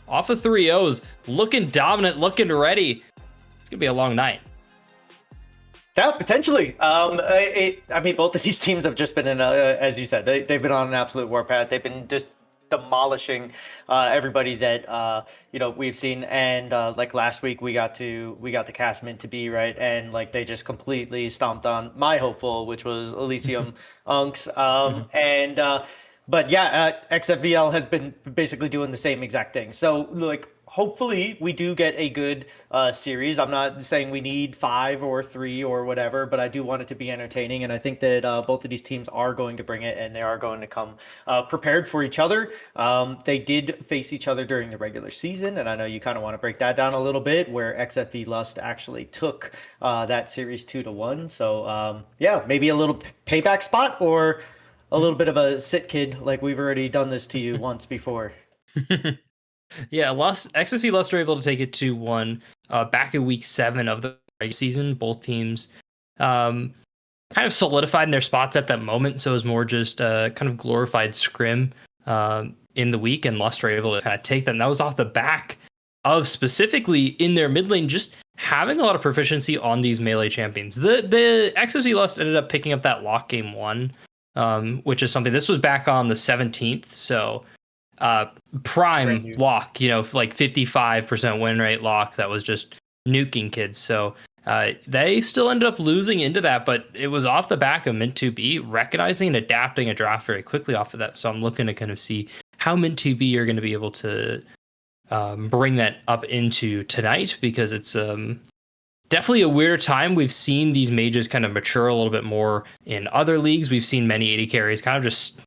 off of 3-0s, looking dominant, looking ready. It's gonna be a long night. Yeah, potentially. I mean, both of these teams have just been in as you said, they've been on an absolute warpath. They've been just demolishing everybody that we've seen. And like last week, we got the cast mint to be right, and like they just completely stomped on my hopeful, which was Elysium Unks. But yeah, XFVL has been basically doing the same exact thing. So like, hopefully we do get a good series. I'm not saying we need 5 or 3 or whatever, but I do want it to be entertaining. And I think that both of these teams are going to bring it, and they are going to come prepared for each other. They did face each other during the regular season, and I know you kind of want to break that down a little bit, where XFV Lust actually took that series 2-1. So yeah, maybe a little payback spot, or a little bit of a sit kid, like we've already done this to you once before. Yeah, XSV Lust were able to take it 2-1 back in week 7 of the regular season. Both teams kind of solidified in their spots at that moment, so it was more just a kind of glorified scrim in the week, and Lust were able to kind of take them. That was off the back of specifically in their mid lane just having a lot of proficiency on these melee champions. The XSV Lust ended up picking up that lock game 1, which is something. This was back on the 17th, so prime lock, like 55% win rate lock that was just nuking kids. So they still ended up losing into that, but it was off the back of Mint2B recognizing and adapting a draft very quickly off of that. So I'm looking to kind of see how Mint2B are going to be able to bring that up into tonight, because it's definitely a weirder time. We've seen these mages kind of mature a little bit more in other leagues. We've seen many 80 carries kind of just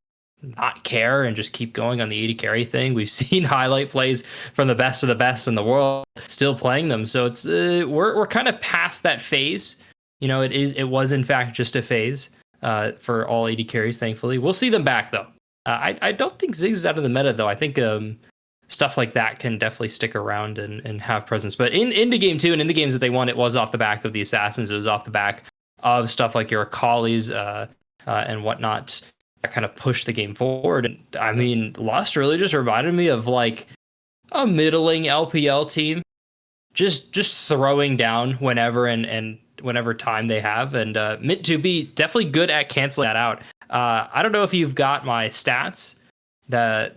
not care and just keep going on the 80 carry thing. We've seen highlight plays from the best of the best in the world still playing them. So it's we're kind of past that phase. It was in fact just a phase for all 80 carries. Thankfully, we'll see them back though. I don't think Ziggs is out of the meta though. I think stuff like that can definitely stick around and have presence. But in the game 2 and in the games that they won, it was off the back of the assassins. It was off the back of stuff like your Akali's and whatnot that kind of pushed the game forward. And I mean, Lust really just reminded me of like a middling LPL team, just throwing down whenever and whenever time they have. And Mint2B definitely good at canceling that out. I don't know if you've got my stats, the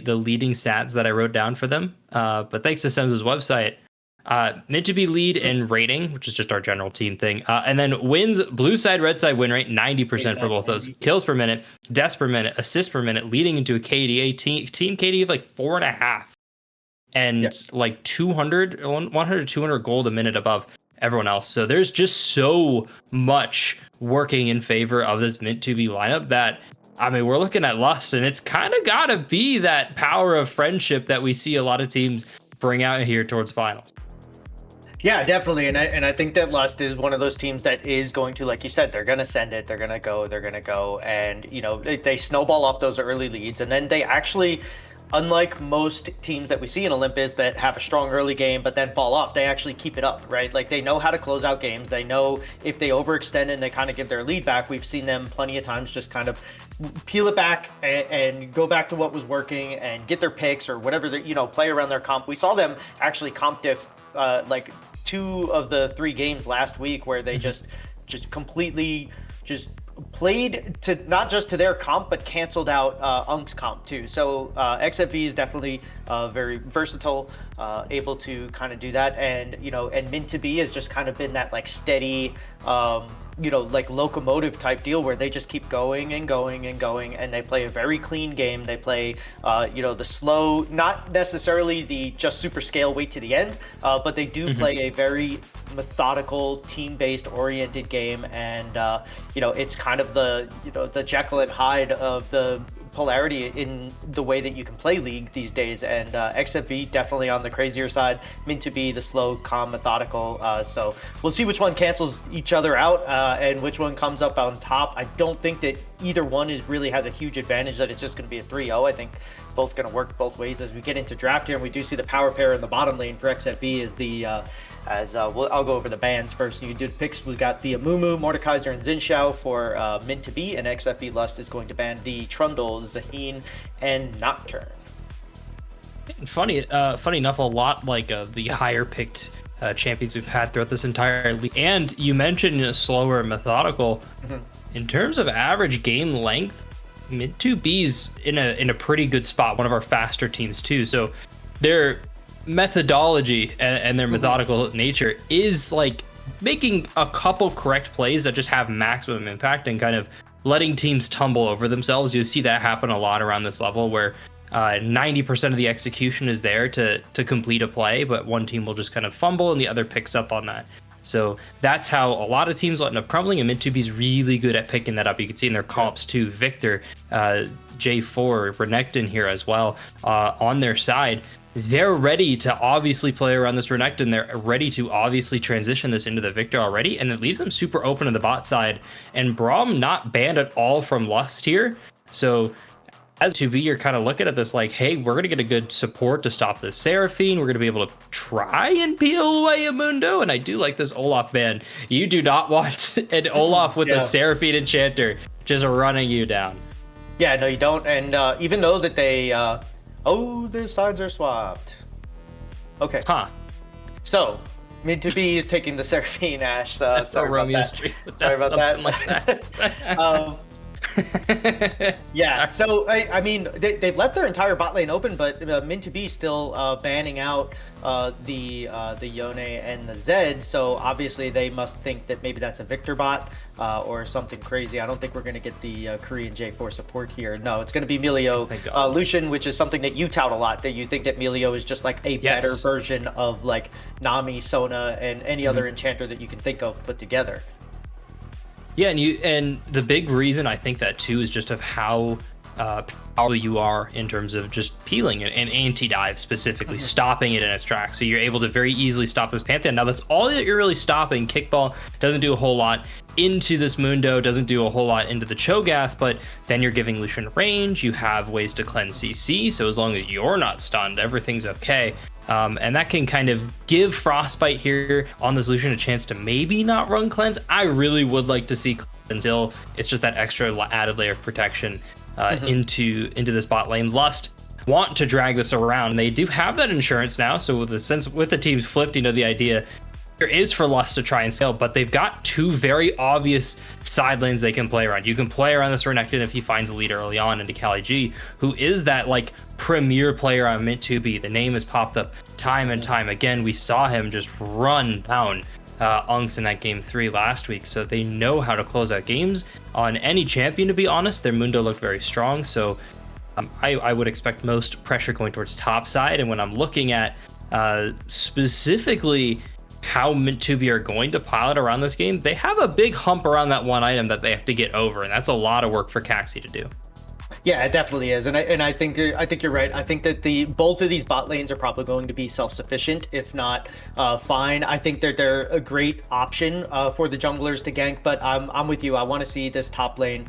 leading stats that I wrote down for them, but thanks to Sem's website, Mint2B lead in rating, which is just our general team thing, and then wins, blue side, red side win rate 90% for both those. Kills per minute, deaths per minute, assists per minute, leading into a KDA team KD of like 4.5, and like 100 to 200 gold a minute above everyone else. So there's just so much working in favor of this Mint2B lineup that, I mean, we're looking at Lust, and it's kind of got to be that power of friendship that we see a lot of teams bring out here towards finals. Yeah, definitely. And I think that Lust is one of those teams that is going to, like you said, they're going to send it, they're going to go. And, they snowball off those early leads. And then they actually, unlike most teams that we see in Olympus that have a strong early game but then fall off, they actually keep it up, right? Like, they know how to close out games. They know if they overextend and they kind of give their lead back. We've seen them plenty of times just kind of peel it back and go back to what was working and get their picks or whatever, play around their comp. We saw them actually comp diff like 2 of the 3 games last week, where they just completely just played to not just to their comp, but canceled out Unk's comp too. So XFV is definitely very versatile, able to kind of do that. And and Mint2B has just kind of been that like steady, like locomotive type deal, where they just keep going and going and going, and they play a very clean game. They play the slow, not necessarily the just super scale wait to the end, but they do play a very methodical, team-based oriented game. And it's kind of the Jekyll and Hyde of the polarity in the way that you can play League these days. And XFV definitely on the crazier side, Mint2B the slow, calm, methodical. So we'll see which one cancels each other out and which one comes up on top. I don't think that either one really has a huge advantage, that it's just going to be a 3-0. I think both going to work both ways as we get into draft here. And we do see the power pair in the bottom lane for XFV is the I'll go over the bans first. So you did picks. We got the Amumu, Mordekaiser, and Zinshao for Mint2B, and XFV Lust is going to ban the Trundle, Zaheen, and Nocturne. Funny enough, a lot like the higher picked champions we've had throughout this entire league. And you mentioned slower and methodical. In terms of average game length, mid 2B's in a pretty good spot. One of our faster teams too. So their methodology and their methodical nature is like making a couple correct plays that just have maximum impact and kind of letting teams tumble over themselves. You see that happen a lot around this level where 90% of the execution is there to complete a play, but one team will just kind of fumble and the other picks up on that. So that's how a lot of teams will end up crumbling, and mid 2B's really good at picking that up. You can see in their comps too. Victor, J4, Renekton here as well on their side. They're ready to obviously play around this Renekton. They're ready to obviously transition this into the Victor already, and it leaves them super open on the bot side. And Braum not banned at all from Lust here. So as 2B, you're kind of looking at this like, hey, we're going to get a good support to stop this Seraphine. We're going to be able to try and peel away a Mundo. And I do like this Olaf ban. You do not want an Olaf with a Seraphine Enchanter just running you down. Yeah, no, you don't. And even though that they... oh, the sides are swapped. Okay. Huh. So, mid 2B is taking the Seraphine Ash. Sorry about that. Sorry about that. Like that. Yeah, so I mean they've left their entire bot lane open, but Min 2B still banning out the Yone and the Zed. So obviously they must think that maybe that's a Victor bot or something crazy. I don't think we're going to get the Korean J4 support here. No, it's going to be Melio Lucian, which is something that you tout a lot. That you think that Melio is just like a better version of like Nami, Sona, and any other enchanter that you can think of put together. Yeah, and the big reason I think that too is just of how powerful you are in terms of just peeling it and anti-dive specifically, stopping it in its tracks. So you're able to very easily stop this Pantheon. Now that's all that you're really stopping. Kickball doesn't do a whole lot into this Mundo, doesn't do a whole lot into the Cho'Gath, but then you're giving Lucian range. You have ways to cleanse CC, so as long as you're not stunned, everything's okay. And that can kind of give Frostbite here on this Lucian a chance to maybe not run cleanse. I really would like to see cleanse until it's just that extra added layer of protection into this bot lane. Lust want to drag this around. They do have that insurance now, so with the teams flipped, the idea there is for Lust to try and scale, but they've got two very obvious side lanes they can play around. You can play around this Renekton if he finds a lead early on into Kali G, who is that like premier player on mid 2B. The name has popped up time and time again. We saw him just run down Unks in that game 3 last week, so they know how to close out games on any champion. To be honest, their Mundo looked very strong, so I would expect most pressure going towards top side. And when I'm looking at specifically how mid 2B are going to pilot around this game, they have a big hump around that one item that they have to get over, and that's a lot of work for Caxi to do. Yeah, it definitely is, and I think you're right. I think that both of these bot lanes are probably going to be self-sufficient, if not fine. I think they're a great option for the junglers to gank, but I'm with you. I want to see this top lane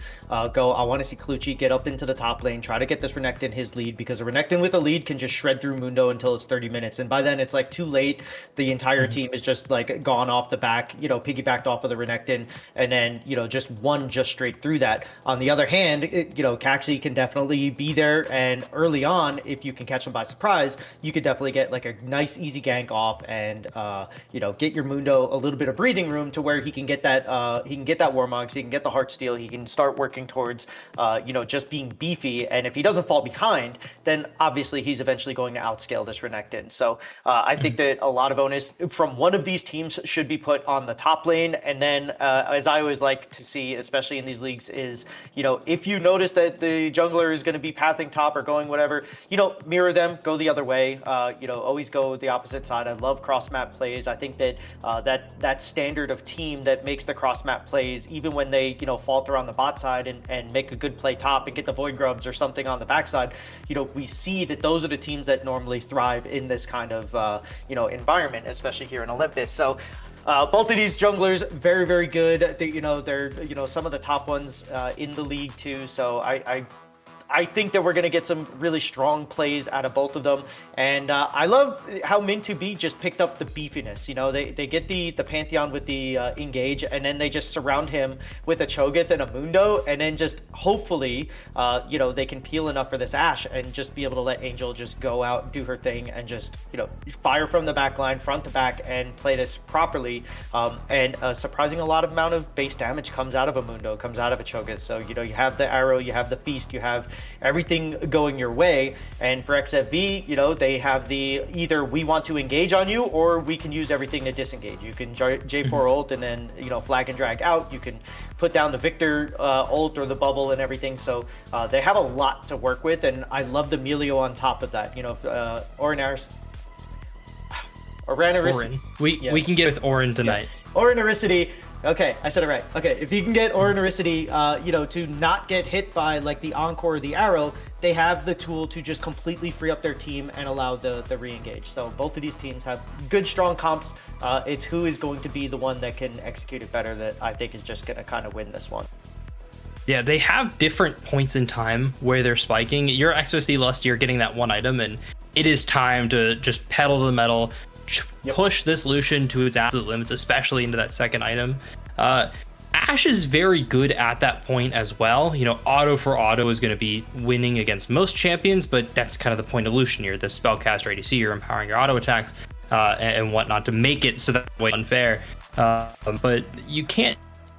go. I want to see Clutchy get up into the top lane, try to get this Renekton his lead, because a Renekton with a lead can just shred through Mundo until it's 30 minutes, and by then it's like too late. The entire team is just like gone off the back, piggybacked off of the Renekton, and then just won just straight through that. On the other hand, Caxi can definitely be there, and early on, if you can catch them by surprise, you could definitely get like a nice easy gank off, and get your Mundo a little bit of breathing room to where he can get that Warmogs, he can get the Heartsteel, he can start working towards just being beefy, and if he doesn't fall behind, then obviously he's eventually going to outscale this Renekton. So I think that a lot of onus from one of these teams should be put on the top lane, and then as I always like to see, especially in these leagues, is if you notice that the jungler is going to be pathing top or going whatever, mirror them, go the other way, always go the opposite side. I love cross map plays. I think that that standard of team that makes the cross map plays, even when they falter on the bot side and make a good play top and get the void grubs or something on the backside, we see that those are the teams that normally thrive in this kind of environment, especially here in Olympus. So both of these junglers, very, very good. They're some of the top ones in the league too. So I think that we're going to get some really strong plays out of both of them. And I love how Min2B just picked up the beefiness. You know, they get the Pantheon with the engage, and then they just surround him with a Cho'Gath and a Mundo, and then just hopefully, you know, they can peel enough for this Ashe and just be able to let Angel just go out, do her thing, and just, you know, fire from the back line, front to back, and play this properly. And a surprising amount of base damage comes out of a Mundo, comes out of a Cho'Gath. So, you know, you have the arrow, you have the feast, you have everything going your way. And for XFV, you know, they have the either we want to engage on you, or we can use everything to disengage. You can J4 ult and then, you know, flag and drag out. You can put down the Victor ult or the bubble and everything. So they have a lot to work with, and I love the Melio on top of that. You know, Orin. We can get with Orin tonight. Yeah. Orinericity. Okay, I said it right. Okay, if you can get Orinericity, you know, to not get hit by like the Encore or the Arrow, they have the tool to just completely free up their team and allow the re-engage. So both of these teams have good, strong comps. It's who is going to be the one that can execute it better that I think is just going to kind of win this one. Yeah, they have different points in time where they're spiking. Your XOC Lust, you're getting that one item, and it is time to just pedal to the metal, push this Lucian to its absolute limits, especially into that second item. Ashe is very good at that point as well. You know, auto for auto is going to be winning against most champions, but that's kind of the point of Lucian. You're the spellcaster ADC, you're empowering your auto attacks and whatnot to make it so that way unfair. But you can't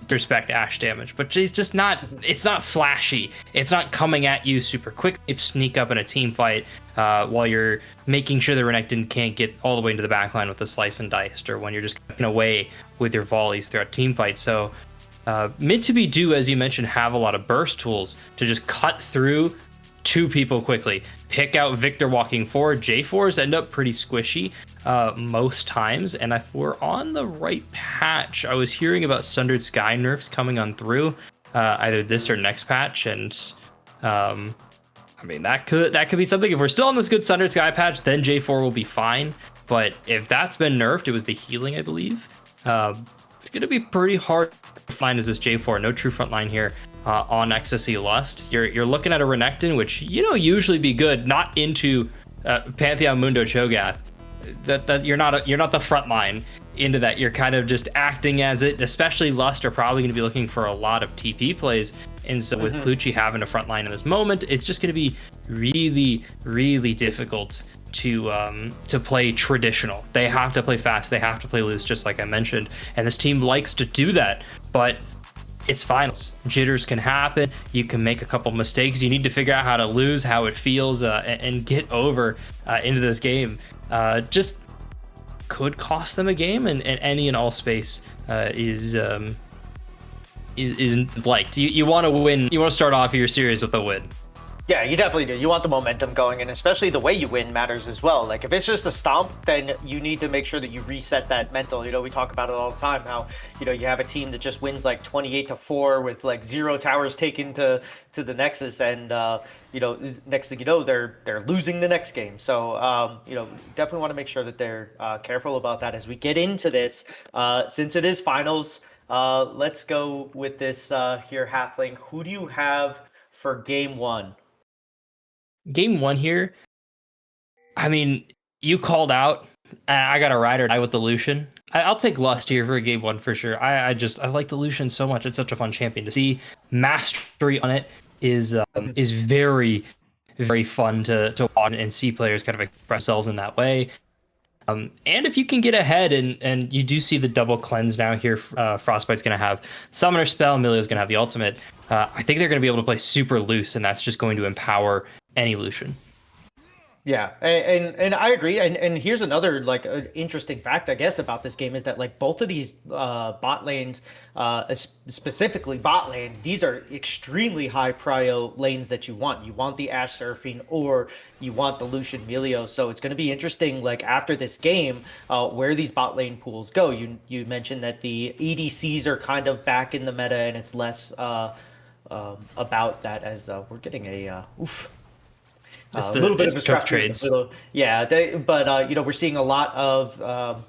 respect Ashe damage, but she's just not, it's not flashy, it's not coming at you super quick. It's sneak up in a team fight while you're making sure the Renekton can't get all the way into the backline with the slice and diced, or when you're just cutting away with your volleys throughout team fights. So Min2B do, as you mentioned, have a lot of burst tools to just cut through two people quickly, pick out Victor walking forward. J4s end up pretty squishy most times, and if we're on the right patch, I was hearing about Sundered Sky nerfs coming on through either this or next patch, and I mean that could be something. If we're still on this good Sundered Sky patch, then J4 will be fine. But if that's been nerfed, it was the healing, I believe. It's going to be pretty hard to find as this J4. No true front line here on XSC Lust. You're looking at a Renekton, which, you know, usually be good, not into Pantheon Mundo Cho'Gath. That you're not the front line into that. You're kind of just acting as it. Especially Lust are probably going to be looking for a lot of TP plays, and so with Clutchy having a front line in this moment, it's just going to be really, really difficult to play traditional. They have to play fast, they have to play loose, just like I mentioned, and this team likes to do that. But it's finals. Jitters can happen. You can make a couple mistakes. You need to figure out how to lose, how it feels, and get over into this game. Just could cost them a game, and any and all space is liked. You want to win. You want to start off your series with a win. Yeah, you definitely do. You want the momentum going, and especially the way you win matters as well. Like, if it's just a stomp, then you need to make sure that you reset that mental. You know, we talk about it all the time, how, you know, you have a team that just wins like 28-4 with like 0 towers taken to the Nexus, and you know, next thing you know, they're losing the next game. So you know, definitely want to make sure that they're careful about that as we get into this. Since it is finals, let's go with this here, Halfling. Who do you have for game one? Game one here, I mean, you called out, and I got a ride or die with the Lucian. I'll take Lust here for game one for sure. I like the Lucian so much. It's such a fun champion to see. Mastery on it is very, very fun to watch and see players kind of express themselves in that way. And if you can get ahead, and you do see the double cleanse now here, Frostbite's going to have Summoner Spell, Emilio's going to have the ultimate. I think they're going to be able to play super loose, and that's just going to empower any Lucian. Yeah, and I agree. And here's another like interesting fact, I guess, about this game is that like both of these bot lanes, specifically bot lane, these are extremely high prio lanes that you want. You want the Ashe Seraphine, or you want the Lucian Melio. So it's going to be interesting, like after this game, where these bot lane pools go. You mentioned that the EDCs are kind of back in the meta, and it's less about that, as we're getting a a little bit of a tough trades. Yeah, but you know, we're seeing a lot of,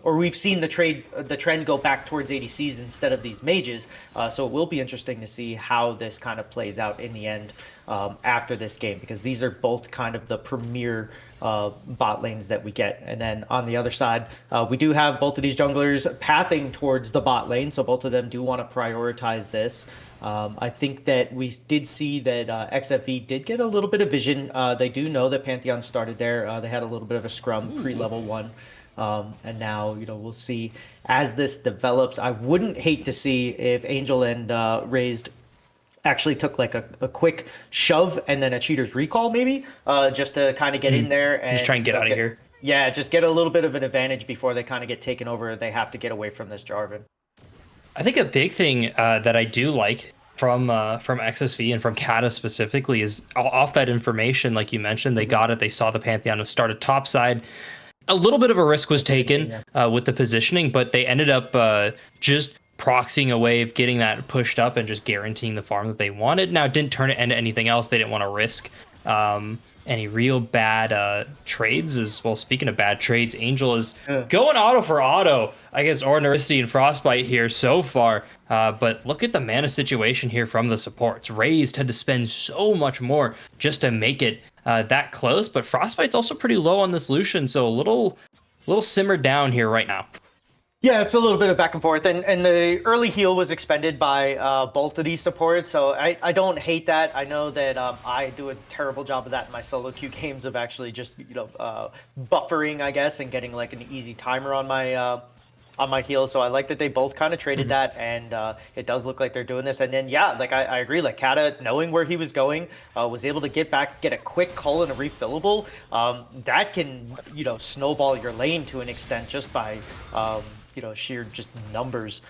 or we've seen the trend go back towards ADCs instead of these mages. So it will be interesting to see how this kind of plays out in the end. after this game, because these are both kind of the premier bot lanes that we get. And then on the other side, we do have both of these junglers pathing towards the bot lane, so both of them do want to prioritize this. I think that we did see that XFV did get a little bit of vision. They do know that Pantheon started there. They had a little bit of a scrum pre-level 1. And now, we'll see as this develops. I wouldn't hate to see if Angel and Raised actually took like a quick shove and then a cheater's recall, maybe, just to kind of get in there and just try and get out of here. Yeah, just get a little bit of an advantage before they kind of get taken over. They have to get away from this Jarvan. I think a big thing that I do like from XSV and from Kata specifically is off that information, like you mentioned, they got it. They saw the Pantheon was started topside. A little bit of a risk was taken with the positioning, but they ended up just proxying a wave, getting that pushed up, and just guaranteeing the farm that they wanted. Now, it didn't turn it into anything else. They didn't want to risk any real bad trades. As well, speaking of bad trades, Angel is going auto for auto against Ordinarity and Frostbite here so far. But look at the mana situation here from the supports. Raised had to spend so much more just to make it that close, but Frostbite's also pretty low on this Lucian, so a little simmered down here right now. Yeah, it's a little bit of back and forth, and the early heal was expended by both of these supports, so I don't hate that. I know that I do a terrible job of that in my solo queue games of actually just buffering, I guess, and getting like an easy timer on my heal. So I like that they both kind of traded that, and it does look like they're doing this. And then yeah, like I agree, like Kata, knowing where he was going, was able to get back, get a quick cull and a refillable. That can snowball your lane to an extent just by sheer just numbers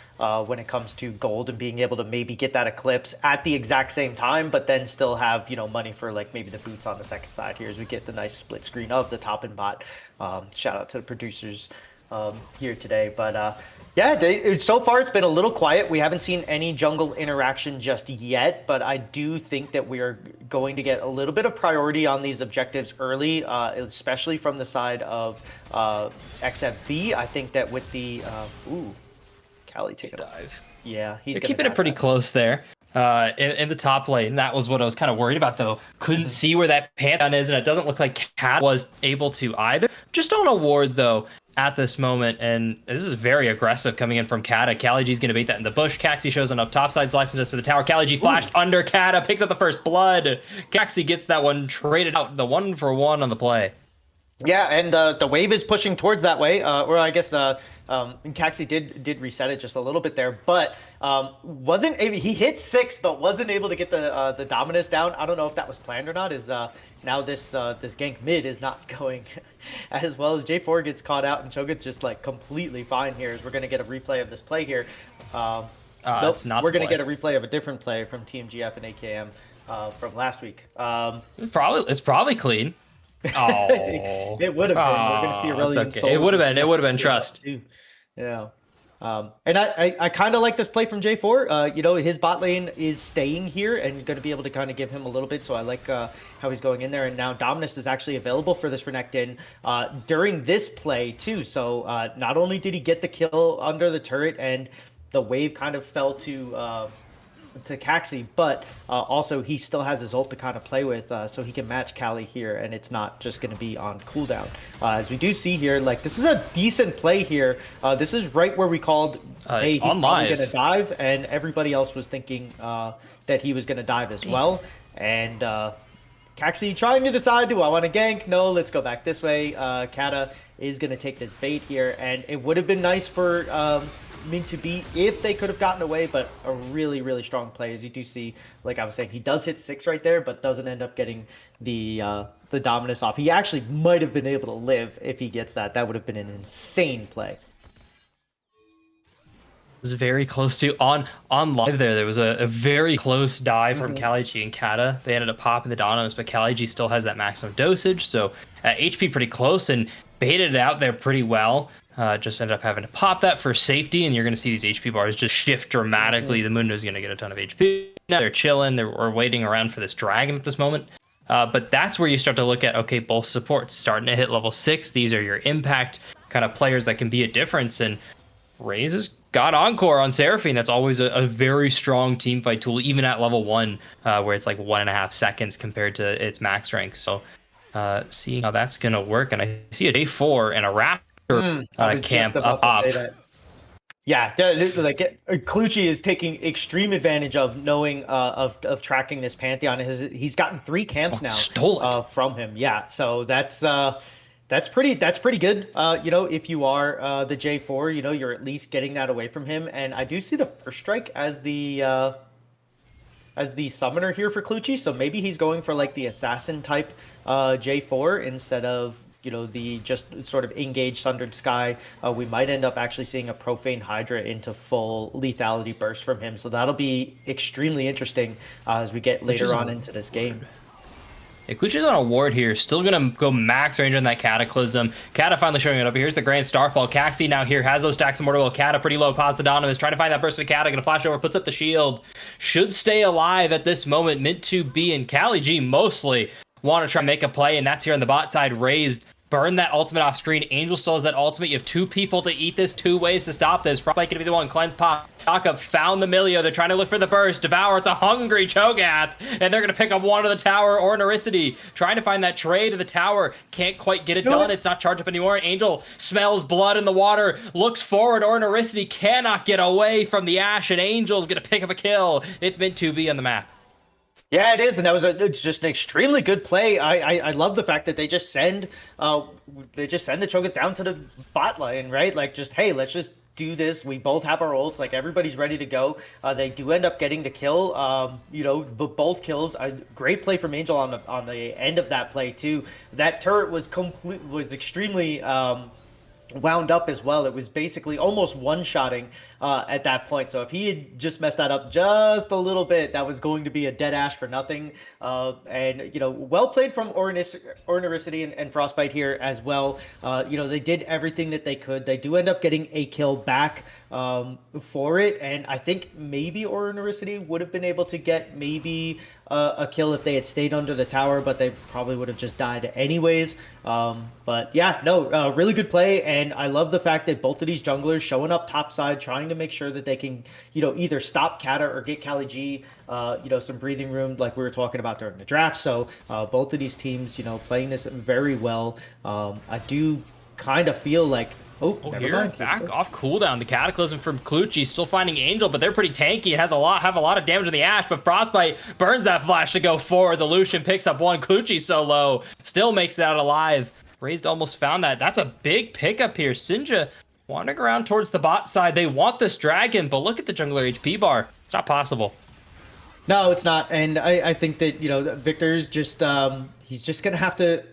when it comes to gold, and being able to maybe get that eclipse at the exact same time, but then still have money for like maybe the boots on the second side here as we get the nice split screen of the top and bot. Shout out to the producers here today, but yeah, so far it's been a little quiet. We haven't seen any jungle interaction just yet, but I do think that we are going to get a little bit of priority on these objectives early, especially from the side of XFV. I think that with the Cali taking a dive. Yeah, they're keeping it pretty close there. In the top lane. That was what I was kind of worried about, though. Couldn't see where that Pantheon is, and it doesn't look like Cat was able to either. Just on a ward, though, at this moment, and this is very aggressive coming in from Kata. KaliG's going to bait that in the bush. Caxi shows on up topside, slicing us to the tower. KaliG flashed under Kata, picks up the first blood. Caxi gets that one traded out, the 1-for-1 on the play. Yeah, and the wave is pushing towards that way, or I guess Caxi did reset it just a little bit there, but wasn't able, he hit 6, but wasn't able to get the Dominus down. I don't know if that was planned or not. Now this gank mid is not going as well, as J4 gets caught out, and Cho'Gath's just like completely fine here. As we're gonna get a replay of this play here. Nope, it's not. We're gonna get a replay of a different play from TMGF and AKM from last week. It's probably clean. Oh, it would have been. We're gonna see Aurelion. Okay. It would have been. It would have been trust. Yeah. And I kind of like this play from J4. His bot lane is staying here and going to be able to kind of give him a little bit. So I like how he's going in there. And now Dominus is actually available for this Renekton during this play too. So not only did he get the kill under the turret, and the wave kind of fell to Caxi, but also he still has his ult to kind of play with, so he can match Cali here, and it's not just going to be on cooldown. As we do see here, like, this is a decent play here. This is right where we called, hey, he's probably going to dive, and everybody else was thinking that he was going to dive as well. And Caxi trying to decide, do I want to gank? No, let's go back this way. Kata is going to take this bait here, and it would have been nice for Ming to beat if they could have gotten away, but a really, really strong play. As you do see, like I was saying, he does hit 6 right there, but doesn't end up getting the Dominus off. He actually might have been able to live if he gets that. That would have been an insane play. It was very close to on live there. There was a very close dive from KaliG and Kata. They ended up popping the Dominus, but KaliG still has that maximum dosage, so HP pretty close and baited it out there pretty well. Just ended up having to pop that for safety, and you're going to see these HP bars just shift dramatically. The Mundo's going to get a ton of HP. Now they're chilling. They're waiting around for this dragon at this moment. But that's where you start to look at, okay, both supports starting to hit level 6. These are your impact kind of players that can be a difference. And Raze is got Encore on Seraphine. That's always a very strong team fight tool, even at level 1, where it's like 1.5 seconds compared to its max rank. So seeing how that's going to work. And I see a day 4 and a Raptor I was just camp about up to top. say that. Yeah, like Clutchy is taking extreme advantage of knowing of tracking this Pantheon. He's gotten 3 camps now Stole it. from him. Yeah, so that's pretty good. You know, if you are the J4, you know, you're at least getting that away from him. And I do see the first strike as the summoner here for Clutchy, so maybe he's going for like the assassin type J4 instead of, you know, the just sort of engaged Sundered Sky. We might end up actually seeing a Profane Hydra into full lethality burst from him, so that'll be extremely interesting as we get later on into this game. Yeah, Clutch's on a ward here. Still gonna go max range on that Cataclysm. Kata finally showing it up. Here's the Grand Starfall. Caxi now here has those stacks of Mortal Will. Kata pretty low. Pause the Donomus. Trying to find that burst of Kata. Gonna flash over. Puts up the shield. Should stay alive at this moment. Mint to be and Cali G mostly want to try and make a play, and that's here on the bot side. Raised. Burn that ultimate off screen. Angel still has that ultimate. You have 2 people to eat this, 2 ways to stop this. Probably going to be the one. Cleanse pop. Up found the Milio. They're trying to look for the burst. Devour. It's a hungry Cho'Gath. And they're going to pick up one of the tower or Naricity. Trying to find that trade to the tower. Can't quite get it done. It's not charged up anymore. Angel smells blood in the water. Looks forward. Or Naricity cannot get away from the Ash. And Angel's going to pick up a kill. It's meant to be on the map. Yeah, it is, and it's just an extremely good play. I love the fact that they just send the Cho'Gath down to the bot lane, right? Like, just, hey, let's just do this. We both have our ults, like everybody's ready to go. They do end up getting the kill. You know, but both kills. Great play from Angel on the end of that play too. That turret was extremely wound up as well. It was basically almost one-shotting at that point. So if he had just messed that up just a little bit, that was going to be a dead Ash for nothing. And, you know, well played from Ornaricity and Frostbite here as well. You know, they did everything that they could. They do end up getting a kill back for it, and I think maybe Ornaricity would have been able to get maybe a kill if they had stayed under the tower, but they probably would have just died anyways. But yeah, no, really good play, and I love the fact that both of these junglers showing up topside, trying to make sure that they can, you know, either stop Kata or get Cali G, you know, some breathing room like we were talking about during the draft. So both of these teams, you know, playing this very well. I do kind of feel like never mind. Back off cooldown. The Cataclysm from Clutchy still finding Angel, but they're pretty tanky. It has have a lot of damage on the Ash, but Frostbite burns that flash to go forward. The Lucian picks up one. Clutchy so low, still makes it out alive. Raised almost found that. That's a big pickup here. Sinja wandering around towards the bot side. They want this dragon, but look at the jungler HP bar. It's not possible. No, it's not. And I think that, you know, Victor's just he's just gonna have to.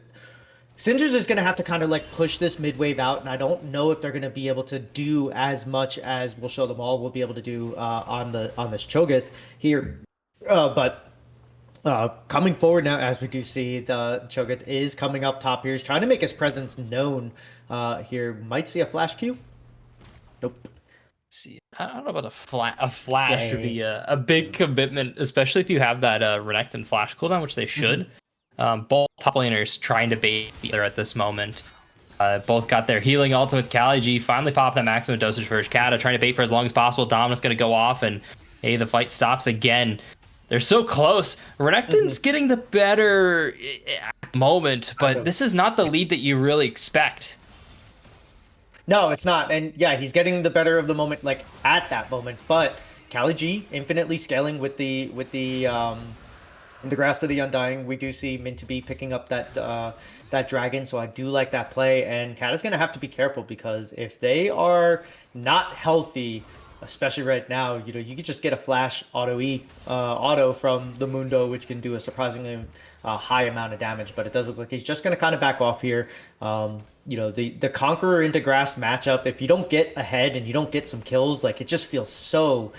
Singer's just going to have to kind of like push this mid wave out, and I don't know if they're going to be able to do as much as we'll show them all we'll be able to do on this Cho'Gath here. But coming forward now, as we do see, the Cho'Gath is coming up top here. He's trying to make his presence known here. Might see a flash Q. Nope. See, I don't know about a flash would be a big commitment, especially if you have that Renekton flash cooldown, which they should. Mm-hmm. Both top laners trying to bait the other at this moment. Both got their healing ultimates. Cali G finally popped that maximum dosage for his Kata, trying to bait for as long as possible. Dominus going to go off, and hey, the fight stops again. They're so close. Renekton's getting the better moment, but this is not the lead that you really expect. No, it's not. And yeah, he's getting the better of the moment, like at that moment. But Cali G infinitely scaling with the in the Grasp of the Undying. We do see Min2B picking up that dragon, so I do like that play. And Kata's gonna have to be careful, because if they are not healthy, especially right now, you know, you could just get a flash auto from the Mundo, which can do a surprisingly high amount of damage. But it does look like he's just gonna kind of back off here. You know, the Conqueror into Grass matchup, if you don't get ahead and you don't get some kills, like, it just feels so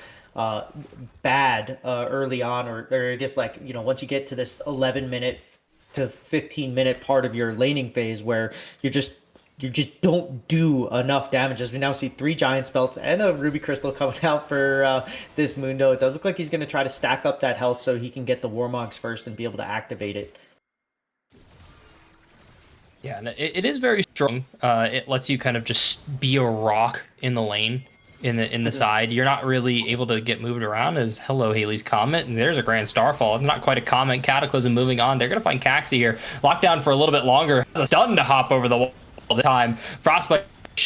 bad early on, or I guess, like, you know, once you get to this 11-minute to 15-minute part of your laning phase where you just don't do enough damage. As we now see 3 Giant's Belts and a Ruby Crystal coming out for this Mundo. It does look like he's going to try to stack up that health so he can get the Warmogs first and be able to activate it. Yeah, and it is very strong. It lets you kind of just be a rock in the lane. in the side. You're not really able to get moved around as hello Haley's Comet, and there's a Grand Starfall. It's not quite a Comet. Cataclysm moving on. They're gonna find Caxi here. Lockdown for a little bit longer. Has a stun to hop over the wall all the time. Frostbite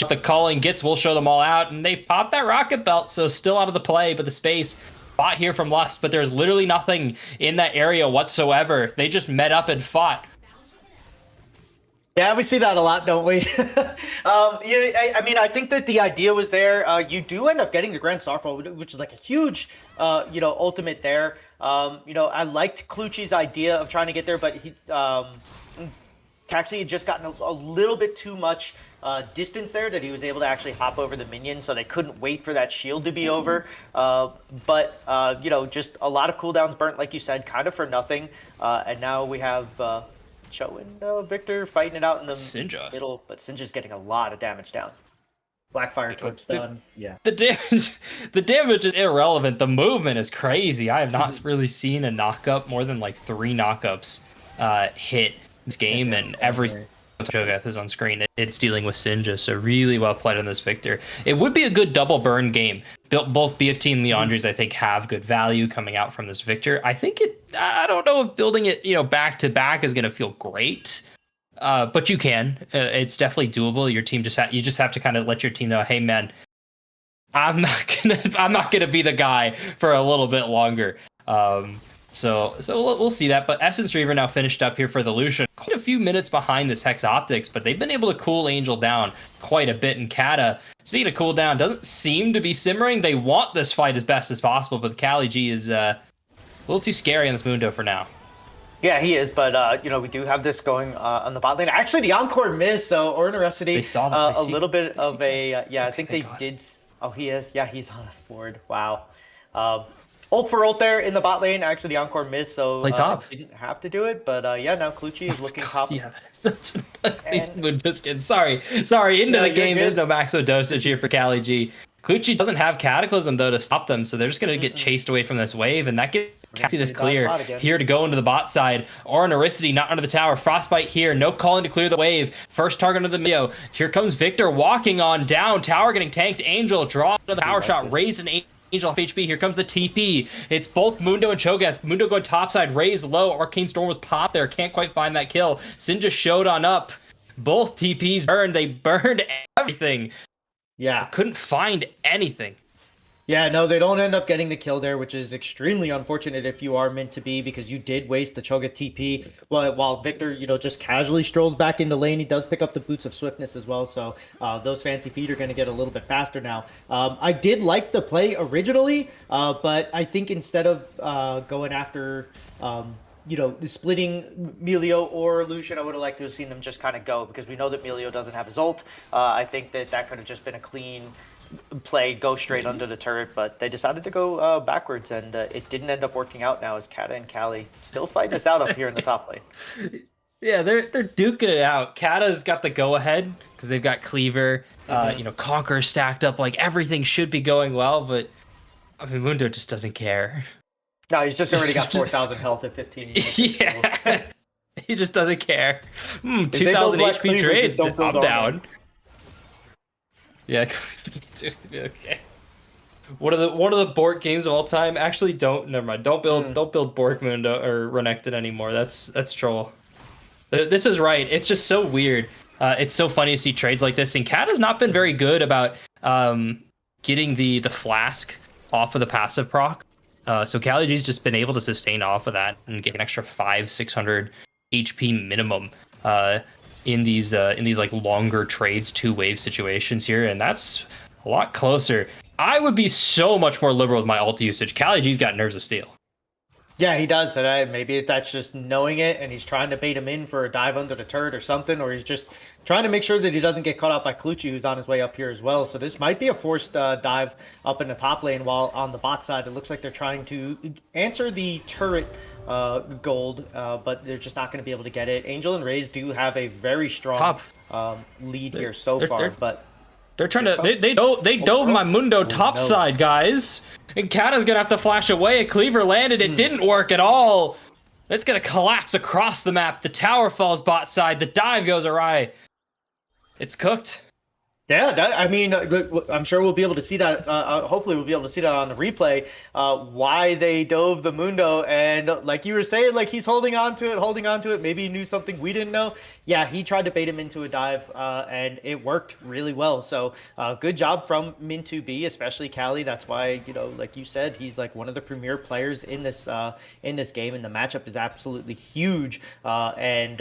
the calling gets will show them all out, and they pop that rocket belt, so still out of the play, but the space fought here from Lust, but there's literally nothing in that area whatsoever. They just met up and fought. Yeah, we see that a lot, don't we? Yeah, I mean, I think that the idea was there. You do end up getting the Grand Starfall, which is like a huge, ultimate there. I liked Clutchy's idea of trying to get there, but Caxi had just gotten a little bit too much distance there that he was able to actually hop over the minion, so they couldn't wait for that shield to be over. Just a lot of cooldowns burnt, like you said, kind of for nothing. And now we have Cho and Victor fighting it out in the middle, but Sinja's getting a lot of damage down. Blackfire Twitch done. Yeah. The damage is irrelevant. The movement is crazy. I have not really seen a knockup more than like 3 knockups hit this game, and every Cho'Gath is on screen. It's dealing with Sinja, so really well played on this Victor. It would be a good double burn game. Both BFT and Leandres, I think, have good value coming out from this Victor. I don't know if building it, back to back is going to feel great, but you can. It's definitely doable. Your team you just have to kind of let your team know, hey man, I'm not gonna be the guy for a little bit longer. So we'll see that. But Essence Reaver now finished up here for the Lucian. Quite a few minutes behind this Hex Optics, but they've been able to cool Angel down quite a bit. And Kata, speaking of cool down, doesn't seem to be simmering. They want this fight as best as possible, but Kali G is a little too scary on this Mundo for now. Yeah, he is, but we do have this going on the bot lane. Actually, the Encore miss, so Ornerosity, a little bit of a I think they did. Oh, he is. Yeah, he's on a board. Wow. Ult for ult there in the bot lane. Actually, the Encore missed, so didn't have to do it. But now Clutchy is looking top. Yeah, that is such a Mundo skin. Sorry. Into the game. There's no maximum dosage here for Kali G. Clutchy doesn't have Cataclysm, though, to stop them, so they're just going to get chased away from this wave, and that gets Cassie this clear here to go into the bot side. Ornericity not under the tower. Frostbite here. No calling to clear the wave. First target of the Mio. Here comes Victor walking on down. Tower getting tanked. Angel draw another power shot. Raise an Angel off HP. Here comes the TP. It's both Mundo and Cho'Gath. Mundo going topside. Raise low. Arcane Storm was popped there. Can't quite find that kill. Sin just showed on up. Both TPs burned. They burned everything. Yeah. Couldn't find anything. Yeah, no, they don't end up getting the kill there, which is extremely unfortunate if you are meant to be, because you did waste the Cho'Gath TP. While Victor, just casually strolls back into lane. He does pick up the Boots of Swiftness as well, so those fancy feet are going to get a little bit faster now. I did like the play originally, but I think instead of going after... splitting Melio or Lucian, I would have liked to have seen them just kind of go, because we know that Melio doesn't have his ult. I think that could have just been a clean play, go straight under the turret, but they decided to go backwards, and it didn't end up working out now, as Kata and Kali still fighting us out up here in the top lane. Yeah, they're duking it out. Kata's got the go-ahead, because they've got Cleaver, Conqueror stacked up, like everything should be going well, but I mean, Mundo just doesn't care. No, he's just already got 4,000 health at 15 minutes. Yeah, he just doesn't care. 2,000 HP trade. I'm down. Yeah. Okay. One of the Bork games of all time. Actually, never mind. Don't build Bork Mundo or Renekton anymore. That's troll. This is right. It's just so weird. It's so funny to see trades like this. And Cat has not been very good about getting the flask off of the passive proc. So Kali G's just been able to sustain off of that and get an extra 500-600 HP minimum in these like longer trades, 2-wave situations here, and that's a lot closer. I would be so much more liberal with my ult usage. Kali G's got nerves of steel. Yeah, he does. And maybe that's just knowing it, and he's trying to bait him in for a dive under the turret or something, or he's just trying to make sure that he doesn't get caught out by Clutchy, who's on his way up here as well. So this might be a forced dive up in the top lane, while on the bot side, it looks like they're trying to answer the turret gold, but they're just not going to be able to get it. Angel and Raze do have a very strong lead here so far, but... They're trying to... They dove my Mundo topside, guys. And Kata's gonna have to flash away. A Cleaver landed. It didn't work at all. It's gonna collapse across the map. The tower falls bot side. The dive goes awry. It's cooked. Yeah, I mean, I'm sure we'll be able to see that. Hopefully, we'll be able to see that on the replay. Why they dove the Mundo, and like you were saying, like he's holding on to it. Maybe he knew something we didn't know. Yeah, he tried to bait him into a dive, and it worked really well. So, good job from Min2B, especially Cali. That's why, like you said, he's like one of the premier players in this game, and the matchup is absolutely huge. And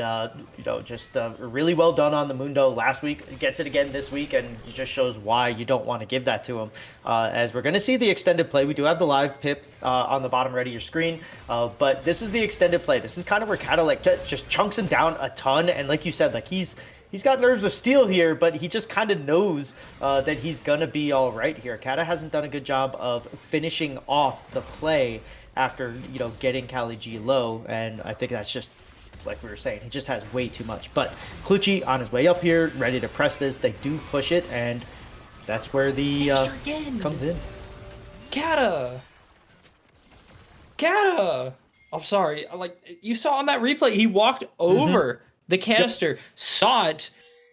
just really well done on the Mundo last week. Gets it again this week, and it just shows why you don't want to give that to him. As we're going to see the extended play, we do have the live pip on the bottom right of your screen, but this is the extended play. This is kind of where Kata like just chunks him down a ton, and like you said, like he's got nerves of steel here, but he just kind of knows that he's gonna be all right here. Kata hasn't done a good job of finishing off the play after getting Kali G low, and I think that's just like we were saying, he just has way too much. But Clutchy on his way up here, ready to press this. They do push it, and that's where the comes in. Kata. I'm sorry. Like you saw on that replay, he walked over the canister, saw it,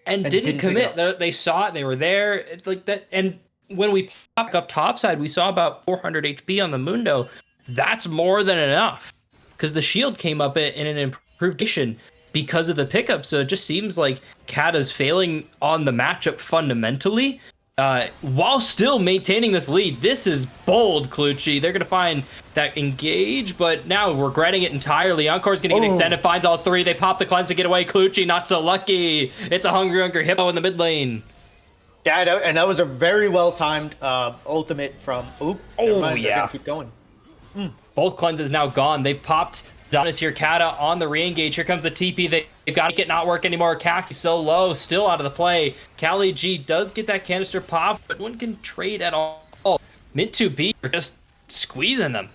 and didn't commit. They saw it. They were there. It's like that. And when we popped up topside, we saw about 400 HP on the Mundo. That's more than enough because the shield came up in an improved condition because of the pickup. So it just seems like Kata's failing on the matchup fundamentally. While still maintaining this lead. This is bold, Clutchy. They're going to find that engage, but now regretting it entirely. Encore's going to get extended, finds all three. They pop the cleanse to get away. Clutchy, not so lucky. It's a Hungry Hippo in the mid lane. Yeah, and that was a very well-timed ultimate from... Oop. Oh, yeah. They're going to keep going. Both cleanses now gone. They've popped Donis here, Kata on the re-engage. Here comes the TP. They've got to get not work anymore. Caxi so low, still out of the play. Cali G does get that canister pop, but one can trade at all. Min2B are just squeezing them.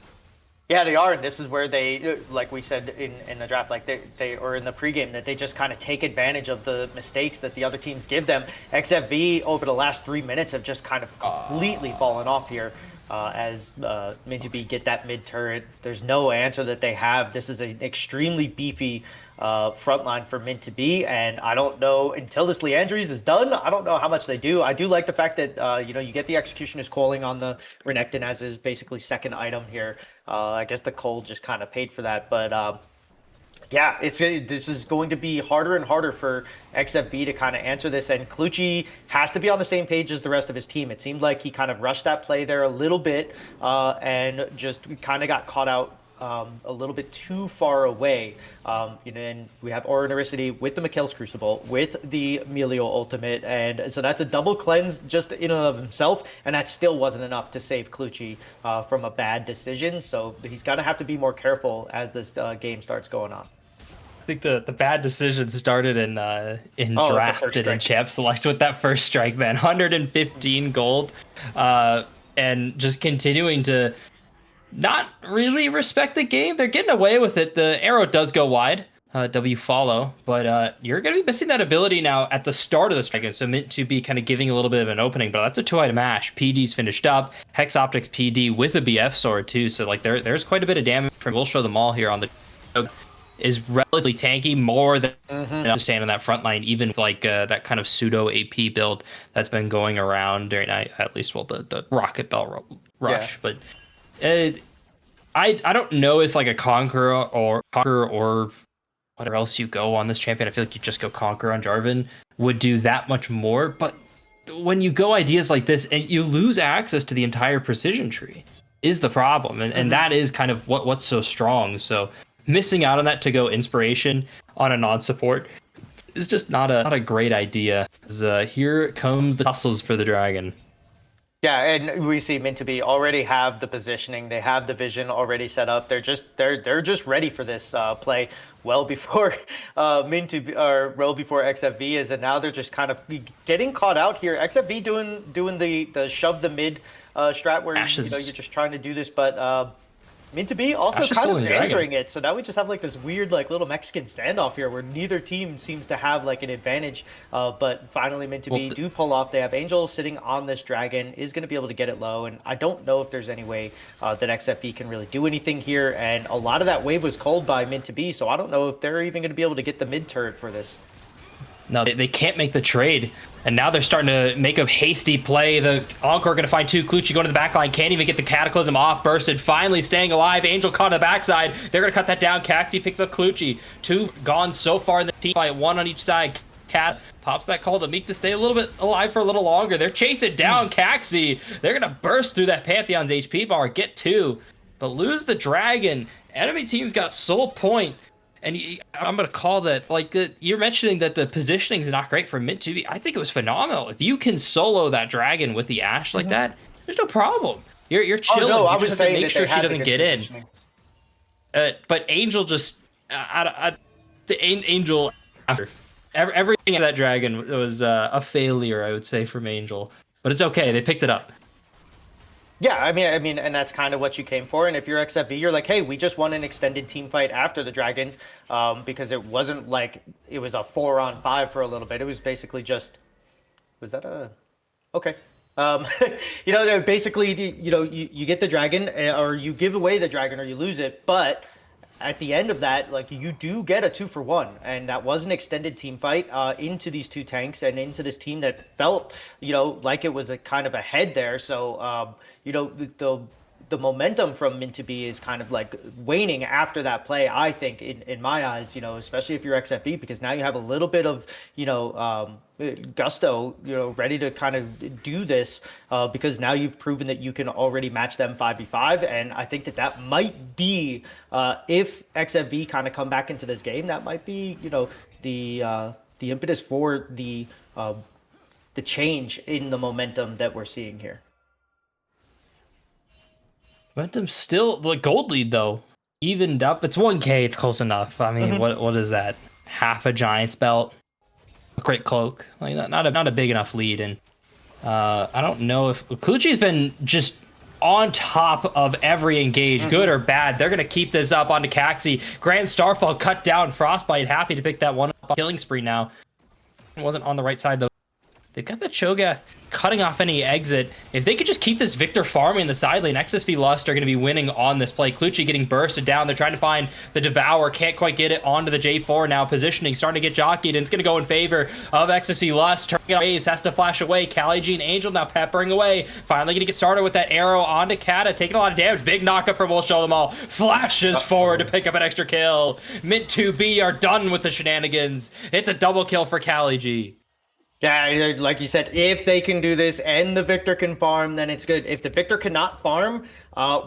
Yeah, they are, and this is where they, like we said in the draft, like they or in the pregame, that they just kind of take advantage of the mistakes that the other teams give them. XSV over the last 3 minutes have just kind of completely fallen off here. As Min2B get that mid turret. There's no answer that they have. This is an extremely beefy front line for Min2B, and I don't know, until this Leandries is done, I don't know how much they do. I do like the fact that, you get the Executioner's calling on the Renekton as his basically second item here. I guess the Cold just kind of paid for that, but yeah, this is going to be harder and harder for XFV to kind of answer this, and Clutchy has to be on the same page as the rest of his team. It seemed like he kind of rushed that play there a little bit, and just kind of got caught out a little bit too far away. And we have Auroricity with the Mikhail's Crucible, with the Melio ultimate, and so that's a double cleanse just in and of himself, and that still wasn't enough to save Clutchy from a bad decision. So he's going to have to be more careful as this game starts going on. I think the bad decision started in drafted and champ select with that first strike, man. 115 gold, and just continuing to not really respect the game. They're getting away with it. The arrow does go wide, W follow, but you're going to be missing that ability now at the start of the strike. So meant to be kind of giving a little bit of an opening, but that's a 2-item Ash. PD's finished up. Hex Optics PD with a BF sword too. So like there's quite a bit of damage. We'll show them all here on the is relatively tanky, more than understand on that front line, even with like that kind of pseudo AP build that's been going around during at least the Rocket Bell rush. Yeah. But I don't know if like a Conqueror or whatever else you go on this champion, I feel like you just go Conqueror on Jarvan would do that much more. But when you go ideas like this and you lose access to the entire precision tree is the problem, and that is kind of what's so strong. So missing out on that to go inspiration on a non-support is just not a great idea. Here comes the tussles for the dragon. Yeah, and we see Min2B already have the positioning. They have the vision already set up. They're just ready for this play well before Min2B or well before XFV is, and now they're just kind of getting caught out here. XFV doing the shove the mid strat where you're just trying to do this, but Min2B also kind of answering it. So now we just have like this weird like little Mexican standoff here where neither team seems to have like an advantage. But finally Min2B do pull off. They have Angel sitting on this dragon, is going to be able to get it low. And I don't know if there's any way that XFV can really do anything here. And a lot of that wave was called by Min2B. So I don't know if they're even going to be able to get the mid turret for this. No, they can't make the trade. And now they're starting to make a hasty play. The Encore going to find two. Clutchy going to the back line. Can't even get the Cataclysm off. Bursted. Finally staying alive. Angel caught on the backside. They're going to cut that down. Caxi picks up Clutchy. Two gone so far in the team fight. One on each side. Cat pops that call to Meek to stay a little bit alive for a little longer. They're chasing down Caxi. They're going to burst through that Pantheon's HP bar. Get two. But lose the Dragon. Enemy team's got Soul Point. And I'm going to call that, like, you're mentioning that the positioning is not great for Mint to be. I think it was phenomenal. If you can solo that Dragon with the Ashe like that, there's no problem. You're chilling. Oh, no, you just have to make sure she doesn't get in. But Angel just, the Angel, after everything of that Dragon was a failure, I would say, from Angel. But it's okay. They picked it up. Yeah, I mean, and that's kind of what you came for. And if you're XFV, you're like, hey, we just won an extended team fight after the Dragon, because it wasn't like it was a 4-on-5 for a little bit. It was basically just, was that a, okay. Basically, you get the Dragon, or you give away the Dragon, or you lose it, but at the end of that, like, you do get a 2-for-1, and that was an extended team fight into these two tanks and into this team that felt, like it was a kind of ahead there. So, the momentum from Mint to be is kind of like waning after that play, I think, in my eyes, especially if you're XFE, because now you have a little bit of, gusto, ready to kind of do this, because now you've proven that you can already match them 5v5. And I think that might be, if XFV kind of come back into this game, that might be, the impetus for the change in the momentum that we're seeing here. Momentum still, the gold lead though, evened up. It's 1K. It's close enough. I mean, what is that? Half a Giant's belt, great cloak. Like not a big enough lead. And I don't know if Clutchy's been just on top of every engage, good or bad. They're gonna keep this up onto Caxi. Grand Starfall cut down. Frostbite happy to pick that one up. Killing spree now. It wasn't on the right side though. They've got the Cho'Gath cutting off any exit. If they could just keep this Victor farming in the side lane, XSV Lust are going to be winning on this play. Clutchy getting bursted down. They're trying to find the Devour. Can't quite get it onto the J4 now. Positioning, starting to get jockeyed, and it's going to go in favor of XSV Lust. Turning it away, has to flash away. Kali Angel now peppering away. Finally going to get started with that arrow onto Kata. Taking a lot of damage. Big knockup from We'll Show Them All. Flashes forward to pick up an extra kill. Mint 2B are done with the shenanigans. It's a double kill for Kali. Yeah, like you said, if they can do this and the Victor can farm, then it's good. If the Victor cannot farm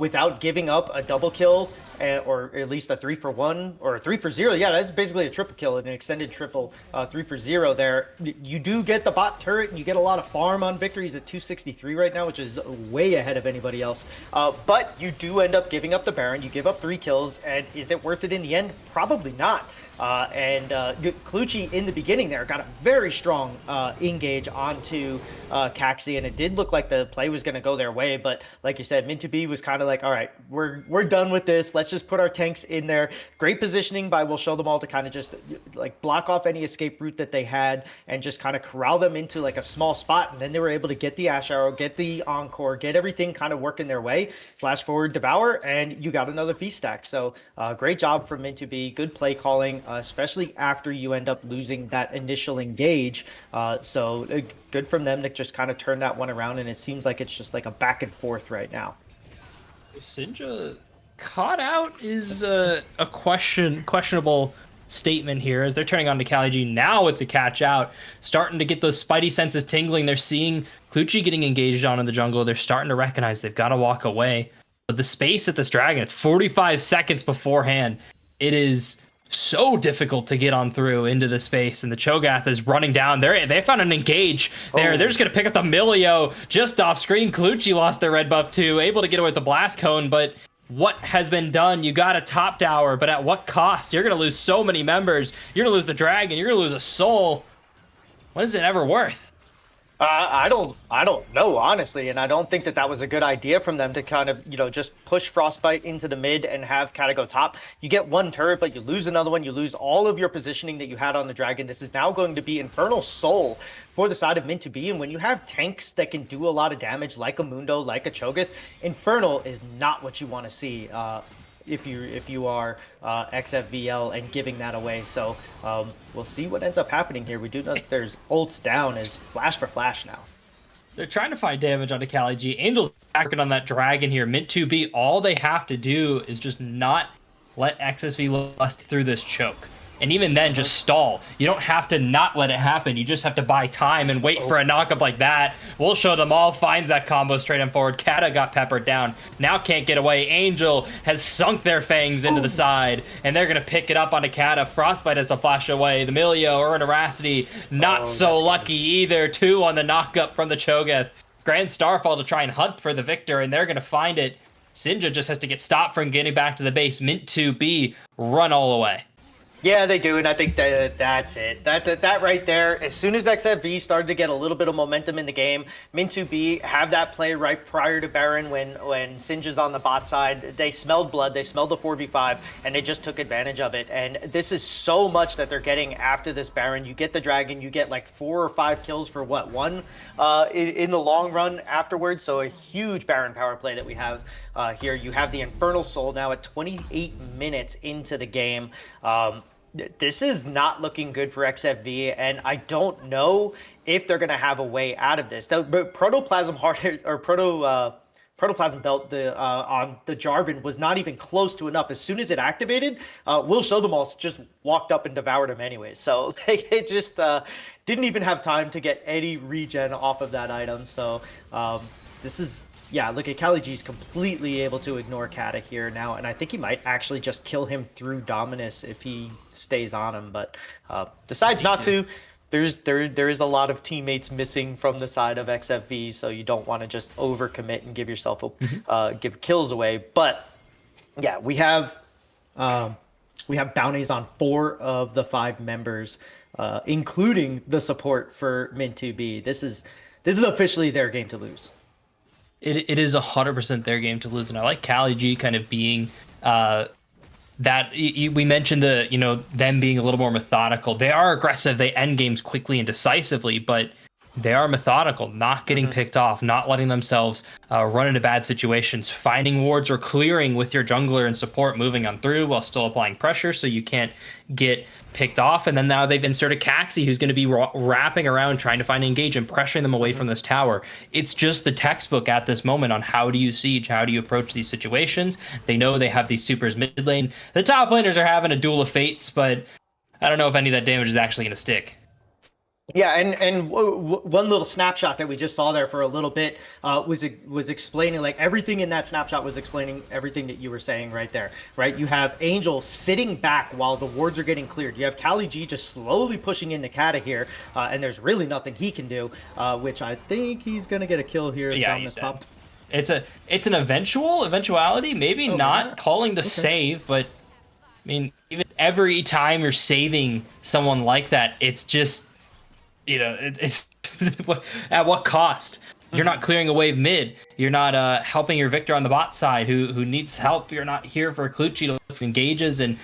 without giving up a double kill, or at least a 3-for-1 or a 3-for-0, yeah, that's basically a triple kill, an extended triple 3-for-0 there. You do get the bot turret, and you get a lot of farm on Victor. He's at 263 right now, which is way ahead of anybody else. But you do end up giving up the Baron. You give up 3 kills, and is it worth it in the end? Probably not. Clutchy in the beginning there got a very strong engage onto Caxi, and it did look like the play was going to go their way. But like you said, Mint2B was kind of like, all right, we're done with this. Let's just put our tanks in there. Great positioning by We'll Show Them All to kind of just like block off any escape route that they had and just kind of corral them into like a small spot. And then they were able to get the Ash Arrow, get the Encore, get everything kind of working their way. Flash forward, Devour, and you got another feast stack. So great job from Mint2B. Good play calling. Especially after you end up losing that initial engage. So good from them to just kind of turn that one around, and it seems like it's just like a back and forth right now. Sinja caught out is a questionable statement here as they're turning on to Kali. Now it's a catch out. Starting to get those spidey senses tingling. They're seeing Clutchy getting engaged on in the jungle. They're starting to recognize they've got to walk away. But the space at this Dragon, it's 45 seconds beforehand. It is so difficult to get on through into the space, and the Cho'Gath is running down. They found an engage there. They're just going to pick up the Milio just off screen. Clutchy lost their red buff too, able to get away with the blast cone, but what has been done? You got a top tower, but at what cost? You're going to lose so many members. You're going to lose the Dragon. You're going to lose a soul. What is it ever worth? I don't know, honestly, and I don't think that was a good idea from them to kind of, just push Frostbite into the mid and have Kata go top. You get one turret, but you lose another one. You lose all of your positioning that you had on the Dragon. This is now going to be Infernal Soul for the side of Mint2B, and when you have tanks that can do a lot of damage, like a Mundo, like a Cho'Gath, Infernal is not what you want to see. if you are XFVL and giving that away. So we'll see what ends up happening here. We do know that there's ults down is flash for flash now. They're trying to find damage onto Kali G. Angel's working on that dragon here. Mint 2B, all they have to do is just not let XSV lust through this choke. And even then, just stall. You don't have to not let it happen. You just have to buy time and wait for a knockup like that. We'll show them all. Finds that combo straight on forward. Kata got peppered down. Now can't get away. Angel has sunk their fangs into the side, and they're going to pick it up onto Kata. Frostbite has to flash away. The Milio or Veracity, not so lucky either. 2 on the knockup from the Cho'Gath. Grand Starfall to try and hunt for the victor, and they're going to find it. Sinja just has to get stopped from getting back to the base. Mint 2B, run all the way. Yeah, they do, and I think that's it. That right there, as soon as XFV started to get a little bit of momentum in the game, Min2B have that play right prior to Baron when Sinja's on the bot side. They smelled blood, they smelled the 4v5, and they just took advantage of it. And this is so much that they're getting after this Baron. You get the Dragon, you get like 4 or 5 kills for what, 1 in the long run afterwards. So a huge Baron power play that we have here. You have the Infernal Soul now at 28 minutes into the game. This is not looking good for XFV, and I don't know if they're going to have a way out of this. The Protoplasm Heart or Protoplasm Belt on the Jarvan was not even close to enough. As soon as it activated, Will Show Them All just walked up and devoured him anyways. So it just didn't even have time to get any regen off of that item. So this is... Yeah, look at Kali G's completely able to ignore Kata here now, and I think he might actually just kill him through Dominus if he stays on him, but decides not to. There is a lot of teammates missing from the side of XFV, so you don't want to just overcommit and give yourself give kills away. But yeah, we have bounties on 4 of the 5 members, including the support for Min2B. This is officially their game to lose. It is 100% their game to lose, and I like Kali G kind of being that. We mentioned them being a little more methodical. They are aggressive. They end games quickly and decisively, but they are methodical, not getting picked off, not letting themselves run into bad situations, finding wards or clearing with your jungler and support, moving on through while still applying pressure so you can't get picked off. And then now they've inserted Caxi, who's going to be wrapping around trying to find engage and pressuring them away from this tower. It's just the textbook at this moment on how do you siege, how do you approach these situations. They know they have these supers mid lane. The top laners are having a duel of fates, but I don't know if any of that damage is actually going to stick. Yeah, and one little snapshot that we just saw there for a little bit was explaining, like, everything in that snapshot was explaining everything that you were saying right there, right? You have Angel sitting back while the wards are getting cleared. You have Kali G just slowly pushing into Kata here, and there's really nothing he can do, which I think he's going to get a kill here. Yeah, he's dead. It's an eventuality, maybe not calling the save, but I mean, even every time you're saving someone like that, it's just... it's at what cost? You're not clearing a wave mid. You're not helping your Victor on the bot side who needs help. You're not here for Clutchy to look for engages, and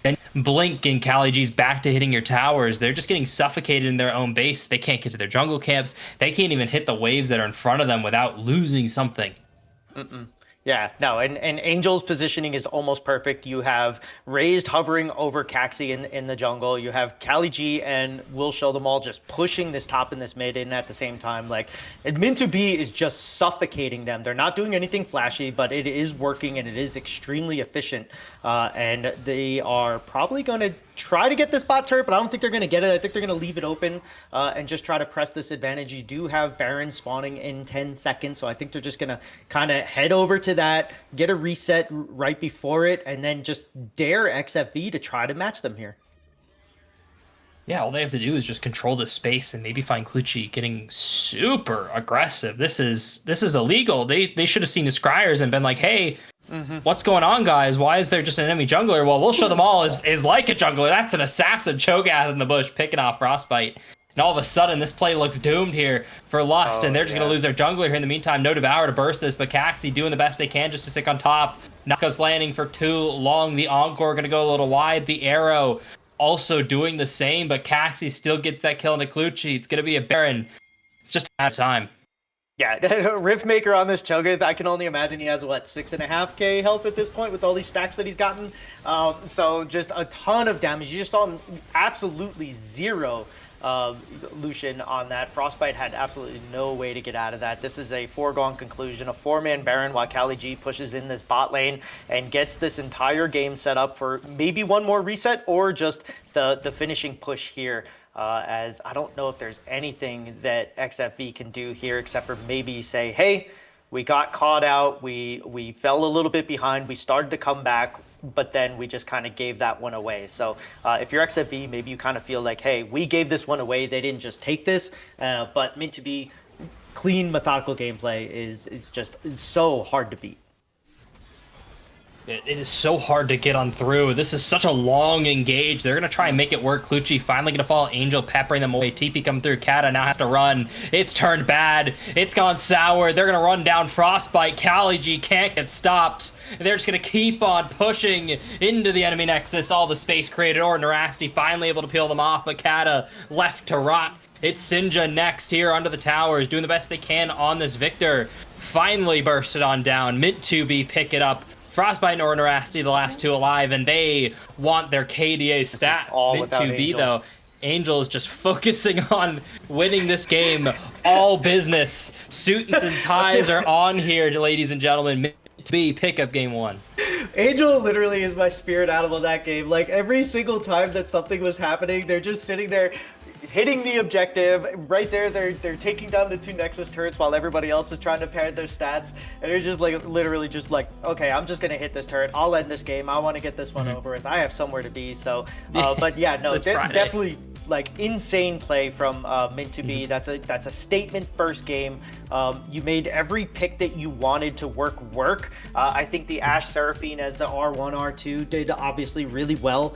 then Blink and Kali G's back to hitting your towers. They're just getting suffocated in their own base. They can't get to their jungle camps. They can't even hit the waves that are in front of them without losing something. Yeah, no, and Angel's positioning is almost perfect. You have Raised hovering over Caxi in the jungle. You have Kali G and Will Show Them All just pushing this top and this mid in at the same time. Like, Min2B is just suffocating them. They're not doing anything flashy, but it is working and it is extremely efficient. And they are probably going to try to get this bot turret, but I don't think they're going to get it. I think they're going to leave it open and just try to press this advantage. You do have Baron spawning in 10 seconds, so I think they're just going to kind of head over to that, get a reset right before it, and then just dare XFV to try to match them here. Yeah, all they have to do is just control the space and maybe find Clutchy getting super aggressive. This is illegal. They should have seen the Scryers and been like, hey, what's going on, guys? Why is there just an enemy jungler? Well, We'll Show Them All is like a jungler. That's an assassin Cho'Gath in the bush picking off Frostbite. And all of a sudden, this play looks doomed here for Lust, and they're just going to lose their jungler here in the meantime. No Devour to burst this, but Caxi doing the best they can just to stick on top. Knockup's landing for too long. The Encore going to go a little wide. The Arrow also doing the same, but Caxi still gets that kill into Clutchy. It's going to be a Baron. It's just a matter of time. Yeah, Riftmaker on this Cho'Gath, I can only imagine he has, what, 6.5k health at this point with all these stacks that he's gotten. So just a ton of damage. You just saw him absolutely zero Lucian on that. Frostbite had absolutely no way to get out of that. This is a foregone conclusion. A 4-man Baron while Kali G pushes in this bot lane and gets this entire game set up for maybe one more reset or just the finishing push here. As I don't know if there's anything that XFV can do here except for maybe say, hey, we got caught out, we fell a little bit behind, we started to come back, but then we just kind of gave that one away. So if you're XFV, maybe you kind of feel like, hey, we gave this one away, they didn't just take this, but meant to be clean, methodical gameplay is so hard to beat. It is so hard to get on through. This is such a long engage. They're going to try and make it work. Clutchy finally going to fall. Angel peppering them away. TP coming through. Kata now have to run. It's turned bad. It's gone sour. They're going to run down Frostbite. Kali G can't get stopped. They're just going to keep on pushing into the enemy nexus. All the space created. Or Narasti finally able to peel them off, but Kata left to rot. It's Sinja next here under the towers, doing the best they can on this Victor. Finally bursted on down. Mint to be pick it up. Frostbite and Narasti, the last two alive, and they want their KDA stats. Mint 2B, though. Angel is just focusing on winning this game. All business. Suits and ties are on here, ladies and gentlemen. Mint 2B, pick up game 1. Angel literally is my spirit animal in that game. Like, every single time that something was happening, they're just sitting there hitting the objective. Right there, they're taking down the 2 Nexus turrets while everybody else is trying to pad their stats. And they're just like, literally just like, okay, I'm just going to hit this turret. I'll end this game. I want to get this one over with. I have somewhere to be. So, but yeah, no, definitely like insane play from Mint to be. That's a statement first game. You made every pick that you wanted to work. I think the Ashe Seraphine as the R1, R2 did obviously really well.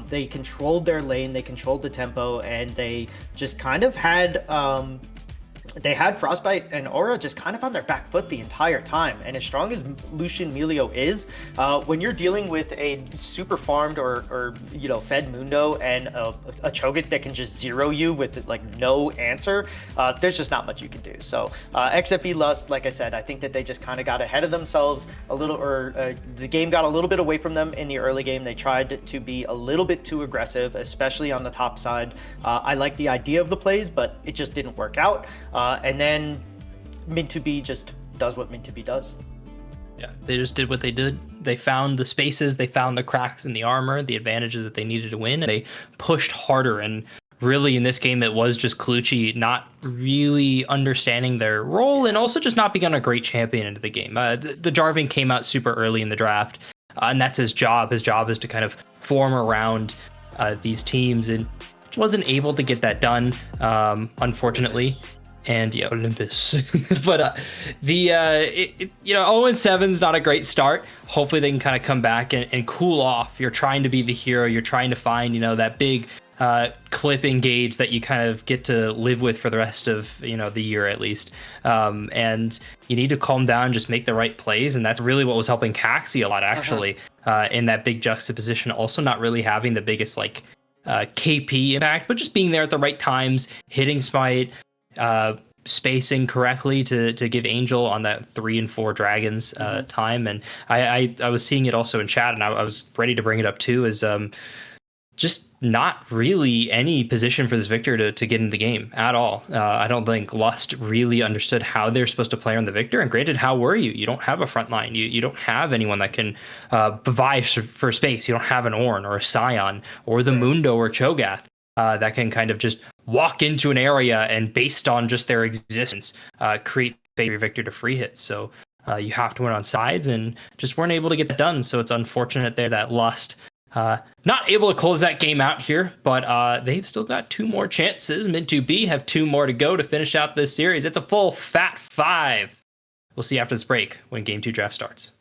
They controlled their lane, they controlled the tempo, and they just kind of had they had Frostbite and Aura just kind of on their back foot the entire time. And as strong as Lucian Melio is, when you're dealing with a super farmed or you know, fed Mundo and a Cho'Gath that can just zero you with like no answer, there's just not much you can do. So XFE Lust, like I said, I think that they just kind of got ahead of themselves a little, or the game got a little bit away from them in the early game. They tried to be a little bit too aggressive, especially on the top side. I like the idea of the plays, but it just didn't work out. And then Mint2B just does what Mint2B does. Yeah, they just did what they did. They found the spaces, they found the cracks in the armor, the advantages that they needed to win, and they pushed harder. And really in this game, it was just Clutchy not really understanding their role and also just not being a great champion into the game. The Jarvan came out super early in the draft, and that's his job. His job is to kind of form around these teams, and wasn't able to get that done, unfortunately. And yeah, Olympus. But you know, 0-7 is not a great start. Hopefully they can kind of come back and cool off. You're trying to be the hero. You're trying to find, you know, that big clip engage that you kind of get to live with for the rest of, you know, the year at least. And you need to calm down, just make the right plays. And that's really what was helping Caxi a lot, actually, in that big juxtaposition. Also not really having the biggest like KP impact, but just being there at the right times, hitting smite, spacing correctly to give Angel on that 3 and 4 dragons time. And I was seeing it also in chat, and I was ready to bring it up too, is just not really any position for this Victor to get in the game at all. I don't think Lust really understood how they're supposed to play on the Victor. And granted, how were you? You don't have a front line. You don't have anyone that can vie for space. You don't have an Ornn or a Scion or the Mundo or Cho'Gath that can kind of just walk into an area and based on just their existence, create favor Victor to free hits. So you have to win on sides and just weren't able to get that done. So it's unfortunate there that Lust not able to close that game out here, but they've still got 2 more chances. Mint2B have 2 more to go to finish out this series. It's a full fat 5. We'll see after this break when Game 2 draft starts.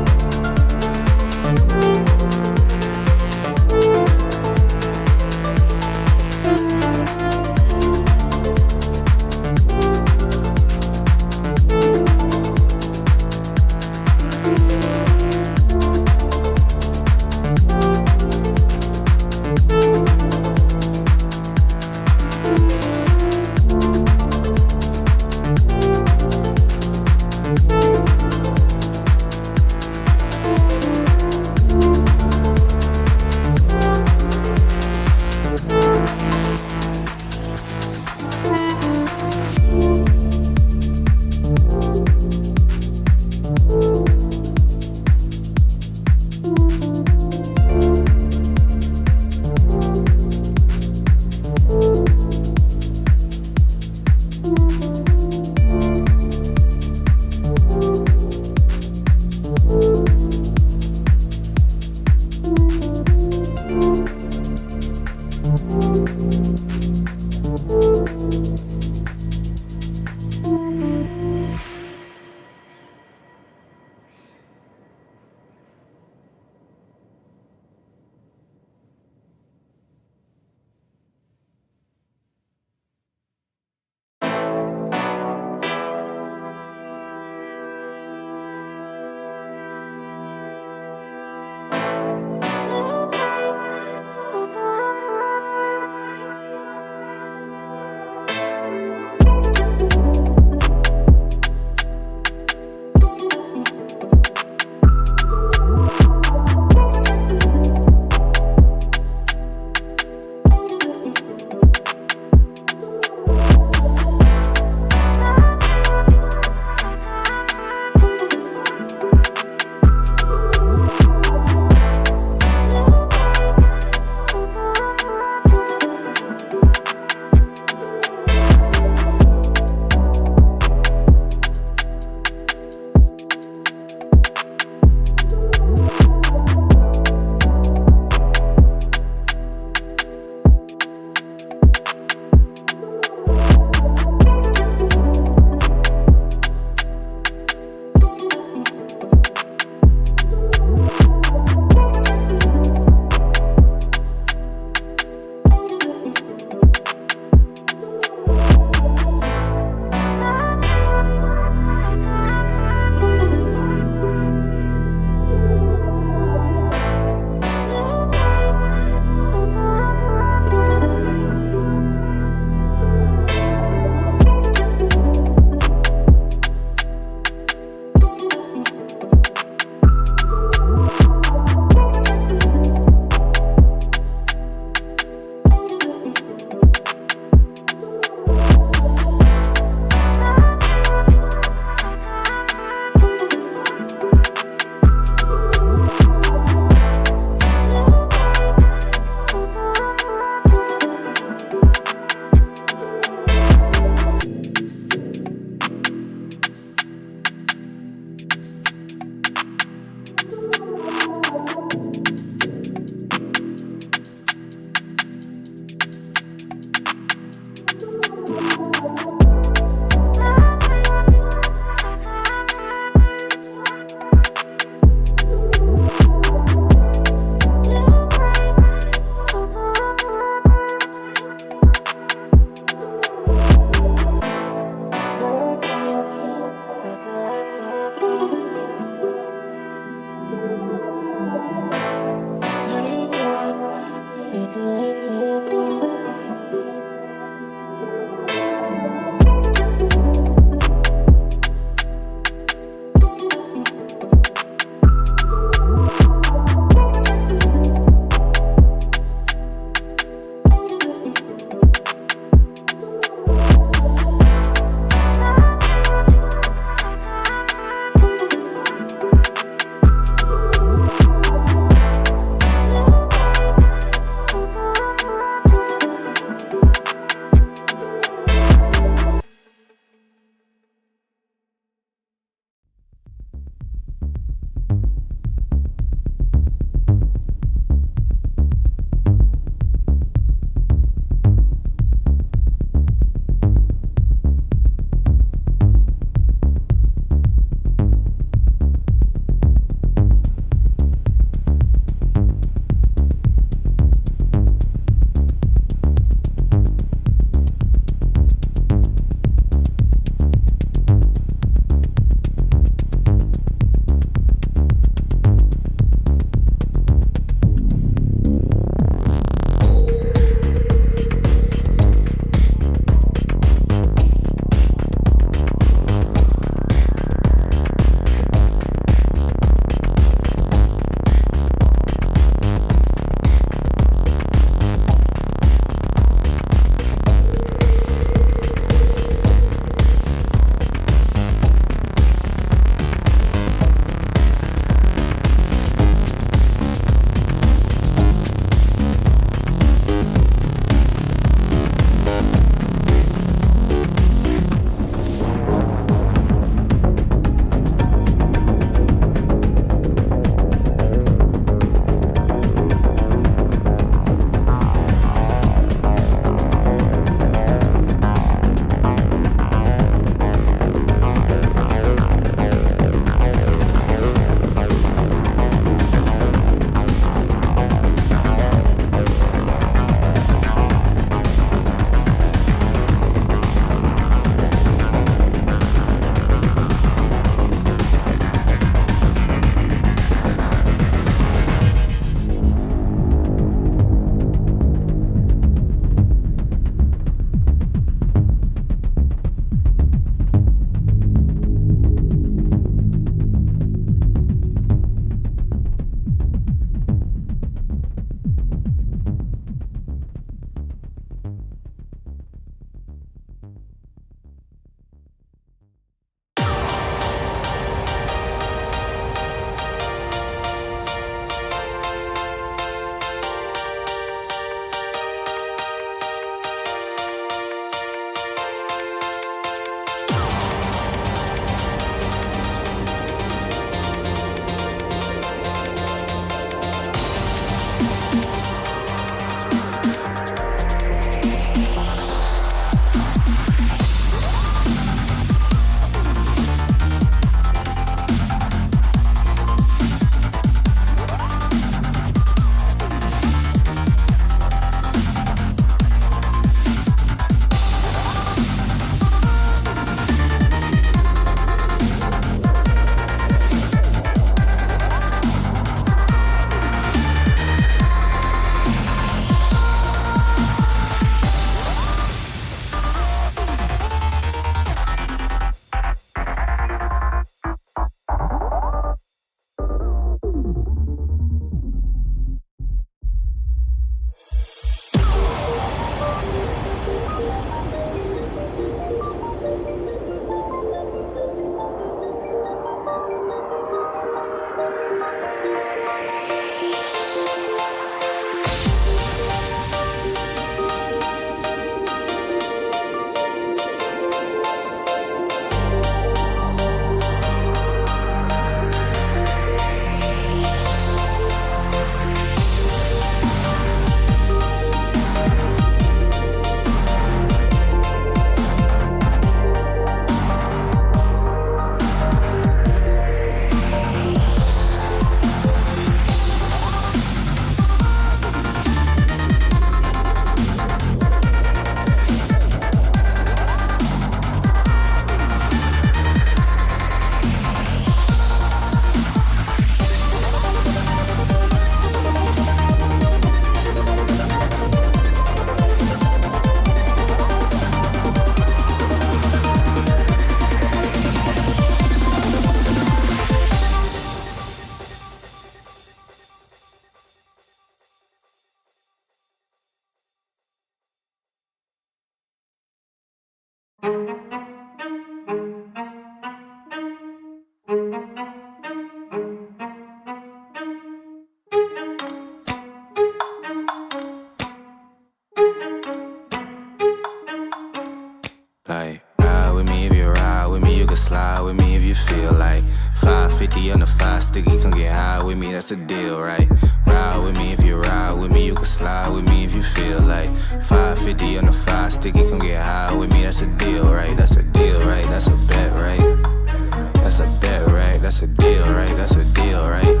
Like, ride with me if you ride with me, you can slide with me if you feel like 550 on the 5 sticky, come get high with me, that's a deal, right? Ride with me if you ride with me, you can slide with me if you feel like 550 on the 5 sticky, come get high with me, that's a deal, right? That's a deal, right? That's a bet, right? That's a bet, right? That's a deal, right? That's a deal, right?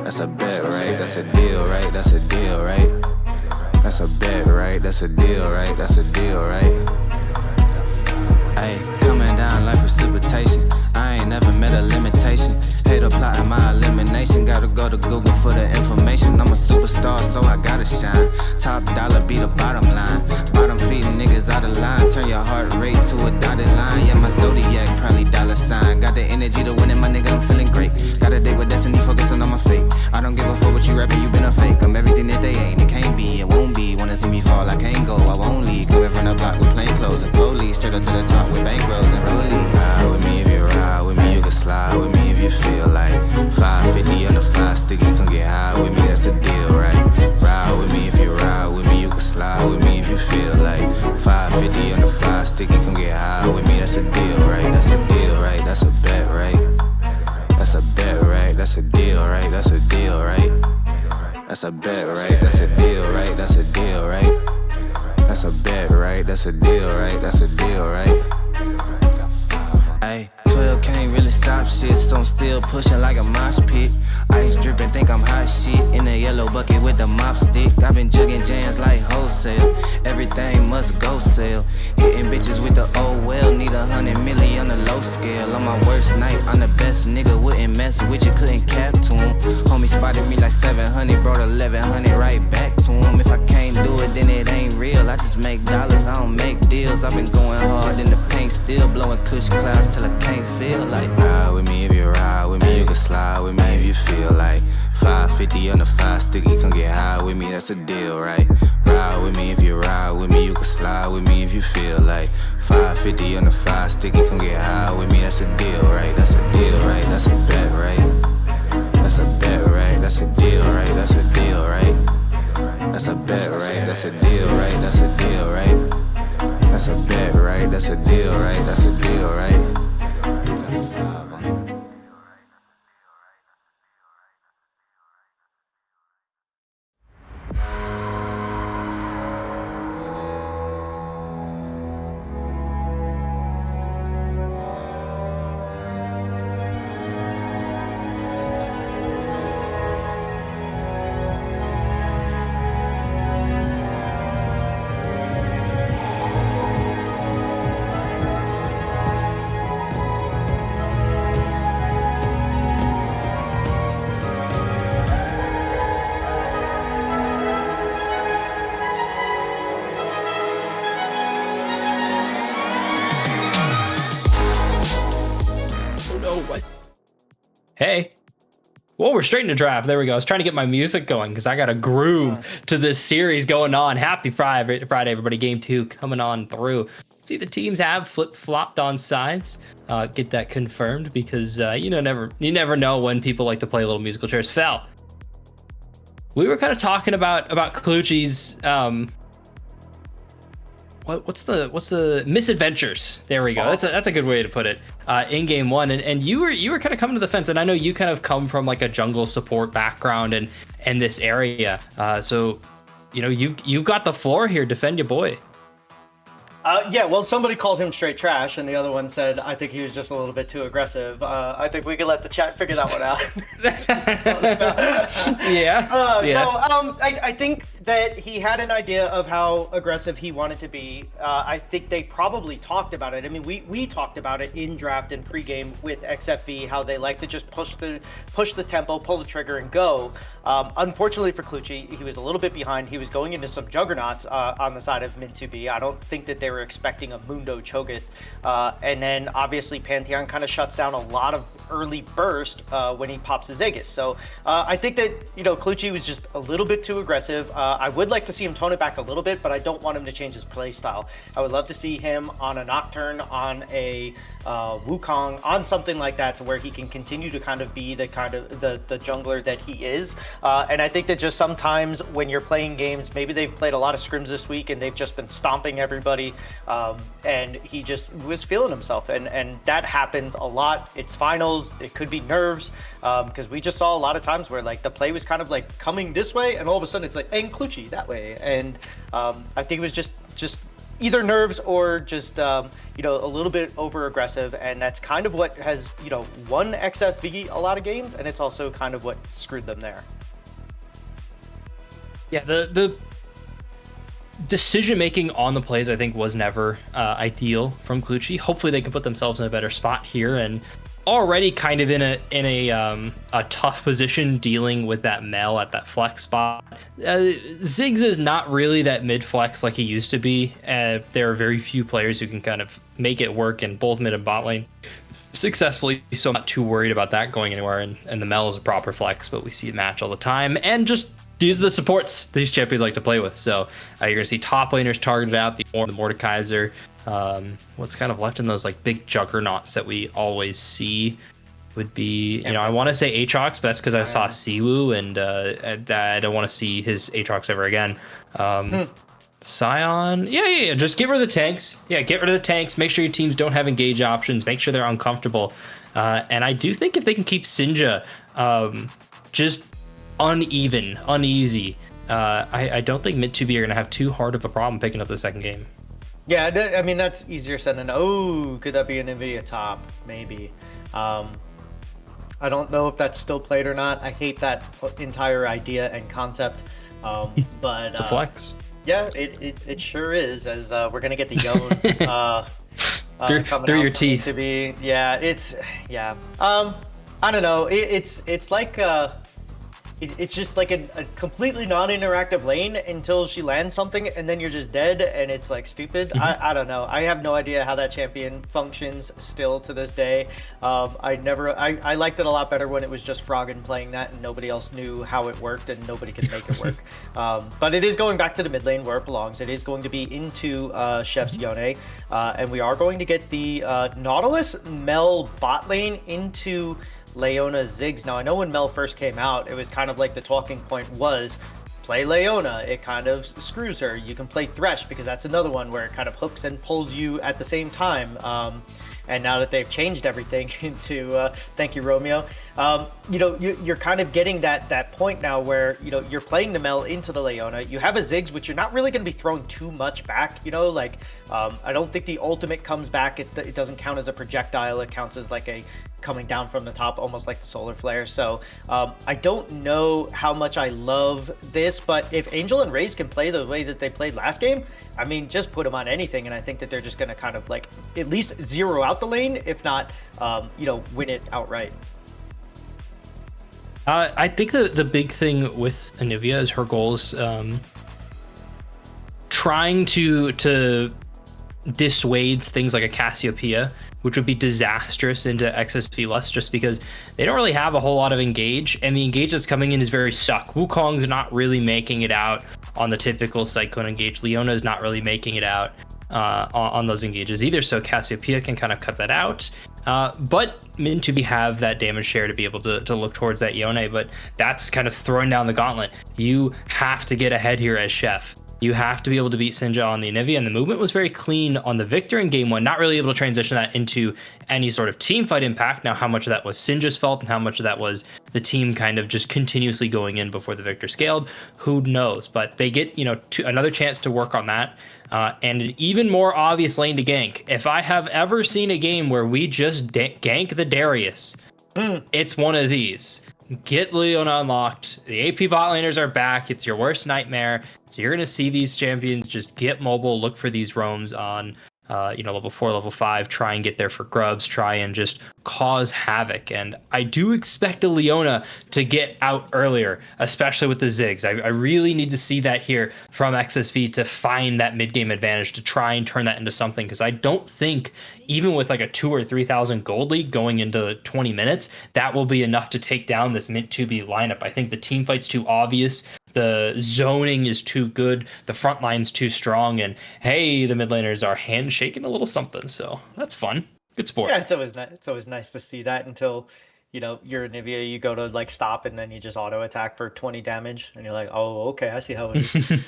That's a bet, right? That's a deal, right? That's a deal, right? That's a bet, right? That's a deal, right? That's a deal, right? Ay, coming down like precipitation. I ain't never met a limitation. Hater plotting my elimination. Gotta go to Google for the information. I'm a superstar, so I gotta shine. Top dollar be the bottom line. Bottom feeding niggas out of line. Turn your heart rate to a dotted line. Yeah, my zodiac probably dollar sign. Got the energy to win it, my nigga, I'm feeling great. Got a day with destiny, focusing on my fate. I don't give a fuck what you rapping, you been a fake. I'm everything that they ain't, it can't be, it won't be. Wanna see me fall, I can't go, I won't leave. Coming from the block with plain clothes and police. Straight up to the top with bankrolls and rollies. Ride with me if you ride with me, you can slide with me if you feel like 550 on the 5 sticky, come get high with me, that's a deal, right? Ride with me if you ride with me, you can slide with me if you feel like 550 on the 5 sticky, come get high with me, that's a deal, right? That's a deal, right? That's a bet, right? That's a bet, right? That's a deal, right? That's a deal, right? That's a bet, right? That's a deal, right? That's a deal, right? That's a bet, right? That's a deal, right? That's a deal, right? Ay, 12 can't really stop shit, so I'm still pushing like a mosh pit. Ice dripping, think I'm hot shit. In a yellow bucket with the mop stick. I've been jugging jams like wholesale. Everything must go sell. Hitting bitches with the oh well. Need 100 million on the low scale. On my worst night, I'm the best nigga. Wouldn't mess with you, couldn't cap to him. Homie spotted me like 700, brought 1100 right back to him. If I can't do it, then it ain't real. I just make dollars, I don't make deals. I've been going hard in the paint, still blowing kush clouds till I can't feel like. Ride with me if you ride with me, you can slide with me if you feel like 550 on the 5 sticky, come get high with me, that's a deal, right? Ride with me if you ride with me, you can slide with me if you feel like 550 on the 5 sticky, come get high with me, that's a deal, right? That's a deal, right? That's a bet, right? That's a bet, right? That's a deal, right? That's a deal, right? That's a bet, right? That's a deal, right? That's a deal, right? That's a bet, right? That's a deal, right? That's a deal, right? Hey. Well, we're straight into draft. There we go. I was trying to get my music going because I got a groove to this series going on. Happy Friday, everybody. Game 2 coming on through. See, the teams have flip-flopped on sides. Get that confirmed because you never know when people like to play little musical chairs. Fel, we were kind of talking about Clucci's what's the misadventures? There we go. That's a good way to put it. In game 1, and you were kind of coming to the fence, and I know you kind of come from like a jungle support background and this area. So you've got the floor here. Defend your boy. Yeah, well, somebody called him straight trash, and the other one said, I think he was just a little bit too aggressive. I think we could let the chat figure that one out. Yeah. No, I think that he had an idea of how aggressive he wanted to be. I think they probably talked about it. I mean, we talked about it in draft and pregame with XFV, how they like to just push the tempo, pull the trigger, and go. Unfortunately for Clucci, he was a little bit behind. He was going into some juggernauts on the side of mid 2B. I don't think that they were expecting a Mundo Cho'Gath. And then obviously Pantheon kind of shuts down a lot of early burst when he pops his Aegis. So I think that, Clucci was just a little bit too aggressive. I would like to see him tone it back a little bit, but I don't want him to change his play style. I would love to see him on a Nocturne, on a Wukong, on something like that, to where he can continue to kind of be the jungler that he is. And I think that just sometimes when you're playing games, maybe they've played a lot of scrims this week and they've just been stomping everybody. and he just was feeling himself, and that happens a lot. It's finals. It could be nerves, because we just saw a lot of times where like the play was kind of like coming this way, and all of a sudden it's like, and Clutchy that way, and I think it was just either nerves or just a little bit over aggressive, and that's kind of what has won XFV a lot of games, and it's also kind of what screwed them there. Yeah, the decision making on the plays I think was never ideal from Clutchy. Hopefully they can put themselves in a better spot here, and already kind of in a tough position dealing with that Mel at that flex spot. Ziggs is not really that mid flex like he used to be. There are very few players who can kind of make it work in both mid and bot lane successfully, so I'm not too worried about that going anywhere, and the Mel is a proper flex, but we see it match all the time, and just these are the supports these champions like to play with. So you're gonna see top laners targeted out, the Mordekaiser. What's kind of left in those like big juggernauts that we always see would be, I want to say Aatrox, but that's because I saw Siwoo, and I don't want to see his Aatrox ever again. Scion, yeah, just get rid of the tanks. Yeah, get rid of the tanks. Make sure your teams don't have engage options. Make sure they're uncomfortable. And I do think if they can keep Sinja just uneasy, I don't think mid 2B are going to have too hard of a problem picking up the second game. Yeah, I mean, that's easier said than, could that be an NVIDIA top? Maybe. I don't know if that's still played or not. I hate that entire idea and concept. But it's a flex. Yeah, it sure is, as we're going to get the Yone coming through out your teeth. To be, I don't know. It's like... It's just like a completely non-interactive lane until she lands something, and then you're just dead, and it's like stupid. I don't know. I have no idea how that champion functions still to this day. I liked it a lot better when it was just Froggen playing that and nobody else knew how it worked and nobody could make it work. But it is going back to the mid lane where it belongs. It is going to be into Chef's Yone, and we are going to get the Nautilus Mel bot lane into Leona Ziggs. Now, I know when Mel first came out, it was kind of like the talking point was play Leona. It kind of screws her. You can play Thresh because that's another one where it kind of hooks and pulls you at the same time. And now that they've changed everything into, thank you, Romeo, you're kind of getting that point now where, you're playing the Mel into the Leona. You have a Ziggs, which you're not really going to be throwing too much back, I don't think the ultimate comes back. It doesn't count as a projectile. It counts as like a coming down from the top, almost like the solar flare. So I don't know how much I love this, but if Angel and Raze can play the way that they played last game, I mean, just put them on anything, and I think that they're just going to kind of like at least zero out the lane, if not, win it outright. I think the big thing with Anivia is her goals trying to dissuades things like a Cassiopeia, which would be disastrous into XSV Lust, just because they don't really have a whole lot of engage, and the engage that's coming in is very stuck. Wukong's not really making it out on the typical Cyclone engage. Leona's not really making it out on those engages either, so Cassiopeia can kind of cut that out. But Min2B have that damage share to be able to look towards that Yone, but that's kind of throwing down the gauntlet. You have to get ahead here as Chef. You have to be able to beat Sinja on the Anivia, and the movement was very clean on the Victor in game one, not really able to transition that into any sort of team fight impact. Now, how much of that was Sinja's fault and how much of that was the team kind of just continuously going in before the Victor scaled, who knows? But they get, another chance to work on that. And an even more obvious lane to gank. If I have ever seen a game where we just gank the Darius, it's one of these. Get Leona unlocked. The AP bot laners are back. It's your worst nightmare. So you're going to see these champions just get mobile, look for these roams on level 4, level 5, try and get there for grubs, try and just cause havoc. And I do expect a Leona to get out earlier, especially with the Ziggs. I really need to see that here from XSV to find that mid-game advantage, to try and turn that into something, because I don't think, even with like a 2,000 or 3,000 gold league going into 20 minutes, that will be enough to take down this mid 2B lineup. I think the team fight's too obvious. The zoning is too good. The front line's too strong. And hey, the mid laners are handshaking a little something. So that's fun. Good sport. Yeah, it's always nice to see that until you're Anivia, you go to like stop and then you just auto attack for 20 damage and you're like, oh, okay, I see how it is.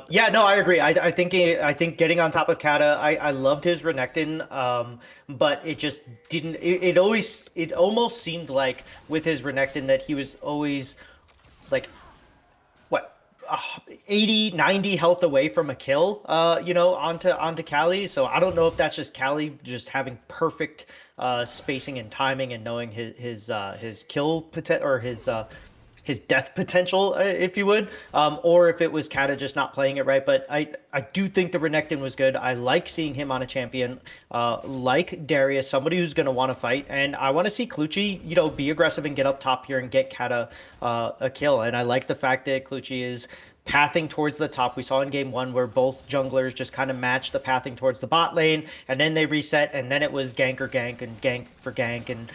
Yeah, no, I agree. I think getting on top of Kata, I loved his Renekton, but it just didn't. It almost seemed like with his Renekton that he was always like what 80 90 health away from a kill, onto Callie. So I don't know if that's just Callie just having perfect spacing and timing and knowing his kill potential or his death potential, if you would, or if it was Kata just not playing it right. But I do think the Renekton was good. I like seeing him on a champion like Darius, somebody who's going to want to fight, and I want to see Clutchy, be aggressive and get up top here and get Kata a kill. And I like the fact that Clutchy is pathing towards the top. We saw in game one where both junglers just kind of matched the pathing towards the bot lane, and then they reset, and then it was gank or gank and gank for gank, and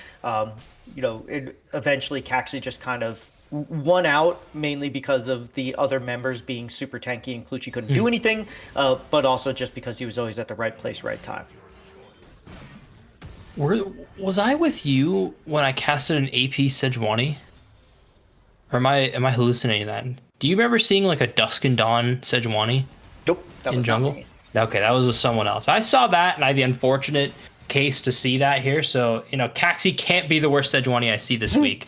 eventually Caxi just kind of won out, mainly because of the other members being super tanky and Clutchy couldn't do anything, but also just because he was always at the right place, right time. Was I with you when I casted an AP Sejuani? Or am I hallucinating that? Do you remember seeing like a Dusk and Dawn Sejuani? Nope. In jungle? Okay, that was with someone else. I saw that, and I had the unfortunate case to see that here. So, Caxi can't be the worst Sejuani I see this week.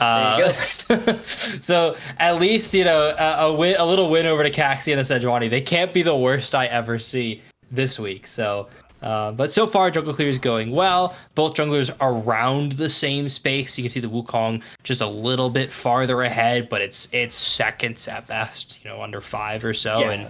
So at least, a little win over to Caxi and the Sejuani. They can't be the worst I ever see this week. So, but so far, jungle clear is going well. Both junglers are around the same space. You can see the Wukong just a little bit farther ahead, but it's seconds at best, under 5 or so. Yeah. And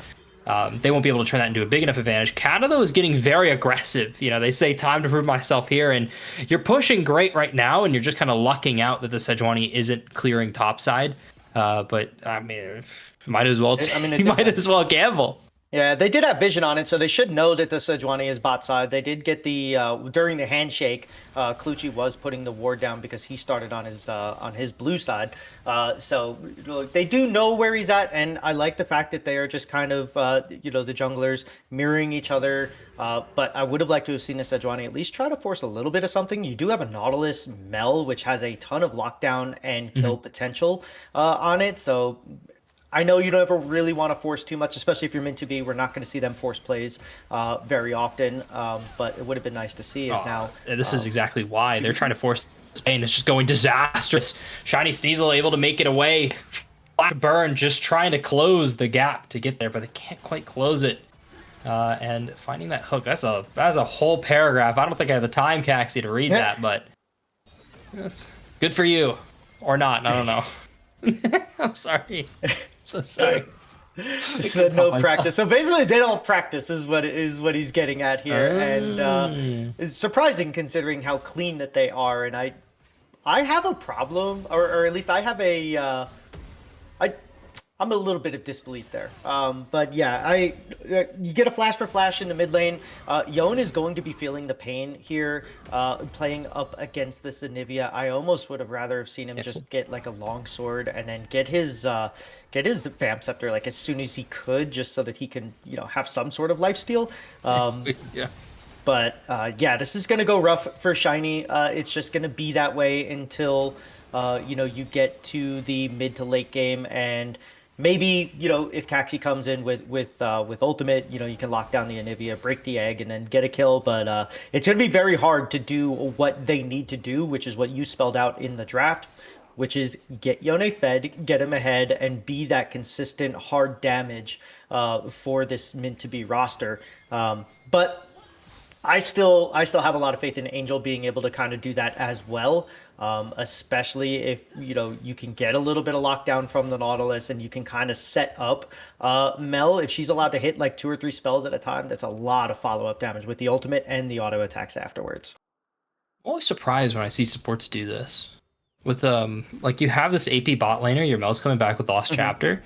they won't be able to turn that into a big enough advantage. Kata, though, is getting very aggressive. They say time to prove myself here, and you're pushing great right now, and you're just kind of lucking out that the Sejuani isn't clearing topside. But I mean, might as well. You might as well gamble. Yeah, they did have vision on it, so they should know that the Sejuani is bot side. They did get the during the handshake, Clutchy was putting the ward down because he started on his blue side. So they do know where he's at, and I like the fact that they are just kind of the junglers mirroring each other. But I would have liked to have seen the Sejuani at least try to force a little bit of something. You do have a Nautilus Mel, which has a ton of lockdown and kill potential on it, so I know you don't ever really want to force too much, especially if you're meant to be. We're not going to see them force plays very often, but it would have been nice to see. This is exactly why they're trying to force Spain. It's just going disastrous. Shiny Sneasel able to make it away. Black Burn just trying to close the gap to get there, but they can't quite close it. And finding that hook, that's a whole paragraph. I don't think I have the time, Caxi, to read that, but that's good for you. Or not, I don't know. I'm sorry. So sorry. So no practice. So basically, they don't practice is what he's getting at here, and it's surprising considering how clean that they are. And I have a problem, or at least I have I'm a little bit of disbelief there. But yeah, you get a flash for flash in the mid lane. Yone is going to be feeling the pain here, playing up against this Anivia. I almost would have rather have seen him just get like a long sword and then get his Vamp Scepter like as soon as he could, just so that he can have some sort of lifesteal. Yeah. But yeah, this is gonna go rough for Shiny. It's just gonna be that way until you get to the mid to late game, and maybe if Caxi comes in with ultimate, you can lock down the Anivia, break the egg, and then get a kill. But it's gonna be very hard to do what they need to do, which is what you spelled out in the draft, which is get Yone fed, get him ahead, and be that consistent hard damage for this mint to be roster. But I still have a lot of faith in Angel being able to kind of do that as well, especially if you can get a little bit of lockdown from the Nautilus and you can kind of set up Mel. If she's allowed to hit like 2 or 3 spells at a time, that's a lot of follow-up damage with the ultimate and the auto attacks afterwards. I'm always surprised when I see supports do this. With like you have this AP bot laner, your Mel's coming back with Lost Chapter.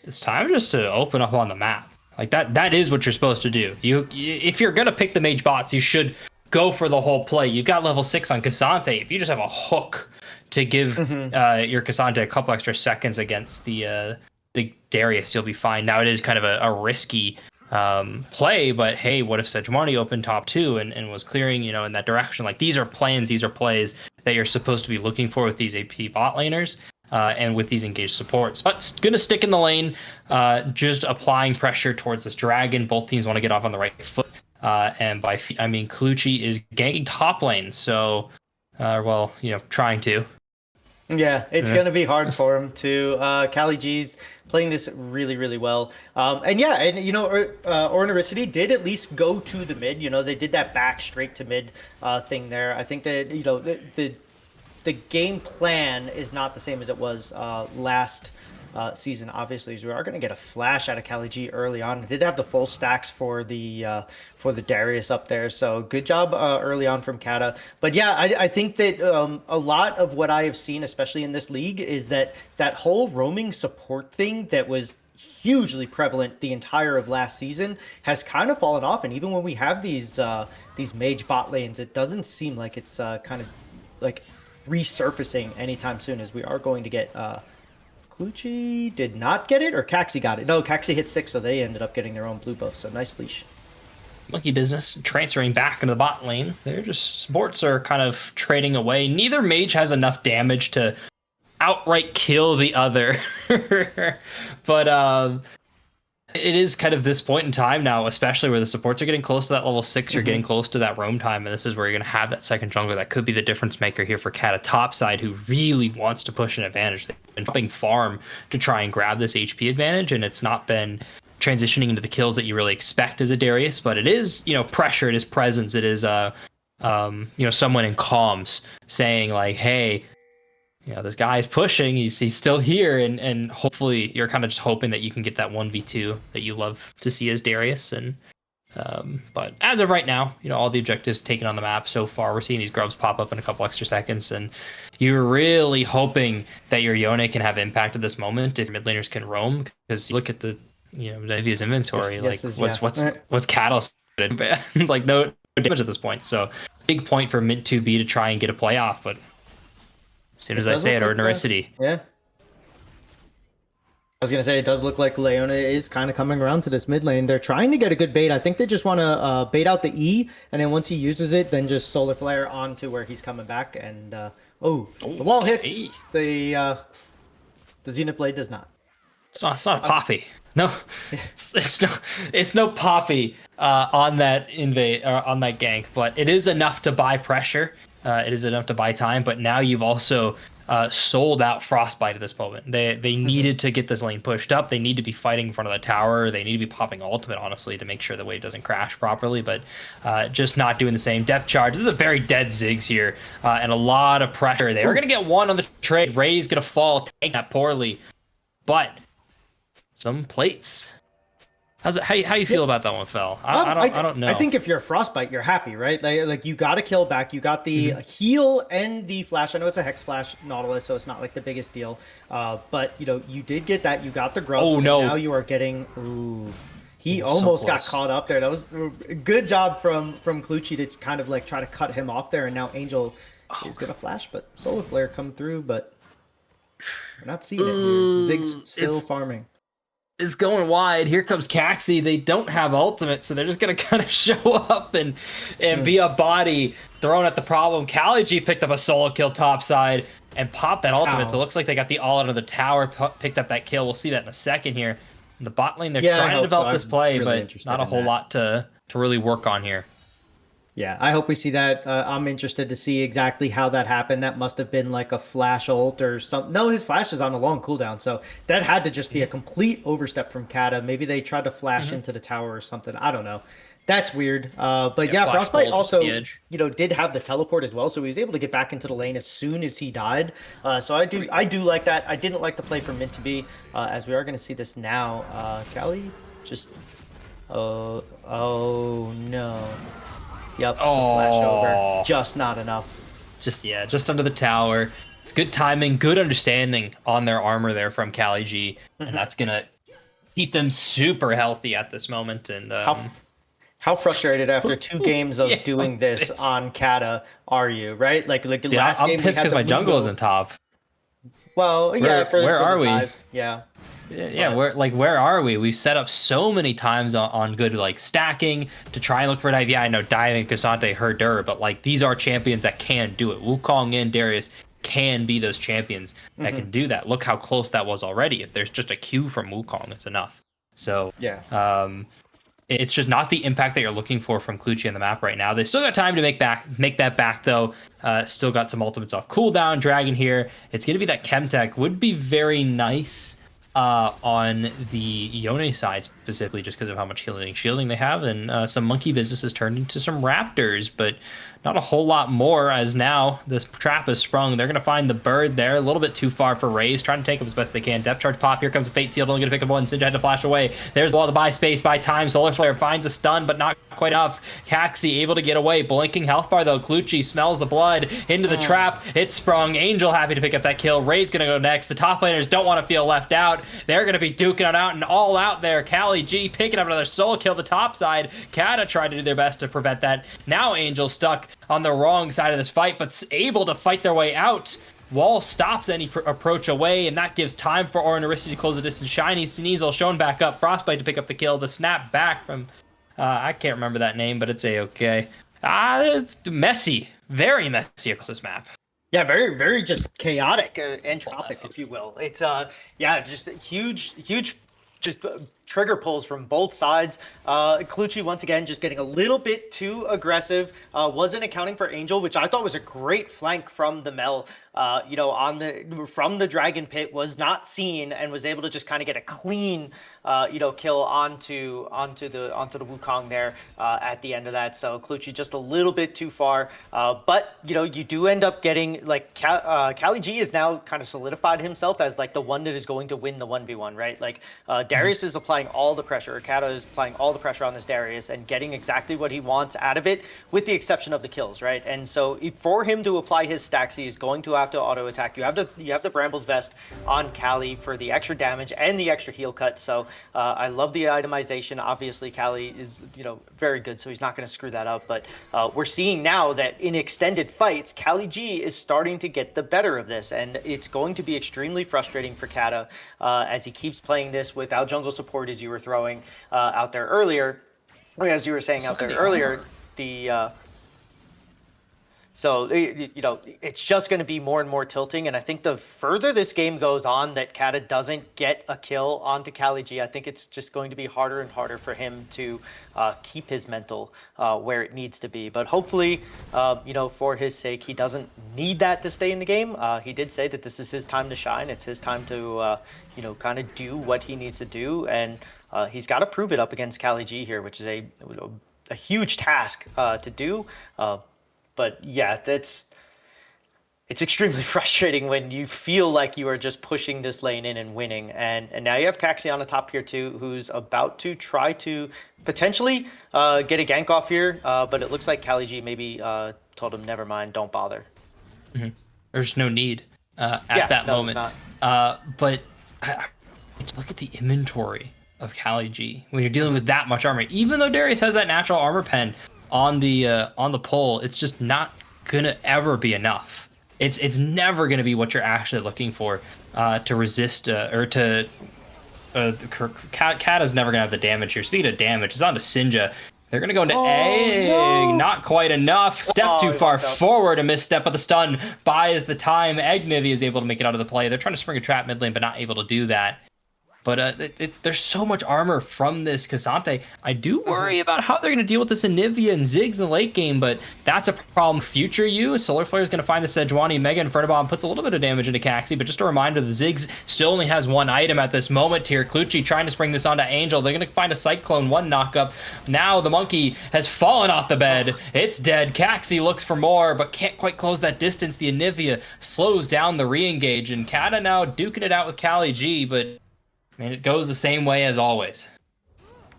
It's time just to open up on the map. Like that is what you're supposed to do. If you're gonna pick the mage bots, you should go for the whole play. You've got level 6 on Cassante. If you just have a hook to give your Cassante a couple extra seconds against the Darius, you'll be fine. Now it is kind of a risky play, but hey, what if Sejuani opened top 2 and was clearing in that direction? Like these are plans, these are plays that you're supposed to be looking for with these AP bot laners. And with these engaged supports. But it's going to stick in the lane, just applying pressure towards this dragon. Both teams want to get off on the right foot. And I mean, Clutchy is ganking top lane. So, well, trying to. Yeah, it's going to be hard for him to. Cali G's playing this really, really well. Ornericity did at least go to the mid. They did that back straight to mid thing there. I think that, the game plan is not the same as it was last season, obviously, as we are going to get a flash out of Cali G early on. It did have the full stacks for the Darius up there, so good job early on from Kata. But yeah, I think that a lot of what I have seen, especially in this league, is that whole roaming support thing that was hugely prevalent the entire of last season has kind of fallen off. And even when we have these mage bot lanes, it doesn't seem like it's kind of like resurfacing anytime soon, as we are going to get Clutchy did not get it, or Caxi got it. No, Caxi hit 6, so they ended up getting their own blue buff, so nice leash. Monkey business transferring back into the bot lane. They're just supports are kind of trading away. Neither mage has enough damage to outright kill the other. But it is kind of this point in time now, especially where the supports are getting close to that level 6, you're getting close to that roam time, and this is where you're going to have that second jungler that could be the difference maker here for Kata topside, who really wants to push an advantage. They've been dropping farm to try and grab this HP advantage, and it's not been transitioning into the kills that you really expect as a Darius, but it is, pressure, it is presence, it is someone in comms saying like, hey, this guy is pushing, he's still here, and hopefully you're kind of just hoping that you can get that 1v2 that you love to see as Darius. And but as of right now, all the objectives taken on the map so far, we're seeing these grubs pop up in a couple extra seconds, and you're really hoping that your Yone can have impact at this moment if mid laners can roam, because you look at the Navia's inventory, what's Catalyst like no damage at this point, so big point for mid 2B to try and get a playoff. But as soon as I say it, Ornericity. Yeah. I was going to say, it does look like Leona is kind of coming around to this mid lane. They're trying to get a good bait. I think they just want to bait out the E, and then once he uses it, then just Solar Flare onto where he's coming back. And, the wall hits. The Zenith Blade does not. It's not a Poppy. No, it's no Poppy on that invade or on that gank, but it is enough to buy pressure. It is enough to buy time, but now you've also sold out Frostbite at this moment. They needed to get this lane pushed up. They need to be fighting in front of the tower. They need to be popping ultimate, honestly, to make sure the wave doesn't crash properly, but just not doing the same. Depth charge. This is a very dead Ziggs here, and a lot of pressure. They were going to get one on the trade. Ray's going to fall, take that poorly, but some plates. How you feel about that one, Fel? I don't know. I think if you're a Frostbite, you're happy, right? Like you got a kill back. You got the heal and the flash. I know it's a Hex Flash Nautilus, so it's not like the biggest deal. But you did get that. You got the grubs. Oh no! Now you are getting. Ooh, he almost got caught up there. That was a good job from Clutchy to kind of like try to cut him off there. And now Angel is gonna flash, but Solar Flare come through, but we're not seeing it here. Ziggs still farming. Is going wide. Here comes Caxi. They don't have ultimate, so they're just going to kind of show up and be a body thrown at the problem. Cali G picked up a solo kill topside and popped that ultimate, so it looks like they got the all out of the tower, picked up that kill. We'll see that in a second here. In the bot lane, they're trying to develop this play, really, but not a whole lot to really work on here. Yeah, I hope we see that. I'm interested to see exactly how that happened. That must have been like a flash ult or something. No, his flash is on a long cooldown, so that had to just be a complete overstep from Kata. Maybe they tried to flash into the tower or something. I don't know. That's weird. But yeah, Frostbite also, did have the teleport as well, so he was able to get back into the lane as soon as he died. So I do like that. I didn't like the play from Mint to be, as we are going to see this now. Cali just, oh no. Yep, flash over. Just not enough. Just under the tower. It's good timing, good understanding on their armor there from Cali G, and that's gonna keep them super healthy at this moment. And how frustrated after 2 games of doing this on Kata are you? Right? Like last I'm game. I'm pissed because my jungle isn't top. Well, yeah. Where are we? Yeah. Yeah, where are we? We've set up so many times on good like stacking to try and look for dive. Yeah, I know diving, Cassante, Herder, but like these are champions that can do it. Wukong and Darius can be those champions that can do that. Look how close that was already. If there's just a Q from Wukong, it's enough. So Yeah. It's just not the impact that you're looking for from Clutchy on the map right now. They still got time to make that back though. Still got some ultimates off cooldown. Dragon here. It's gonna be that Chemtech would be very nice on the Yone side specifically, just because of how much shielding they have, and some monkey business has turned into some raptors, but not a whole lot more, as now this trap is sprung. They're going to find the bird there, a little bit too far for Raze, trying to take him as best they can. Depth charge pop, here comes the Fate Sealed, only going to pick up one. Sinja had to flash away. There's the wall to buy space, buy time. Solar Flare finds a stun, but not quite enough. Caxi able to get away. Blinking health bar though. Clutchy smells the blood into the trap. It's sprung. Angel happy to pick up that kill. Ray's going to go next. The top laners don't want to feel left out. They're going to be duking it out and all out there. Cali G picking up another soul kill the top side. Kata tried to do their best to prevent that. Now Angel stuck on the wrong side of this fight, but able to fight their way out. Wall stops any approach away, and that gives time for Ornaristi to close the distance. Shiny Sneasel shown back up. Frostbite to pick up the kill. The snap back from, I can't remember that name, but it's a-okay. It's messy. Very messy across this map. Yeah, very, very just chaotic, entropic, if you will. It's, yeah, just huge, just trigger pulls from both sides. Clutchy, once again, just getting a little bit too aggressive. Wasn't accounting for Angel, which I thought was a great flank from the Mel. From the Dragon Pit, was not seen and was able to just kind of get a clean, kill onto the Wukong there at the end of that. So Clutchy just a little bit too far, but you do end up getting like Cali G is now kind of solidified himself as like the one that is going to win the 1v1, right? Like Darius is applying all the pressure. Kata is applying all the pressure on this Darius and getting exactly what he wants out of it, with the exception of the kills, right? And so for him to apply his stacks, he is going to have to auto attack. You have the Brambles Vest on Cali for the extra damage and the extra heal cut. So I love the itemization. Obviously, Cali is very good, so he's not going to screw that up. But we're seeing now that in extended fights, Cali G is starting to get the better of this, and it's going to be extremely frustrating for Kata as he keeps playing this without jungle support, as you were throwing out there earlier. As you were saying out there earlier, so, it's just going to be more and more tilting. And I think the further this game goes on that Kata doesn't get a kill onto Cali G, I think it's just going to be harder and harder for him to keep his mental where it needs to be. But hopefully, for his sake, he doesn't need that to stay in the game. He did say that this is his time to shine. It's his time to, kind of do what he needs to do. And he's got to prove it up against Cali G here, which is a huge task to do. But yeah, it's extremely frustrating when you feel like you are just pushing this lane in and winning. And now you have Caxi on the top here too, who's about to try to potentially get a gank off here. But it looks like Cali G maybe told him, never mind, don't bother. Mm-hmm. There's no need at that moment. But look at the inventory of Cali G when you're dealing with that much armor. Even though Darius has that natural armor pen on the pole, it's just not gonna ever be enough. It's never gonna be what you're actually looking for to resist or to Kata's never gonna have the damage here. Speed of damage is on to Sinja. They're gonna go into A. No. Not quite enough. Step too far forward, a misstep, but the stun buys the time. Egnivi is able to make it out of the play. They're trying to spring a trap mid lane, but not able to do that. But there's so much armor from this Cassante. I do worry about how they're going to deal with this Anivia and Ziggs in the late game, but that's a problem. Future you, Solar Flare is going to find the Sejuani. Mega Inferno Bomb puts a little bit of damage into Caxi, but just a reminder, the Ziggs still only has one item at this moment here. Clutchy trying to spring this onto Angel. They're going to find a Cyclone, one knockup. Now the monkey has fallen off the bed. It's dead. Caxi looks for more, but can't quite close that distance. The Anivia slows down the re-engage, and Kata now duking it out with Cali G, but it goes the same way as always.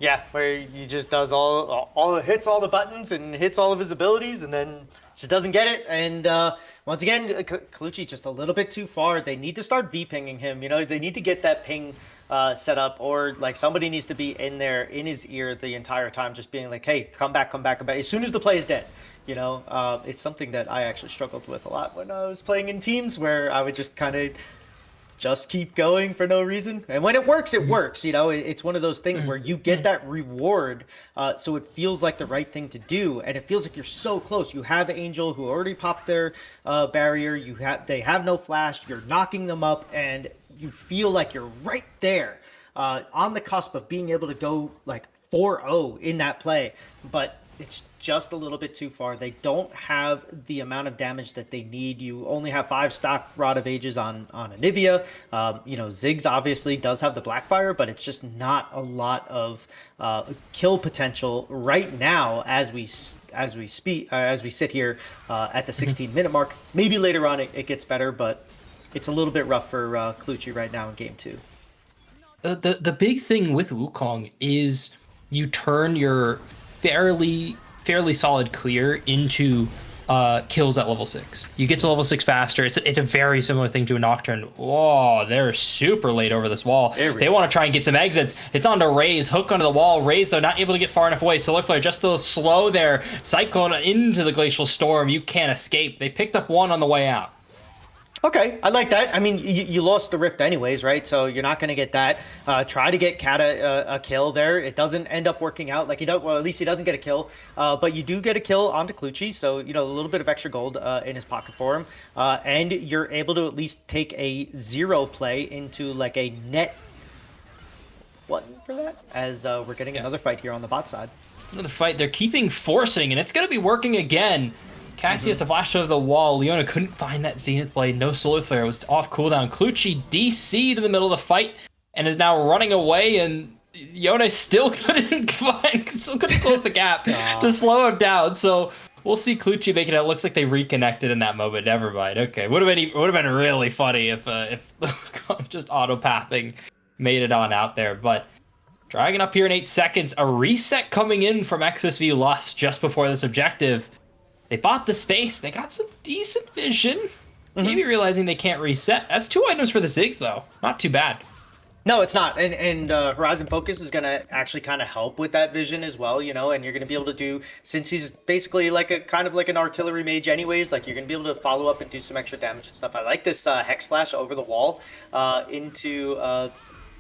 Yeah, where he just does hits all the buttons and hits all of his abilities, and then just doesn't get it. And once again, Clutchy just a little bit too far. They need to start V-pinging him. They need to get that ping set up, or like somebody needs to be in there in his ear the entire time, just being like, "Hey, come back, come back, come back!" As soon as the play is dead. It's something that I actually struggled with a lot when I was playing in teams, where I would just kind of just keep going for no reason. And when it works, it works. You know, it's one of those things where you get that reward. So it feels like the right thing to do. And it feels like you're so close. You have Angel who already popped their barrier. They have no flash. You're knocking them up and you feel like you're right there on the cusp of being able to go like 4-0 in that play. But it's just a little bit too far. They don't have the amount of damage that they need. You only have 5 stock Rod of Ages on Anivia. You know, Ziggs obviously does have the Blackfire, but it's just not a lot of kill potential right now as we sit here at the 16-minute mark. Maybe later on it gets better, but it's a little bit rough for Clutchy right now in game 2. The big thing with Wukong is you turn your fairly solid clear into kills at level 6. You get to level 6 faster. It's a very similar thing to a Nocturne. Whoa, they're super late over this wall. They want to try and get some exits. It's on to Raze, hook onto the wall. Raze, though, not able to get far enough away. Solar Flare just a little slow there. Cyclone into the Glacial Storm. You can't escape. They picked up 1 on the way out. Okay, I like that. I mean, you lost the Rift anyways, right? So you're not going to get that. Try to get Kata a kill there. It doesn't end up working out. Like, well, at least he doesn't get a kill. But you do get a kill onto Clutchy, so, you know, a little bit of extra gold in his pocket for him. And you're able to at least take a 0 play into, like, a net button for that, as we're getting another fight here on the bot side. It's another fight. They're keeping forcing, and it's going to be working again. Cassie has to flash over the wall. Leona couldn't find that Zenith Blade. No Solar Flare. It was off cooldown. Clutchy DC'd in the middle of the fight and is now running away, and Yone still couldn't close the gap to slow him down. So we'll see Clutchy make it out. Looks like they reconnected in that moment. Never mind. Okay. Would have been really funny if just autopathing made it on out there. But Dragon up here in 8 seconds. A reset coming in from XSV Lust just before this objective. They bought the space. They got some decent vision. Maybe realizing they can't reset. That's 2 items for the Ziggs, though. Not too bad. No, it's not. And Horizon Focus is going to actually kind of help with that vision as well, you know, and you're going to be able to do, since he's basically like a kind of like an artillery mage anyways, like you're going to be able to follow up and do some extra damage and stuff. I like this Hex Flash over the wall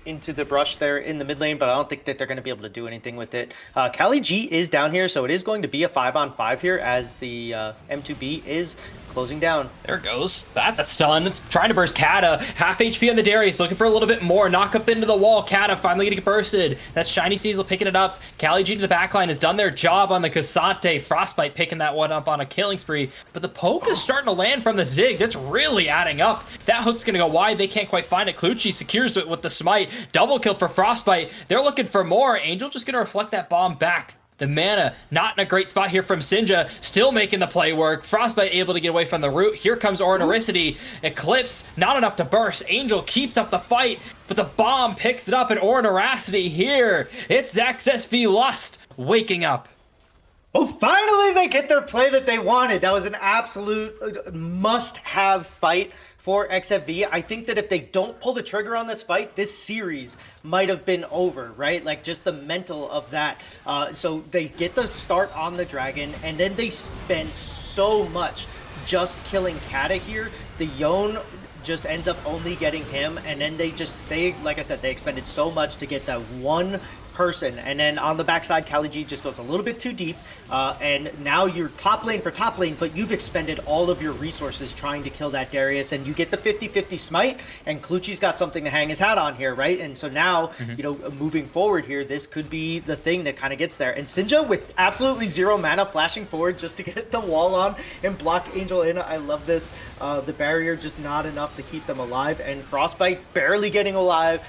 into the brush there in the mid lane, but I don't think that they're going to be able to do anything with it. Kali G is down here, so it is going to be a 5-on-5 here as the M2B is closing down. There it goes. That's done. It's trying to burst Kata. Half HP on the Darius, looking for a little bit more. Knock up into the wall. Kata finally getting bursted. That's Shiny Cecil picking it up. Kali G to the backline has done their job on the Cassante. Frostbite picking that one up on a killing spree. But the poke is starting to land from the Ziggs. It's really adding up. That hook's going to go wide. They can't quite find it. Clutchy secures it with the smite. Double kill for Frostbite. They're looking for more. Angel just going to reflect that bomb back. The mana not in a great spot here from Sinja, still making the play work. Frostbite able to get away from the root. Here comes Ornaricity. Eclipse, not enough to burst. Angel keeps up the fight, but the bomb picks it up, and Ornaricity here. It's XSV Lust waking up. Oh, finally they get their play that they wanted. That was an absolute must-have fight for XFV. I think that if they don't pull the trigger on this fight, this series might have been over, right? Like, just the mental of that. So they get the start on the dragon, and then they spend so much just killing Kata here. The Yone just ends up only getting him, and then they like I said, they expended so much to get that one person, and then on the backside, Kali G just goes a little bit too deep, and now you're top lane for top lane, but you've expended all of your resources trying to kill that Darius, and you get the 50-50 smite, and Clutchy's got something to hang his hat on here, right? And so now, you know, moving forward here, this could be the thing that kind of gets there. And Sinja with absolutely 0 mana flashing forward just to get the wall on and block Angel in. I love this. The barrier just not enough to keep them alive, and Frostbite barely getting away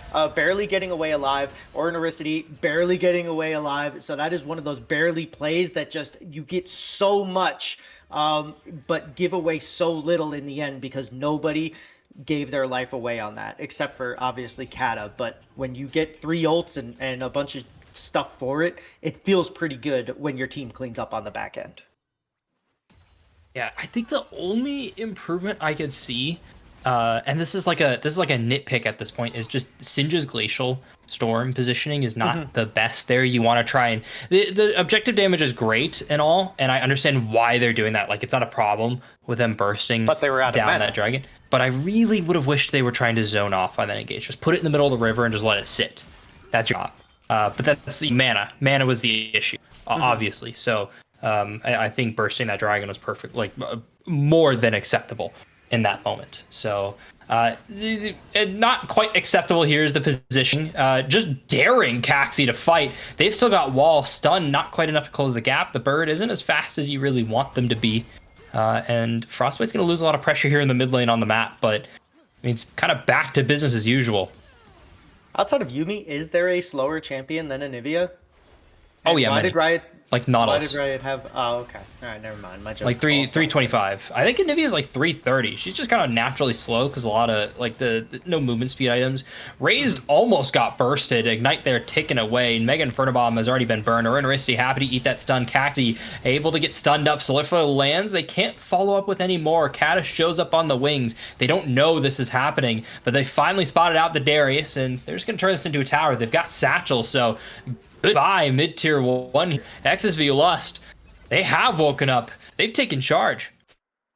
alive. Ornaricity barely getting away alive. So that is one of those barely plays that just you get so much, but give away so little in the end because nobody gave their life away on that, except for obviously Kata. But when you get 3 ults and a bunch of stuff for it, it feels pretty good when your team cleans up on the back end. Yeah, I think the only improvement I could see, and this is like a nitpick at this point, is just Sinja's Glacial. Storm positioning is not the best there. You want to try and the objective damage is great and all, and I understand why they're doing that. Like, it's not a problem with them bursting But they were out of down mana. that dragon. But I really would have wished they were trying to zone off on that engage. Just put it in the middle of the river and just let it sit. That's your job. But that's the mana. Mana was the issue, obviously. So I think bursting that dragon was perfect, like more than acceptable in that moment. So not quite acceptable here is the positioning. Just daring Caxi to fight. They've still got wall stun, not quite enough to close the gap. The bird isn't as fast as you really want them to be. And Frostbite's going to lose a lot of pressure here in the mid lane on the map, but I mean, it's kind of back to business as usual. Outside of Yuumi, is there a slower champion than Anivia? Oh, yeah, Why many. did Riot? Like Why Nautilus. did Riot have? Oh, okay. All right, never mind. My joke Like falls down. 325. I think Anivia's like 330. She's just kind of naturally slow because a lot of like the no movement speed items. Raised almost got bursted. Ignite there ticking away. Mega Inferno Bomb has already been burned. Oristi happy to eat that stun. Caxi able to get stunned up. Solifo lands. They can't follow up with any more. Kata shows up on the wings. They don't know this is happening, but they finally spotted out the Darius, and they're just gonna turn this into a tower. They've got satchels, so goodbye mid-tier 1. XSV Lust, they have woken up. They've taken charge.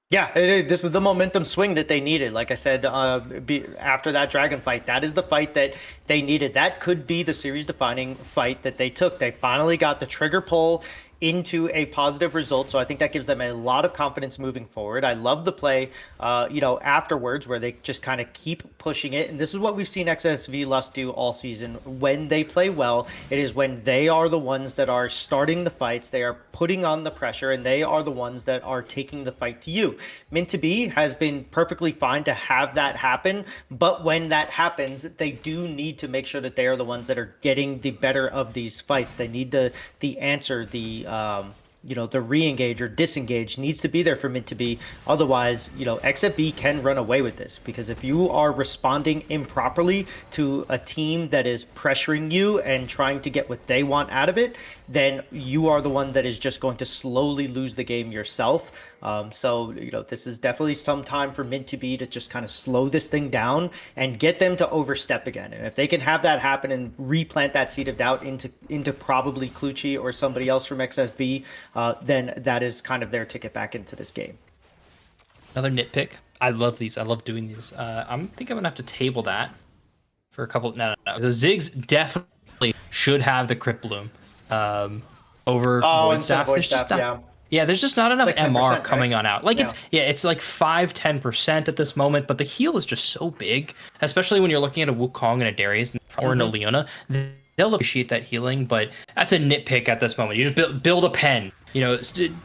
Yeah, this is the momentum swing that they needed. Like I said, after that dragon fight, that is the fight that they needed. That could be the series-defining fight that they took. They finally got the trigger pull into a positive result, so I think that gives them a lot of confidence moving forward. I love the play, afterwards, where they just kind of keep pushing it, and this is what we've seen XSV Lust do all season. When they play well, it is when they are the ones that are starting the fights, they are putting on the pressure, and they are the ones that are taking the fight to you. Mint to be has been perfectly fine to have that happen, but when that happens, they do need to make sure that they are the ones that are getting the better of these fights. They need the answer, the re-engage or disengage needs to be there for Mint to be. Otherwise, XFV can run away with this, because if you are responding improperly to a team that is pressuring you and trying to get what they want out of it, then you are the one that is just going to slowly lose the game yourself. So this is definitely some time for Mint to be to just kind of slow this thing down and get them to overstep again. And if they can have that happen and replant that seed of doubt into probably Clutchy or somebody else from XSV, then that is kind of their ticket back into this game. Another nitpick. I love these. I love doing these. I think I'm gonna have to table that for a couple. No. The Ziggs definitely should have the Crypt Bloom over Void Staff. Void Staff, yeah, there's just not enough like 10%, MR coming right? on out. Like it's like 5-10% at this moment, but the heal is just so big, especially when you're looking at a Wukong and a Darius or an Leona. They'll appreciate that healing, but that's a nitpick at this moment. You just build a pen.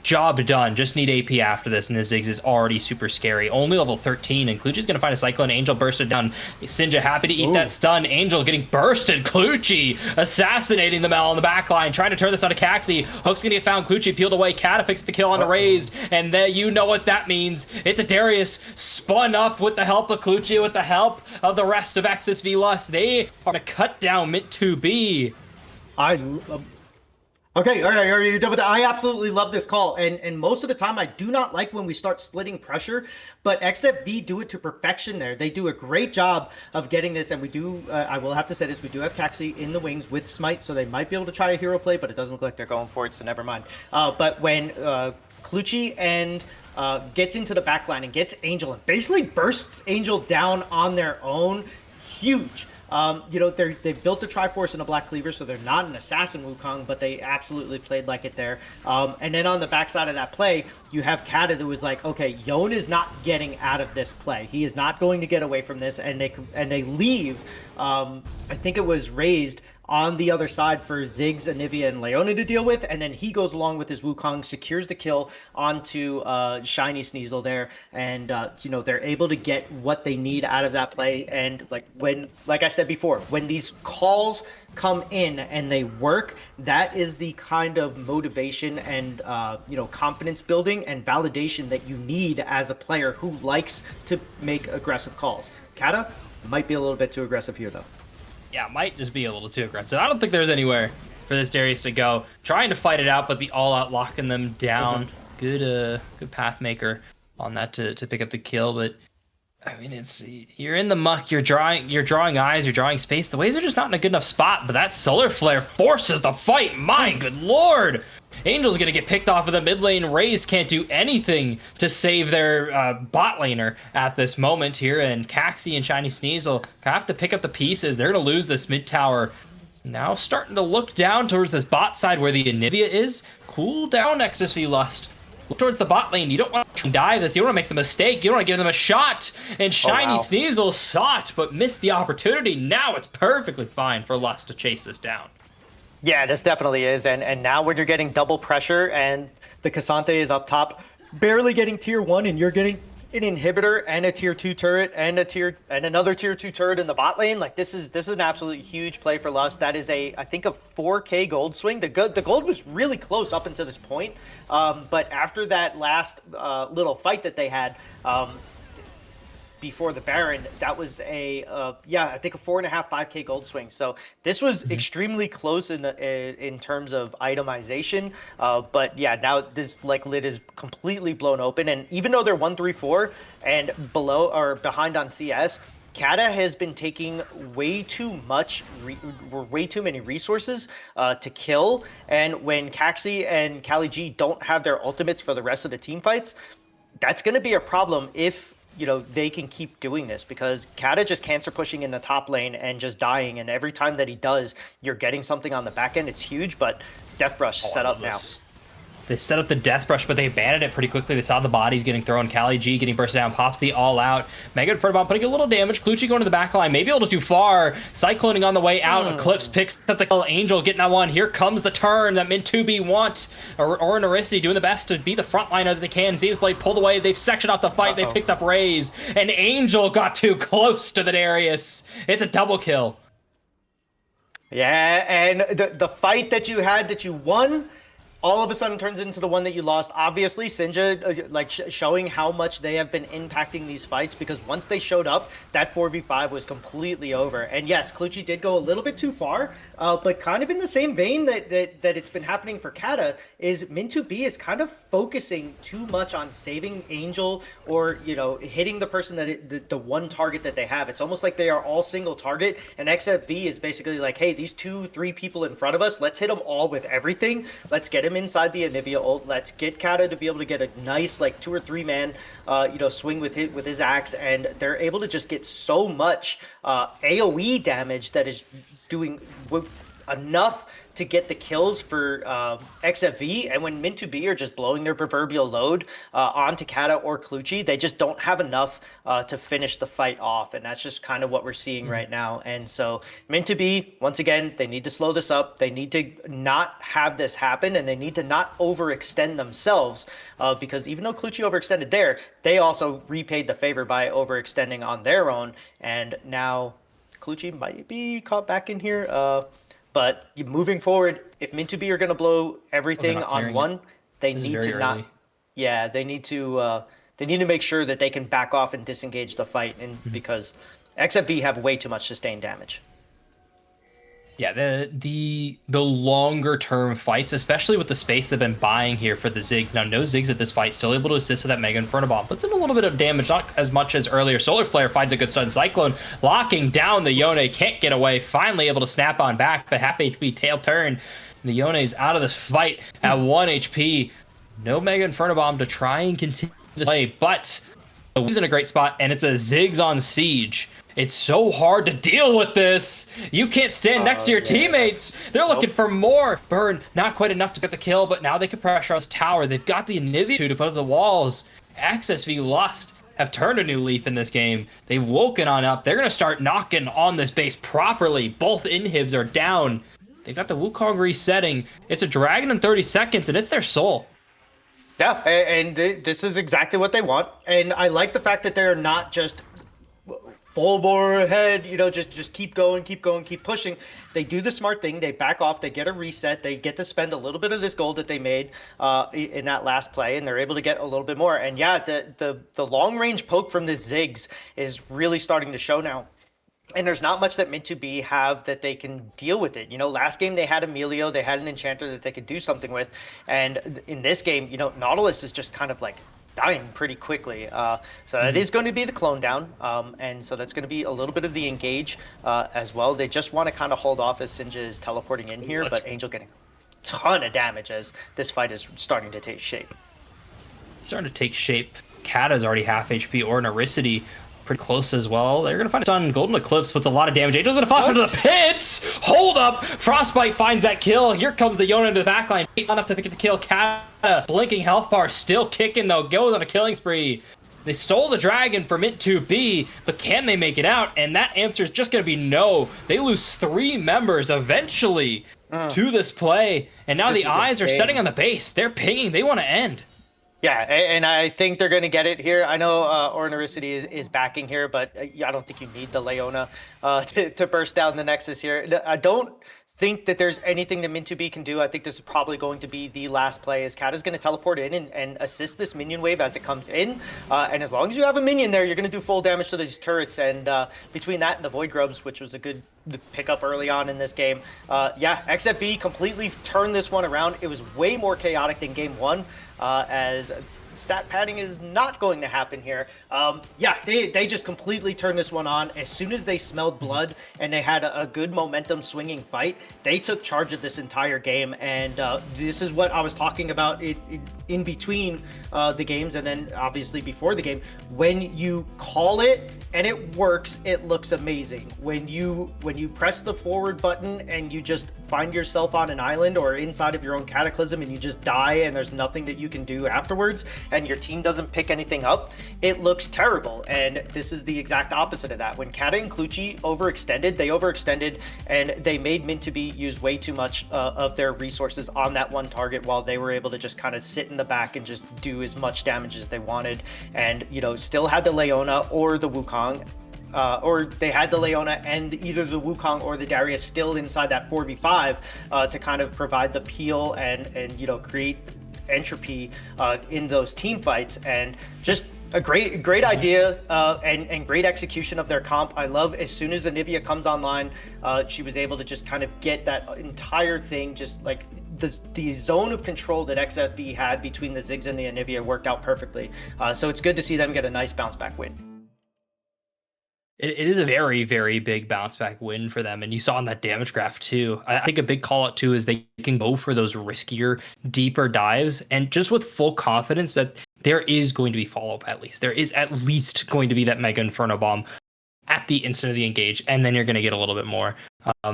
Job done. Just need AP after this, and the Ziggs is already super scary. Only level 13, and Clutchy's gonna find a Cyclone. Angel bursted down. Sinja happy to eat that stun. Angel getting bursted. Clutchy assassinating the Mel on the back line, trying to turn this on to Caxi. Hook's gonna get found. Clutchy peeled away. Kata picks the kill on Raised, and you know what that means. It's a Darius spun up with the help of Clutchy, with the help of the rest of XSV Lust. They are to cut down Mint 2B. Okay, all right, are you done with that? I absolutely love this call, and most of the time I do not like when we start splitting pressure, but XFV do it to perfection there. They do a great job of getting this, and we do, I will have to say this, we do have Caxi in the wings with Smite, so they might be able to try a hero play, but it doesn't look like they're going for it, so never mind. But when Clutchy and gets into the backline and gets Angel and basically bursts Angel down on their own, huge. They've built a Triforce and a Black Cleaver, so they're not an Assassin Wukong, but they absolutely played like it there. And then on the backside of that play, you have Kata that was like, okay, Yon is not getting out of this play. He is not going to get away from this, and they leave. I think it was Raised on the other side for Ziggs, Anivia, and Leona to deal with, and then he goes along with his Wukong, secures the kill onto Shiny Sneasel there, and they're able to get what they need out of that play. And like I said before, when these calls come in and they work, that is the kind of motivation and confidence building and validation that you need as a player who likes to make aggressive calls. Kata might be a little bit too aggressive here, though. Yeah, might just be a little too aggressive. I don't think there's anywhere for this Darius to go. Trying to fight it out, but the all-out locking them down. Good path maker on that to pick up the kill, but I mean, it's you're in the muck, you're drawing eyes, you're drawing space. The waves are just not in a good enough spot, but that solar flare forces the fight. My good lord! Angel's gonna get picked off of the mid lane. Raised can't do anything to save their bot laner at this moment here, and Caxi and Shiny Sneasel have to pick up the pieces. They're gonna lose this mid tower. Now starting to look down towards this bot side where the Anivia is. Cool down, XSV Lust. Look towards the bot lane. You don't want to die this. You don't want to make the mistake. You don't want to give them a shot. And Shiny Sneasel saw it, but missed the opportunity. Now it's perfectly fine for Lust to chase this down. Yeah, this definitely is. And now when you're getting double pressure and the Cassante is up top, barely getting tier 1, and you're getting an inhibitor and a tier 2 turret and another tier 2 turret in the bot lane, like this is an absolutely huge play for Lust. That is I think a 4K gold swing. The gold was really close up until this point, but after that last little fight that they had before the Baron, that was I think a 4.5 5K gold swing. So this was extremely close in terms of itemization. But yeah, now this lid is completely blown open, and even though they're 1-3-4 and below or behind on CS, Kata has been taking way too many resources to kill, and when Caxi and Kali G don't have their ultimates for the rest of the team fights, that's going to be a problem if they can keep doing this, because Kata just cancer pushing in the top lane and just dying, and every time that he does, you're getting something on the back end. It's huge, but Death Brush set up now. They set up the Death Brush, but they abandoned it pretty quickly. They saw the bodies getting thrown. Kali G getting bursted down, pops the all out. Mega Infernobomb putting a little damage. Clutchy going to the back line, maybe a little too far. Cycloning on the way out. Eclipse picks up the kill. Angel getting that one. Here comes the turn that Min2B want. Or Narisi doing the best to be the frontliner that they can. Zenith Blade pulled away. They've sectioned off the fight. They picked up Raze. And Angel got too close to the Darius. It's a double kill. Yeah, and the fight that you had that you won all of a sudden turns into the one that you lost. Obviously, Sinja showing how much they have been impacting these fights, because once they showed up, that 4v5 was completely over. And yes, Clutchy did go a little bit too far, but kind of in the same vein that it's been happening for Kata, is Min2B is kind of focusing too much on saving Angel or, hitting the person the one target that they have. It's almost like they are all single target, and XFV is basically like, hey, these 2-3 people in front of us, let's hit them all with everything. Let's get him inside the Anivia ult. Let's get Kata to be able to get a nice 2 or 3 man swing with his axe, and they're able to just get so much AoE damage that is doing enough to get the kills for XFV. And when Min2B are just blowing their proverbial load onto Kata or Clutchy, they just don't have enough to finish the fight off, and that's just kind of what we're seeing right now. And so Min2B, once again, they need to slow this up. They need to not have this happen, and they need to not overextend themselves, because even though Clutchy overextended there, they also repaid the favor by overextending on their own, and now Clutchy might be caught back in here. But moving forward, if Min2B are going to blow everything on one, they need to not. Yeah, they need to make sure that they can back off and disengage the fight, and because XFV have way too much sustained damage. Yeah, the longer term fights, especially with the space they've been buying here for the Ziggs. Now, no Ziggs at this fight, still able to assist with that Mega Inferno Bomb. Puts in a little bit of damage, not as much as earlier. Solar Flare finds a good stun. Cyclone locking down the Yone, can't get away. Finally able to snap on back, but half HP tail turn. The Yone's out of this fight at 1 HP. No Mega Inferno Bomb to try and continue the play, but he's in a great spot, and it's a Ziggs on Siege. It's so hard to deal with this. You can't stand next to your teammates. They're looking for more. Burn, not quite enough to get the kill, but now they can pressure on this tower. They've got the Anivia to put up the walls. XSV Lust have turned a new leaf in this game. They've woken on up. They're going to start knocking on this base properly. Both inhibs are down. They've got the Wukong resetting. It's a dragon in 30 seconds, and it's their soul. Yeah, and this is exactly what they want. And I like the fact that they're not just full bore ahead, just keep going, keep pushing. They do the smart thing. They back off. They get a reset. They get to spend a little bit of this gold that they made in that last play, and they're able to get a little bit more. And yeah, the long range poke from the Ziggs is really starting to show now. And there's not much that Min2B have that they can deal with it. Last game they had Emilio, they had an enchanter that they could do something with. And in this game, Nautilus is just kind of like dying pretty quickly. So that is going to be the clone down, and so that's going to be a little bit of the engage as well. They just want to kind of hold off as Sinja is teleporting in here, but Angel getting a ton of damage as this fight is starting to take shape. Starting to take shape. Kata's already half HP, or Naricity pretty close as well. They're gonna find it on Golden Eclipse, puts a lot of damage. Angel's gonna fall into the pits. Hold up, Frostbite finds that kill. Here comes the Yona into the backline. It's not enough to pick up the kill. Kata, blinking health bar, still kicking though. Goes on a killing spree. They stole the dragon for Mint 2B, but can they make it out? And that answer is just gonna be no. They lose 3 members eventually to this play, and now the eyes are setting on the base. They're pinging. They want to end. Yeah, and I think they're going to get it here. I know Ornericity is backing here, but I don't think you need the Leona to burst down the Nexus here. I don't think that there's anything that Min2B can do. I think this is probably going to be the last play, as Kat is going to teleport in and assist this minion wave as it comes in. And as long as you have a minion there, you're going to do full damage to these turrets. And between that and the Void Grubs, which was a good pickup early on in this game, yeah, XFV completely turned this one around. It was way more chaotic than game 1. As stat padding is not going to happen here. Yeah, they just completely turned this one on. As soon as they smelled blood and they had a good momentum swinging fight, they took charge of this entire game. And this is what I was talking about in between the games, and then obviously before the game. When you call it and it works, it looks amazing. When you press the forward button and you just find yourself on an island or inside of your own cataclysm and you just die and there's nothing that you can do afterwards and your team doesn't pick anything up, it looks terrible. And this is the exact opposite of that. When Kata and Clutchy overextended and they made Min2B use way too much of their resources on that one target, while they were able to just kind of sit in the back and just do as much damage as they wanted, and still had the Leona or the Wukong. Or they had the Leona and either the Wukong or the Darius still inside that 4v5 to kind of provide the peel and create entropy in those team fights. And just a great idea and great execution of their comp. I love as soon as Anivia comes online, she was able to just kind of get that entire thing, just like the zone of control that XFV had between the Ziggs and the Anivia worked out perfectly. So it's good to see them get a nice bounce back win. It is a very, very big bounce back win for them. And you saw on that damage graph too. I think a big call out too is they can go for those riskier, deeper dives, and just with full confidence that there is going to be follow-up at least. There is at least going to be that Mega Inferno Bomb at the instant of the engage, and then you're going to get a little bit more.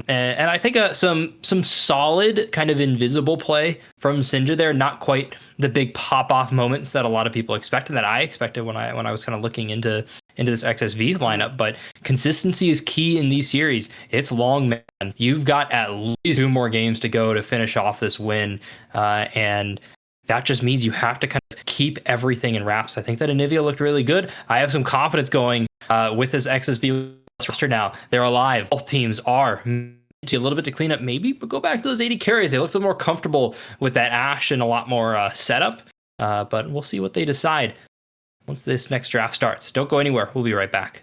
And I think some solid kind of invisible play from Sinja there. Not quite the big pop-off moments that a lot of people expect and that I expected when I was kind of looking into this XSV lineup, but consistency is key in these series. It's long, man. You've got at least 2 more games to go to finish off this win, and that just means you have to kind of keep everything in wraps. I think that Anivia looked really good. I have some confidence going with this XSV roster now. They're alive. Both teams are. A little bit to clean up maybe, but go back to those 80 carries. They looked a little more comfortable with that Ashe and a lot more setup, but we'll see what they decide once this next draft starts. Don't go anywhere. We'll be right back.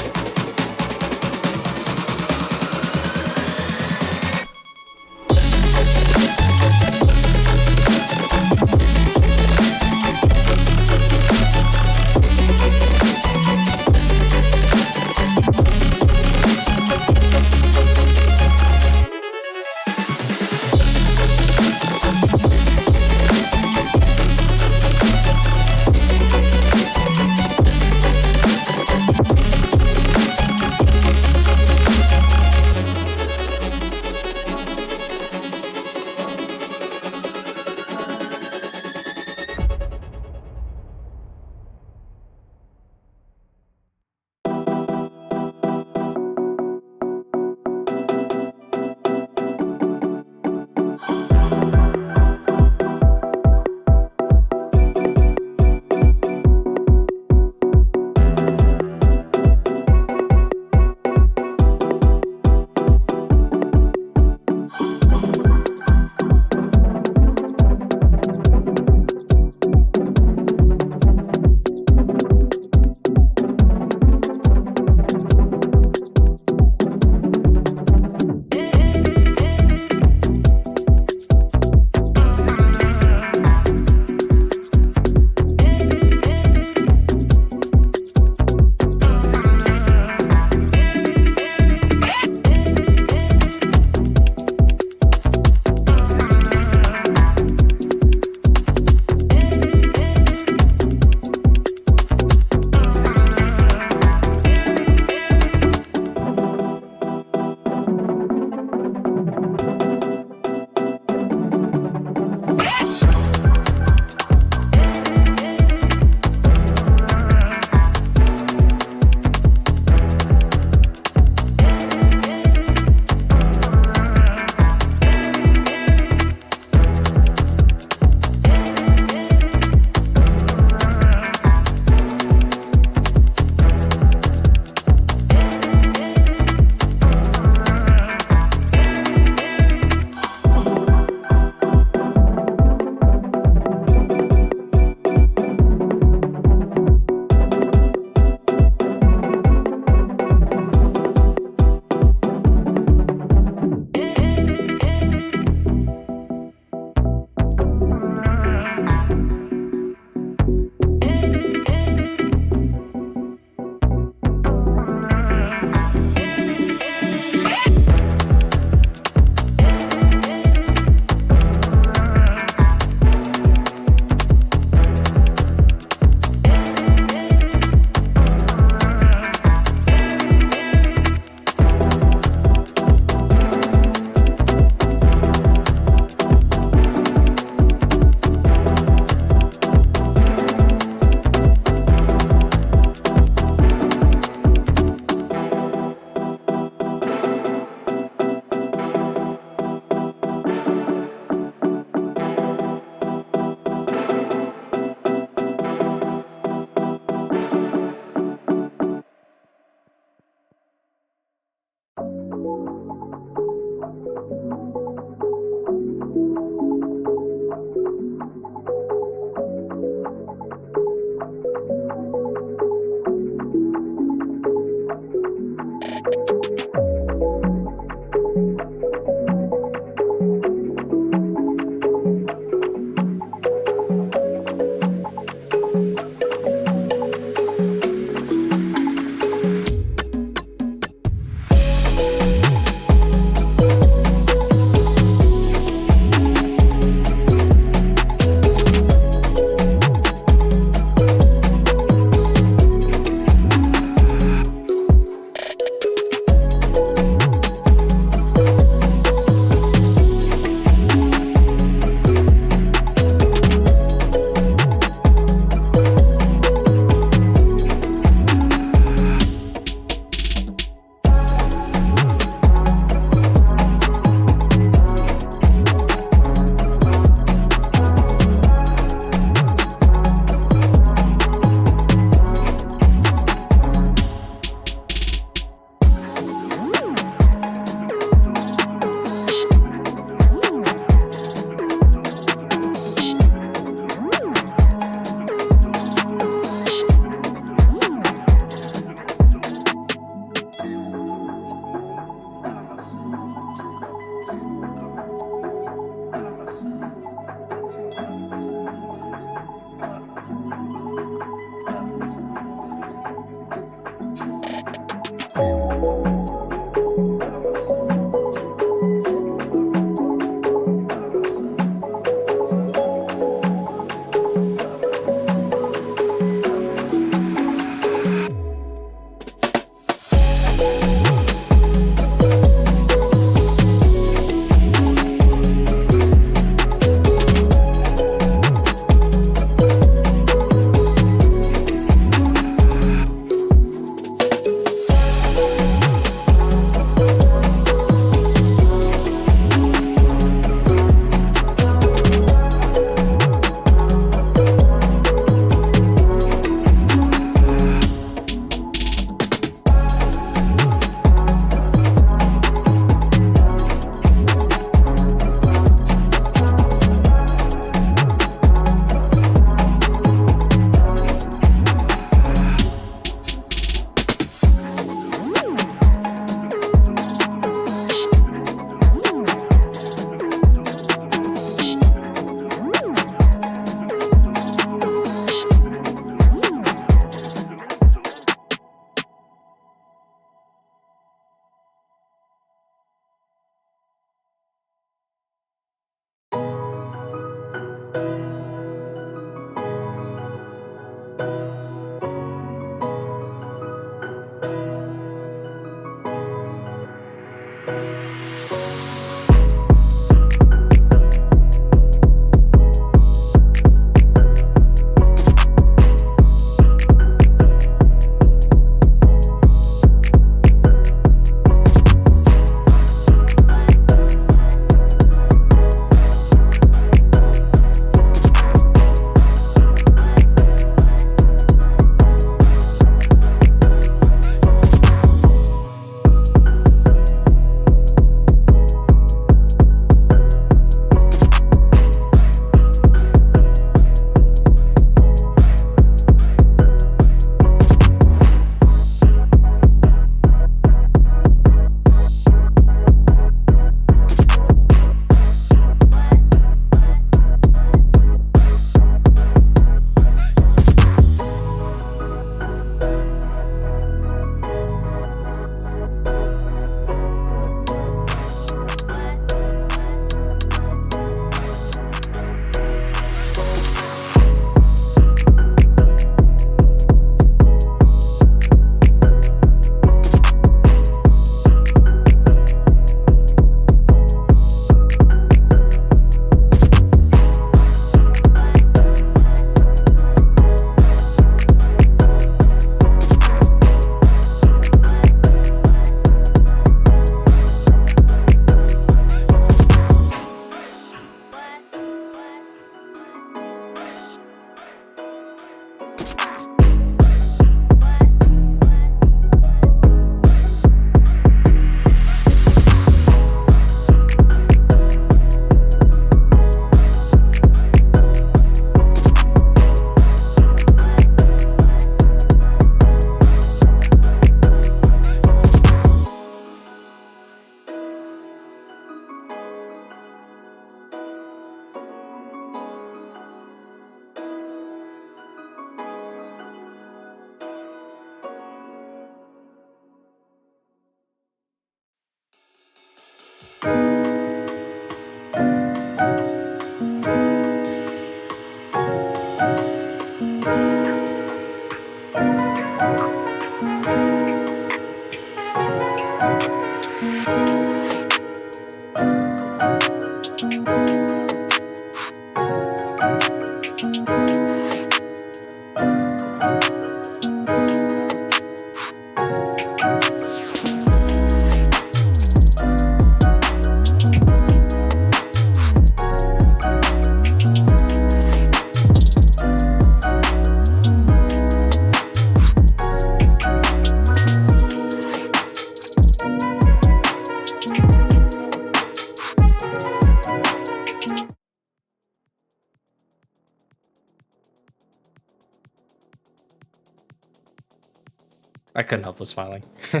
I couldn't help but smiling. You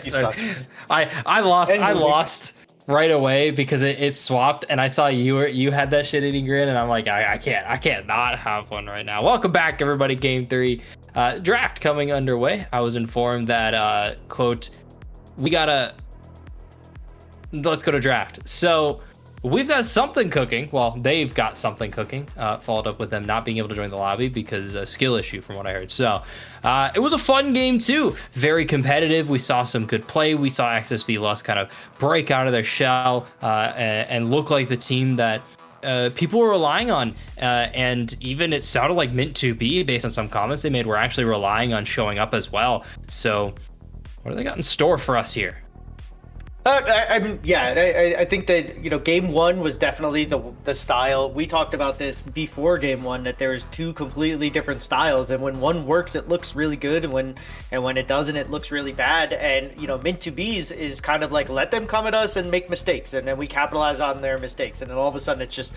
suck. I lost. And I we- lost right away because it swapped, and I saw you had that shit-eating grin, and I'm like, I can't not have one right now. Welcome back, everybody. Game 3, draft coming underway. I was informed that quote, let's go to draft. So we've got something cooking. Well, they've got something cooking. Followed up with them not being able to join the lobby because a skill issue, from what I heard. So it was a fun game too. Very competitive. We saw some good play. We saw XSV Lust kind of break out of their shell and look like the team that people were relying on. And even it sounded like Mint2B, based on some comments they made, were actually relying on showing up as well. So what do they got in store for us here? I think that game 1 was definitely the style. We talked about this before game 1, that there's 2 completely different styles, and when one works, it looks really good, and when it doesn't, it looks really bad. And Mint2B's is kind of like, let them come at us and make mistakes, and then we capitalize on their mistakes, and then all of a sudden it's just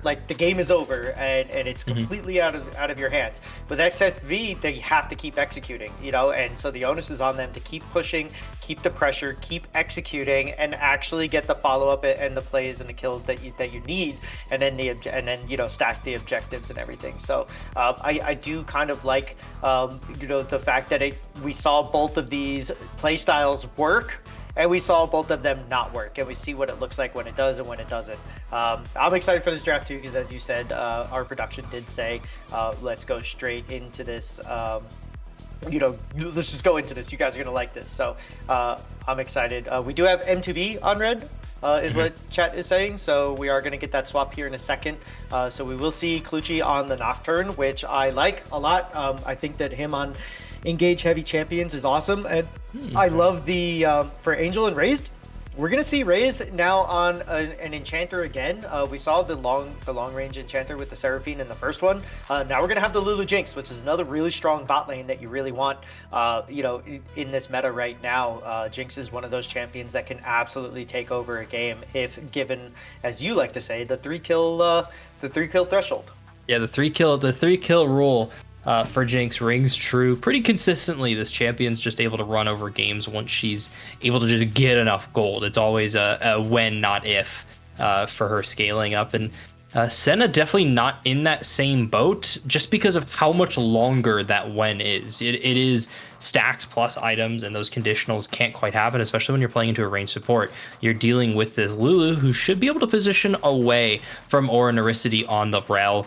like the game is over, and it's completely out of your hands. With XSV, they have to keep executing, and so the onus is on them to keep pushing, keep the pressure, keep executing, and actually get the follow-up and the plays and the kills that you need, and then stack the objectives and everything. So I do kind of like the fact that we saw both of these play styles work, and we saw both of them not work, and we see what it looks like when it does and when it doesn't. I'm excited for this draft too, because as you said, our production did say let's go straight into this. Let's just go into this. You guys are gonna like this, so I'm excited. We do have M2B on red, is what chat is saying, so we are gonna get that swap here in a second. So we will see Clutchy on the Nocturne, which I like a lot. I think that him on Engage Heavy Champions is awesome, and I love the for Angel and Raised. We're gonna see Raze now on an Enchanter again. We saw the long range Enchanter with the Seraphine in the first one. Now we're gonna have the Lulu Jinx, which is another really strong bot lane that you really want. In this meta right now, Jinx is one of those champions that can absolutely take over a game if given, as you like to say, the 3-kill threshold. Yeah, the three kill rule for Jinx rings true pretty consistently. This champion's just able to run over games once she's able to just get enough gold. It's always a when, not if, for her scaling up. And Senna definitely not in that same boat, just because of how much longer that when is. It is stacks plus items, and those conditionals can't quite happen, especially when you're playing into a ranged support. You're dealing with this Lulu, who should be able to position away from Aura Nericity on the Rel.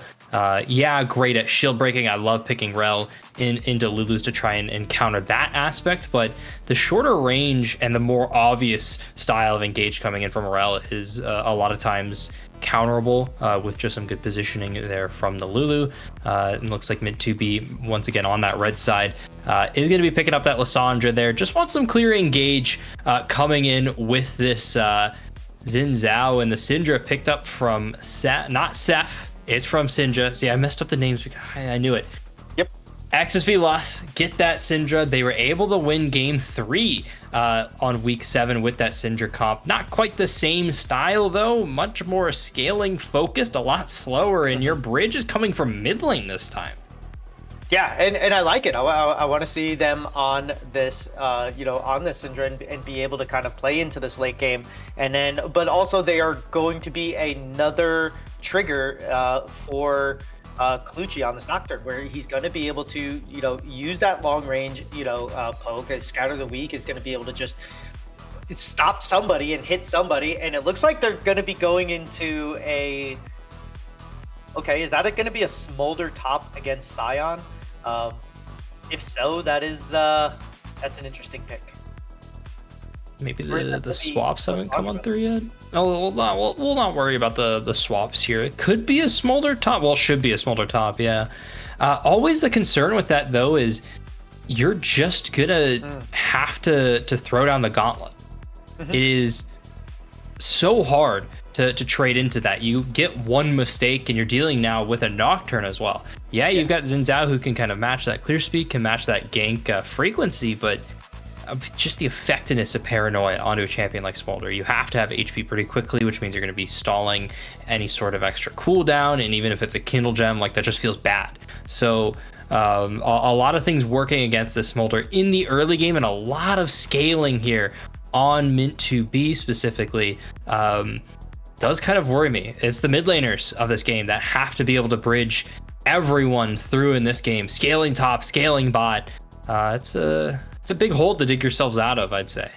Great at shield breaking. I love picking Rel into Lulus to try and counter that aspect, but the shorter range and the more obvious style of engage coming in from Rel is a lot of times counterable with just some good positioning there from the Lulu. It looks like Mint2B once again on that red side is going to be picking up that Lissandra there. Just want some clear engage coming in with this Xin Zhao, and the Syndra picked up from not Seth. It's from Syndra. See, I messed up the names because I knew it. Yep. XSV lost. Get that Syndra. They were able to win game 3 on week 7 with that Syndra comp. Not quite the same style though. Much more scaling focused. A lot slower. And your bridge is coming from mid lane this time. Yeah, and I like it. I want to see them on this, on this Syndra and be able to kind of play into this late game. And then, but also they are going to be another trigger for Clutchy on this Nocturne, where he's going to be able to, use that long range, poke. Scatter the Weak is going to be able to just stop somebody and hit somebody. And it looks like they're going to be going into a... Okay, is that going to be a Smolder top against Scion? If so, that's an interesting pick. Maybe the swaps haven't come on through yet. Oh, we'll not worry about the swaps here. It could be a smolder top. Well, it should be a smolder top, yeah. Always the concern with that, though, is you're just gonna have to throw down the gauntlet. It is so hard to trade into that. You get one mistake and you're dealing now with a Nocturne as well. Yeah, you've got Xin Zhao who can kind of match that clear speed, can match that gank frequency, but just the effectiveness of Paranoia onto a champion like Smolder. You have to have HP pretty quickly, which means you're going to be stalling any sort of extra cooldown, and even if it's a Kindle Gem, like that just feels bad. So a lot of things working against this Smolder in the early game, and a lot of scaling here on Mint 2B specifically does kind of worry me. It's the mid laners of this game that have to be able to bridge everyone through in this game. Scaling top, scaling bot. It's a big hole to dig yourselves out of, I'd say.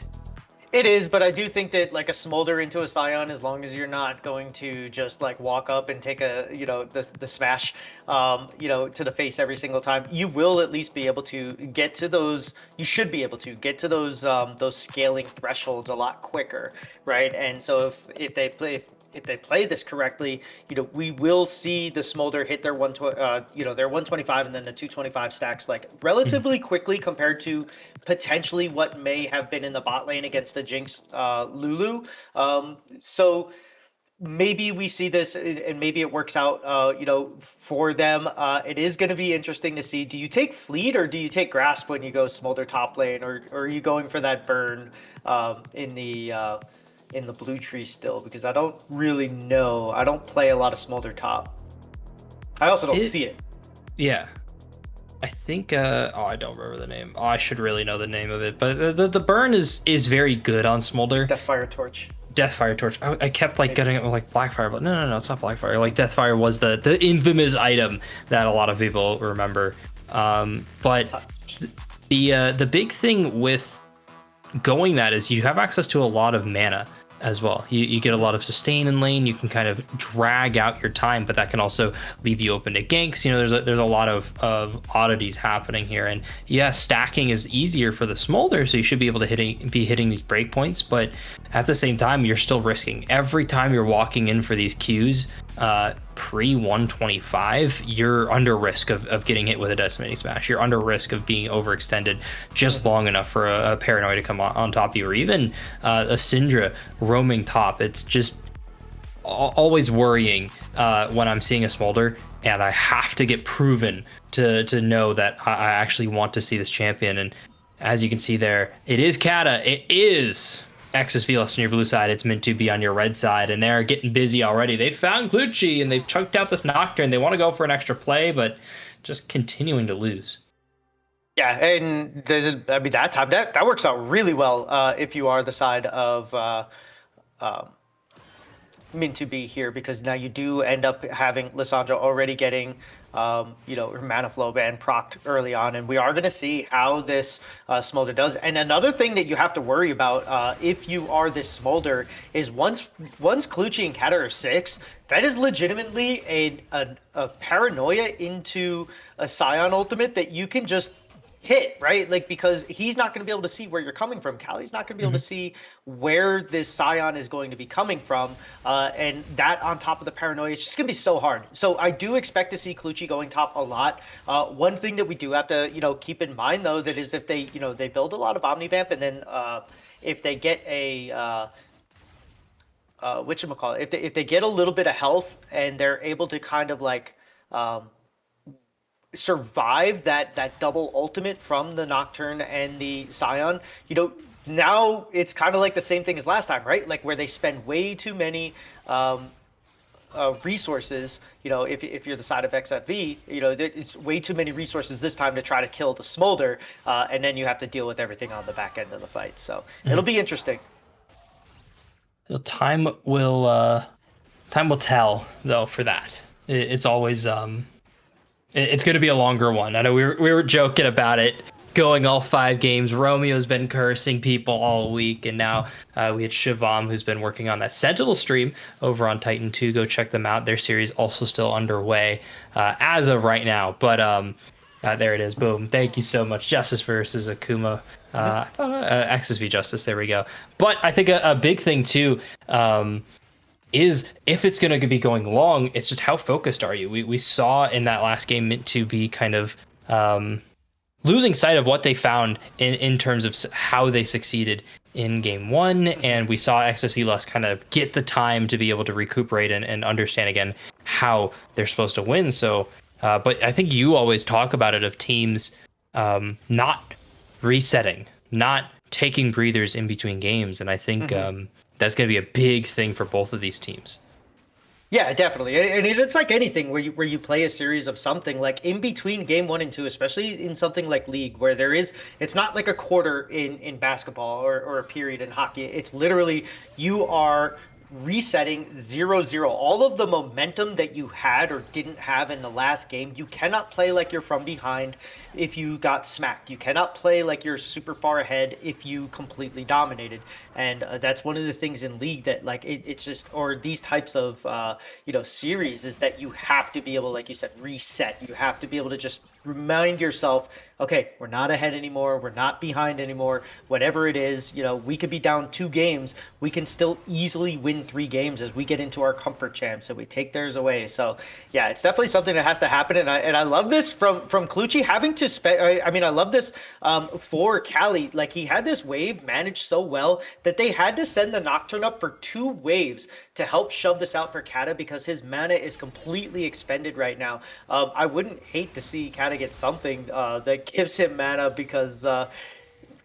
It is, but I do think that like a Smolder into a Scion, as long as you're not going to just like walk up and take a, the smash, to the face every single time, you will at least be able to get to those. You should be able to get to those scaling thresholds a lot quicker, right? And so if they play this correctly, we will see the Smolder hit their their 125 and then the 225 stacks like relatively quickly compared to potentially what may have been in the bot lane against the Jinx Lulu. So maybe we see this and maybe it works out, for them. It is going to be interesting to see. Do you take Fleet or do you take Grasp when you go Smolder top lane, or are you going for that burn in the blue tree still? Because I don't really know. I don't play a lot of Smolder top. I also don't see it. Yeah. I think I don't remember the name. I should really know the name of it. But the burn is very good on Smolder. Deathfire Torch. Deathfire Torch. I kept like getting it with like Blackfire, but no, it's not Blackfire. Like Deathfire was the infamous item that a lot of people remember. But the big thing with going that is you have access to a lot of mana as well. You get a lot of sustain in lane. You can kind of drag out your time, but that can also leave you open to ganks. There's a lot of oddities happening here, and yeah, stacking is easier for the Smolder, so you should be able to be hitting these breakpoints. But at the same time, you're still risking every time you're walking in for these Qs. Pre 125, you're under risk of getting hit with a decimating smash. You're under risk of being overextended just long enough for a Paranoid to come on top of you, or even a Syndra roaming top. It's just always worrying when I'm seeing a Smolder, and I have to get proven to know that I actually want to see this champion. And as you can see there, it is Kata. It is XSV on your blue side. It's meant to be on your red side, and they're getting busy already. They found Clutchy and they've chunked out this Nocturne. They want to go for an extra play, but just continuing to lose. Yeah, and that time that works out really well if you are the side of Mint to be here, because now you do end up having Lissandra already getting her mana flow ban procced early on, and we are going to see how this Smolder does. And another thing that you have to worry about if you are this Smolder is once Clutchy and Kata are 6, that is legitimately a paranoia into a Scion ultimate that you can just hit, right? Like, because he's not going to be able to see where you're coming from. Callie's not going to be able to see where this Scion is going to be coming from. And that on top of the paranoia, it's just going to be so hard. So I do expect to see Clutchy going top a lot. One thing that we do have to, keep in mind, though, that is if they, they build a lot of Omnivamp, and then if they get a... whatchamacallit, if they get a little bit of health and they're able to kind of like survive that double ultimate from the Nocturne and the Scion, now it's kind of like the same thing as last time, right? Like where they spend way too many resources. If you're the side of XFV, it's way too many resources this time to try to kill the Smolder, and then you have to deal with everything on the back end of the fight. So it'll be interesting. Time will tell, though, for that. It's always it's going to be a longer one. I know we were joking about it going all 5 games. Romeo's been cursing people all week, and now we had Shivam, who's been working on that Sentinel stream over on Titan 2. Go check them out. Their series also still underway as of right now. But there it is. Boom. Thank you so much. Justice versus Akuma. I thought XSV Justice. There we go. But I think a big thing too is if it's going to be going long, it's just how focused are you? We saw in that last game Mint to be kind of losing sight of what they found in terms of how they succeeded in game one. And we saw XSV Lust kind of get the time to be able to recuperate and understand again how they're supposed to win. So, but I think you always talk about it of teams not resetting, not taking breathers in between games. And I think that's going to be a big thing for both of these teams. Yeah, definitely. And it's like anything where you play a series of something, like in between game 1 and 2, especially in something like League, where it's not like a quarter in basketball or a period in hockey. It's literally you are resetting 0-0. All of the momentum that you had or didn't have in the last game, you cannot play like you're from behind if you got smacked. You cannot play like you're super far ahead if you completely dominated. And that's one of the things in League that like it's just, or these types of series, is that you have to be able, like you said, reset. You have to be able to just remind yourself, okay, we're not ahead anymore, we're not behind anymore, whatever it is. We could be down 2 games, we can still easily win 3 games as we get into our comfort champs and we take theirs away. So yeah, it's definitely something that has to happen. And I love this from Clutchy having to I love this for Cali. Like, he had this wave managed so well that they had to send the Nocturne up for 2 waves to help shove this out for Kata, because his mana is completely expended right now. I wouldn't hate to see Kata get something that gives him mana, because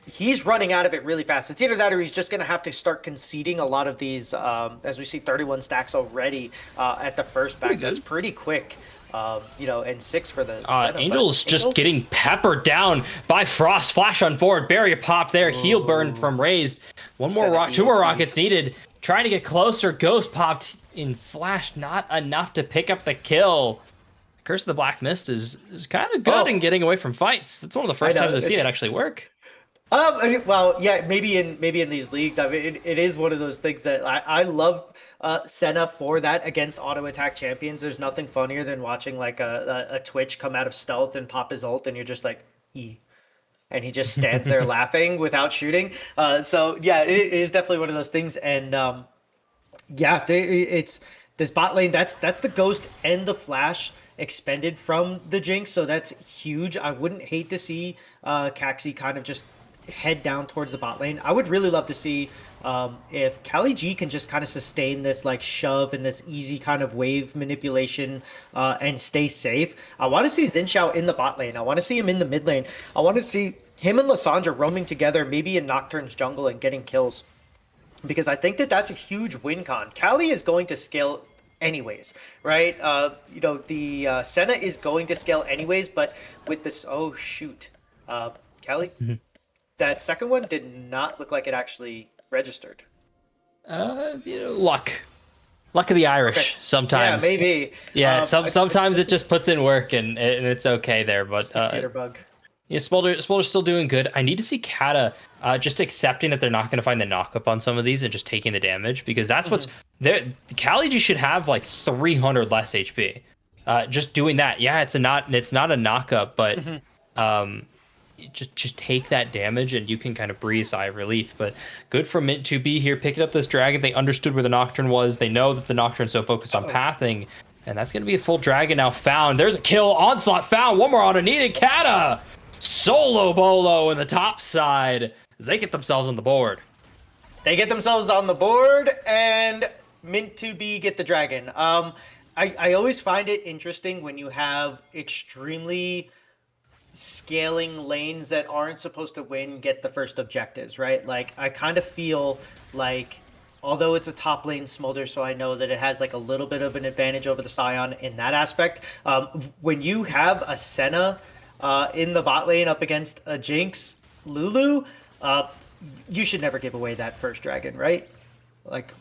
he's running out of it really fast. It's either that or he's just going to have to start conceding a lot of these, as we see 31 stacks already at the first back. That's pretty quick. And 6 for the Angel's just getting peppered down by Frost. Flash on forward, barrier popped there, heal burn from Raised. 2 more rockets needed. Trying to get closer, Ghost popped in Flash, not enough to pick up the kill. Curse of the Black Mist is kind of good in getting away from fights. That's one of the first times I've seen it actually work. Well, yeah, maybe in these leagues, I mean, it is one of those things that I love Senna for that against auto attack champions. There's nothing funnier than watching like a Twitch come out of stealth and pop his ult, and you're just like, and he just stands there laughing without shooting. So yeah, it is definitely one of those things. And it's this bot lane. That's the Ghost and the Flash expended from the Jinx, so that's huge. I wouldn't hate to see Caxi kind of just head down towards the bot lane. I would really love to see if Cali G can just kind of sustain this like shove and this easy kind of wave manipulation and stay safe. I want to see Zinxiao in the bot lane. I want to see him in the mid lane. I want to see him and Lysandra roaming together, maybe in Nocturne's jungle and getting kills, because I think that that's a huge win con. Cali is going to scale anyways, right? The Senna is going to scale anyways, but with this, Cali, that second one did not look like it actually registered. Luck of the Irish sometimes. Yeah, maybe. Yeah, sometimes it just puts in work and it's okay there, but bug. Yeah, Smolder's still doing good. I need to see Kata just accepting that they're not going to find the knock-up on some of these and just taking the damage, because that's what's there. Kali G should have like 300 less HP. Just doing that, yeah, it's not a knock-up, but just take that damage and you can kind of breathe a sigh of relief. But good for Mint to be here, picking up this dragon. They understood where the Nocturne was. They know that the Nocturne's so focused on pathing, and that's going to be a full dragon now found. There's a kill. Onslaught found. One more auto needed. Kata solo bolo in the top side as they get themselves on the board. They get themselves on the board, and Mint to be get the dragon. I always find it interesting when you have extremely scaling lanes that aren't supposed to win get the first objectives, right? Like, I kind of feel like, although it's a top lane Smolder, so I know that it has like a little bit of an advantage over the Scion in that aspect. When you have a Senna in the bot lane up against a Jinx Lulu, you should never give away that first dragon, right? Like,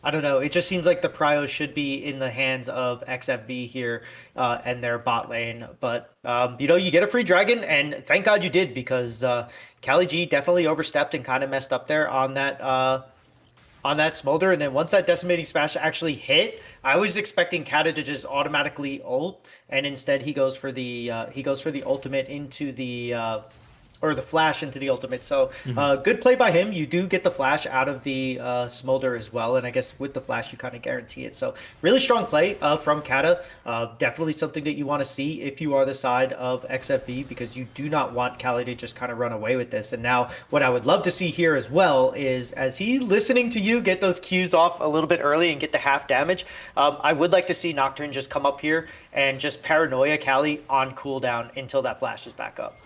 I don't know. It just seems like the prio should be in the hands of XFV here and their bot lane. But, you get a free dragon, and thank God you did, because Cali G definitely overstepped and kind of messed up there on that Smolder. And then once that Decimating Smash actually hit, I was expecting Kata to just automatically ult, and instead he goes for the ultimate into the or the flash into the ultimate. So good play by him. You do get the flash out of the smolder as well, and I guess with the flash you kind of guarantee it. So really strong play from Kata. Definitely something that you want to see if you are the side of XFV, because you do not want Cali to just kind of run away with this. And now what I would love to see here as well is, as he's listening to you get those Qs off a little bit early and get the half damage, I would like to see Nocturne just come up here and just paranoia Cali on cooldown until that flash is back up.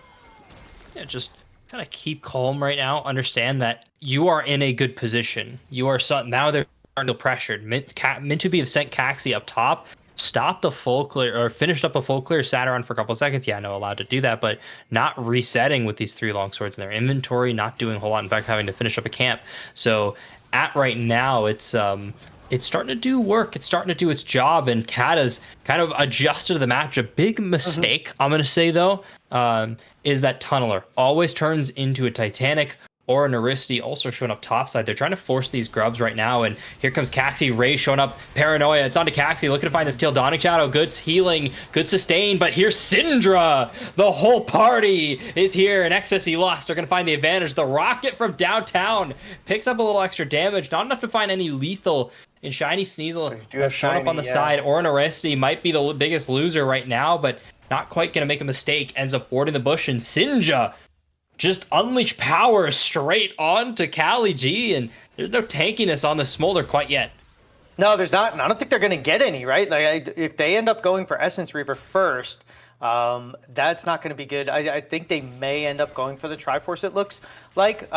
Yeah, just kind of keep calm right now. Understand that you are in a good position. You are now they're starting to pressured. Mintubi have sent Caxi up top, stopped the full clear, or finished up a full clear, sat around for a couple of seconds. Yeah, no, allowed to do that, but not resetting with these 3 longswords in their inventory, not doing a whole lot. In fact, having to finish up a camp. So at right now, it's starting to do work. It's starting to do its job, and Kata's kind of adjusted to the match. A big mistake, I'm going to say, though, is that Tunneler always turns into a Titanic or an Aristi, also showing up topside. They're trying to force these grubs right now, and here comes Caxi. Ray showing up, paranoia. It's onto Caxi, looking to find this kill. Donic Shadow, good healing, good sustain, but here's Syndra. The whole party is here, and XSV lost. They're going to find the advantage. The rocket from downtown picks up a little extra damage, not enough to find any lethal. And Shiny Sneasel have shown up on the side. Or an Aristi might be the biggest loser right now, but not quite going to make a mistake. Ends up warding the bush, and Sinja just unleash power straight onto Cali G, and there's no tankiness on the Smolder quite yet. No, there's not, and I don't think they're going to get any, right? Like, if they end up going for Essence Reaver first, that's not going to be good. I think they may end up going for the Triforce, it looks like.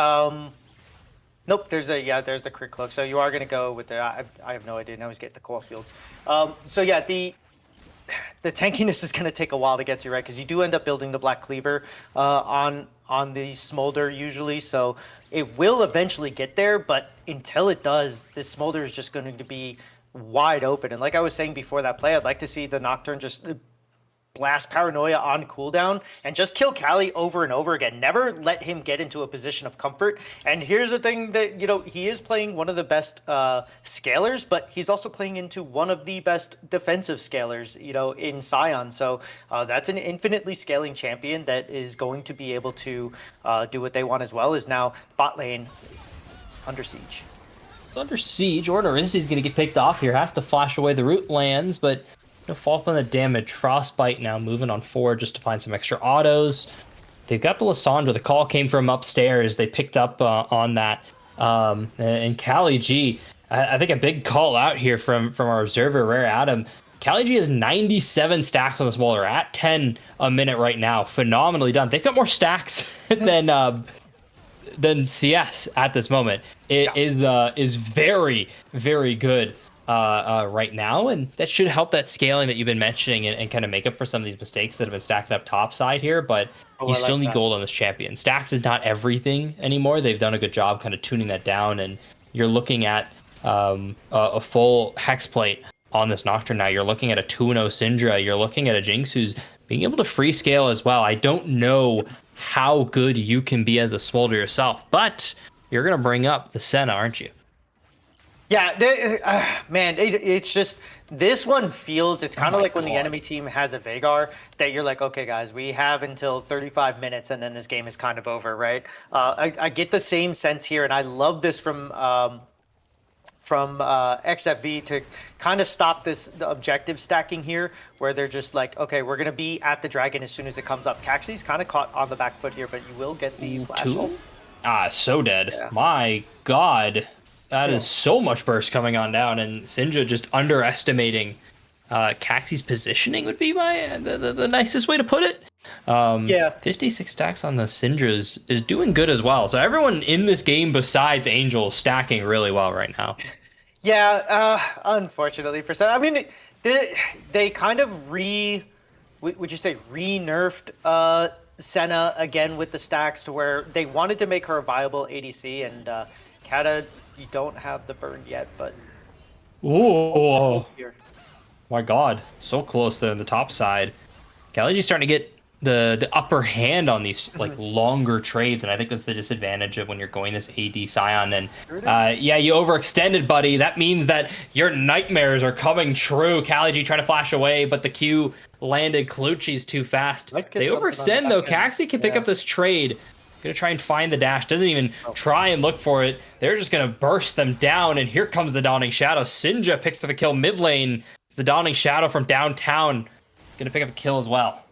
Nope, there's the crit cloak. So you are going to go with the, I have no idea, now he's getting the core fields. So yeah, the tankiness is going to take a while to get to, right? Because you do end up building the Black Cleaver on the Smolder usually, so it will eventually get there, but until it does, this Smolder is just going to be wide open. And like I was saying before that play, I'd like to see the Nocturne just blast Paranoia on cooldown and just kill Cali over and over again. Never let him get into a position of comfort. And here's the thing that, you know, he is playing one of the best scalers, but he's also playing into one of the best defensive scalers, you know, in Sion. So that's an infinitely scaling champion that is going to be able to do what they want, as well as now bot lane under siege. Under siege, Order is going to get picked off here. Has to flash away. The root lands, but no fall on the damage. Frostbite now moving on forward just to find some extra autos. They've got the Lissandra. The call came from upstairs. They picked up on that. And Cali G, I think a big call out here from our observer, Rare Adam. Cali G has 97 stacks on the Smolder at 10 a minute right now. Phenomenally done. They've got more stacks than CS at this moment. It is very, very good right now, and that should help that scaling that you've been mentioning and kind of make up for some of these mistakes that have been stacking up top side here. But you still need gold on this champion. Stacks is not everything anymore. They've done a good job kind of tuning that down, and you're looking at a full hex plate on this Nocturne now. You're looking at a 2-0 Syndra. You're looking at a Jinx who's being able to free scale as well. I don't know how good you can be as a Smolder yourself, but you're going to bring up the Senna, aren't you? Yeah, man, it's just, this one feels, it's kind of like when the enemy team has a Veigar, that you're like, okay, guys, we have until 35 minutes and then this game is kind of over, right? I get the same sense here, and I love this from XFV to kind of stop the objective stacking here, where they're just like, okay, we're going to be at the dragon as soon as it comes up. Caxi's kind of caught on the back foot here, but you will get the flash ult. So dead. Yeah. My God. That is so much burst coming on down, and Sinja just underestimating Caxi's positioning would be the nicest way to put it. 56 stacks on the Syndra is doing good as well. So everyone in this game besides Angel is stacking really well right now. Yeah, unfortunately for Senna. I mean, they kind of would you say re-nerfed Senna again with the stacks, to where they wanted to make her a viable ADC, and Kata, you don't have the burn yet, but... Ooh! My God, so close there on the top side. Kaliji's starting to get the upper hand on these like longer trades, and I think that's the disadvantage of when you're going this AD Scion. And yeah, you overextended, buddy. That means that your nightmares are coming true. Kaliji trying to flash away, but the Q landed Colucci's too fast. Might get They something on overextend the though. back end. Caxi can pick Yeah. up this trade. Gonna try and find the dash. Doesn't even try and look for it. They're just gonna burst them down, and here comes the Dawning Shadow. Sinja picks up a kill mid lane. It's the Dawning Shadow from downtown. He's gonna pick up a kill as well.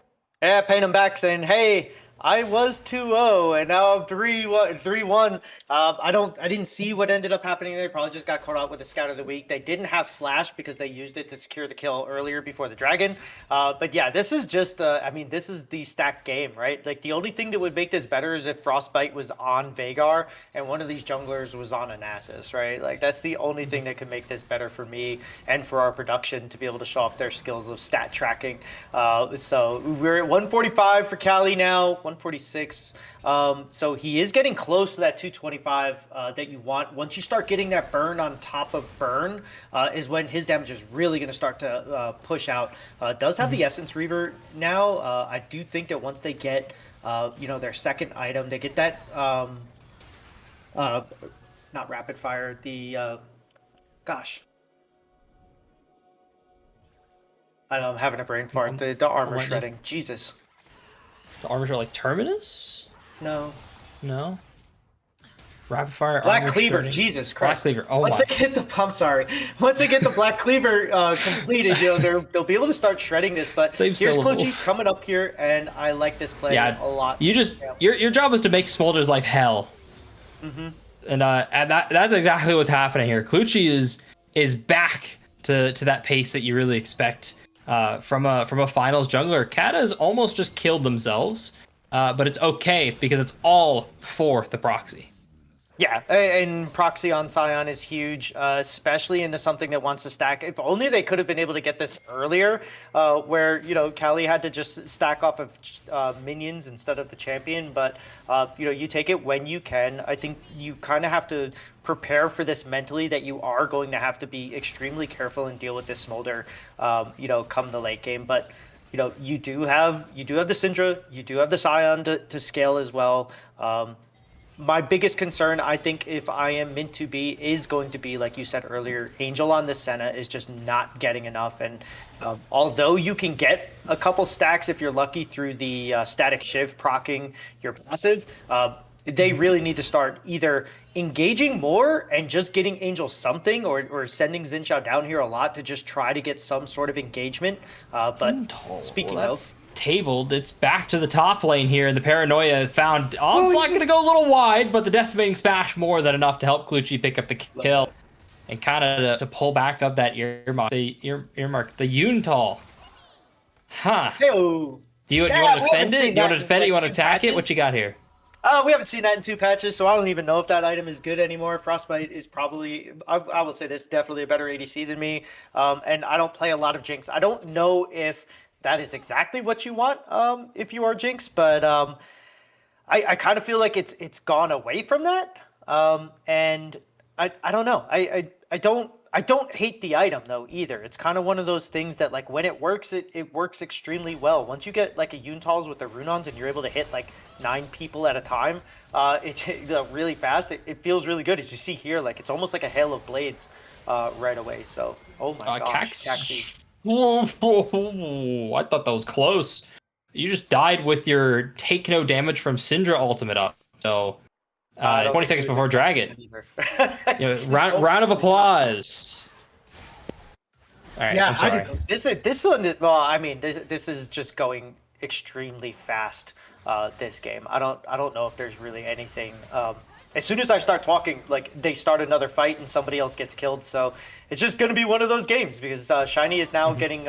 Yeah, paying him back, saying, "Hey, I was 2-0, and now I'm 3-1. I didn't see what ended up happening there. Probably just got caught out with the scout of the week. They didn't have flash because they used it to secure the kill earlier before the dragon. But yeah, this is just, I mean, this is the stacked game, right? Like the only thing that would make this better is if Frostbite was on Veigar and one of these junglers was on Anasis, right? Like that's the only thing that could make this better for me and for our production to be able to show off their skills of stat tracking. So we're at 145 for Cali now. 146. So he is getting close to that 225 that you want. Once you start getting that burn on top of burn, is when his damage is really going to start to push out. Does have the Essence Reaver now. I do think that once they get, their second item, they get that, not rapid fire, the, gosh. I know I'm having a brain fart. The armor shredding. Jesus. The armors are like Terminus? No. No. Rapid fire. Black armor Cleaver. shredding. Jesus Black Christ. Cleaver. Oh Once my. they get the, I'm sorry. Once they get the Black Cleaver completed, they'll be able to start shredding this. But Save here's syllables. Clochi coming up here, and I like this play a lot. You just Yeah. your job is to make Smolder's life hell. Mm-hmm. And that's exactly what's happening here. Clochi is back to that pace that you really expect from a finals jungler. Kata has almost just killed themselves, but it's okay because it's all for the proxy. Yeah, and proxy on Scion is huge, especially into something that wants to stack. If only they could have been able to get this earlier, where, Kali had to just stack off of minions instead of the champion. But, you take it when you can. I think you kind of have to prepare for this mentally, that you are going to have to be extremely careful and deal with this Smolder, come the late game. But, you do have the Syndra, you do have the Scion to scale as well. My biggest concern, I think, if I am meant to be, is going to be, like you said earlier, Angel on the Senna is just not getting enough. And although you can get a couple stacks if you're lucky through the static shiv proccing your passive, they really need to start either engaging more and just getting Angel something, or sending Xin Zhao down here a lot to just try to get some sort of engagement. But speaking of... tabled, it's back to the top lane here, and the Paranoia found Onslaught gonna go a little wide, but the Decimating Smash more than enough to help Clochi pick up the kill and kind of to pull back up that earmark, the Yuntal. Huh. Hey-o. Do you want to defend it? Do you want to defend it? You want to attack it? What you got here? We haven't seen that in 2 patches, so I don't even know if that item is good anymore. Frostbite is probably, I will say this, definitely a better ADC than me. And I don't play a lot of Jinx. I don't know if that is exactly what you want if you are Jinx, but I kind of feel like it's gone away from that. And I don't know. I don't hate the item though either. It's kind of one of those things that, like, when it works, it works extremely well. Once you get like a Yuntals with the Runons and you're able to hit like 9 people at a time, it's really fast. It feels really good, as you see here. Like, it's almost like a hail of blades right away. So, oh my gosh, Caxi. Whoa, I thought that was close. You just died with your take no damage from Syndra ultimate up. So 20 seconds before Dragon. Round of applause. All right, I'm sorry. This one. Well, I mean, this is just going extremely fast. This game. I don't know if there's really anything. As soon as I start talking, like, they start another fight and somebody else gets killed. So it's just going to be one of those games, because Shiny is now getting...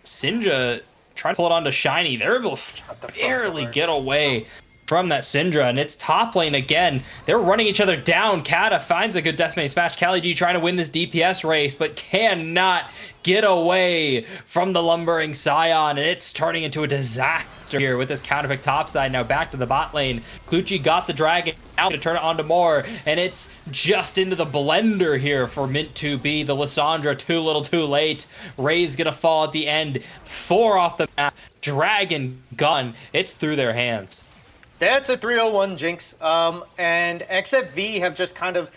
Syndra trying to pull it onto Shiny. They're able to barely get away from that Syndra, and it's top lane again. They're running each other down. Kata finds a good Decimating Smash. Kali G trying to win this DPS race, but cannot get away from the lumbering Scion, and it's turning into a disaster here with this counterpick topside. Now back to the bot lane. Clochi got the dragon out to turn it onto more, and it's just into the blender here for Mint 2B. The Lissandra too little too late. Ray's gonna fall at the end. 4 off the map. Dragon gun. It's through their hands. That's a 301 Jinx. And XSV have just kind of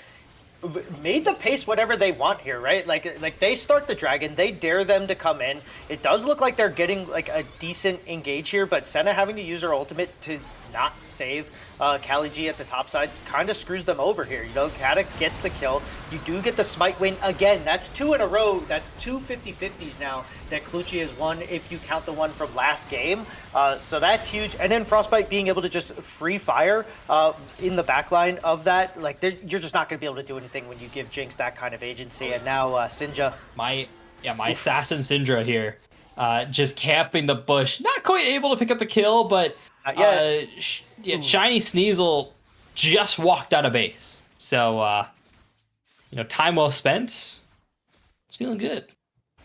made the pace whatever they want here, right? Like they start the dragon, they dare them to come in. It does look like they're getting like a decent engage here, but Senna having to use her ultimate to not save Kali G at the top side kind of screws them over here. You know, Kata gets the kill. You do get the smite win again. That's 2 in a row. That's 2 50-50s now that Clutchy has won if you count the one from last game. So that's huge. And then Frostbite being able to just free fire in the backline of that. Like, you're just not going to be able to do anything when you give Jinx that kind of agency. And now Sinja. My assassin Syndra here, just camping the bush. Not quite able to pick up the kill, but Shiny Sneasel just walked out of base. So, time well spent. It's feeling good.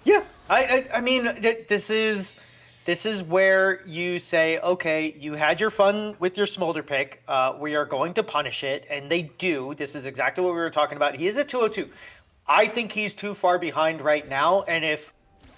Yeah, I mean, this is where you say, okay, you had your fun with your Smolder pick. We are going to punish it, and they do. This is exactly what we were talking about. He is at 202. I think he's too far behind right now, and if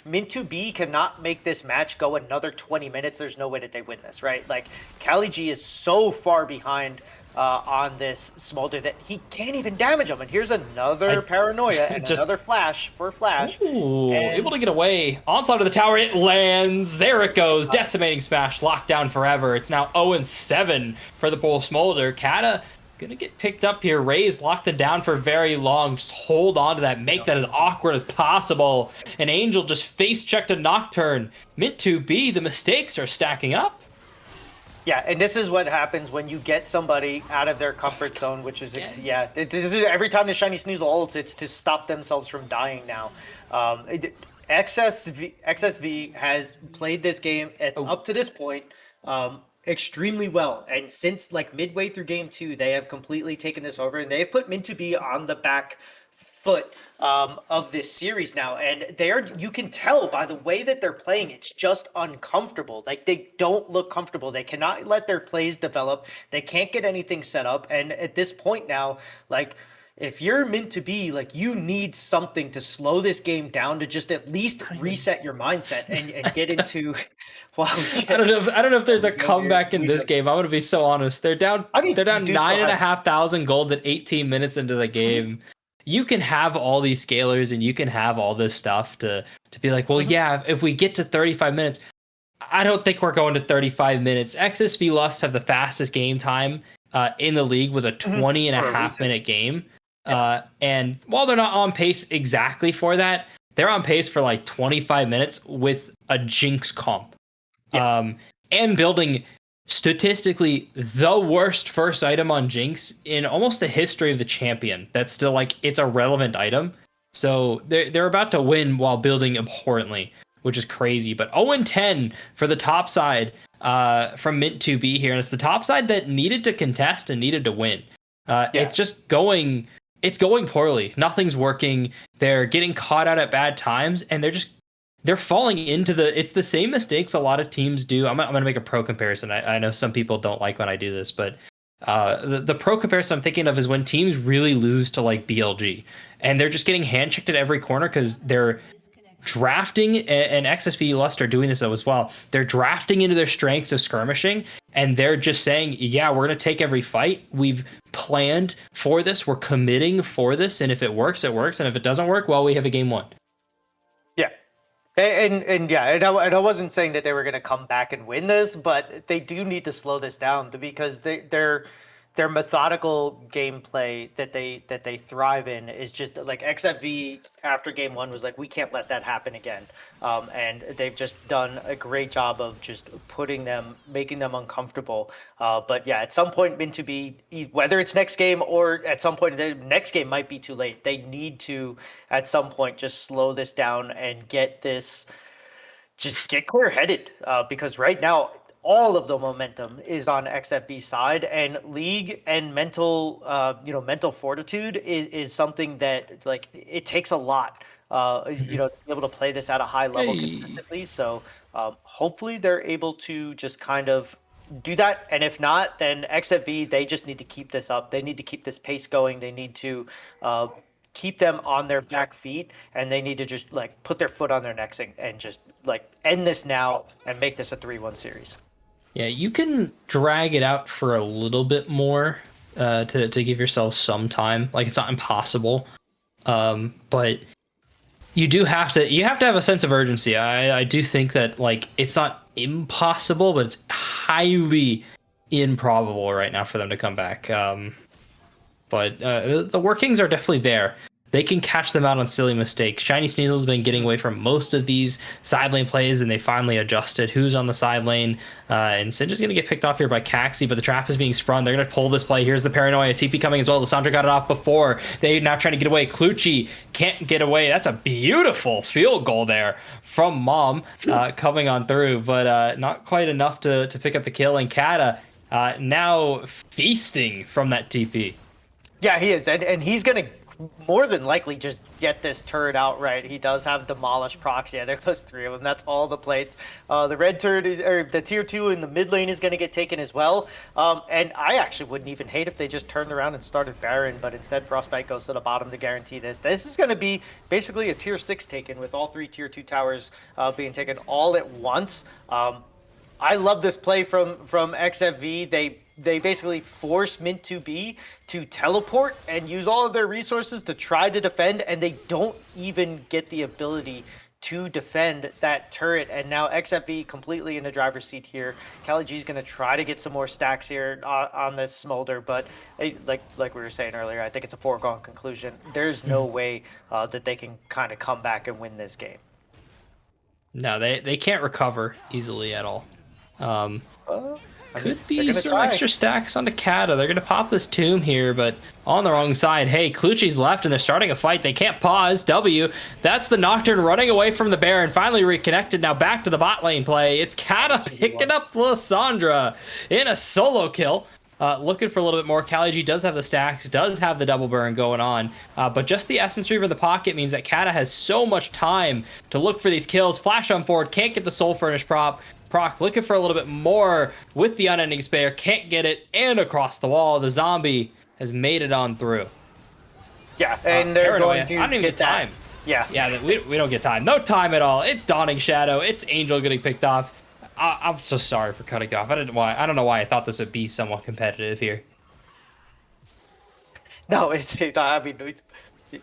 Min2B cannot make this match go another 20 minutes, there's no way that they win this, right? Like, Kali G is so far behind on this Smolder that he can't even damage him. And here's another Paranoia and another Flash for Flash. Ooh, able to get away. Onslaught of the tower, it lands. There it goes. Decimating Smash, locked down forever. It's now 0-7 for the Bull Smolder. Kata gonna get picked up here. Raze locked them down for very long. Just hold on to that. Make that as awkward as possible. And Angel just face checked a Nocturne. Min2B, the mistakes are stacking up. Yeah, and this is what happens when you get somebody out of their comfort zone, which is, this is every time the Shiny Sneasel ults, it's to stop themselves from dying now. XSV has played this game up to this point extremely well, and since like midway through game 2, they have completely taken this over, and they've put Min2B on the back foot of this series now, and you can tell by the way that they're playing, it's just uncomfortable. Like, they don't look comfortable. They cannot let their plays develop. They can't get anything set up, and at this point now, like, if you're Min2B, like, you need something to slow this game down to just at least reset your mindset and get into. Well, I don't know if there's a comeback in this game. I'm gonna be so honest. They're down. They're down 9,500 gold at 18 minutes into the game. You can have all these scalers and you can have all this stuff to be like, well, yeah, if we get to 35 minutes, I don't think we're going to 35 minutes. XSV Lust have the fastest game time in the league with a 20 and a half minute game. And while they're not on pace exactly for that, they're on pace for like 25 minutes with a Jinx comp. And building statistically the worst first item on Jinx in almost the history of the champion. That's still like, it's a relevant item. So they're about to win while building abhorrently, which is crazy. But 0-10 for the top side from Min2B here. And it's the top side that needed to contest and needed to win. It's just going poorly. Nothing's working. They're getting caught out at bad times, and they're falling into it's the same mistakes a lot of teams do. I'm gonna make a pro comparison. I know some people don't like when I do this, but the pro comparison I'm thinking of is when teams really lose to like BLG, and they're just getting hand checked at every corner because they're drafting, and XSV Lust are doing this as well. They're drafting into their strengths of skirmishing, and they're just saying, yeah, we're going to take every fight. We've planned for this. We're committing for this. And if it works, it works. And if it doesn't work, well, we have a game 1. Yeah. And I wasn't saying that they were going to come back and win this, but they do need to slow this down because their methodical gameplay that they thrive in is just like XFV after game 1 was like, we can't let that happen again. And they've just done a great job of just making them uncomfortable. But yeah, at some point, Min2B, whether it's next game or at some point, the next game might be too late. They need to, at some point, just slow this down and get clear-headed. Because right now, all of the momentum is on XFV's side, and league and mental fortitude is something that, like, it takes a lot, to be able to play this at a high level consistently. So hopefully they're able to just kind of do that. And if not, then XFV, they just need to keep this up. They need to keep this pace going. They need to keep them on their back feet, and they need to just like put their foot on their necks and just like end this now and make this a 3-1 series. Yeah, you can drag it out for a little bit more to give yourself some time. Like, it's not impossible, but you have to have a sense of urgency. I do think that, like, it's not impossible, but it's highly improbable right now for them to come back. But the workings are definitely there. They can catch them out on silly mistakes. Shiny Sneasel's been getting away from most of these side lane plays, and they finally adjusted who's on the side lane. And Singe is going to get picked off here by Caxi, but the trap is being sprung. They're going to pull this play. Here's the Paranoia. TP coming as well. Lissandra got it off before. They're now trying to get away. Clutchy can't get away. That's a beautiful field goal there from Mom coming on through, but not quite enough to pick up the kill. And Kata now feasting from that TP. Yeah, he is, and he's gonna more than likely just get this turret outright. He does have Demolish procs. Yeah, there goes 3 of them. That's all the plates. The red turret is, or the tier 2 in the mid lane is going to get taken as well. And I actually wouldn't even hate if they just turned around and started Baron, but instead Frostbite goes to the bottom to guarantee this. This is going to be basically a tier 6 taken with all 3 tier 2 towers being taken all at once. I love this play from XFV. They basically force Mint2B to teleport and use all of their resources to try to defend, and they don't even get the ability to defend that turret. And now XFV completely in the driver's seat here. Cali G is going to try to get some more stacks here on this Smolder, but like we were saying earlier, I think it's a foregone conclusion. There's no way that they can kind of come back and win this game. No, they can't recover easily at all. Could be some try. extra stacks onto Kata. They're going to pop this tomb here, but on the wrong side. Hey, Clutchy's left, and they're starting a fight. They can't pause. W. That's the Nocturne running away from the Baron. Finally reconnected. Now back to the bot lane play. It's Kata picking up Lissandra in a solo kill. Looking for a little bit more. Cali G does have the stacks, does have the double burn going on, but just the Essence Reaver in the pocket means that Kata has so much time to look for these kills. Flash on forward, can't get the Soul Furnish proc, looking for a little bit more with the Unending Spare, can't get it, and across the wall, the zombie has made it on through. Yeah, and they're Paranoia. going to I don't even get time. Yeah, we don't get time. No time at all. It's Dawning Shadow. It's Angel getting picked off. I'm so sorry for cutting off. I don't know why I thought this would be somewhat competitive here. No, I mean,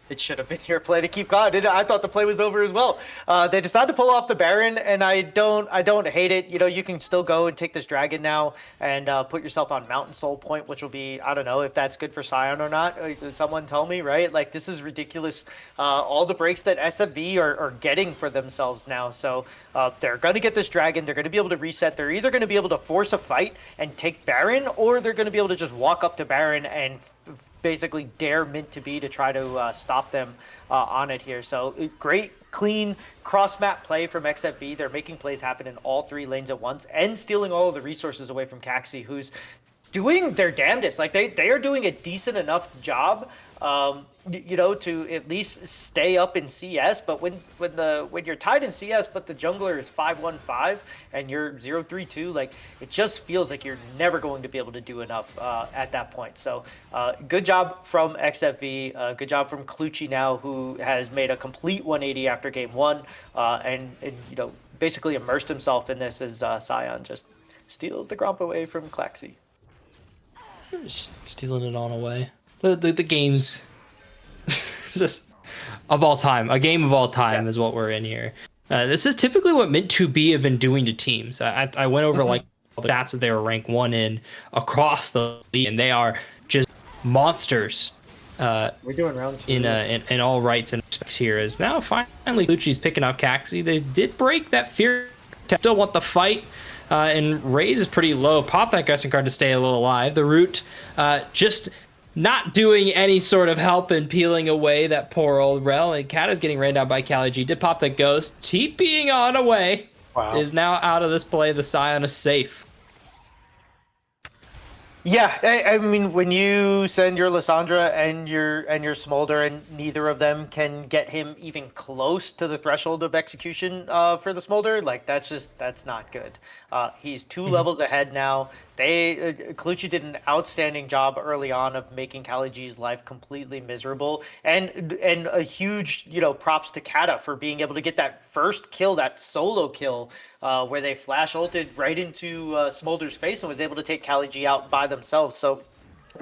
it should have been your play to keep going. I thought the play was over as well. They decided to pull off the Baron, and I don't hate it. You know, you can still go and take this dragon now and put yourself on Mountain Soul Point, which will be, I don't know if that's good for Sion or not. Someone tell me, right? Like, this is ridiculous. All the breaks that SFV are getting for themselves now. So they're going to get this dragon. They're going to be able to reset. They're either going to be able to force a fight and take Baron, or they're going to be able to just walk up to Baron and basically dare Mint2B to try to stop them on it here. So great, clean cross-map play from XFV. They're making plays happen in all 3 lanes at once and stealing all of the resources away from Caxi, who's doing their damnedest. Like, they are doing a decent enough job, you know, to at least stay up in CS. But when you're tied in CS, but the jungler is 5-1-5 and you're 0-3-2, like, it just feels like you're never going to be able to do enough at that point. So good job from XFV. Good job from Clutchy now, who has made a complete 180 after game 1 and you know, basically immersed himself in this as Sion just steals the Gromp away from Claxi. Just stealing it on away. The game's just of all time. A game of all time is what we're in here. This is typically what Mint2B have been doing to teams. I went over like all the stats that they were rank 1 in across the league, and they are just monsters. We're doing round 2 in all rights and respects here. Is now finally Lucci's picking up Caxi. They did break that fear. Still want the fight. And Raze is pretty low. Pop that Guessing card to stay a little alive. The Root just not doing any sort of help in peeling away that poor old Rel. And Cat is getting ran down by Cali G. Did pop that Ghost. TPing on away. Wow. Is now out of this play. The Sion is safe. Yeah, I mean, when you send your Lissandra and your Smolder, and neither of them can get him even close to the threshold of execution for the Smolder, like, that's not good. He's 2 levels ahead now. Clutchy did an outstanding job early on of making Cali G's life completely miserable, and a huge, you know, props to Kata for being able to get that first kill, that solo kill, where they flash ulted right into Smolder's face and was able to take Cali G out by themselves. So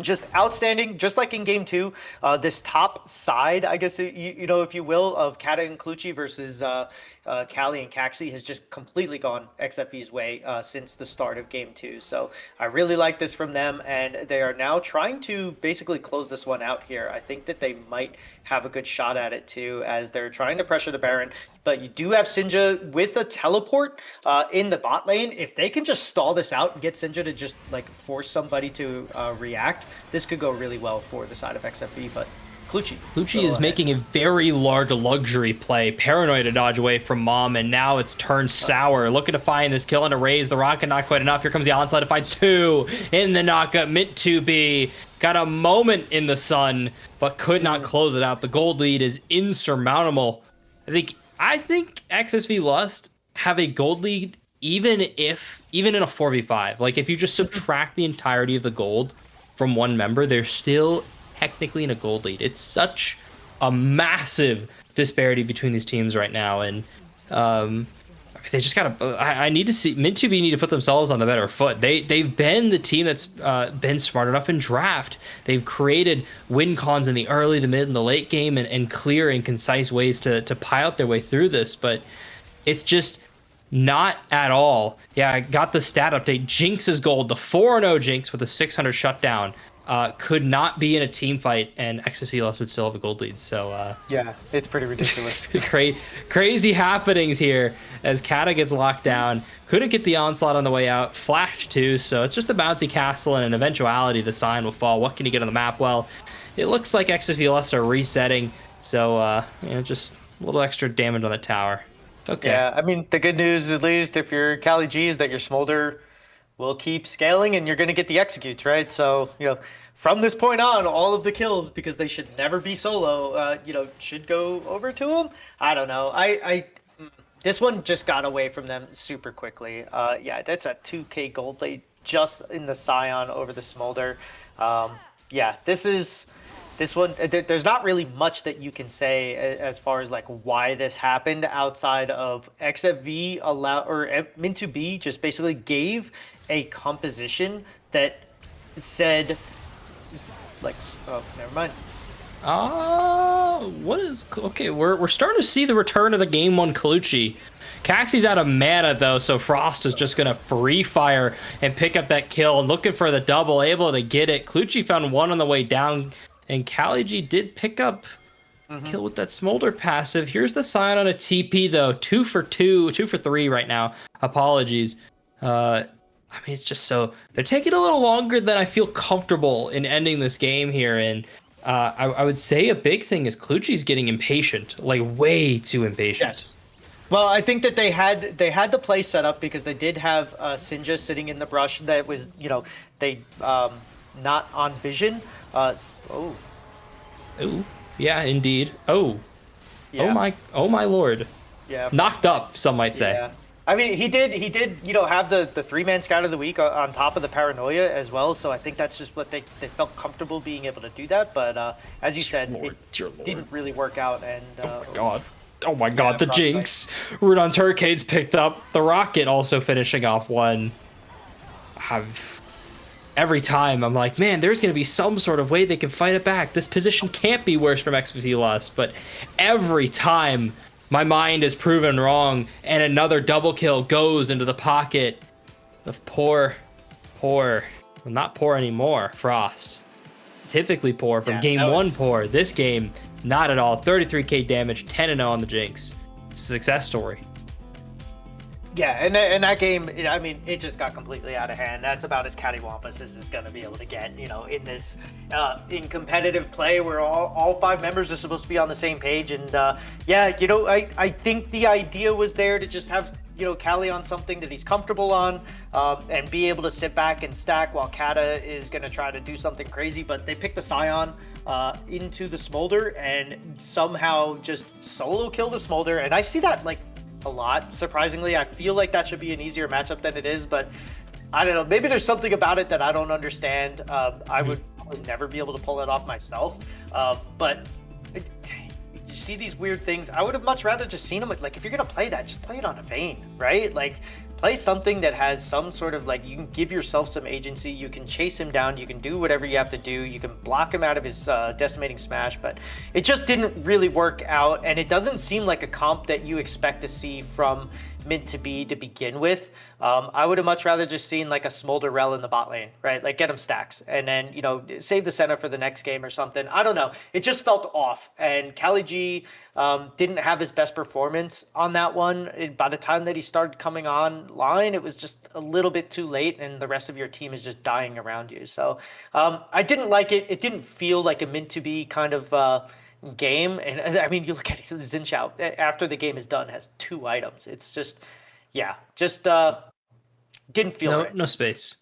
just outstanding, just like in game 2. This top side, I guess, you know, if you will, of Kata and Clutchy versus Callie and Caxi has just completely gone XFV's way since the start of game 2. So I really like this from them, and they are now trying to basically close this one out here. I think that they might have a good shot at it too, as they're trying to pressure the Baron. But you do have Sinja with a teleport in the bot lane. If they can just stall this out and get Sinja to just like force somebody to react, this could go really well for the side of XFV. But Clutchy is making a very large luxury play. Paranoid to dodge away from Mom, and now it's turned sour. Looking to find this kill and a raise. The rocket not quite enough. Here comes the onslaught. It finds 2 in the knockup. Mint to be. Got a moment in the sun, but could not close it out. The gold lead is insurmountable. I think XSV Lust have a gold lead even in a 4v5. Like if you just subtract the entirety of the gold from one member, they're still technically in a gold lead. It's such a massive disparity between these teams right now, and they just gotta. I need to see Mint2B need to put themselves on the better foot. They've been the team that's been smart enough in draft. They've created win cons in the early, the mid, and the late game, and clear and concise ways to pilot their way through this. But it's just not at all. Yeah, I got the stat update. Jinx's gold, the 4-0 Jinx with a 600 shutdown. Could not be in a team fight, and XSV Lust would still have a gold lead. So yeah, it's pretty ridiculous. Crazy happenings here as Kata gets locked down. Couldn't get the onslaught on the way out. Flash too, so it's just a bouncy castle, and an eventuality the sign will fall. What can you get on the map? Well, it looks like XSV Lust are resetting, so just a little extra damage on the tower. Okay. Yeah, I mean, the good news, at least, if you're Callie G, is that your Smolder will keep scaling and you're going to get the executes, right? So, from this point on, all of the kills, because they should never be solo, should go over to them. I don't know. This one just got away from them super quickly. Yeah, that's a 2K gold lead just in the Scion over the Smolder. Yeah, this one, there's not really much that you can say as far as like why this happened outside of XFV Mint2B just basically gave a composition that said like, oh, never mind. What is okay? We're starting to see the return of the game 1 Clutchy. Caxie's out of mana though, so Frost is just gonna free fire and pick up that kill. Looking for the double, able to get it. Clutchy found one on the way down. And Callie G did pick up kill with that Smolder passive. Here's the sign on a TP, though. 2 for 3 right now. Apologies. I mean, it's just so... They're taking a little longer than I feel comfortable in ending this game here. And I would say a big thing is Clutchy's getting impatient. Like, way too impatient. Yes. Well, I think that they had the play set up because they did have Sinja sitting in the brush that was, they not on vision. Oh, yeah, indeed. Yeah. Oh my lord. Yeah. Knocked up, some might say. Yeah. I mean, he did, have the 3-man scout of the week on top of the paranoia as well. So I think that's just what they felt comfortable being able to do that. But as you said, it didn't really work out. And oh my god, the Jinx. Rudon's Hurricane's picked up. The Rocket also finishing off one. Every time I'm like, man, there's going to be some sort of way they can fight it back. This position can't be worse from XSV Lust. But every time my mind is proven wrong and another double kill goes into the pocket of poor, well, not poor anymore, Frost. Typically poor from game 1 poor. This game, not at all. 33k damage, 10-0 on the Jinx. It's a success story. Yeah, and that game, I mean, it just got completely out of hand. That's about as cattywampus as it's going to be able to get, in this, in competitive play where all 5 members are supposed to be on the same page. And yeah, I think the idea was there to just have, Callie on something that he's comfortable on, and be able to sit back and stack while Kata is going to try to do something crazy. But they picked the Scion into the Smolder and somehow just solo kill the Smolder. And I see that, like, a lot, surprisingly. I feel like that should be an easier matchup than it is, but I don't know, maybe there's something about it that I don't understand. I would never be able to pull it off myself, but you see these weird things. I would have much rather just seen them, like, if you're gonna play that, just play it on a Vayne, right? Like, play something that has some sort of like, you can give yourself some agency, you can chase him down, you can do whatever you have to do, you can block him out of his decimating smash, but it just didn't really work out, and it doesn't seem like a comp that you expect to see from Mint to be to begin with. I would have much rather just seen like a Smolder Rel in the bot lane, right? Like get him stacks and then, you know, save the center for the next game or something. I don't know. It just felt off. And Cali G didn't have his best performance on that one. By the time that he started coming online, it was just a little bit too late and the rest of your team is just dying around you. So I didn't like it. It didn't feel like a Mint to be kind of game. And I mean, you look at it, Xin Zhao after the game is done has 2 items. It's just, yeah, just didn't feel right. No space.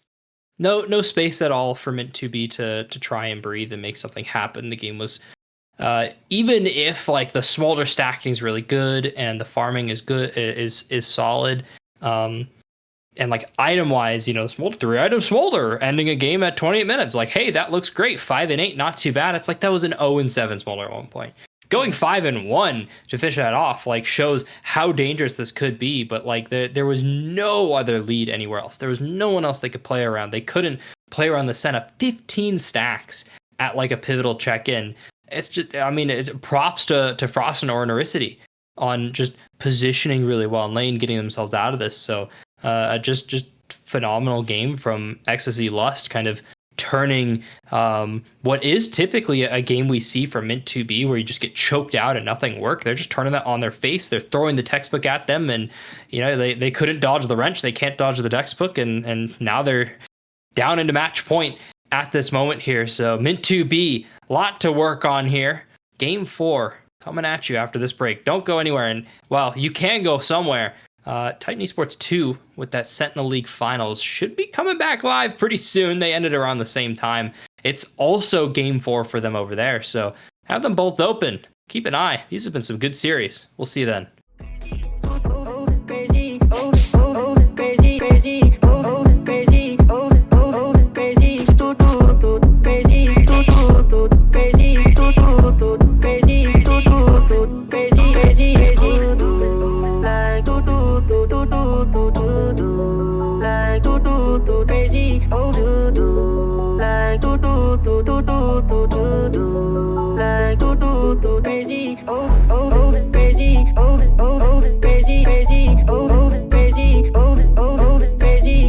No space at all for Mint 2B to try and breathe and make something happen. The game was even if like the smolder stacking is really good and the farming is good, is solid, and like item wise, you know, smolder 3-item smolder ending a game at 28 minutes, like, hey, that looks great. 5-8, not too bad. It's like that was an 0-7 smolder at one point. Going 5-1 to finish that off like shows how dangerous this could be, but like there was no other lead anywhere else. There was no one else they could play around. They couldn't play around the setup. 15 stacks at like a pivotal check-in. It's just, I mean, it's props to Frost and Ornericity on just positioning really well in lane, getting themselves out of this. So just phenomenal game from XSV Lust, kind of turning what is typically a game we see from Mint 2B where you just get choked out and nothing work. They're just turning that on their face. They're throwing the textbook at them, and you know they couldn't dodge the wrench. They can't dodge the textbook, and now they're down into match point at this moment here. So Mint 2B, a lot to work on here. Game 4 coming at you after this break. Don't go anywhere, and well, you can go somewhere. Titan Esports 2 with that Sentinel League finals should be coming back live pretty soon. They ended around the same time. It's also game 4 for them over there, so have them both open. Keep an eye. These have been some good series. We'll see you then. Crazy,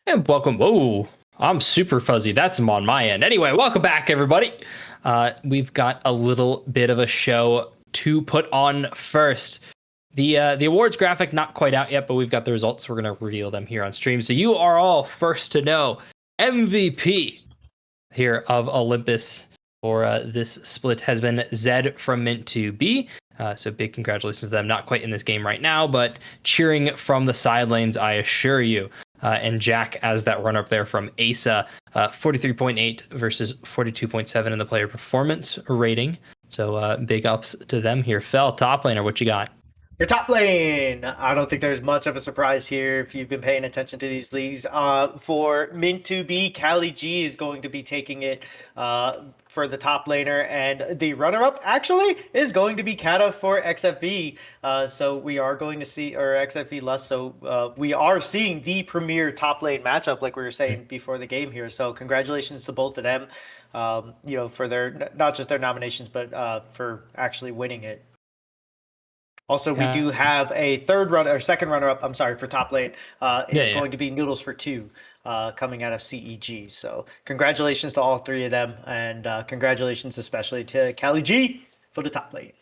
And welcome. Whoa, I'm super fuzzy. That's on my end. Anyway, welcome back, everybody. We've got a little bit of a show to put on first. The awards graphic not quite out yet, but we've got the results. We're gonna reveal them here on stream, so you are all first to know. MVP here of Olympus for this split has been Zed from Mint to B. So big congratulations to them. Not quite in this game right now, but cheering from the side lanes, I assure you. And Jack as that runner-up there from ASA, 43.8 versus 42.7 in the player performance rating. So big ups to them here. Fel, top laner, what you got? Your top lane. I don't think there's much of a surprise here if you've been paying attention to these leagues. For Mint 2B, Cali G is going to be taking it for the top laner, and the runner-up actually is going to be Kata for XFV. So we are going to see, or XFV Lust. So we are seeing the premier top lane matchup, like we were saying before the game here. So congratulations to both of them. For their not just their nominations, but for actually winning it. Also, we do have a second runner-up. I'm sorry, for top lane. It's going to be Noodles for Two, coming out of CEG. So congratulations to all three of them, and congratulations especially to Cali G for the top lane.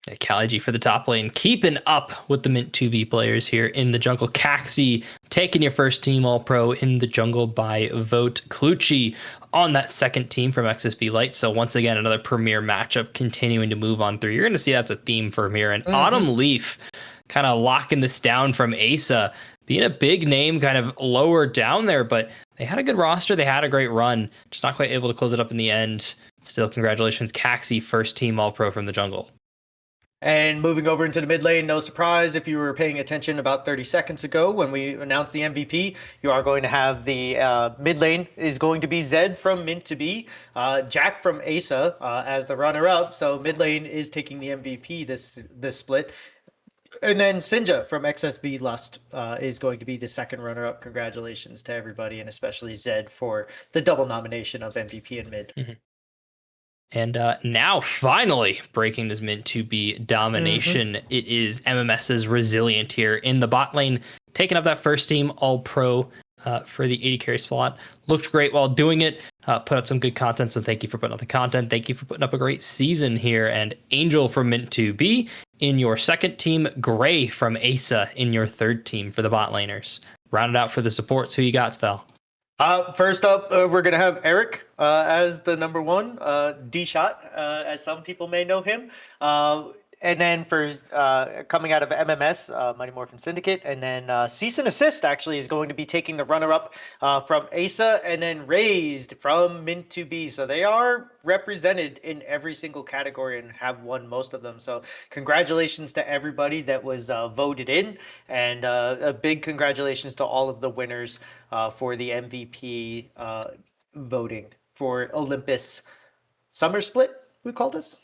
Yeah, Cali G for the top lane, keeping up with the Mint 2B players here in the jungle. Caxi taking your first team All-Pro in the jungle by vote. Clucci on that second team from XSV Light. So once again, another premier matchup continuing to move on through. You're going to see that's a theme for here. And Autumn Leaf kind of locking this down from ASA, being a big name kind of lower down there, but they had a good roster. They had a great run, just not quite able to close it up in the end. Still, congratulations, Caxi, first team All-Pro from the jungle. And moving over into the mid lane, no surprise if you were paying attention about 30 seconds ago when we announced the MVP, you are going to have the mid lane is going to be Zed from Mint to B, Jack from ASA as the runner-up. So mid lane is taking the MVP this split. And then Sinja from XSV Lust is going to be the second runner-up. Congratulations to everybody, and especially Zed for the double nomination of MVP and mid. Mm-hmm. And now, finally, breaking this Mint 2B domination, it is MMS's Resilient here in the bot lane, taking up that first team All-Pro for the 80 carry spot. Looked great while doing it, put out some good content, so thank you for putting out the content. Thank you for putting up a great season here. And Angel from Mint 2B in your second team, Gray from ASA in your third team for the bot laners. Rounded out for the supports, who you got, Svel? First up, we're going to have Eric as the number one, D-Shot, as some people may know him. And then for coming out of MMS, Mighty Morphin Syndicate, and then Cease and Assist actually is going to be taking the runner-up from ASA, and then Raised from Mint 2B. So they are represented in every single category and have won most of them. So congratulations to everybody that was voted in, and a big congratulations to all of the winners for the MVP voting for Olympus Summer Split, we call this?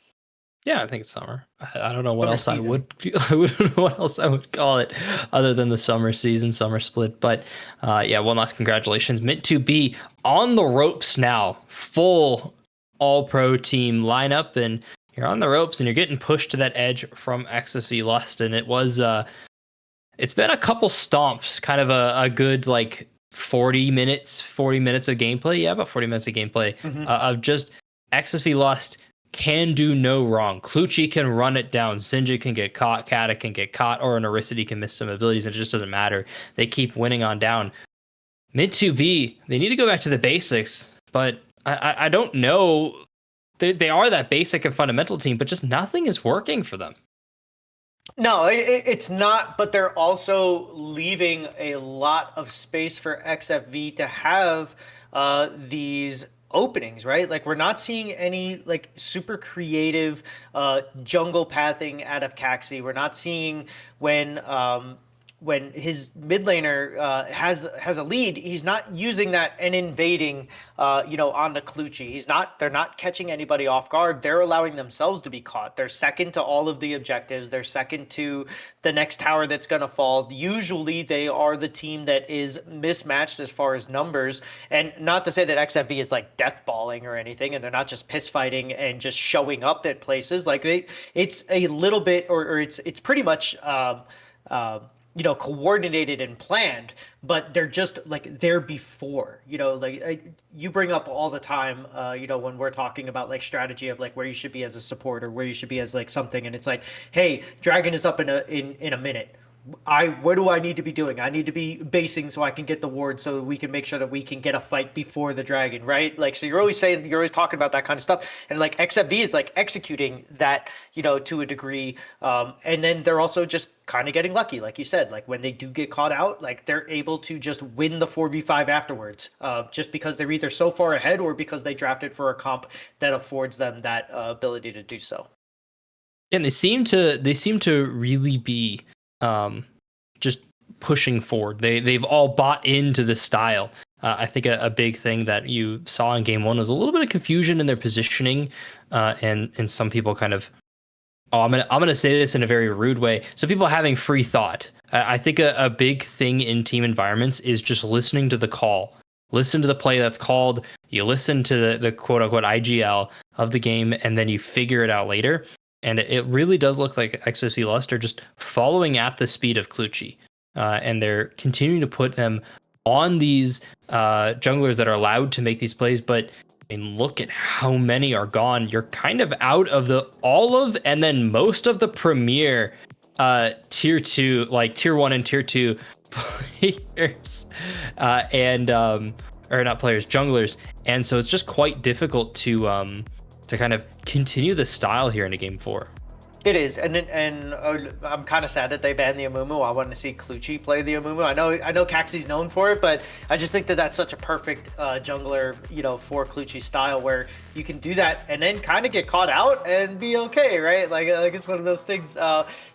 Yeah, I think it's summer. I don't know what else I would. I wouldn't know what else I would call it other than the summer season, summer split. But yeah, one last congratulations, Mint 2B on the ropes now, full All-Pro team lineup, and you're on the ropes and you're getting pushed to that edge from XSV Lust, and it was it's been a couple stomps, kind of a good like 40 minutes of gameplay. Yeah, about 40 minutes of gameplay of just XSV Lust can do no wrong. Clucci can run it down. Sinja can get caught. Kata can get caught. Or an Oricity can miss some abilities, and it just doesn't matter. They keep winning on down. Mid 2B, they need to go back to the basics, but I don't know. They are that basic and fundamental team, but just nothing is working for them. No, it's not, but they're also leaving a lot of space for XFV to have these openings, right? Like, we're not seeing any like super creative jungle pathing out of Caxi. We're not seeing when his mid laner has a lead, he's not using that and invading on the Clucci. They're not catching anybody off guard. They're allowing themselves to be caught. They're second to all of the objectives. They're second to the next tower that's going to fall. Usually they are the team that is mismatched as far as numbers. And not to say that XFV is like deathballing or anything, and they're not just piss fighting and just showing up at places. Like it's a little bit, or it's pretty much coordinated and planned, but they're just like there before, you bring up all the time, when we're talking about like strategy of like where you should be as a support or where you should be as like something. And it's like, hey, dragon is up in a minute. What do I need to be doing? I need to be basing so I can get the ward so we can make sure that we can get a fight before the dragon, right? Like, so you're always talking about that kind of stuff. And like XFV is like executing that, to a degree. And then they're also just kind of getting lucky. Like you said, like when they do get caught out, like they're able to just win the 4v5 afterwards, just because they're either so far ahead or because they drafted for a comp that affords them that ability to do so. And they seem to really be just pushing forward. They've all bought into the style. I think a big thing that you saw in game one was a little bit of confusion in their positioning, and some people kind of, I'm gonna say this in a very rude way. So people having free thought. I think a big thing in team environments is just listening to the call. Listen to the play that's called. You listen to the quote unquote IGL of the game, and then you figure it out later. And it really does look like XSV Lust are just following at the speed of Clutchy. And they're continuing to put them on these junglers that are allowed to make these plays. But I mean, look at how many are gone. You're kind of out of all of and then most of the premier tier 2, like tier 1 and tier 2 players. Or not players, junglers. And so it's just quite difficult to kind of continue the style here into game 4. It is, and I'm kind of sad that they banned the Amumu. I want to see Clutchy play the Amumu. I know Caxie's known for it, but I just think that that's such a perfect jungler, for Clutchy's style, where you can do that and then kind of get caught out and be okay, right? Like it's one of those things.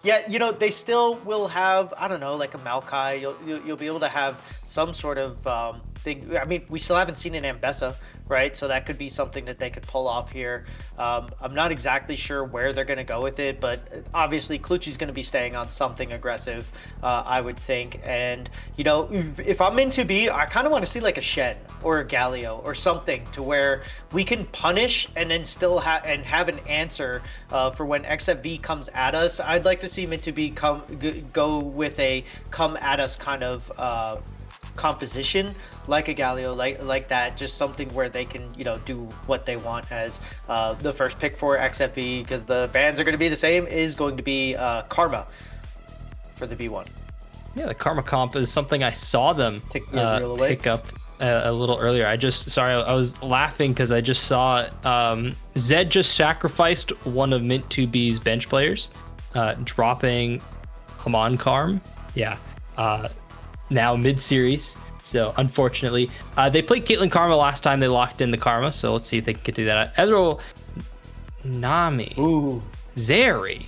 They still will have, I don't know, like a Maokai. You'll be able to have some sort of thing. I mean, we still haven't seen an Ambessa, right? So that could be something that they could pull off here. I'm not exactly sure where they're going to go with it, but obviously Clutchy's going to be staying on something aggressive, I would think. And, if I'm into B, I kind of want to see like a Shen or a Galio or something to where we can punish and then still have an answer for when XFV comes at us. I'd like to see Mintu B go with a come at us kind of composition, like a Galio, like that, just something where they can do what they want as the first pick for XFV, because the bans are going to be the same, is going to be Karma for the B1. Yeah, the Karma comp is something I saw them pick up a little earlier. I was laughing because I just saw Zed just sacrificed one of Mint 2B's bench players, dropping Haman Karm. Yeah, now mid-series. So unfortunately, they played Caitlyn Karma last time they locked in the Karma. So let's see if they can do that. Ezreal, Nami, ooh, Zeri.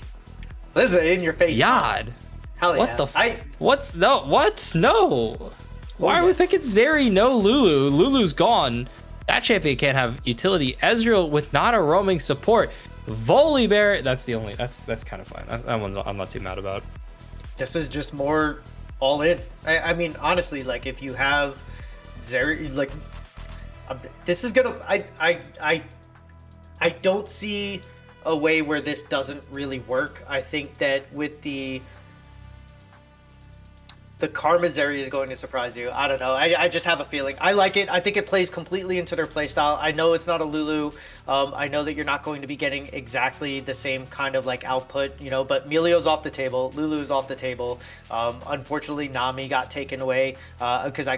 This is an in-your-face. Yad. Hell yeah. What? No. Why are we picking Zeri? No Lulu. Lulu's gone. That champion can't have utility. Ezreal with not a roaming support. Volibear. That's kind of fine. That one I'm not too mad about. This is just more all in. I mean, honestly, like if you have Zeri, like this is gonna. I don't see a way where this doesn't really work. I think that with the Karma Zeri is going to surprise you. I don't know. I just have a feeling. I like it. I think it plays completely into their playstyle. I know it's not a Lulu. I know that you're not going to be getting exactly the same kind of like output, but Melio's off the table. Lulu's off the table. Unfortunately, Nami got taken away because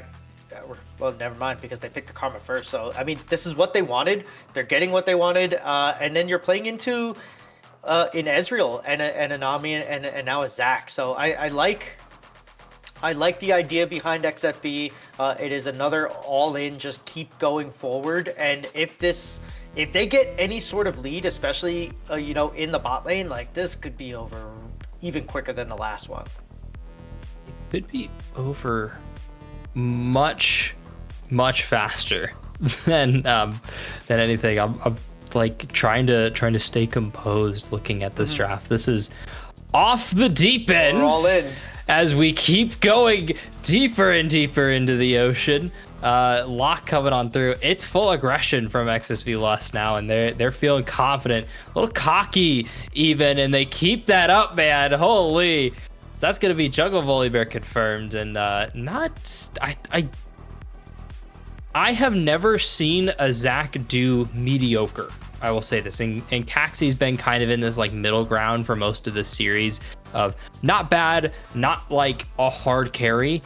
never mind, because they picked the Karma first. So, I mean, this is what they wanted. They're getting what they wanted. And then you're playing into in Ezreal and a Nami and now a Zac. So I like the idea behind XFV. It is another all-in, just keep going forward. And if they get any sort of lead, especially in the bot lane, like this could be over even quicker than the last one. It could be over much faster than anything. I'm like trying to stay composed looking at this draft. This is off the deep end. We're all in. As we keep going deeper and deeper into the ocean, Lock coming on through. It's full aggression from XSV Lust now, and they're feeling confident, a little cocky even, and they keep that up, man. Holy, that's gonna be Jungle Volibear confirmed, and I have never seen a Zach do mediocre. I will say this, and Caxie's been kind of in this like middle ground for most of this series of not bad, not like a hard carry.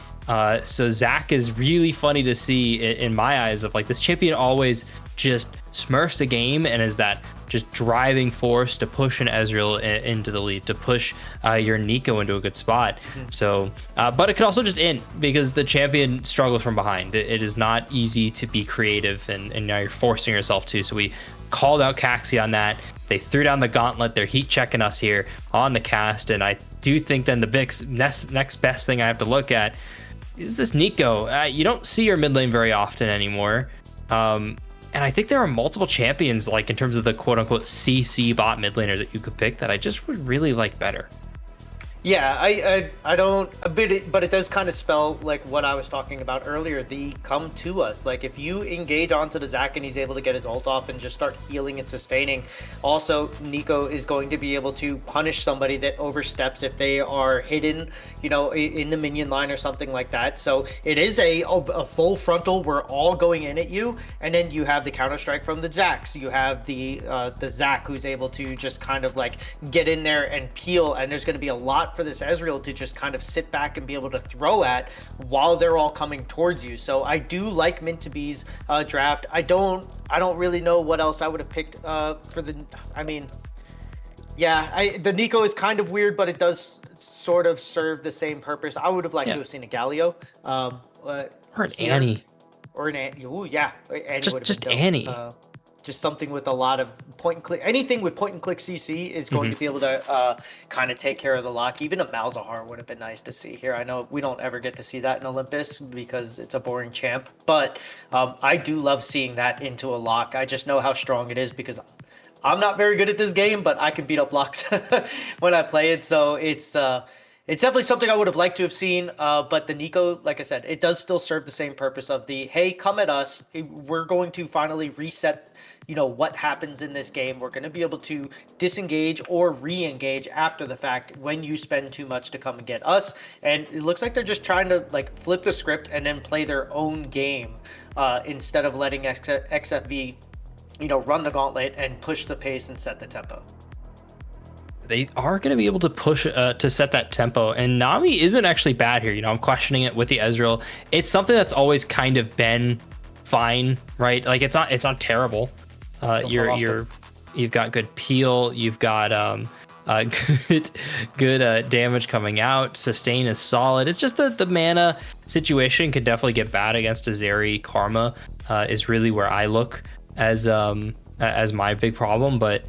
So Zach is really funny to see in my eyes of like this champion always just smurfs a game and is that just driving force to push an Ezreal into the lead, to push your Nico into a good spot. So, but it could also just end because the champion struggles from behind. It is not easy to be creative, and now you're forcing yourself to. So we called out Caxie on that. They threw down the gauntlet. They're heat checking us here on the cast, and I do think then the next best thing I have to look at is this Nico. You don't see your mid lane very often anymore. And I think there are multiple champions, like in terms of the quote unquote CC bot mid laner that you could pick that I just would really like better. Yeah, I don't but it does kind of spell like what I was talking about earlier, the come to us. Like if you engage onto the Zac and he's able to get his ult off and just start healing and sustaining. Also, Nico is going to be able to punish somebody that oversteps if they are hidden, you know, in the minion line or something like that. So it is a full frontal, we're all going in at you, and then you have the counter strike from the Zacs. You have the Zac who's able to just kind of like get in there and peel, and there's going to be a lot for this Ezreal to just kind of sit back and be able to throw at while they're all coming towards you. So I do like Mint to Be's draft. I don't really know what else I would have picked for the. I mean, yeah, the Nico is kind of weird, but it does sort of serve the same purpose. I would have liked to have seen a Galio, or an Annie, or an Annie. Ooh, yeah, Annie just Annie. Just something with a lot of point and click. Anything with point and click CC is going to be able to kind of take care of the lock. Even a Malzahar would have been nice to see here. I know we don't ever get to see that in Olympus because it's a boring champ, but I do love seeing that into a lock. I just know how strong it is because I'm not very good at this game, but I can beat up locks when I play it. So it's definitely something I would have liked to have seen, but the Nico, like I said, it does still serve the same purpose of the, hey, come at us. We're going to finally reset, you know, what happens in this game. We're going to be able to disengage or re-engage after the fact when you spend too much to come and get us. And it looks like they're just trying to like flip the script and then play their own game instead of letting XFV, you know, run the gauntlet and push the pace and set the tempo. They are going to be able to push to set that tempo, and Nami isn't actually bad here. You know, I'm questioning it with the Ezreal. It's something that's always kind of been fine, right? Like it's not terrible. You've got good peel. You've got good damage coming out. Sustain is solid. It's just that the mana situation could definitely get bad against a Zeri. Karma is really where I look as my big problem, but.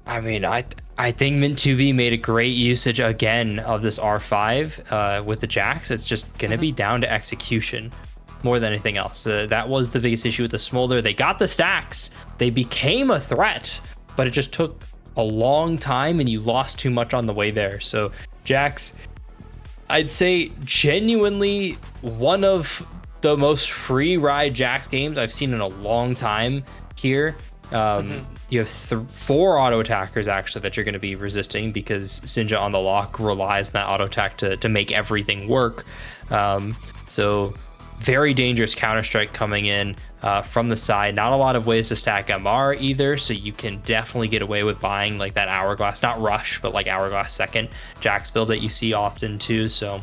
I mean, I think Mint2B made a great usage again of this R5 with the Jax. It's just going to be down to execution more than anything else. That was the biggest issue with the Smolder. They got the stacks. They became a threat, but it just took a long time and you lost too much on the way there. So Jax, I'd say genuinely one of the most free ride Jax games I've seen in a long time here. You have 4 auto attackers actually that you're going to be resisting because Sinja on the lock relies on that auto attack to make everything work. So very dangerous counter strike coming in from the side. Not a lot of ways to stack MR either, so you can definitely get away with buying like that hourglass, not rush, but like hourglass second Jax build that you see often too. So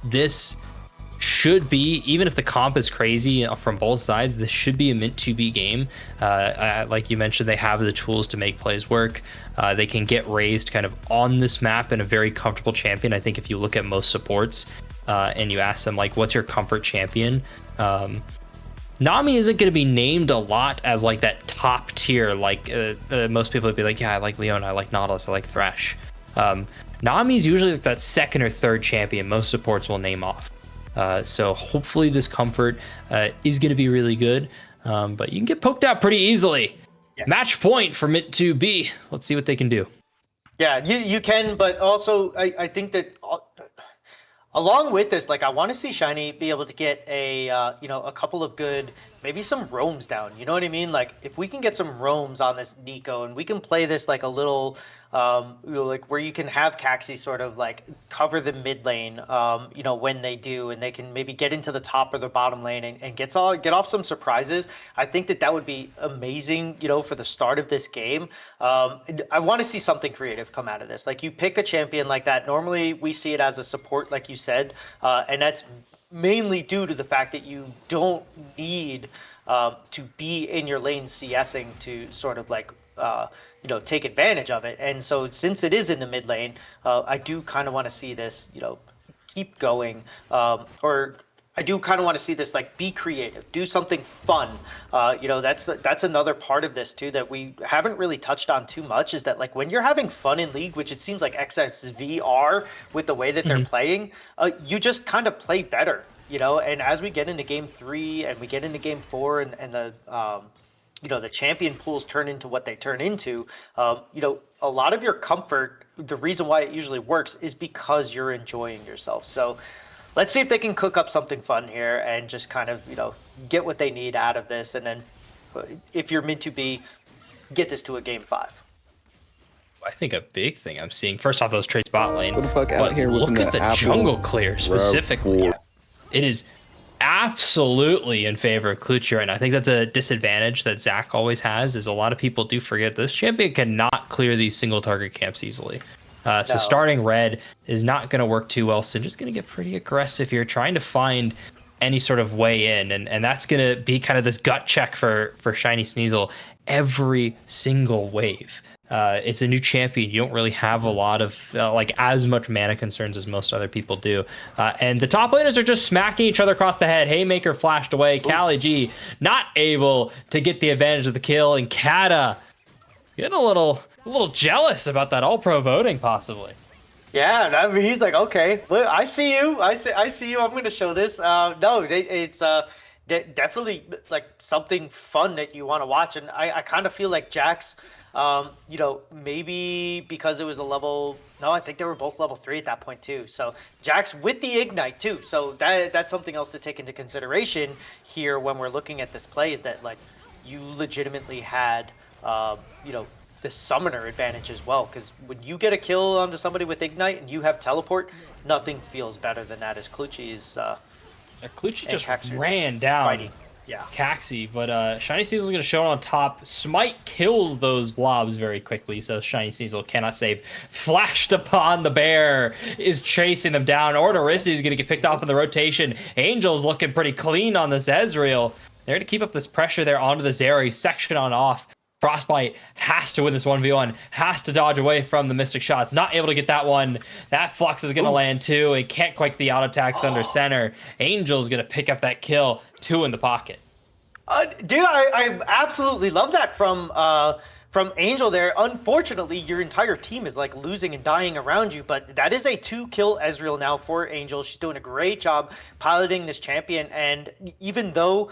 this should be, even if the comp is crazy from both sides, this should be a Mint2B game. Like you mentioned, they have the tools to make plays work. They can get raised kind of on this map in a very comfortable champion. I think if you look at most supports and you ask them like, what's your comfort champion? Nami isn't going to be named a lot as like that top tier. Like most people would be like, yeah, I like Leona, I like Nautilus, I like Thresh. Nami's usually like that second or third champion most supports will name off. So hopefully this comfort is going to be really good, but you can get poked out pretty easily. Yeah. Match point for Mint2B. Let's see what they can do. Yeah, you can, but also I think that along with this, like I want to see Shiny be able to get a couple of good, maybe some roams down. You know what I mean? Like if we can get some roams on this Nico and we can play this like a little like where you can have Caxi sort of like cover the mid lane, when they do, and they can maybe get into the top or the bottom lane and get off some surprises. I think that would be amazing, for the start of this game. I want to see something creative come out of this. Like, you pick a champion like that. Normally we see it as a support, like you said, and that's mainly due to the fact that you don't need to be in your lane CSing to sort of like take advantage of it. And so since it is in the mid lane, I do kind of want to see this keep going, or I do kind of want to see this like be creative, do something fun. That's another part of this too that we haven't really touched on too much, is that like when you're having fun in League, which it seems like XSV are with the way that they're playing, you just kind of play better, and as we get into game 3 and we get into game 4 and the champion pools turn into what they turn into, a lot of your comfort, the reason why it usually works is because you're enjoying yourself. So let's see if they can cook up something fun here and just kind of, get what they need out of this. And then if you're meant to be, get this to a game 5. I think a big thing I'm seeing, first off, those trades bot lane. What the fuck out here? Look at the jungle clear specifically. It is absolutely in favor of Clutch right now. I think that's a disadvantage that Zach always has, is a lot of people do forget this champion cannot clear these single target camps easily. So starting red is not going to work too well. So just going to get pretty aggressive here, trying to find any sort of way in. And that's going to be kind of this gut check for Shiny Sneasel every single wave. It's a new champion. You don't really have a lot of as much mana concerns as most other people do. And the top laners are just smacking each other across the head. Haymaker flashed away. Cali G not able to get the advantage of the kill. And Kata getting a little jealous about that all-pro voting, possibly. Yeah, I mean, he's like, okay, look, I see you. I see you. I'm going to show this. No, it's definitely like something fun that you want to watch. And I kind of feel like Jax, maybe because it was I think they were both level 3 at that point too. So Jax with the Ignite too. So that's something else to take into consideration here when we're looking at this play, is that like you legitimately had, the summoner advantage as well. Because when you get a kill onto somebody with Ignite and you have teleport, nothing feels better than that, as Clutchy's Clutchy just ran down. Fighting. Yeah, Caxi, but Shiny Sneasel is going to show it on top. Smite kills those blobs very quickly, so Shiny Sneasel cannot save. Flashed upon the bear is chasing them down. Ordorisi is going to get picked off in the rotation. Angel's looking pretty clean on this Ezreal. They're to keep up this pressure there onto the Zeri, section on off. Frostbite has to win this 1v1, has to dodge away from the Mystic Shots. Not able to get that one. That Flux is going to land too. It can't quite the auto attacks under center. Angel's going to pick up that kill. 2 in the pocket. Dude, I absolutely love that from Angel there. Unfortunately, your entire team is like losing and dying around you, but that is a 2-kill Ezreal now for Angel. She's doing a great job piloting this champion, and even though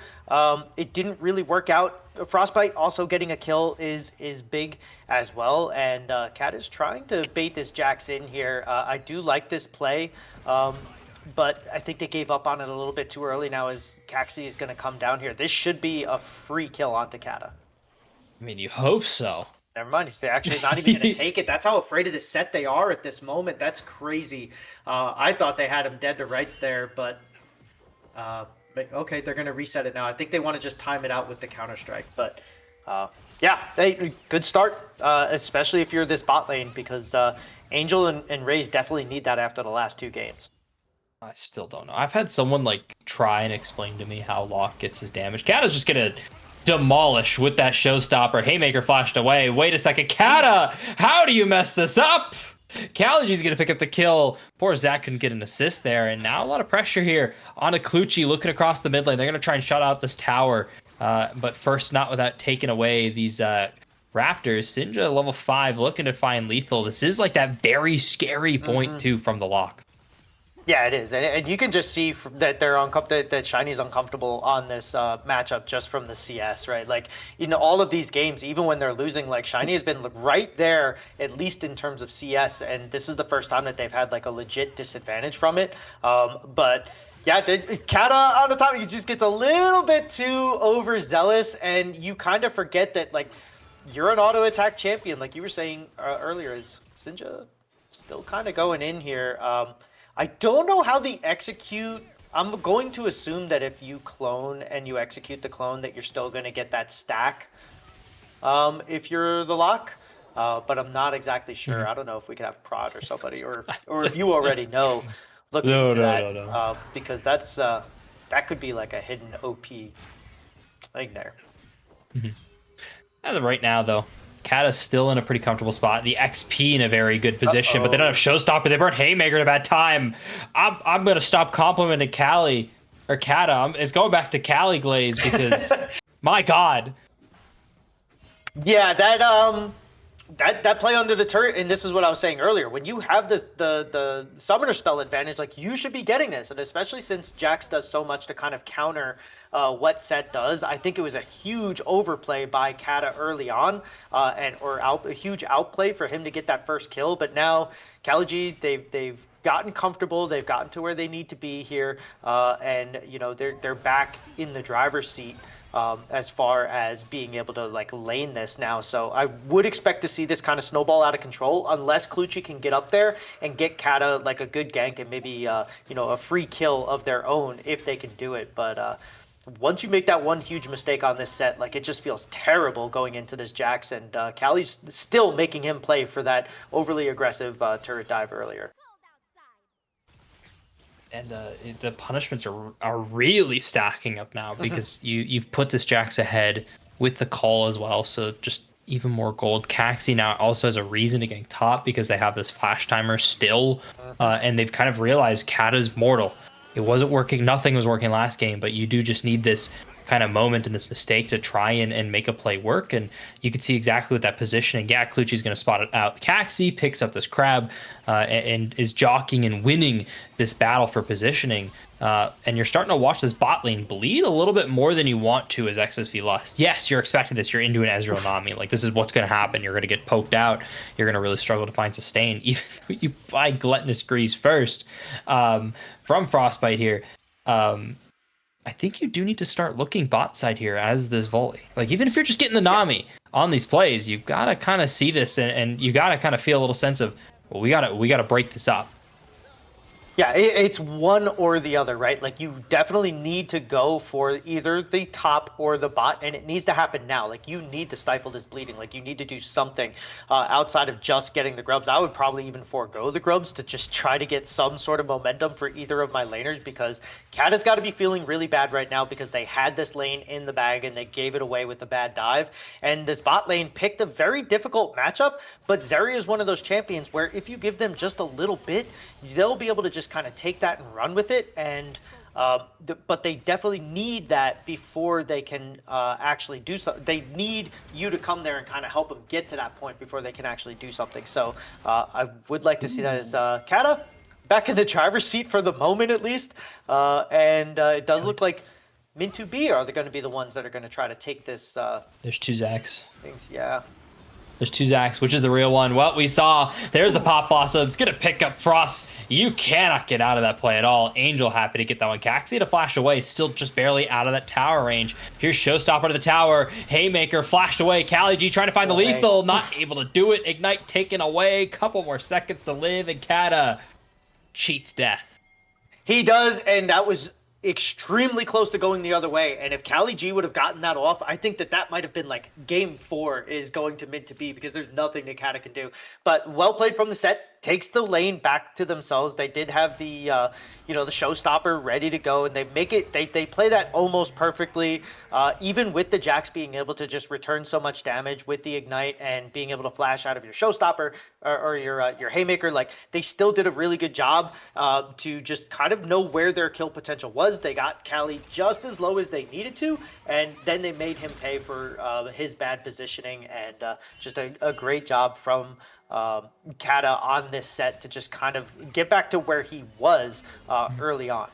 it didn't really work out, Frostbite also getting a kill is big as well, and Cat is trying to bait this Jax in here. I do like this play, but I think they gave up on it a little bit too early now, as Caxi is going to come down here. This should be a free kill onto Kata. I mean, you hope so. Never mind. They're actually not even going to take it. That's how afraid of the set they are at this moment. That's crazy. I thought they had him dead to rights there, but okay, they're going to reset it now. I think they want to just time it out with the Counter-Strike. But good start, especially if you're this bot lane, because Angel and Raze definitely need that after the last 2 games. I still don't know. I've had someone try and explain to me how Locke gets his damage. Kata's just going to demolish with that showstopper. Haymaker flashed away. Wait a second. Kata, how do you mess this up? Kaliji's going to pick up the kill. Poor Zach couldn't get an assist there. And now a lot of pressure here on a Clutchy looking across the mid lane. They're going to try and shut out this tower. But first, not without taking away these Raptors. Sinja, level 5, looking to find lethal. This is like that very scary point, too, from the lock. Yeah, it is, and you can just see that that Shiny's uncomfortable on this matchup just from the CS, right? Like in all of these games, even when they're losing, like Shiny has been right there, at least in terms of CS, and this is the first time that they've had like a legit disadvantage from it. But yeah, Kata on the top, he just gets a little bit too overzealous, and you kind of forget that like you're an auto attack champion, like you were saying earlier. Is Sinja still kind of going in here? I don't know how the execute. I'm going to assume that if you clone and you execute the clone, that you're still going to get that stack. If you're the lock. But I'm not exactly sure. I don't know if we could have Prod or somebody, or if you already know, look into that. No. Because that's that could be like a hidden OP thing there. As of right now, though, Kata's still in a pretty comfortable spot. The XP in a very good position, but they don't have Showstopper. They burn Haymaker at a bad time. I'm gonna stop complimenting Kali or Kata. It's going back to Kali Glaze because my God. Yeah, that play under the turret, and this is what I was saying earlier. When you have the summoner spell advantage, like you should be getting this, and especially since Jax does so much to kind of counter what Set does, I think it was a huge overplay by Kata early on, a huge outplay for him to get that first kill. But now Kali, they've gotten comfortable, they've gotten to where they need to be here, and you know they're back in the driver's seat. As far as being able to like lane this now. So I would expect to see this kind of snowball out of control unless Clutchy can get up there and get Kata like a good gank and maybe a free kill of their own if they can do it. But once you make that one huge mistake on this set, like it just feels terrible going into this Jax, and Kali's still making him play for that overly aggressive turret dive earlier. And the punishments are really stacking up now because you've put this Jax ahead with the call as well. So just even more gold. Caxi now also has a reason to get top because they have this flash timer still. And they've kind of realized Kata's mortal. It wasn't working. Nothing was working last game, but you do just need this kind of moment and this mistake to try and make a play work. And you can see exactly what that positioning. Yeah, Clutchy's going to spot it out. Caxi picks up this crab and is jockeying and winning this battle for positioning. And you're starting to watch this bot lane bleed a little bit more than you want to as XSV Lust. Yes, you're expecting this. You're into an Ezreal Nami. Like, this is what's going to happen. You're going to get poked out. You're going to really struggle to find sustain. Even if you buy Gluttonous Grease first from Frostbite here. I think you do need to start looking bot side here as this volley. Like, even if you're just getting the Nami on these plays, you've got to kind of see this and you got to kind of feel a little sense of, well, we got to break this up. Yeah, it's one or the other, right? Like, you definitely need to go for either the top or the bot, and it needs to happen now. Like, you need to stifle this bleeding. Like, you need to do something outside of just getting the grubs. I would probably even forego the grubs to just try to get some sort of momentum for either of my laners, because Kata's got to be feeling really bad right now because they had this lane in the bag and they gave it away with the bad dive. And this bot lane picked a very difficult matchup, but Zarya is one of those champions where if you give them just a little bit, they'll be able to just kind of take that and run with it. And but they definitely need that before they can actually do something. They need you to come there and kind of help them get to that point before they can actually do something. So I would like to see that as Kata back in the driver's seat for the moment, at least. And it does look like Min2B are going to be the ones that are going to try to take this. There's two Zacs. Things, yeah. There's two Zacs, which is the real one. Well, we saw there's the Pop Blossom. It's going to pick up Frost. You cannot get out of that play at all. Angel happy to get that one. Caxi to flash away, still just barely out of that tower range. Here's Showstopper to the tower. Haymaker flashed away. Kali G trying to find the lethal. Not able to do it. Ignite taken away. Couple more seconds to live, and Kata cheats death. He does, and that was extremely close to going the other way. And if Kali G would have gotten that off, I think that might have been like game 4 is going to Min2B, because there's nothing that Kata can do. But well played from the set. Takes the lane back to themselves. They did have the the showstopper ready to go, and they make it. They play that almost perfectly, even with the Jax being able to just return so much damage with the ignite and being able to flash out of your showstopper or your haymaker. Like, they still did a really good job to just kind of know where their kill potential was. They got Kali just as low as they needed to, and then they made him pay for his bad positioning, and just a great job from Kata on this set to just kind of get back to where he was early on.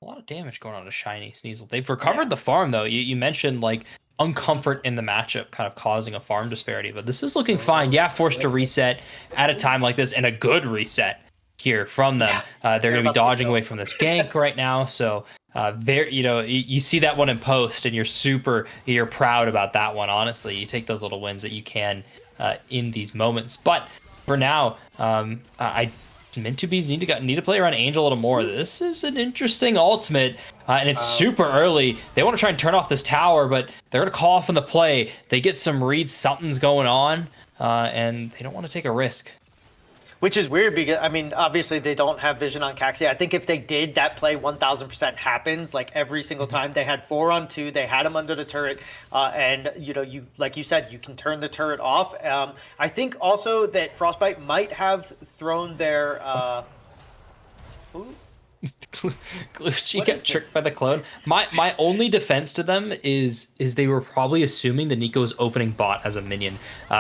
A lot of damage going on to Shiny Sneasel. They've recovered the farm, though. You mentioned, like, uncomfort in the matchup kind of causing a farm disparity, but this is looking fine. Yeah, forced to reset at a time like this, and a good reset here from them. They're going to be dodging away from this gank right now, so Very, you see that one in post, and you're proud about that one. Honestly, you take those little wins that you can in these moments. But for now, I Mintubes need to play around Angel a little more. This is an interesting ultimate, and it's super early. They want to try and turn off this tower, but they're gonna call off on the play. They get some reads, something's going on, and they don't want to take a risk. Which is weird because, I mean, obviously they don't have vision on Caxi. I think if they did, that play 1000% happens. Like every single time they had 4-on-2, they had him under the turret. And, you like you said, you can turn the turret off. I think also that Frostbite might have thrown their... Glucci got tricked by the clone. My only defense to them is they were probably assuming that Nico was opening bot as a minion,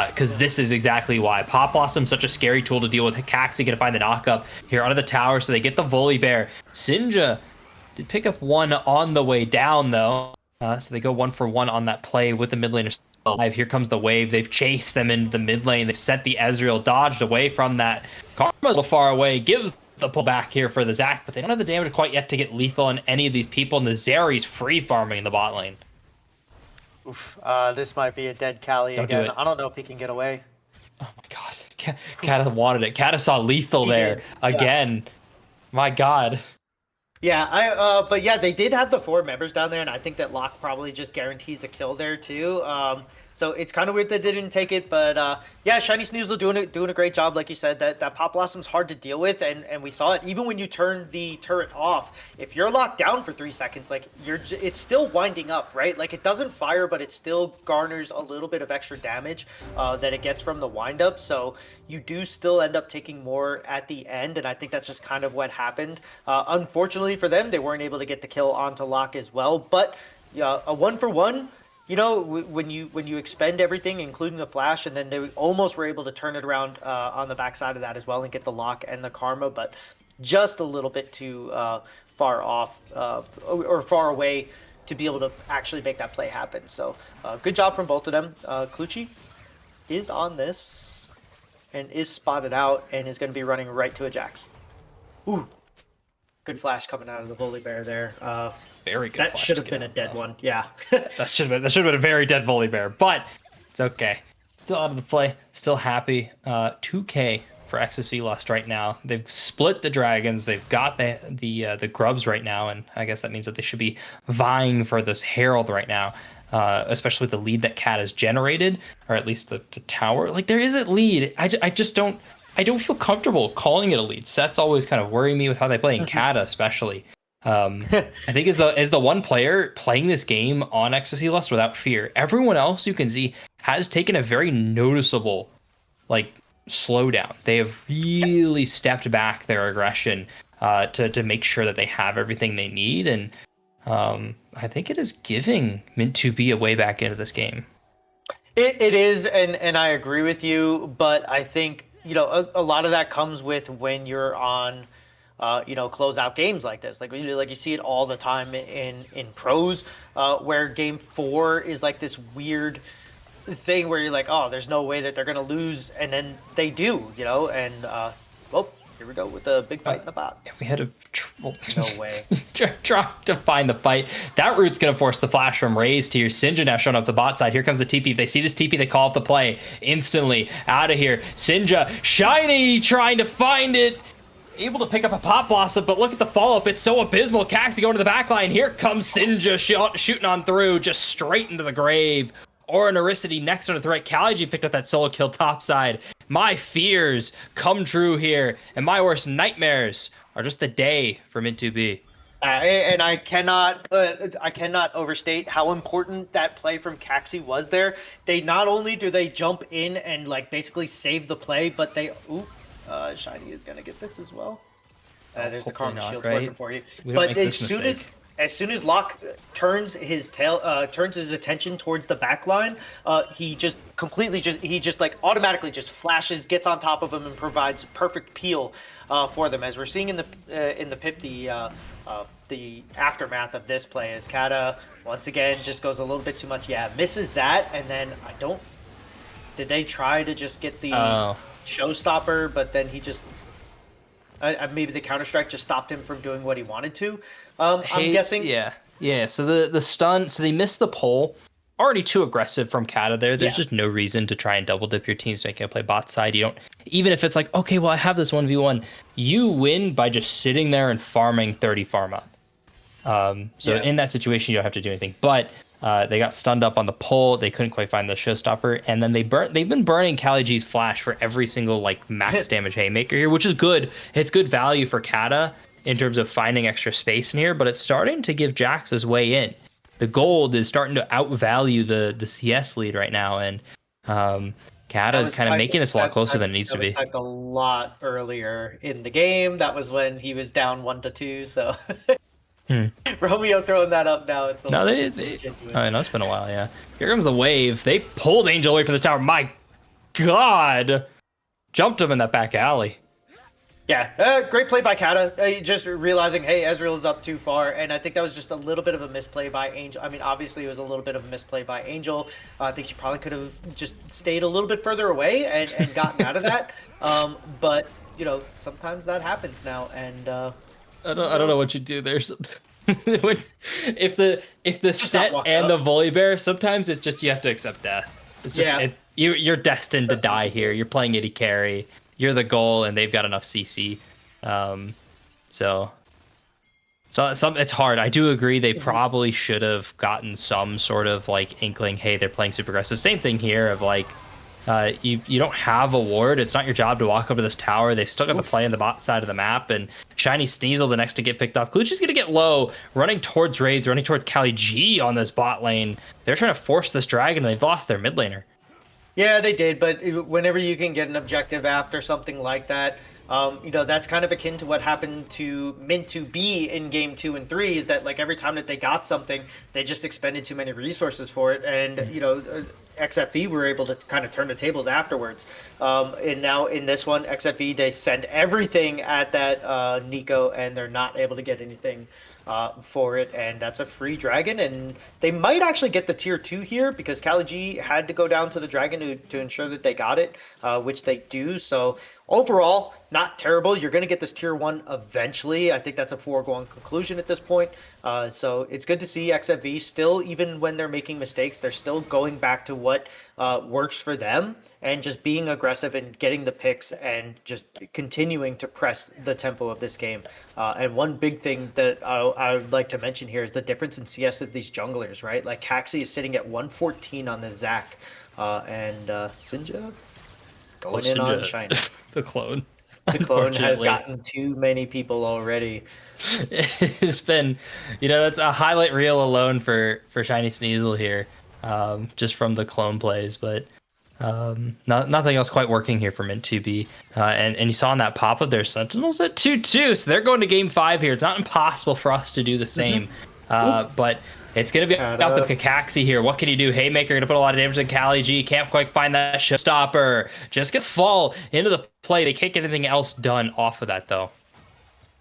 because this is exactly why. Pop Blossom's such a scary tool to deal with. Caxi can find the knockup here under the tower, so they get the volley bear. Sinja did pick up one on the way down though, so they go 1-for-1 on that play with the mid laner alive. Here comes the wave. They've chased them into the mid lane. They sent the Ezreal, dodged away from that. Karma a little far away, gives the pullback here for the Zac, but they don't have the damage quite yet to get lethal on any of these people, and the Zeri's free farming in the bot lane. Oof, this might be a dead Kali again. I don't know if he can get away. Oh my god. Kata wanted it. Kata saw lethal there again. My god. Yeah, but yeah, they did have the 4 members down there, and I think that Locke probably just guarantees a kill there too. So it's kind of weird that they didn't take it, but yeah, Shiny Snoozle doing a great job, like you said. That Pop Blossom's hard to deal with, and we saw it even when you turn the turret off. If you're locked down for 3 seconds, like it's still winding up, right? Like it doesn't fire, but it still garners a little bit of extra damage that it gets from the wind up. So you do still end up taking more at the end, and I think that's just kind of what happened. Unfortunately for them, they weren't able to get the kill onto Locke as well, but yeah, a 1-for-1. When you expend everything, including the flash, and then they almost were able to turn it around on the backside of that as well and get the lock and the karma, but just a little bit too far off or far away to be able to actually make that play happen. So good job from both of them. Clutchy is on this and is spotted out and is going to be running right to a Jax. Ooh. Good flash coming out of the volley bear there. Very good. That should have been a dead one. Yeah. that should have been a very dead volley bear, but it's okay. Still out of the play. Still happy. 2K for XSV Lust right now. They've split the dragons. They've got the grubs right now, and I guess that means that they should be vying for this herald right now. Especially with the lead that Cat has generated, or at least the tower. Like there is a lead. I just don't. I don't feel comfortable calling it a lead. Sets always kind of worry me with how they play in Kata, especially. I think as the one player playing this game on XSV Lust without fear, everyone else you can see has taken a very noticeable slowdown. They have really stepped back their aggression to make sure that they have everything they need, and I think it is giving Mint2B a way back into this game. It is, and I agree with you, but I think a lot of that comes with when you're on, closeout games like this. Like you see it all the time in pros, where game 4 is like this weird thing where you're like, oh, there's no way that they're gonna lose, and then they do, and well, here we go with the big fight in the bot. Yeah, we had a no way. Try to find the fight. That root's gonna force the flash from raised here. Sinja now showing up the bot side. Here comes the TP. If they see this TP, they call up the play instantly. Out of here. Sinja, Shiny trying to find it. Able to pick up a Pop Blossom, but look at the follow-up. It's so abysmal. Caxi going to the back line. Here comes Sinja shooting on through, just straight into the grave. Aura Nericity next on the right. Kali picked up that solo kill topside. My fears come true here, and my worst nightmares are just a day for Mint2B. And I cannot overstate how important that play from Caxi was there. They not only do they jump in and basically save the play, but they Shiny is gonna get this as well. There's the Karma Shield working for you. But as soon as Locke turns his attention towards the back line, he just automatically flashes, gets on top of him, and provides perfect peel for them. As we're seeing in the pip, the aftermath of this play is Kata once again just goes a little bit too much. Yeah, misses that, and then did they try to just get the showstopper, but then he just maybe the Counter-Strike just stopped him from doing what he wanted to. I'm guessing. Yeah. So the stun. So they missed the pole. Already too aggressive from Kata there. There's just no reason to try and double dip your teams making a play bot side. You don't, even if it's like, okay, well, I have this 1v1, you win by just sitting there and farming 30 farm up. In that situation, you don't have to do anything. But they got stunned up on the pole. They couldn't quite find the showstopper. And then they've been burning Kali G's flash for every single like max damage haymaker here, which is good. It's good value for Kata in terms of finding extra space in here, but it's starting to give Jax his way in. The gold is starting to outvalue the CS lead right now, and Kata is kind of making this a lot closer than it needs to be. A lot earlier in the game. That was when he was down 1-2. So Romeo throwing that up now. It's no, I know it's been a while. Yeah, here comes the wave. They pulled Angel away from the tower. My God, jumped him in that back alley. Yeah, great play by Kata. Just realizing, hey, Ezreal is up too far, and I think that was just a little bit of a misplay by Angel. I mean, obviously, it was a little bit of a misplay by Angel. I think she probably could have just stayed a little bit further away and gotten out of that. But you know, sometimes that happens now, and I don't know what you do there. if the set and the Volibear, sometimes it's just you have to accept death. It's just you're destined to die here. You're playing AD carry. You're the goal, and they've got enough CC. So it's hard. I do agree they probably should have gotten some sort of like inkling, hey, they're playing super aggressive. Same thing here of like, you don't have a ward. It's not your job to walk up to this tower. They've still got to play on the bot side of the map, and Shiny Sneasel the next to get picked off. Klutch is going to get low, running towards raids, running towards Kali G on this bot lane. They're trying to force this dragon, and they've lost their mid laner. Yeah, they did, but whenever you can get an objective after something like that, you know, that's kind of akin to what happened to Mint2B in game 2 and 3, is that like every time that they got something, they just expended too many resources for it, and you know, XFV were able to kind of turn the tables afterwards. And now in this one, XFV, they send everything at that Nico, and they're not able to get anything for it, and that's a free dragon, and they might actually get the tier 2 here because Kali G had to go down to the dragon to ensure that they got it, which they do. So overall, not terrible. You're going to get this tier 1 eventually. I think that's a foregone conclusion at this point. So it's good to see XFV still, even when they're making mistakes, they're still going back to what works for them and just being aggressive and getting the picks and just continuing to press the tempo of this game. And one big thing that I would like to mention here is the difference in CS of these junglers, right? Like Caxi is sitting at 114 on the Zac, and Sinja going in on Shiny. The clone. The clone has gotten too many people already. It's been, you know, that's a highlight reel alone for Shiny Sneasel here, just from the clone plays, but nothing else quite working here for Mint2B. And you saw in that pop of their Sentinels at 2-2, so they're going to game 5 here. It's not impossible for us to do the same, but it's going to be about the Kakaxi here. What can he do? Haymaker going to put a lot of damage on Kali G. Can't quite find that showstopper. Just going to fall into the play. They can't get anything else done off of that, though.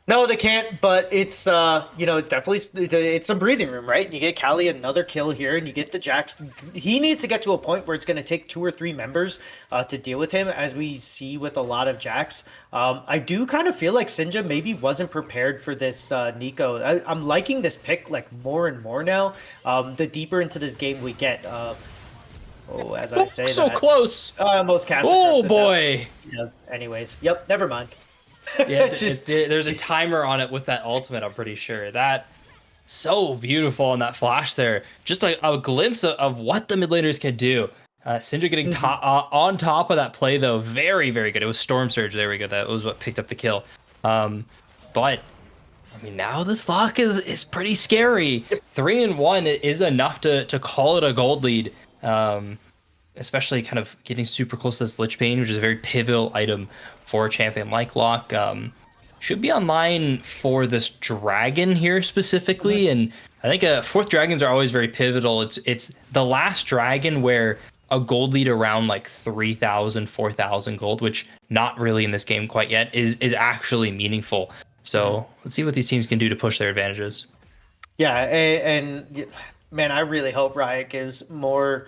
No, they can't, but it's, you know, it's definitely, it's a breathing room, right? You get Kali another kill here, and you get the Jax. He needs to get to a point where it's going to take 2 or 3 members to deal with him, as we see with a lot of Jax. I do kind of feel like Sinja maybe wasn't prepared for this Nico. I'm liking this pick, like, more and more now. The deeper into this game we get. As I say so that. Close! I almost cast Oh, boy! Yes, anyways. Yep, never mind. Yeah, there's a timer on it with that ultimate, I'm pretty sure. That so beautiful on that flash there. Just a glimpse of what the mid laners can do. Syndra getting on top of that play, though. Very, very good. It was Storm Surge. There we go. That was what picked up the kill. But, I mean, now this lock is pretty scary. 3-1 is enough to call it a gold lead. Especially kind of getting super close to this Lich Bane, which is a very pivotal item for a champion like Locke. Should be online for this dragon here specifically, and I think 4th dragons are always very pivotal. It's the last dragon where a gold lead around like 3,000, 4,000 gold, which not really in this game quite yet, is actually meaningful. So let's see what these teams can do to push their advantages. Yeah, and man, I really hope Riot gives more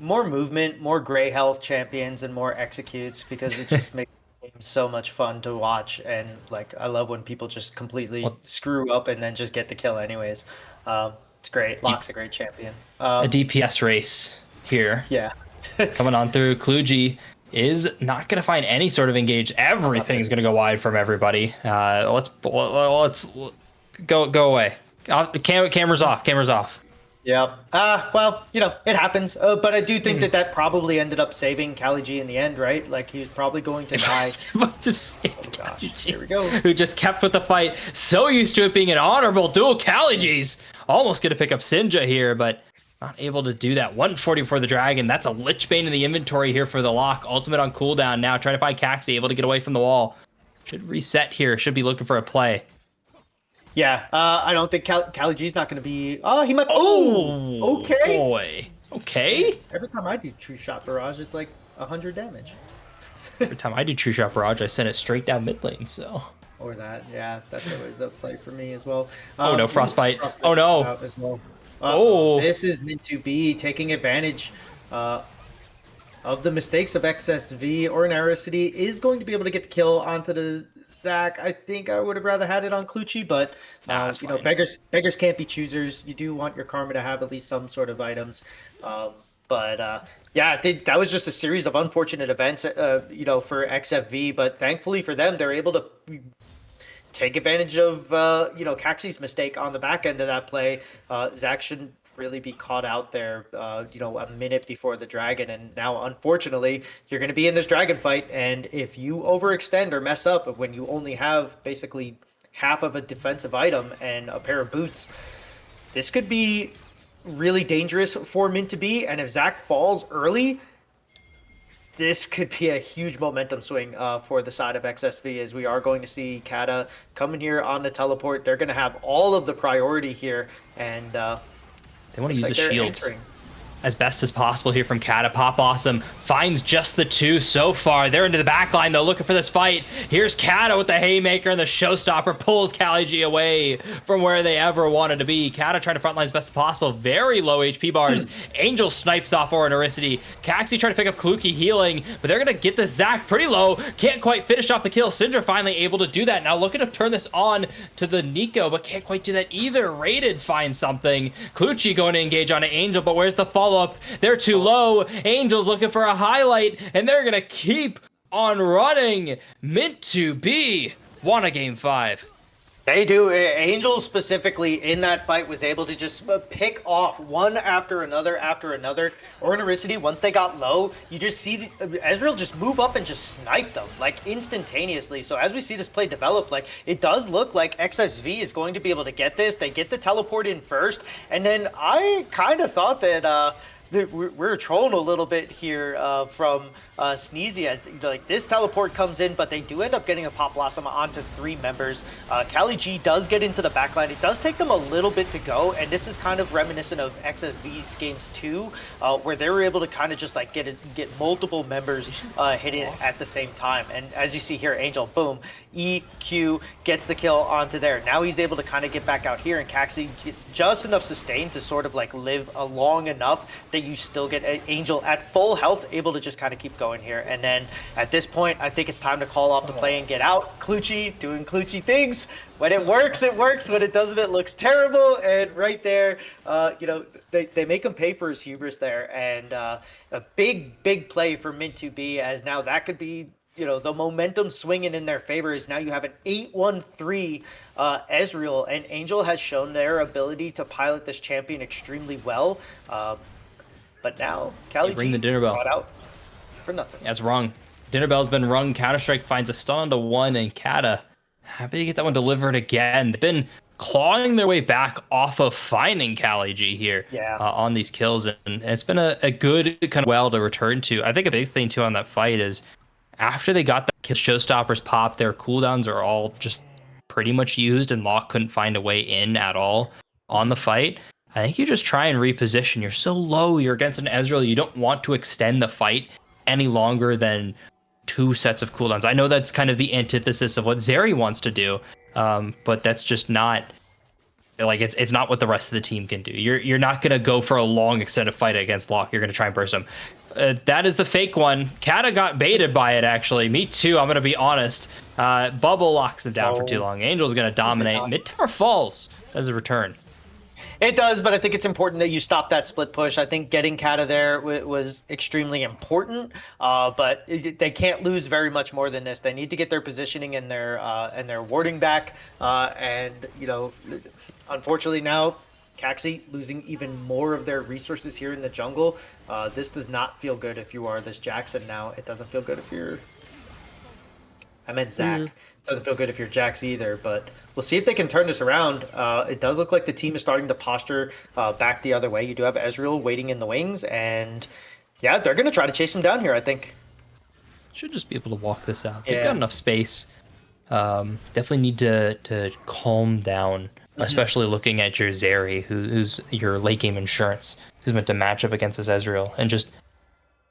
movement, more gray health champions, and more executes, because it just makes me so much fun to watch, and like I love when people just completely screw up and then just get the kill anyways. It's great. Locke's a great champion. A DPS race here. Yeah. Coming on through. Kluji is not going to find any sort of engage. Everything's going to go wide from everybody. Let's go away. Cameras off. Cameras off. Yeah. Well, it happens. But I do think that probably ended up saving KaliG in the end, right? Like he was probably going to die. Oh gosh, here we go. Who just kept with the fight. So used to it being an honorable duel. KaliG's almost going to pick up Sinja here, but not able to do that. 140 for the Dragon. That's a Lich Bane in the inventory here for the Lock. Ultimate on cooldown now. Trying to find Caxi, able to get away from the wall. Should reset here. Should be looking for a play. Yeah, I don't think KaliG's not going to be... Oh, he might... Oh, okay. Boy. Okay. Every time I do True Shot Barrage, it's like 100 damage. Every time I do True Shot Barrage, I send it straight down mid lane, so... Or that, yeah. That's always a play for me as well. Oh, no, Frostbite. Oh, no. As well. Oh. This is meant to be taking advantage of the mistakes of XSV. or Naricity is going to be able to get the kill onto the Zac. I think I would have rather had it on Kluchi, but beggars can't be choosers. You do want your Karma to have at least some sort of items. Yeah, that was just a series of unfortunate events, for XFV. But thankfully for them, they're able to take advantage of Caxi's mistake on the back end of that play. Zac shouldn't really be caught out there a minute before the Dragon, and now unfortunately you're going to be in this Dragon fight, and if you overextend or mess up when you only have basically half of a defensive item and a pair of boots, this could be really dangerous for Mint to be. And if Zac falls early, this could be a huge momentum swing for the side of XSV, as we are going to see Kata coming here on the teleport. They're going to have all of the priority here, and they want to use the shields as best as possible here from Kata. Pop Awesome finds just the two so far. They're into the back line, though, looking for this fight. Here's Kata with the haymaker, and the showstopper pulls KaliG away from where they ever wanted to be. Kata trying to frontline as best as possible. Very low HP bars. Angel snipes off Ornaricity. Caxi trying to pick up Kluki healing, but they're going to get the Zac pretty low. Can't quite finish off the kill. Syndra finally able to do that. Now looking to turn this on to the Nico, but can't quite do that either. Rated finds something. Kluchi going to engage on an Angel, but where's the follow-up? They're too low. Angel's looking for a highlight, and they're going to keep on running. Mint to be won a game 5. They do. Angel specifically in that fight was able to just pick off one after another. Ornaricity, once they got low, you just see Ezreal just move up and just snipe them like instantaneously. So as we see this play develop, like it does look like XSV is going to be able to get this. They get the teleport in first, and then I kind of thought that we're trolling a little bit here from Sneezy, as like this teleport comes in, but they do end up getting a Pop Blossom onto 3 members. KaliG does get into the backline. It does take them a little bit to go, and this is kind of reminiscent of XSV's games 2, where they were able to kind of just like get multiple members hitting at the same time. And as you see here, Angel, boom, EQ gets the kill onto there. Now he's able to kind of get back out here, and Caxi gets just enough sustain to sort of like live long enough that you still get Angel at full health, able to just kind of keep going here. And then at this point, I think it's time to call off the play and get out. Kluchi doing Kluchi things. When it works, it works. When it doesn't, it looks terrible. And right there, they make him pay for his hubris there. And a big play for Mint to be, as now that could be, the momentum swinging in their favor, is now you have an 8-1-3 Ezreal, and Angel has shown their ability to pilot this champion extremely well. But now KaliG ring the dinner bell. Caught out for nothing. That's wrong. Dinner bell's been rung. Counter-Strike finds a stun onto 1, and Kata happy to get that one delivered again. They've been clawing their way back off of finding KaliG here on these kills, and it's been a good kind of well to return to. I think a big thing too on that fight is after they got the showstoppers pop, their cooldowns are all just pretty much used, and Locke couldn't find a way in at all on the fight. I think you just try and reposition. You're so low. You're against an Ezreal. You don't want to extend the fight any longer than 2 sets of cooldowns. I know that's kind of the antithesis of what Zeri wants to do, but that's just not Like it's not what the rest of the team can do. You're not gonna go for a long extended fight against Locke. You're gonna try and burst him. That is the fake one. Kata got baited by it, actually. Me too, I'm gonna be honest. Bubble locks them down for too long. Angel's gonna dominate. Mid tower falls as a return. It does, but I think it's important that you stop that split push. I think getting Kata there was extremely important, but they can't lose very much more than this. They need to get their positioning and their warding back, and unfortunately now, Caxi losing even more of their resources here in the jungle. This does not feel good if you are this Jackson now. It doesn't feel good if you're... I meant Zach. Doesn't feel good if you're Jax either, but we'll see if they can turn this around. It does look like the team is starting to posture back the other way. You do have Ezreal waiting in the wings, and yeah, they're going to try to chase him down here, I think. Should just be able to walk this out. They've got enough space. Definitely need to calm down, especially looking at your Zeri, who's your late game insurance, who's meant to match up against this Ezreal, and just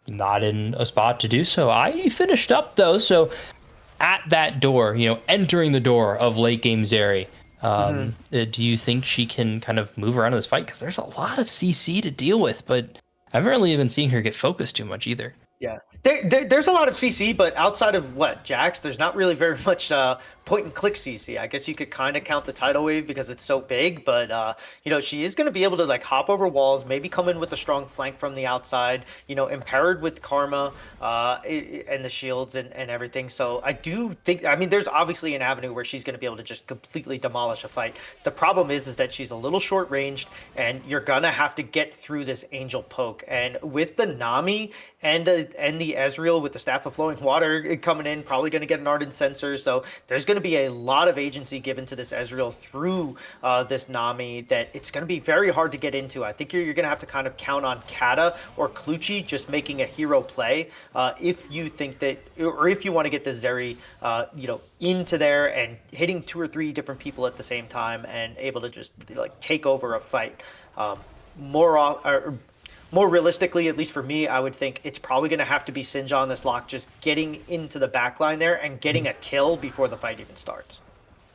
not in a spot to do so. I finished up, though, so... At that door, entering the door of late game Zeri, do you think she can kind of move around in this fight? Because there's a lot of CC to deal with, but I haven't really been seeing her get focused too much either. Yeah, there's a lot of CC, but outside of Jax, there's not really very much point and click CC. I guess you could kind of count the tidal wave because it's so big, but she is going to be able to like hop over walls, maybe come in with a strong flank from the outside, empowered with Karma and the shields and everything. So I do think, there's obviously an avenue where she's going to be able to just completely demolish a fight. The problem is that she's a little short ranged, and you're gonna have to get through this Angel poke. And with the Nami and the Ezreal with the Staff of Flowing Water coming in, probably going to get an Ardent Sensor. So there's going to be a lot of agency given to this Ezreal through this Nami that it's going to be very hard to get into. I think you're going to have to kind of count on Kata or Clutchy just making a hero play if you think that, or if you want to get the Zeri, into there and hitting 2 or 3 different people at the same time and able to just like take over a fight. More realistically, at least for me, I would think it's probably going to have to be Sinja on this lock, just getting into the backline there and getting a kill before the fight even starts.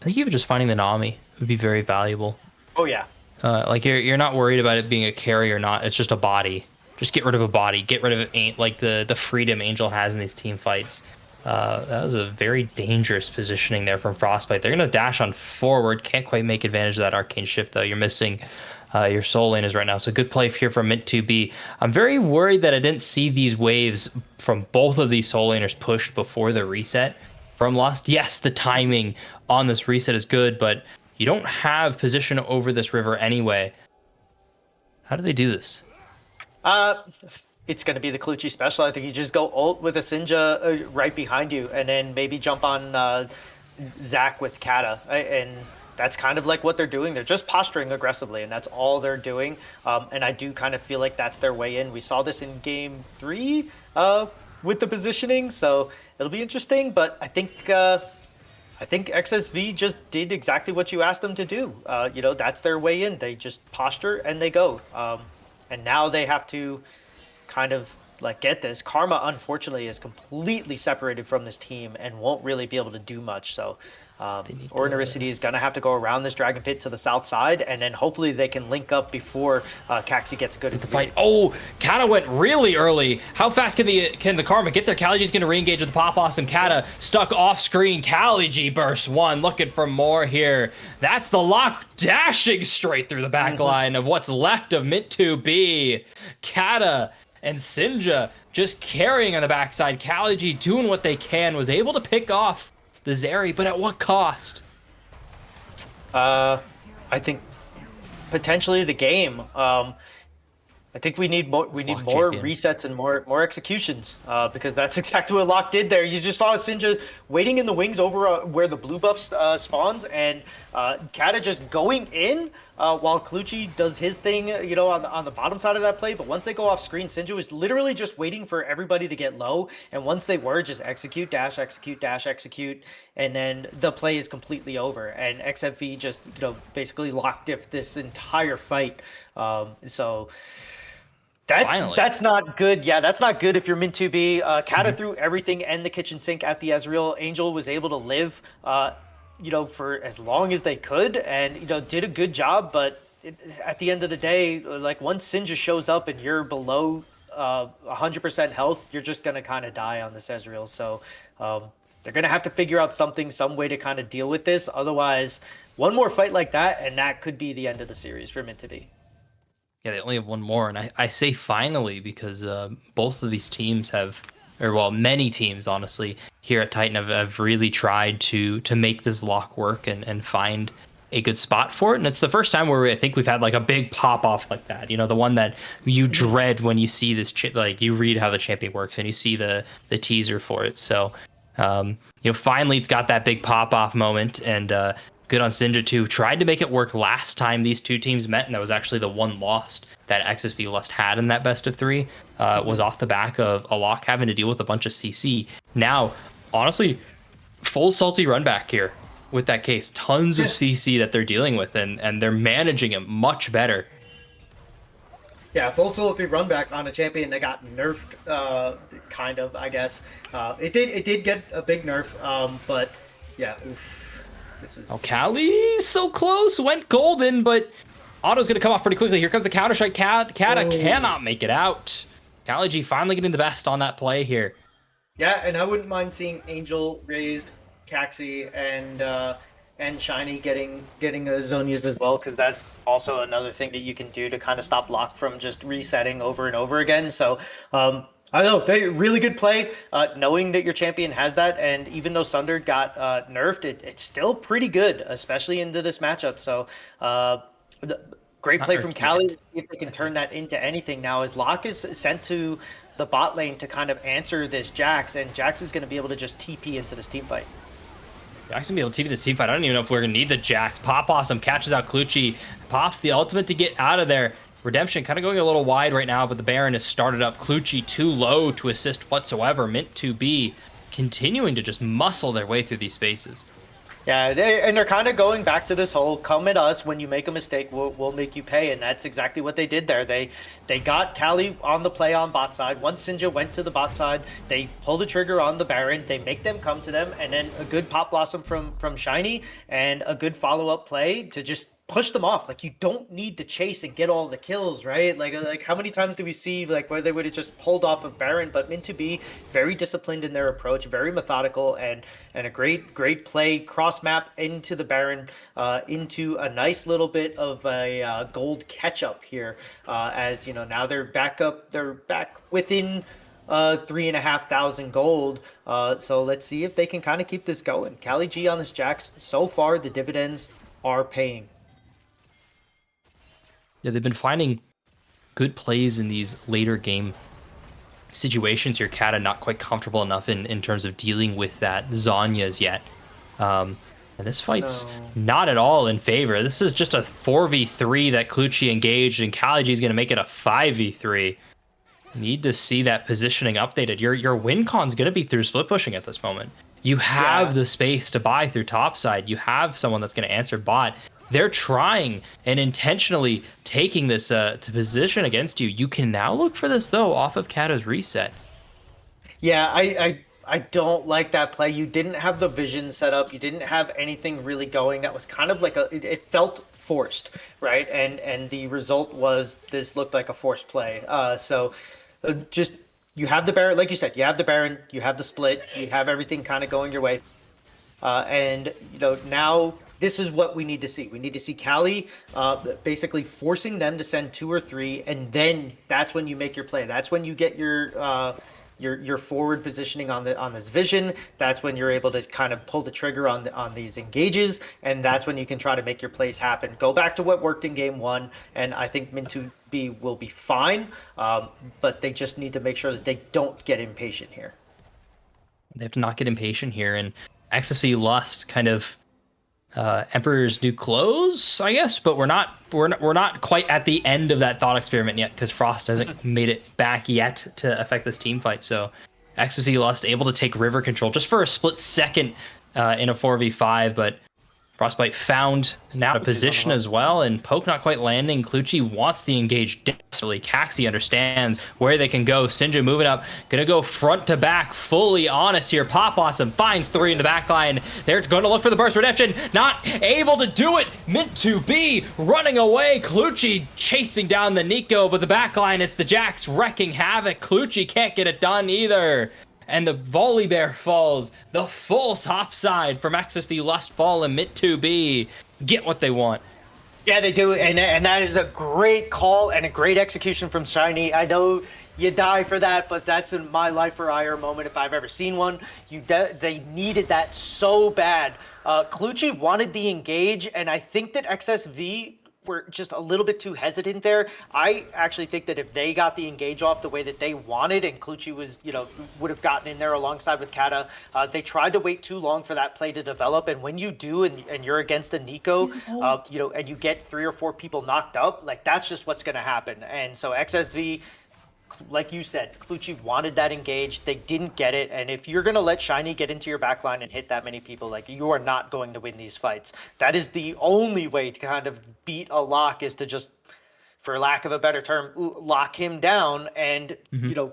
I think even just finding the Nami would be very valuable. Oh, yeah. Like you're not worried about it being a carry or not. It's just a body. Just get rid of a body. Get rid of like the freedom Angel has in these team fights. That was a very dangerous positioning there from Frostbite. They're going to dash on forward. Can't quite make advantage of that arcane shift, though. You're missing... your soul lane is right now. So good play here from Mint2B. I'm very worried that I didn't see these waves from both of these soul laners pushed before the reset from Lust. Yes, the timing on this reset is good, but you don't have position over this river anyway. How do they do this? It's going to be the Clutchy special. I think you just go ult with a Sinja right behind you and then maybe jump on Zach with Kata. And that's kind of like what they're doing. They're just posturing aggressively, and that's all they're doing. And I do kind of feel like that's their way in. We saw this in game 3 with the positioning, so it'll be interesting. But I think XSV just did exactly what you asked them to do. That's their way in. They just posture and they go. And now they have to kind of like get this. Karma, unfortunately, is completely separated from this team and won't really be able to do much. So. Ordinaricity is going to have to go around this Dragon Pit to the south side, and then hopefully they can link up before Caxi gets a good fight. Oh, Kata went really early. How fast can the Karma get there? Kaliji's going to re-engage with the Pop Awesome. Kata stuck off screen. Kaliji burst 1, looking for more here. That's the lock dashing straight through the back line of what's left of Mint2B. Kata and Sinja just carrying on the backside. Kaliji doing what they can, was able to pick off the Zeri, but at what cost? I think potentially the game. I think we need more. We need more resets and more executions because that's exactly what Locke did there. You just saw Sinja waiting in the wings over where the blue buff spawns, and Kata just going in while Clutchy does his thing, on the bottom side of that play. But once they go off screen, Sinja was literally just waiting for everybody to get low, and once they were, just execute, dash, execute, dash, execute, and then the play is completely over. And XFV just basically locked diff this entire fight. So. That's not good. Yeah, that's not good if you're Mint2B. Kata threw everything and the kitchen sink at the Ezreal. Angel was able to live for as long as they could, and did a good job. But at the end of the day, like once Sinja shows up and you're below 100% health, you're just gonna kind of die on this Ezreal. So they're gonna have to figure out some way to kind of deal with this. Otherwise, one more fight like that, and that could be the end of the series for Mint to be. Yeah, they only have one more, and I say finally because both of these teams have, or well, many teams honestly here at Titan have really tried to make this lock work and find a good spot for it. And it's the first time where I think we've had like a big pop off like that. The one that you dread when you see this, like you read how the champion works and you see the teaser for it. So, finally it's got that big pop off moment, and good on Sinja too. Tried to make it work last time these two teams met, and that was actually the one loss that XSV Lust had in that best of three. Was off the back of a lock having to deal with a bunch of CC. Now, honestly, full salty run back here with that case. Tons of CC that they're dealing with, and they're managing it much better. Yeah, full salty run back on a champion that got nerfed, kind of, I guess. It did get a big nerf, but yeah, oof. Oh, Kali so close, went golden, but auto's gonna come off pretty quickly. Here comes the counter strike. Kata cannot make it out. Kali G finally getting the best on that play here. Yeah, and I wouldn't mind seeing Angel raised, Caxi, and Shiny getting Zonias as well, because that's also another thing that you can do to kind of stop Lock from just resetting over and over again. So I don't know, really good play, knowing that your champion has that, and even though Sunder got nerfed, it's still pretty good, especially into this matchup. So great play from Kali. If they can turn that into anything now, as Locke is sent to the bot lane to kind of answer this Jax, and Jax is going to be able to just TP into this team fight. Jax gonna be able to TP this team fight. I don't even know if we're gonna need the Jax. Pop Awesome catches out Clutchy, pops the ultimate to get out of there. Redemption kind of going a little wide right now, but the Baron has started up. Clutchy too low to assist whatsoever. Mint to be continuing to just muscle their way through these spaces. Yeah, they're kind of going back to this whole come at us when you make a mistake, we'll make you pay, and that's exactly what they did there. They got Kali on the play on bot side. Once Sinja went to the bot side, they pull the trigger on the Baron. They make them come to them, and then a good pop blossom from Shiny and a good follow-up play to just push them off. Like, you don't need to chase and get all the kills, right? Like how many times do we see like where they would have just pulled off of Baron? But Mint to be very disciplined in their approach, very methodical, and a great play, cross map into the Baron, into a nice little bit of a gold catch up here, as now they're back within 3,500 gold. So let's see if they can kind of keep this going. Kali G on this Jax, so far the dividends are paying. Yeah, they've been finding good plays in these later game situations here. Kata not quite comfortable enough in terms of dealing with that Zhonya's yet. And this fight's not at all in favor. This is just a 4v3 that Clutchy engaged, and Kali G is going to make it a 5v3. Need to see that positioning updated. Your win con's going to be through split pushing at this moment. You have the space to buy through top side. You have someone that's going to answer bot. They're trying and intentionally taking this to position against you. You can now look for this, though, off of Kata's reset. Yeah, I don't like that play. You didn't have the vision set up. You didn't have anything really going. That was kind of like it felt forced, right? And the result was this looked like a forced play. So just, you have the Baron, like you said, you have the Baron, you have the split, you have everything kind of going your way. And, now this is what we need to see. We need to see Kali basically forcing them to send 2 or 3, and then that's when you make your play. That's when you get your forward positioning on this vision. That's when you're able to kind of pull the trigger on these engages, and that's when you can try to make your plays happen. Go back to what worked in game 1, and I think Min2B will be fine, but they just need to make sure that they don't get impatient here. They have to not get impatient here, and XSV Lust kind of Emperor's New Clothes, I guess, but we're not quite at the end of that thought experiment yet, because Frost hasn't made it back yet to affect this team fight. So XSV Lust able to take river control just for a split second in a 4v5, but Frostbite found now a position as well, and Poke not quite landing. Clutchy wants the engage desperately. Caxi understands where they can go. Sinja moving up, gonna go front to back, fully honest here. Pop Blossom finds 3 in the back line. They're gonna look for the burst redemption, not able to do it. Meant to be running away. Clutchy chasing down the Nico, but the back line, it's the Jax wrecking havoc. Clutchy can't get it done either. And the volley bear falls. The full top side from XSV Lust fall and Mid2B get what they want. Yeah, they do, and that is a great call and a great execution from Shiny. I know you die for that, but that's in my life or ire moment if I've ever seen one. They needed that so bad. Clutchy wanted the engage, and I think that XSV were just a little bit too hesitant there. I actually think that if they got the engage off the way that they wanted, and Clutchy was, would have gotten in there alongside with Kata, they tried to wait too long for that play to develop. And when you do, and you're against a Nico, and you get 3 or 4 people knocked up, like that's just what's going to happen. And so XSV, like you said, Clutchy wanted that engage. They didn't get it. And if you're going to let Shiny get into your backline and hit that many people, like you are not going to win these fights. That is the only way to kind of beat a lock, is to just, for lack of a better term, lock him down and,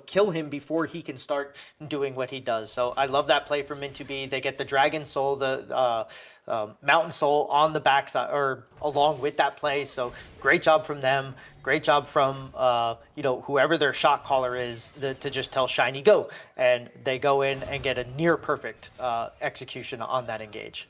kill him before he can start doing what he does. So I love that play from Min2B. They get the Dragon Soul, the Mountain Soul on the backside, or along with that play. So great job from them. Great job from, whoever their shot caller is, to just tell Shiny go. And they go in and get a near perfect execution on that engage.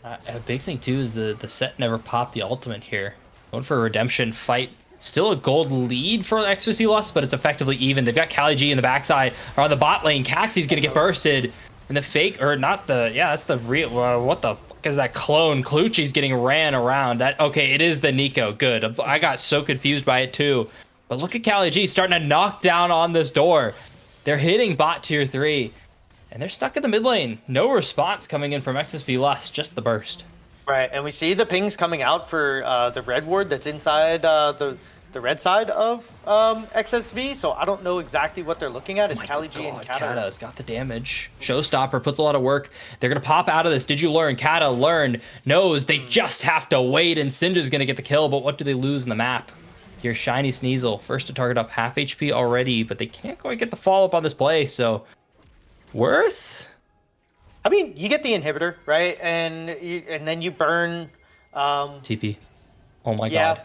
A big thing, too, is the set never popped the ultimate here. Going for a redemption fight. Still a gold lead for XSV Lust, but it's effectively even. They've got Kali G in the backside, or on the bot lane. Caxi's going to get bursted. And the fake, or not the, that's the real, what the fuck is that clone? Clutchy's getting ran around. Okay, it is the Nico. Good. I got so confused by it too. But look at Kali G starting to knock down on this door. They're hitting bot tier 3. And they're stuck in the mid lane. No response coming in from XSV Lust, just the burst. Right, and we see the pings coming out for the red ward that's inside the red side of XSV, so I don't know exactly what they're looking at. Is Kali G and Kata? Kata's got the damage. Showstopper puts a lot of work. They're going to pop out of this. Did you learn? Kata learned, knows they just have to wait, and Sinja's going to get the kill, but what do they lose in the map? Your Shiny Sneasel, first to target up half HP already, but they can't quite get the follow-up on this play, so worth? I mean, you get the inhibitor, right? And then you burn... TP. Oh my god.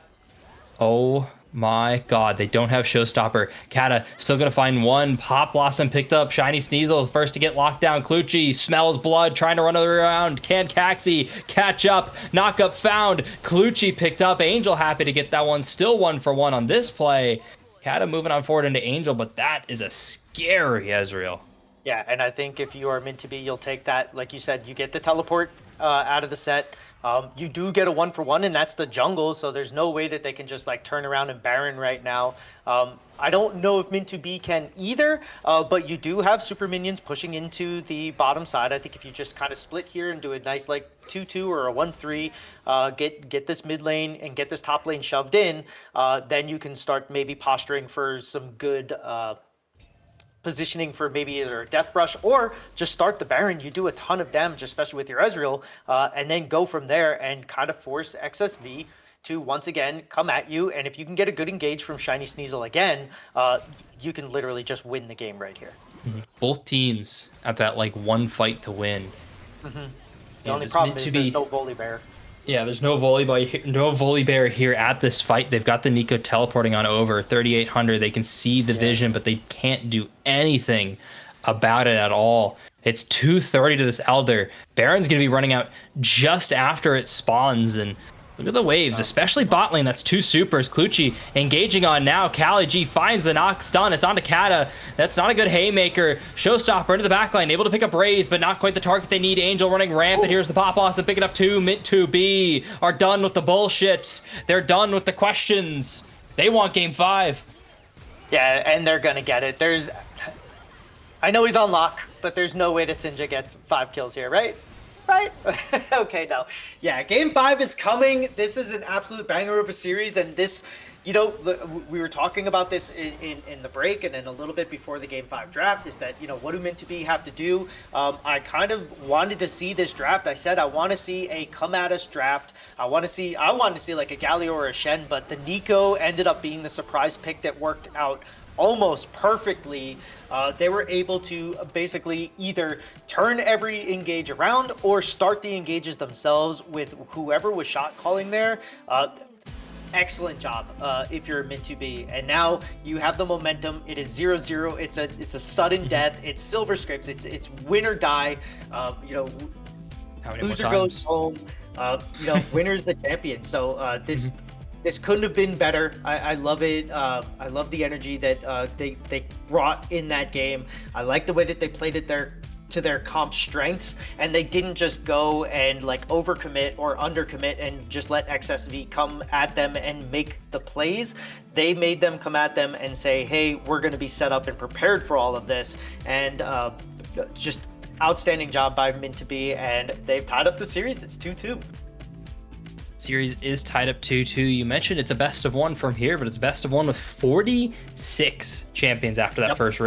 Oh my god, they don't have Showstopper. Kata still gonna find one. Pop Blossom picked up Shiny Sneasel, first to get locked down. Clutchy smells blood, trying to run around. Can Caxi catch up? Knock up found. Clutchy picked up. Angel happy to get that one. Still 1-for-1 on this play. Kata moving on forward into Angel, but that is a scary Ezreal. Yeah, and I think if you are meant to be, you'll take that. Like you said, you get the teleport out of the set. You do get a 1-for-1, and that's the jungle, so there's no way that they can just like turn around and Baron right now. I don't know if Min2B can either, but you do have super minions pushing into the bottom side. I think if you just kind of split here and do a nice like 2-2 or a 1-3, get this mid lane and get this top lane shoved in, then you can start maybe posturing for some good positioning for maybe either a Death Brush or just start the Baron. You do a ton of damage, especially with your Ezreal, and then go from there and kind of force XSV to once again come at you. And if you can get a good engage from Shiny Sneasel again, you can literally just win the game right here. Both teams at that like one fight to win. The only problem is there's no Volley Bear. Yeah, there's no volley bear here at this fight. They've got the Nico teleporting on over 3,800. They can see the vision, but they can't do anything about it at all. It's 230 to this Elder. Baron's going to be running out just after it spawns, and look at the waves, especially bot lane. That's 2 supers. Clutchy engaging on now. Kali G finds the knock stun. It's onto Kata. That's not a good haymaker. Showstopper into the backline, able to pick up Raze, but not quite the target they need. Angel running rampant. Here's the pop loss and picking up 2. Mid2B are done with the bullshit. They're done with the questions. They want game 5. Yeah, and they're gonna get it. I know he's on lock, but there's no way that Sinja gets 5 kills here, right? right? Okay, no. Yeah, game 5 is coming. This is an absolute banger of a series, and this, you know, we were talking about this in the break and then a little bit before the game 5 draft, is that, you know, what do Mint to Be have to do? I kind of wanted to see this draft. I said I want to see a come at us draft. I wanted to see like a Galio or a Shen, but the Nico ended up being the surprise pick that worked out almost perfectly. They were able to basically either turn every engage around or start the engages themselves with whoever was shot calling there. Excellent job if you're meant to be. And now you have the momentum. It is 0-0. It's a sudden death. It's silver scripts. It's win or die. You know, loser goes home. You know, winner's the champion. So this couldn't have been better. I love it. I love the energy that they brought in that game. I like the way that they played it to their comp strengths, and they didn't just go and like overcommit or undercommit and just let XSV come at them and make the plays. They made them come at them and say, hey, we're going to be set up and prepared for all of this. And just outstanding job by Mint to Be, and they've tied up the series. It's 2-2. Series is tied up 2-2. You mentioned it's a best of one from here, but it's best of one with 46 champions after that first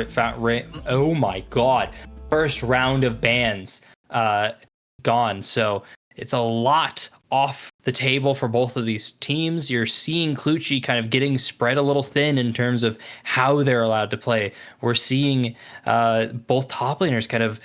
oh my god, first round of bans gone. So it's a lot off the table for both of these teams. You're seeing Clutchy kind of getting spread a little thin in terms of how they're allowed to play. We're seeing both top laners kind of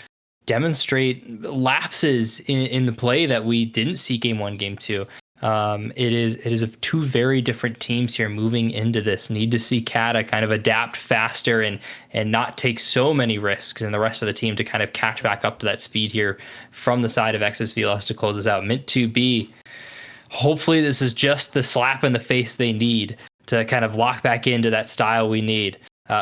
demonstrate lapses in the play that we didn't see game 1, game 2. It is of two very different teams here moving into this. Need to see Kata kind of adapt faster and not take so many risks, and the rest of the team to kind of catch back up to that speed here from the side of XSV Lust to close this out. Mint to Be, hopefully this is just the slap in the face they need to kind of lock back into that style we need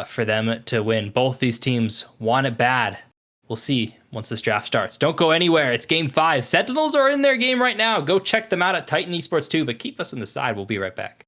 for them to win. Both these teams want it bad. We'll see once this draft starts. Don't go anywhere. It's game 5. Sentinels are in their game right now. Go check them out at Titan Esports too, but keep us on the side. We'll be right back.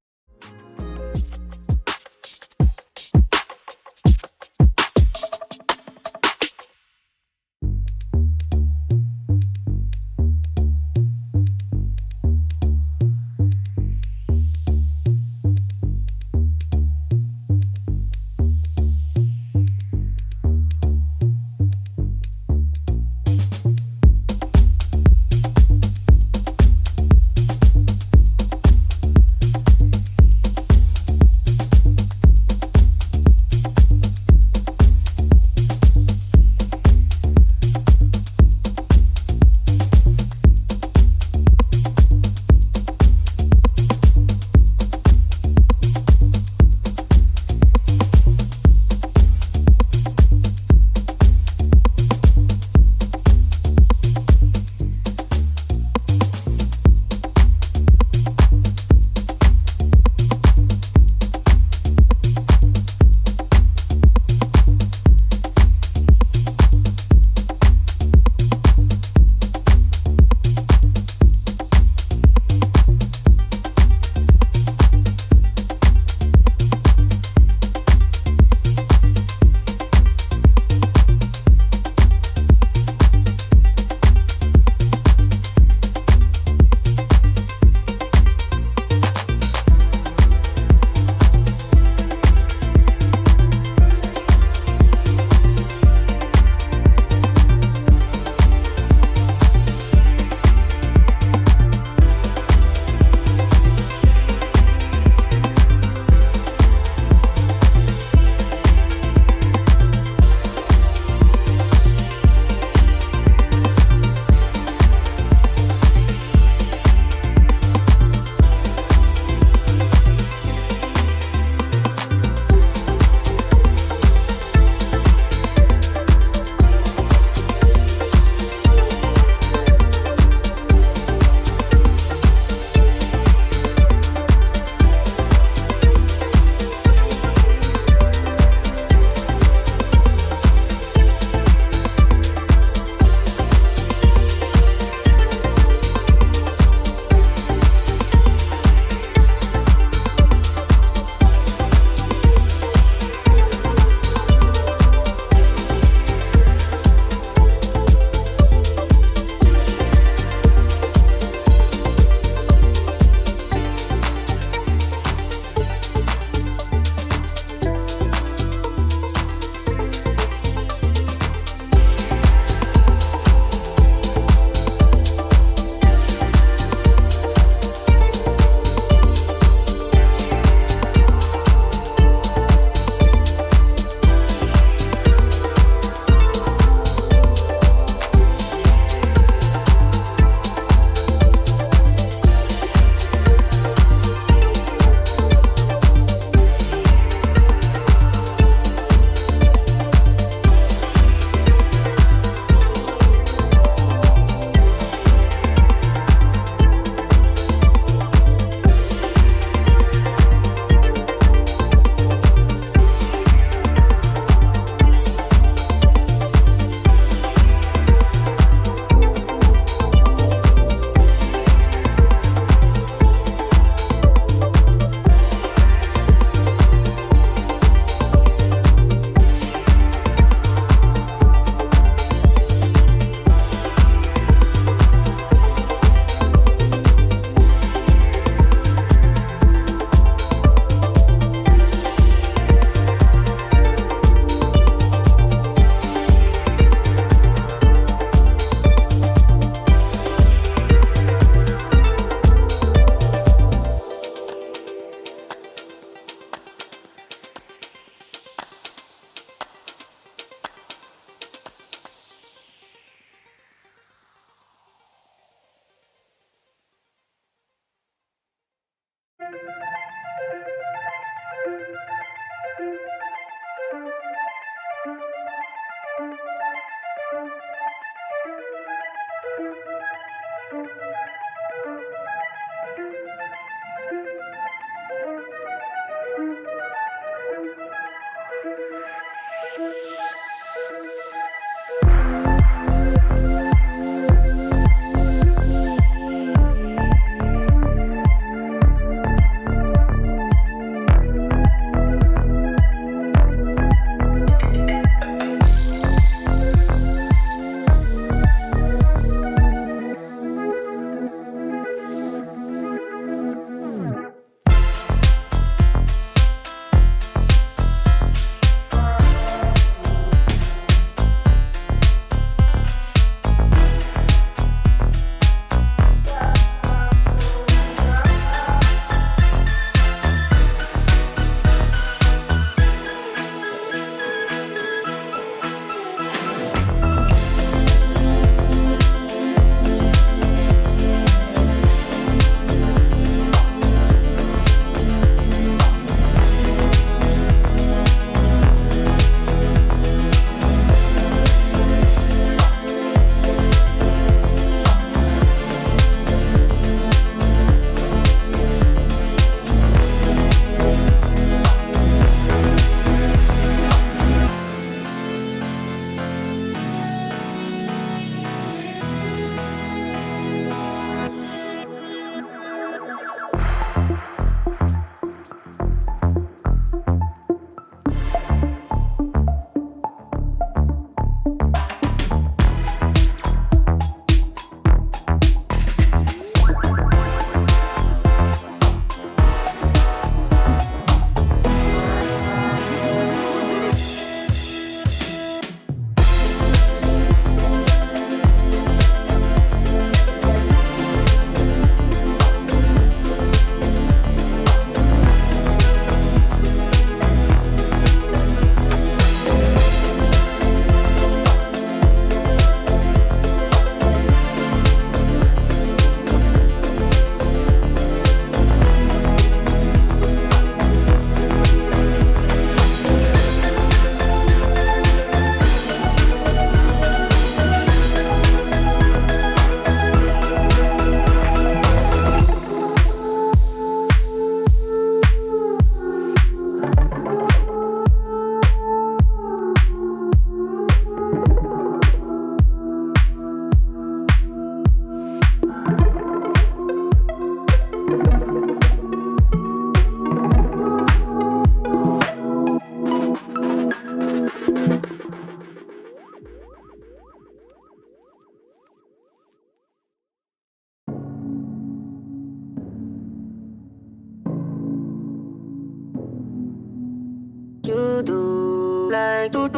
You do like you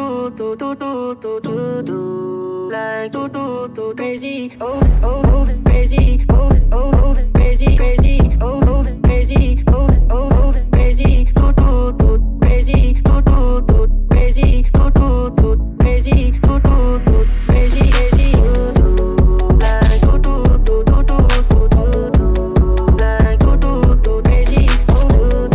do like crazy, oh oh oh crazy, oh oh oh crazy, crazy, oh oh crazy, oh oh oh crazy, crazy, crazy, crazy, crazy, crazy, you do like crazy, oh you do like crazy, oh.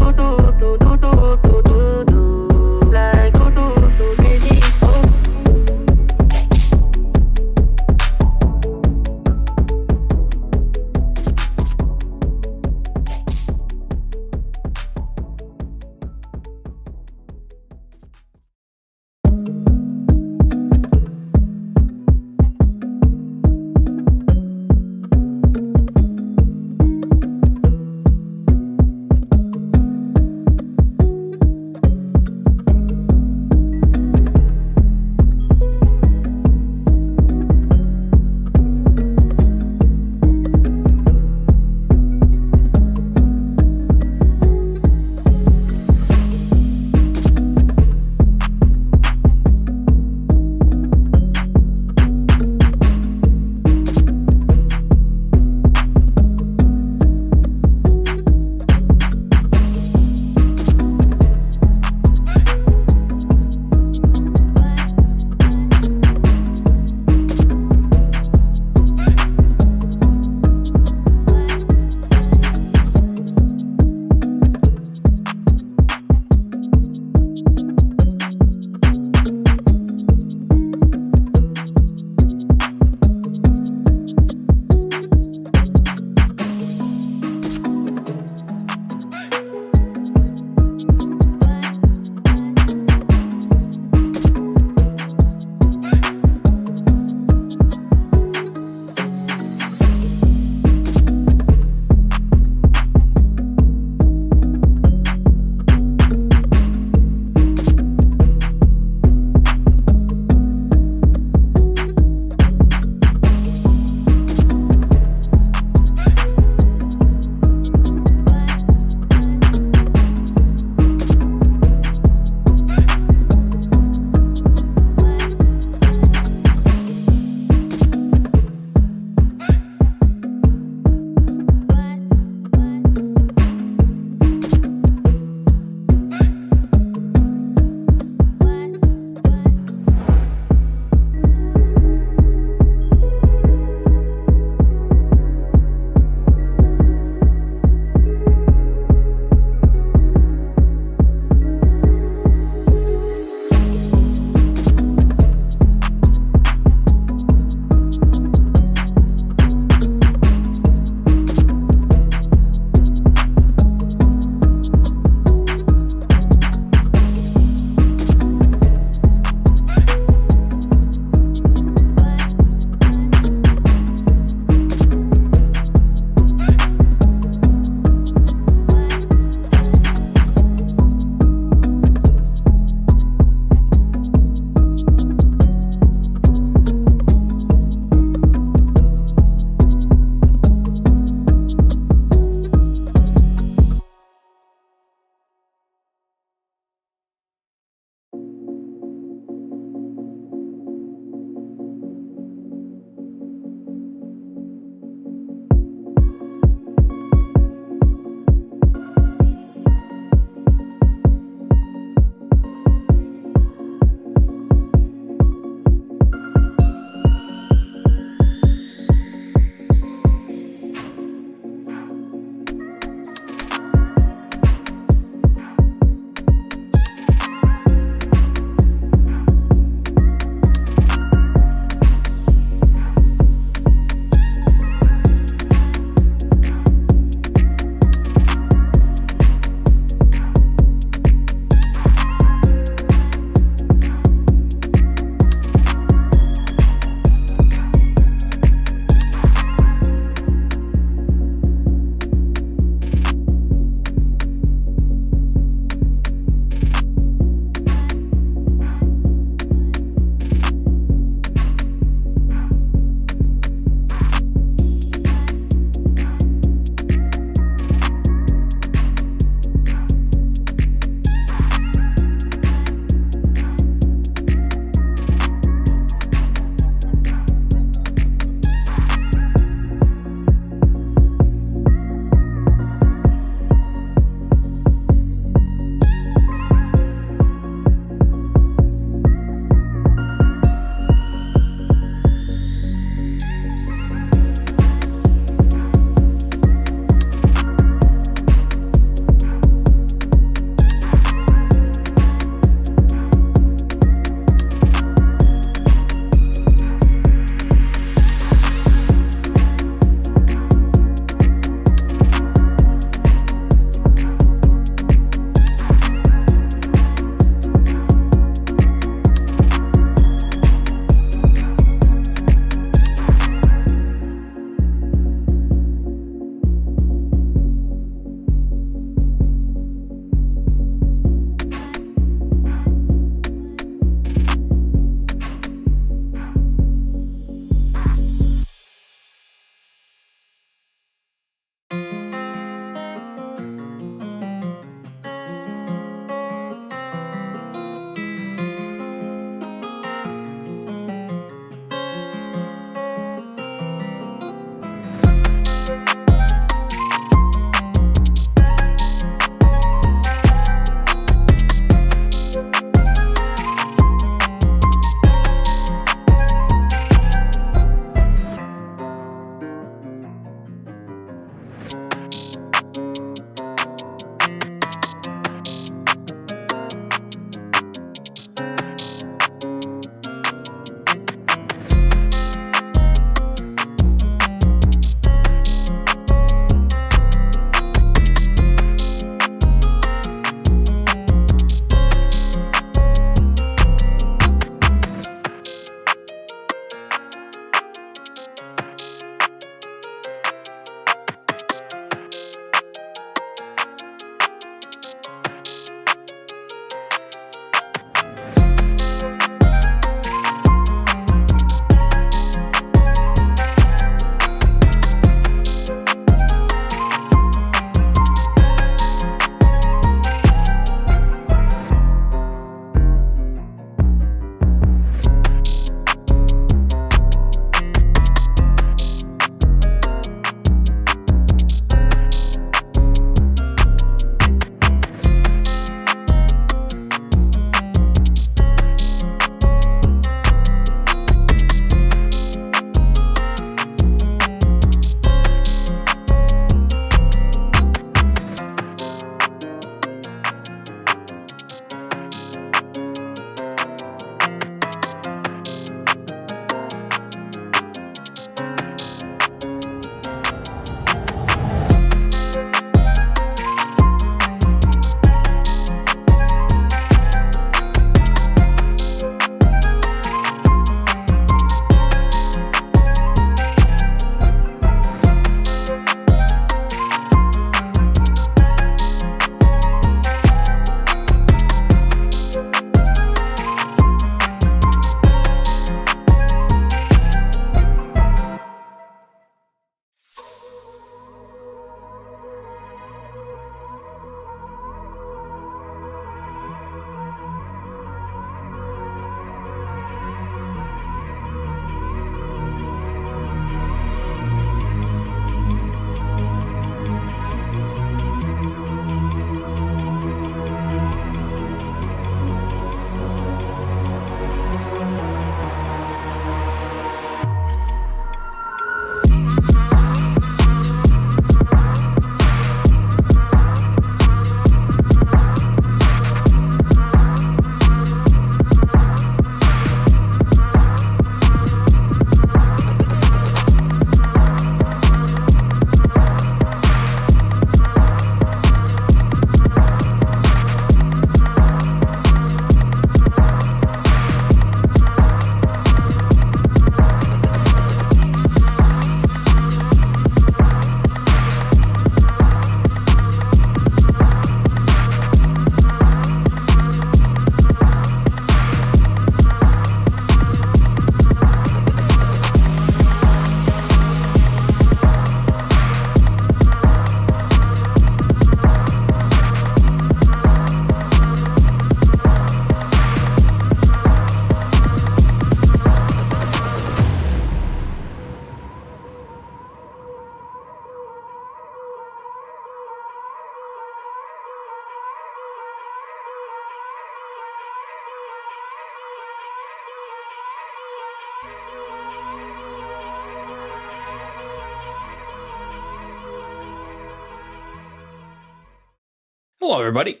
everybody.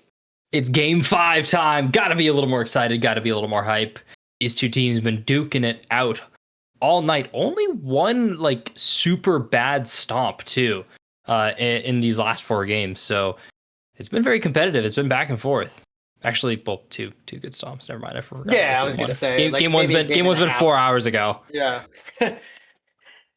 It's game 5 time. Gotta be a little more excited. Gotta be a little more hype. These two teams have been duking it out all night. Only one like super bad stomp too in these last 4 games. So it's been very competitive. It's been back and forth. Actually, well, two good stomps. Never mind. I forgot. Yeah, I was gonna say game one's been 4 hours ago. Yeah.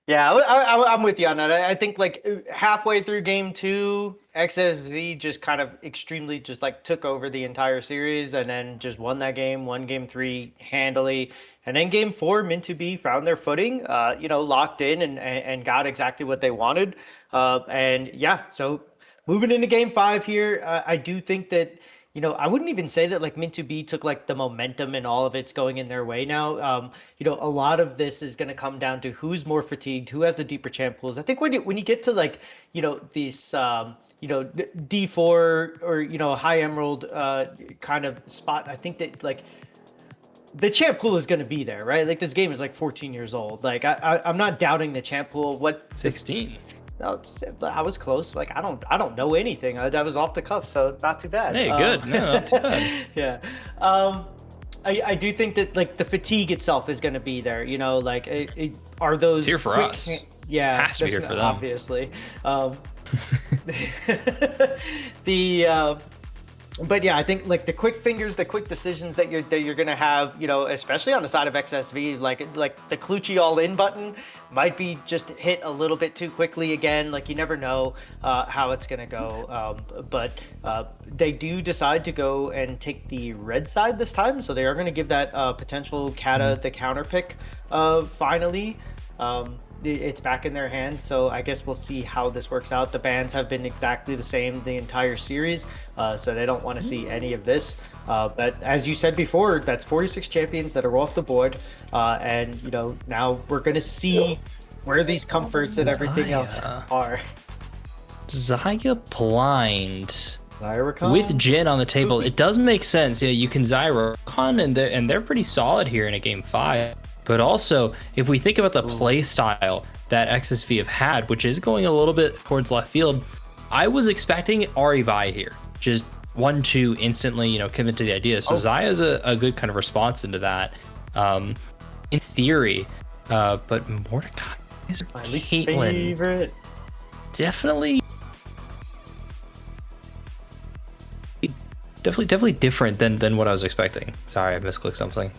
Yeah, I'm with you on that. I think like halfway through game 2, XSV just kind of extremely just like took over the entire series and then just won that game, won game 3 handily. And then game 4, Min2B found their footing, locked in and got exactly what they wanted. And yeah, so moving into game 5 here, I do think that, I wouldn't even say that like Min2B took like the momentum and all of it's going in their way now. A lot of this is going to come down to who's more fatigued, who has the deeper champ pools. I think when you get to like, these, D4 or, high emerald kind of spot, I think that like the champ pool is going to be there, right? Like this game is like 14 years old. Like I'm not doubting the champ pool. 16. No, I was close. Like I don't know anything. I was off the cuff, so not too bad. Hey, good. No, not too bad. Yeah. I do think that like the fatigue itself is going to be there. Like are those it's here for us? Yeah, has to be here for them. Obviously. But yeah, I think like the quick fingers, the quick decisions that you're gonna have, especially on the side of XSV, like the Clutchy all in button might be just hit a little bit too quickly again. Like you never know how it's gonna go. But they do decide to go and take the red side this time, so they are gonna give that potential Kata the counter pick finally. It's back in their hands, so I guess we'll see how this works out. The bans have been exactly the same the entire series, so they don't want to see any of this. But as you said before, that's 46 champions that are off the board, and now we're gonna see where these comforts and everything else are. Xayah blind. Zyricon? With Jin on the table, it does make sense. Yeah, you can Zyricon, and they're pretty solid here in a game 5. But also, if we think about the play style that XSV have had, which is going a little bit towards left field, I was expecting Arivi here. Just 1-2 instantly, commit to the idea. So Xayah is a good kind of response into that, in theory. But Mordecai is my least Caitlyn. favorite. Definitely different than what I was expecting. Sorry, I misclicked something.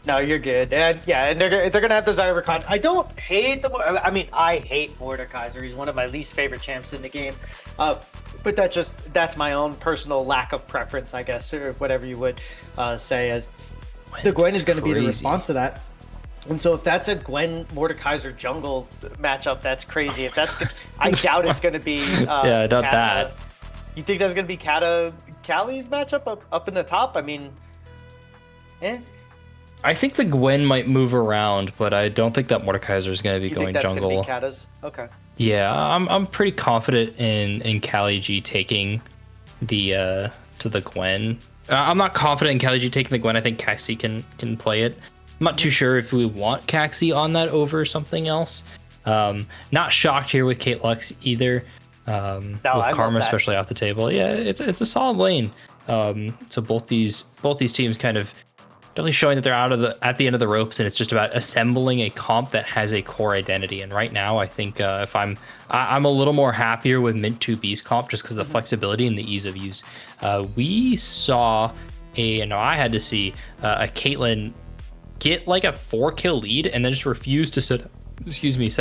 No, you're good. And yeah, and they're gonna have the Zyricon. I don't hate I hate Mordekaiser. He's one of my least favorite champs in the game. But that's my own personal lack of preference, I guess, or whatever you would say. As the Gwen is going to be the response to that. And so if that's a Gwen Mordekaiser jungle matchup, that's crazy. If that's I doubt it's going to be. Yeah, I doubt Kata. that. You think that's going to be Kata Callie's matchup up in the top? I mean, I think the Gwen might move around, but I don't think that Mordekaiser is going to be going jungle. Gonna be Kata's? Okay. Yeah, I'm pretty confident in Callie G taking the to the Gwen. I'm not confident in Callie G taking the Gwen. I think Caxi can play it. I'm not too sure if we want Caxi on that over something else. Not shocked here with Kate Lux either. With Karma especially off the table. Yeah, it's a solid lane. So both these teams kind of definitely showing that they're at the end of the ropes, and it's just about assembling a comp that has a core identity. And right now, I think if I'm a little more happier with Min2B's comp just because of the flexibility and the ease of use. We saw I had to see a Caitlyn get like a 4-kill lead and then just refuse to set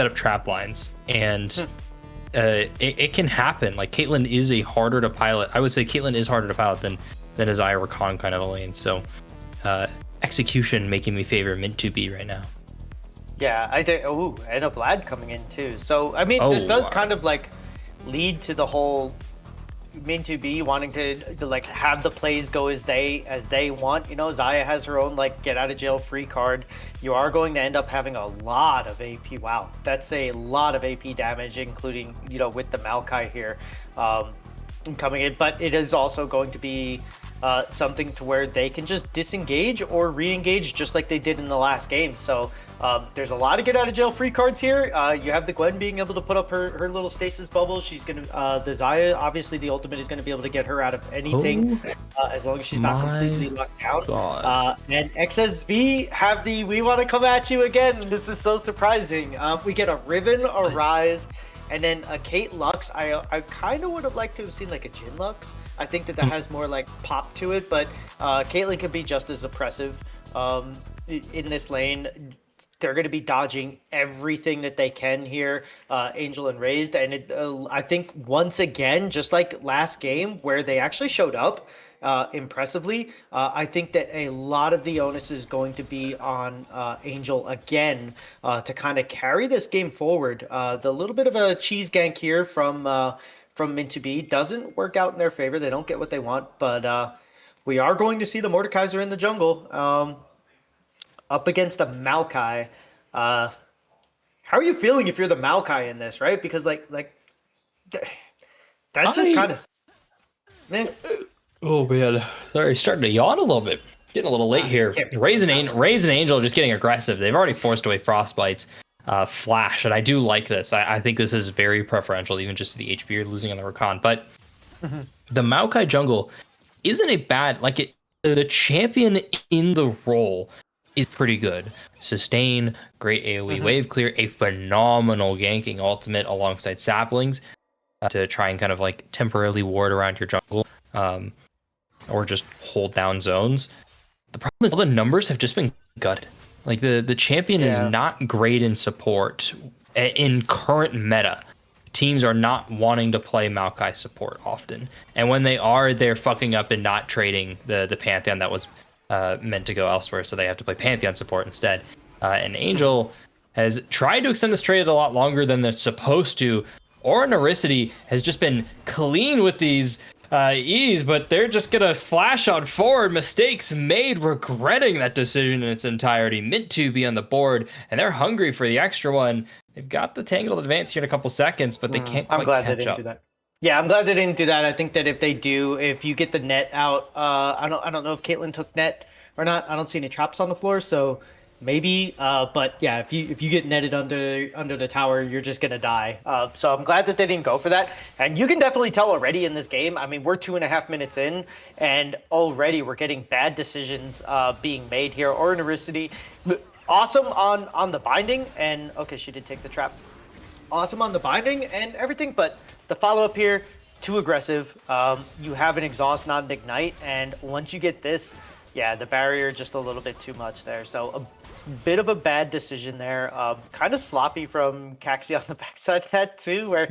up trap lines. And it can happen. Like Caitlyn is a harder to pilot. I would say Caitlyn is harder to pilot than a Zyricon kind of a lane. So execution making me favor Min2B right now. Yeah, I think. Oh, and a Vlad coming in too. So I mean, this does kind of like lead to the whole Min2B wanting to like have the plays go as they want. Xayah has her own like get out of jail free card. You are going to end up having a lot of AP. Wow, that's a lot of AP damage, including with the Maokai here coming in. But it is also going to be something to where they can just disengage or re-engage just like they did in the last game. So There's a lot of get out of jail free cards here. You have the Gwen being able to put up her little stasis bubble. She's gonna the Xayah, obviously the ultimate is gonna be able to get her out of anything as long as she's not completely locked down. And XSV have the we want to come at you again. This is so surprising. We get a Riven, a Ryze, and then a Kate Lux. I kind of would have liked to have seen like a Jhin Lux. I think that has more like pop to it, but Caitlyn could be just as oppressive in this lane. They're going to be dodging everything that they can here, Angel and Raised. And I think once again, just like last game where they actually showed up impressively, I think that a lot of the onus is going to be on Angel again to kind of carry this game forward. The little bit of a cheese gank here from Min2B doesn't work out in their favor. They don't get what they want, but we are going to see the Mordekaiser in the jungle. Up against a Maokai. How are you feeling if you're the Maokai in this, right? Because like that just kind of man. Oh man, sorry, starting to yawn a little bit. Getting a little late here. Raise and Angel just getting aggressive. They've already forced away Frostbites, Flash, and I do like this. I think this is very preferential, even just to the HP you're losing on the Rakan. But the Maokai jungle isn't a bad the champion in the role is pretty good. Sustain, great AoE wave clear, a phenomenal ganking ultimate alongside saplings to try and kind of like temporarily ward around your jungle or just hold down zones. The problem is all the numbers have just been gutted. Like the champion is not great in support in current meta. Teams are not wanting to play Maokai support often. And when they are, they're fucking up and not trading the Pantheon that was meant to go elsewhere, so they have to play Pantheon support instead. And Angel has tried to extend this trade a lot longer than they're supposed to. Aura Nericity has just been clean with these E's, but they're just gonna flash on forward. Mistakes made, regretting that decision in its entirety. Min2B on the board, and they're hungry for the extra one. They've got the Tangled Advance here in a couple seconds, but they can't quite catch up. Do that. Yeah, I'm glad they didn't do that. I think that if they do, if you get the net out, I don't know if Caitlyn took net or not. I don't see any traps on the floor, so maybe. But yeah, if you get netted under the tower, you're just gonna die. So I'm glad that they didn't go for that. And you can definitely tell already in this game. I mean, we're 2.5 minutes in, and already we're getting bad decisions being made here. Aura Nericity, awesome on the binding, and okay, she did take the trap. Awesome on the binding and everything, but the follow-up here, too aggressive. You have an exhaust, not an ignite, and once you get this, yeah, the barrier just a little bit too much there. So a bit of a bad decision there. Kind of sloppy from Caxi on the backside of that too, where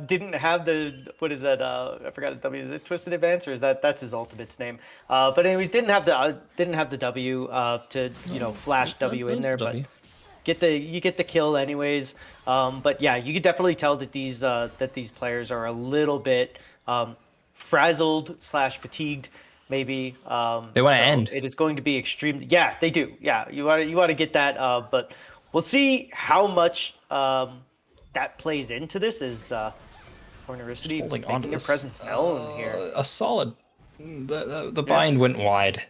didn't have the, what is that? I forgot his W. Is it Twisted Advance, or is that's his ultimate's name? But anyways, didn't have the W to flash W in there, but. You get the kill anyways, but yeah, you could definitely tell that these players are a little bit frazzled / fatigued, maybe. They want to end. It is going to be extreme. Yeah, they do. Yeah, you want to get that, but we'll see how much that plays into this. Is Nericity making a presence known here? A solid. The bind went wide.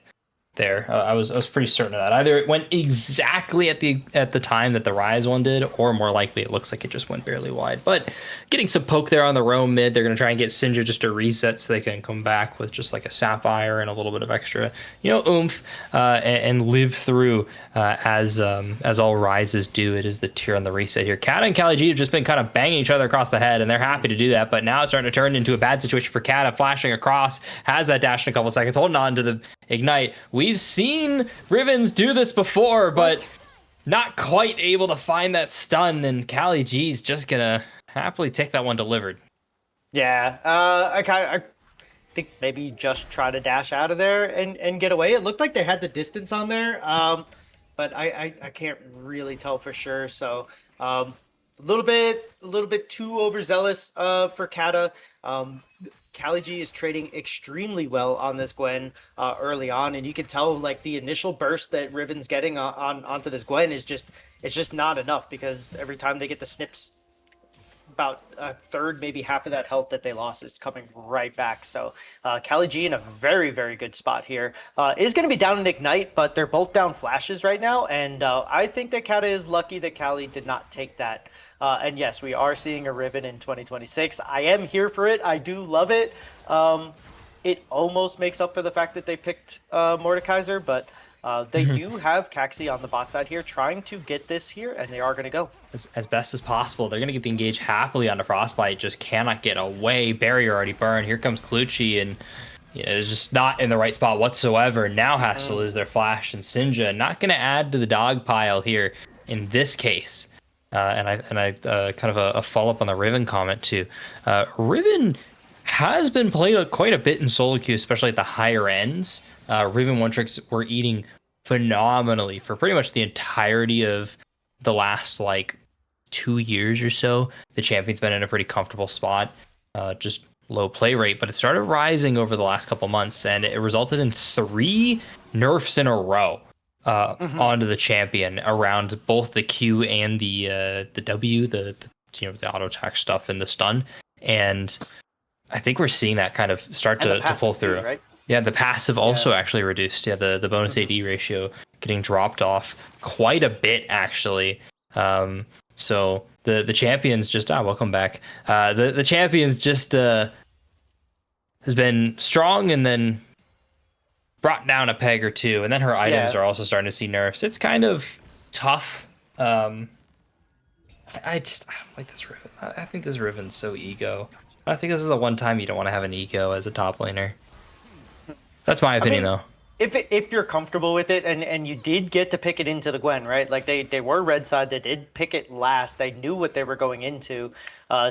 There, I was pretty certain of that. Either it went exactly at the time that the Ryze one did, or more likely it looks like it just went barely wide. But getting some poke there on the roam mid, they're gonna try and get Sinja just to reset so they can come back with just like a Sapphire and a little bit of extra, oomph, and live through as all Ryzes do. It is the tier on the reset here. Kata and Kali G have just been kind of banging each other across the head, and they're happy to do that. But now it's starting to turn into a bad situation for Kata, flashing across, has that dash in a couple seconds, holding on to the ignite. We've seen Rivens do this before, but not quite able to find that stun, and Kali G's just gonna happily take that one delivered. Yeah, I think maybe just try to dash out of there and get away. It looked like they had the distance on there, but I can't really tell for sure. So a little bit too overzealous for Kata. Kali G is trading extremely well on this Gwen early on, and you can tell like the initial burst that Riven's getting onto this Gwen is just not enough, because every time they get the snips, about a third, maybe half of that health that they lost is coming right back. So Cali G in a very, very good spot here. Is going to be down in Ignite, but they're both down flashes right now. And I think that Kata is lucky that Cali did not take that. And yes, we are seeing a Riven in 2026. I am here for it. I do love it. It almost makes up for the fact that they picked Mordekaiser, but they do have Caxi on the bot side here trying to get this here, and they are going to go. As best as possible. They're going to get the engage happily onto Frostbite, just cannot get away. Barrier already burned. Here comes Clutchy, and is just not in the right spot whatsoever. Now has to lose their flash, and Sinja not going to add to the dog pile here in this case. And I kind of a follow up on the Riven comment too. Riven has been played quite a bit in solo queue, especially at the higher ends. Riven one tricks were eating phenomenally for pretty much the entirety of the last like 2 years or so. The champion's been in a pretty comfortable spot, just low play rate, but it started rising over the last couple months, and it resulted in 3 nerfs in a row onto the champion around both the Q and the W, the auto attack stuff and the stun. And I think we're seeing that kind of start to pull through. Too, right? Yeah, the passive also actually reduced. Yeah, the bonus AD ratio getting dropped off quite a bit actually. So the champions just welcome back. The champions just has been strong and then brought down a peg or two, and then her items are also starting to see nerfs. It's kind of tough. I don't like this Riven. I think this Riven's so ego. I think this is the one time you don't want to have an ego as a top laner. That's my opinion, though. If you're comfortable with it, and you did get to pick it into the Gwen, right? Like they were red side, they did pick it last. They knew what they were going into.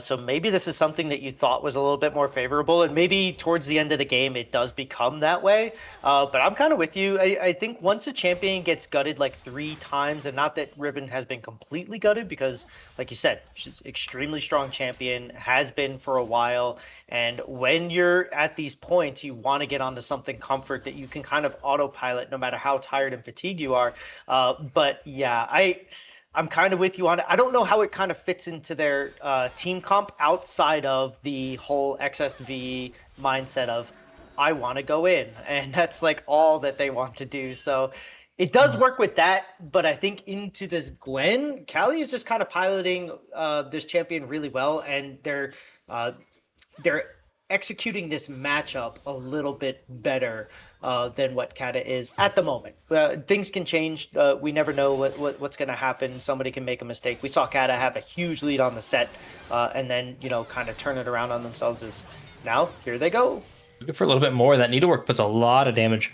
So maybe this is something that you thought was a little bit more favorable, and maybe towards the end of the game it does become that way. But I'm kind of with you. I think once a champion gets gutted like 3 times, and not that Riven has been completely gutted, because like you said, she's extremely strong champion, has been for a while. And when you're at these points, you want to get onto something comfort that you can kind of autopilot no matter how tired and fatigued you are. But yeah, I'm kind of with you on it. I don't know how it kind of fits into their team comp outside of the whole XSV mindset of I want to go in, and that's like all that they want to do. So it does work with that, but I think into this Gwen, Callie is just kind of piloting this champion really well, and they're executing this matchup a little bit better than what Kata is at the moment. Things can change. We never know what's going to happen. Somebody can make a mistake. We saw Kata have a huge lead on the set and then, kind of turn it around on themselves. As now, here they go. Looking for a little bit more. That needlework puts a lot of damage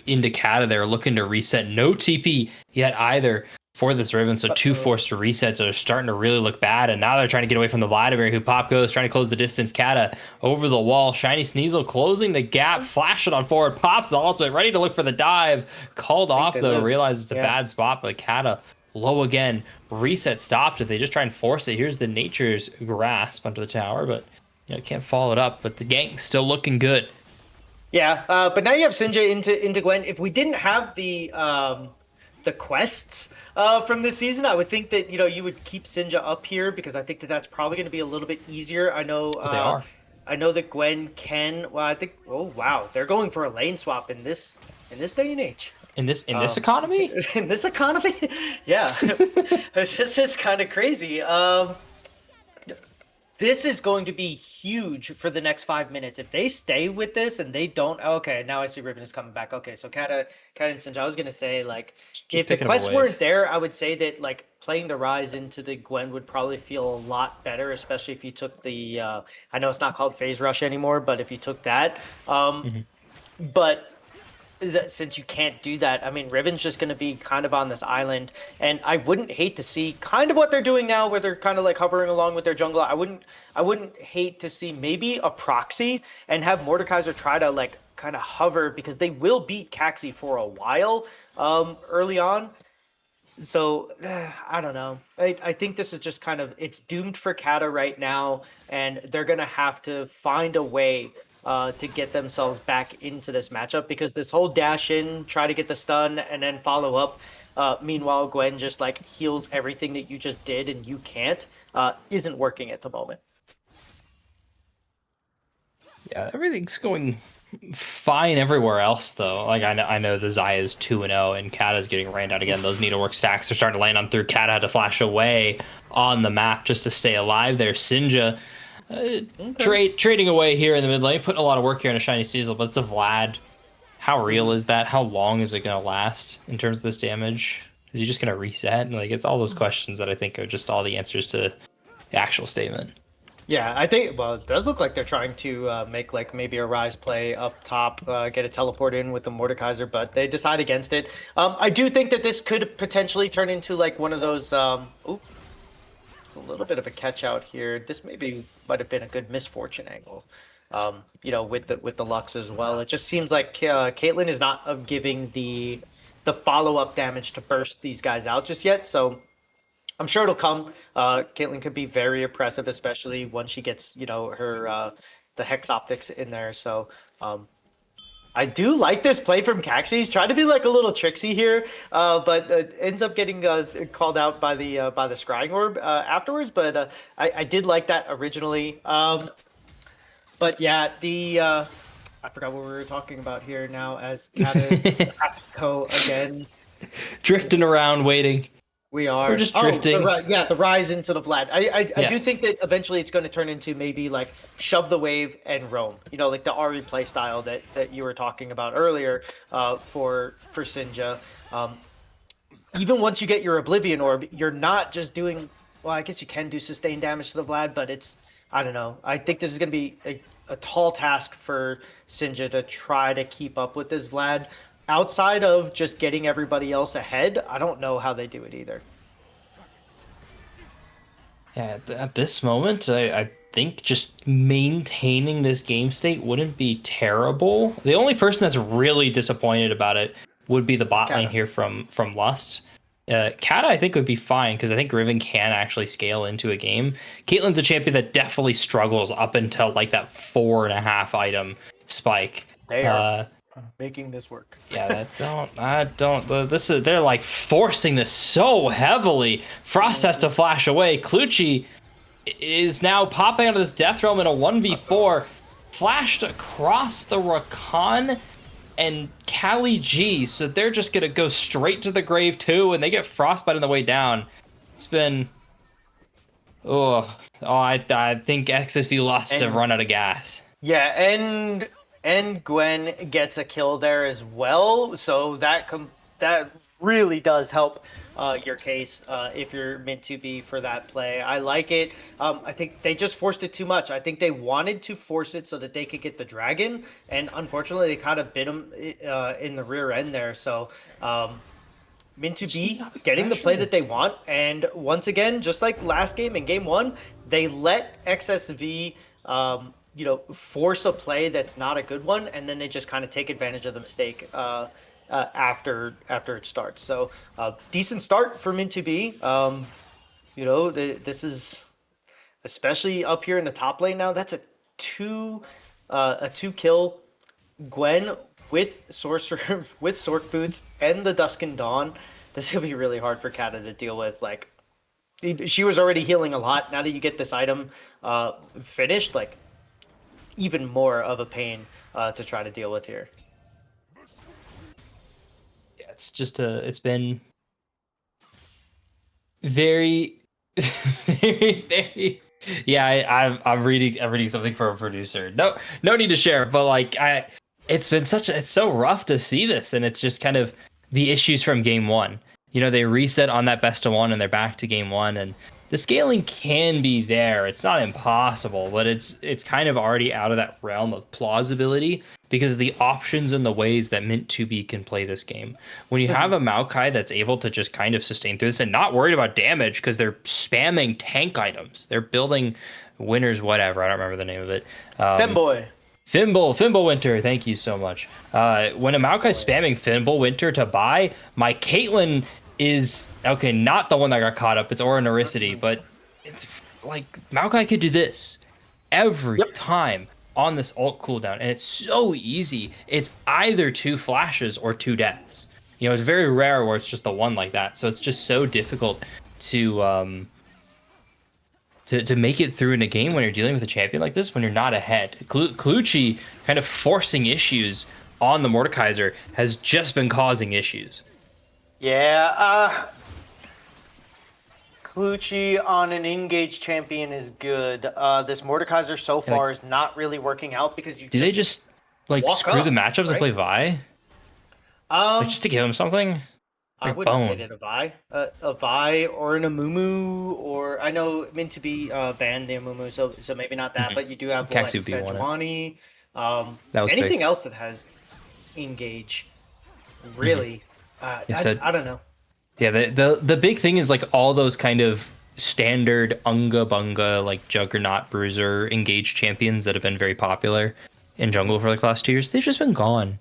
into Kata. They're looking to reset. No TP yet either for this Riven, so 2 forced to reset, so they're starting to really look bad, and now they're trying to get away from the Vladimir, who pop goes, trying to close the distance. Kata over the wall, Shiny Sneasel closing the gap, flash it on forward, pops the ultimate, ready to look for the dive, called off though, realizes it's a bad spot, but Kata low again, reset stopped. If they just try and force it, here's the Nature's Grasp onto the tower, but can't follow it up, but the gank's still looking good. Yeah, but now you have Sinja into Gwen. If we didn't have the quests from this season, I would think that you would keep Sinja up here, because I think that that's probably going to be a little bit easier. I know they are. I know that Gwen can. Well, I think. Oh wow, they're going for a lane swap in this day and age. In this economy. In this economy, yeah, this is kind of crazy. This is going to be huge for the next 5 minutes. If they stay with this and they don't, okay, now I see Riven is coming back. Okay, so Kata and Sinja, I was going to say, like, if the quests weren't there, I would say that, like, playing the Rise into the Gwen would probably feel a lot better, especially if you took the, I know it's not called Phase Rush anymore, but if you took that. But since you can't do that, I mean, Riven's just going to be kind of on this island, and I wouldn't hate to see kind of what they're doing now, where they're kind of like hovering along with their jungler. I wouldn't hate to see maybe a proxy and have Mordekaiser try to like kind of hover, because they will beat Caxi for a while early on. So I don't know. I think this is just kind of, it's doomed for Kata right now, and they're going to have to find a way to get themselves back into this matchup, because this whole dash in, try to get the stun, and then follow up, Meanwhile, Gwen just like heals everything that you just did and you can't, isn't working at the moment. Yeah, everything's going fine everywhere else though. Like I know the Zaya's 2-0 and Kata's getting rained out again. Those needlework stacks are starting to land on through. Kata had to flash away on the map just to stay alive there. Sinja trading away here in the mid lane, putting a lot of work here in a shiny Cecil, but it's a Vlad. How real is that? How long is it gonna last in terms of this damage? Is he just gonna reset? Like, it's all those questions that I think are just all the answers to the actual statement. Yeah, I think, well, it does look like they're trying to make like maybe a Rise play up top, get a teleport in with the Mordekaiser, but they decide against it. I do think that this could potentially turn into like one of those, ooh, it's a little bit of a catch out here. This maybe might have been a good misfortune angle, you know, with the Lux as well. It just seems like Caitlyn is not giving the follow-up damage to burst these guys out just yet, so I'm sure it'll come. Caitlyn could be very oppressive, especially when she gets, you know, her the Hex Optics in there. So I do like this play from Caxi. He's trying to be like a little tricksy here, but ends up getting called out by the Scrying Orb afterwards. But I did like that originally. But yeah, I forgot what we were talking about here now as Kata again. Drifting around, waiting. We are. We're just drifting. The rise into the Vlad. I do Yes. think that eventually it's going to turn into maybe like shove the wave and roam. You know, like the Ari play style that you were talking about earlier for Sinja. Even once you get your Oblivion Orb, you're not just doing, well, I guess you can do sustained damage to the Vlad, but it's, I don't know. I think this is going to be a tall task for Sinja to try to keep up with this Vlad. Outside of just getting everybody else ahead, I don't know how they do it either. Yeah, at this moment, I think just maintaining this game state wouldn't be terrible. The only person that's really disappointed about it would be the bot lane here from Lust. Kata, I think, would be fine because I think Riven can actually scale into a game. Caitlyn's a champion that definitely struggles up until like that 4.5 item spike. They are making this work. Yeah, they're like forcing this so heavily. Frost has to flash away. Clutchy is now popping out of this death realm in a 1v4, flashed across the Rakan and Kali G, so they're just gonna go straight to the grave too, and they get frostbite on the way down. It's been I think XSV lost to run out of gas. Yeah, and Gwen gets a kill there as well, so that really does help your case if you're meant to be for that play. I like it. I think they just forced it too much. I think they wanted to force it so that they could get the dragon, and unfortunately they kind of bit him in the rear end there. So meant to be getting the play that they want, and once again, just like last game in game 1, they let XSV you know, force a play that's not a good one, and then they just kind of take advantage of the mistake after it starts. So decent start for Min2B. You know, this is especially up here in the top lane now. That's a two kill Gwen with sorcerer with Sork boots and the Dusk and Dawn. This is gonna be really hard for Kata to deal with. Like, she was already healing a lot. Now that you get this item finished, like, even more of a pain to try to deal with here. Yeah, it's been very, very, very. Yeah, I'm reading something for a producer. No need to share, but like it's so rough to see this, and it's just kind of the issues from game 1. You know, they reset on that best of 1, and they're back to game 1, and the scaling can be there. It's not impossible, but it's kind of already out of that realm of plausibility because of the options and the ways that Mint2B can play this game. When you have a Maokai that's able to just kind of sustain through this and not worried about damage because they're spamming tank items. They're building winners, whatever. I don't remember the name of it. Fimble Winter, thank you so much. When a Maokai's spamming Fimble Winter to buy, my Caitlyn is okay, not the one that got caught up. It's Aura Nericity, but it's like Maokai could do this every time on this ult cooldown, and it's so easy. It's either 2 flashes or 2 deaths. It's very rare where it's just the one like that. So it's just so difficult to to make it through in a game when you're dealing with a champion like this when you're not ahead. Clutchy kind of forcing issues on the Mordekaiser has just been causing issues. Yeah, Clutchy on an engaged champion is good. This Mordekaiser so far is not really working out because you do they just like screw the matchups and play Vi? Like just to give him something? I Like wouldn't have bone. hated a Vi or an Amumu, or I know meant to be banned the Amumu, so maybe not that, but you do have like Katsubi won it. Sejuani. That was Anything picked. else that has engage, really. I don't know. Yeah, the big thing is like all those kind of standard Unga Bunga like Juggernaut Bruiser engaged champions that have been very popular in jungle for like the last 2 years. They've just been gone.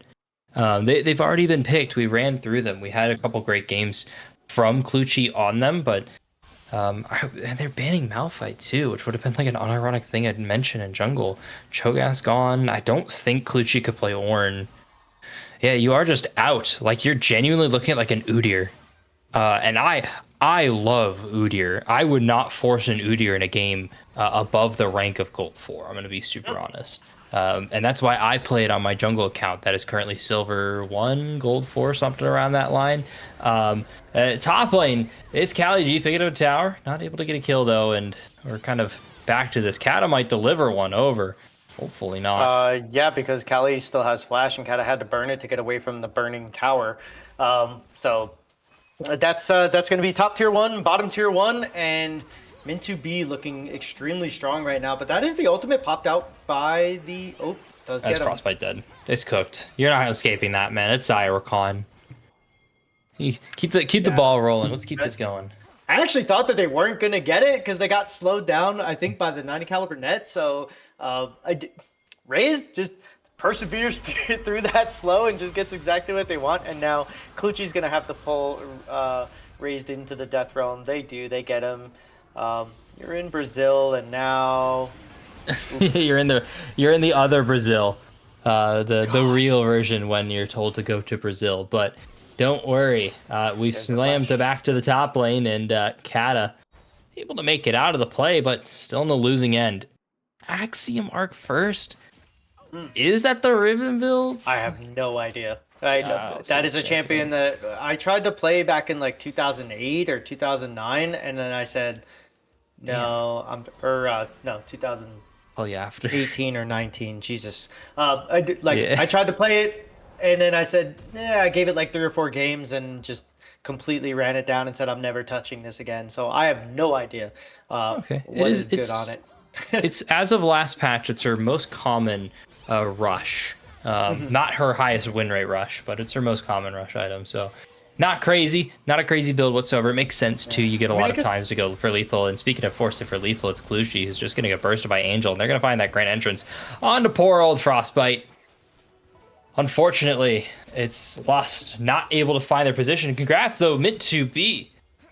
They've already been picked. We ran through them. We had a couple great games from Clutchy on them, but and they're banning Malphite too, which would have been like an unironic thing I'd mention in jungle. Cho'Gath gone. I don't think Clutchy could play Ornn. Yeah, you are just out. Like you're genuinely looking at like an Udyr. And I love Udyr. I would not force an Udyr in a game above the rank of Gold 4. I'm going to be super honest. And that's why I play it on my jungle account that is currently Silver 1, Gold 4, something around that line. Top lane, it's Kali G picking up a tower. Not able to get a kill though, and we're kind of back to this. Kata might deliver one over. Hopefully not. Yeah, because Kali still has flash, and Kata had to burn it to get away from the burning tower. So that's going to be top tier 1, bottom tier 1, and Mintu B looking extremely strong right now. But that is the ultimate popped out by the does That's get him. Frostbite dead. It's cooked. You're not escaping that, man. It's Zyrocon. Keep the ball rolling. Let's keep this going. I actually thought that they weren't going to get it because they got slowed down, I think, by the 90 caliber net. So Raze just perseveres through that slow and just gets exactly what they want. And now Clutchy's going to have to pull Raised into the death realm. They do. They get him. You're in Brazil, and now you're in the other Brazil, the real version when you're told to go to Brazil. But don't worry, we slammed back to the top lane, and Kata able to make it out of the play, but still in the losing end. Axiom Arc first. Is that the Riven build? I have no idea. That is a champion that I tried to play back in like 2008 or 2009, and then I said, no, no, 2000. Oh yeah, after 18 or 19. Jesus. I tried to play it, and then I said, I gave it like 3 or 4 games and just completely ran it down and said I'm never touching this again. So I have no idea what is good on it. It's as of last patch, it's her most common rush. Not her highest win rate rush, but it's her most common rush item. So not crazy, not a crazy build whatsoever. It makes sense too. You get a lot of times to go for lethal. And speaking of forced it for lethal, it's Clutchy who's just going to get bursted by Angel, and they're going to find that grand entrance onto poor old Frostbite. Unfortunately, it's lost, not able to find their position. Congrats though, Mid2B.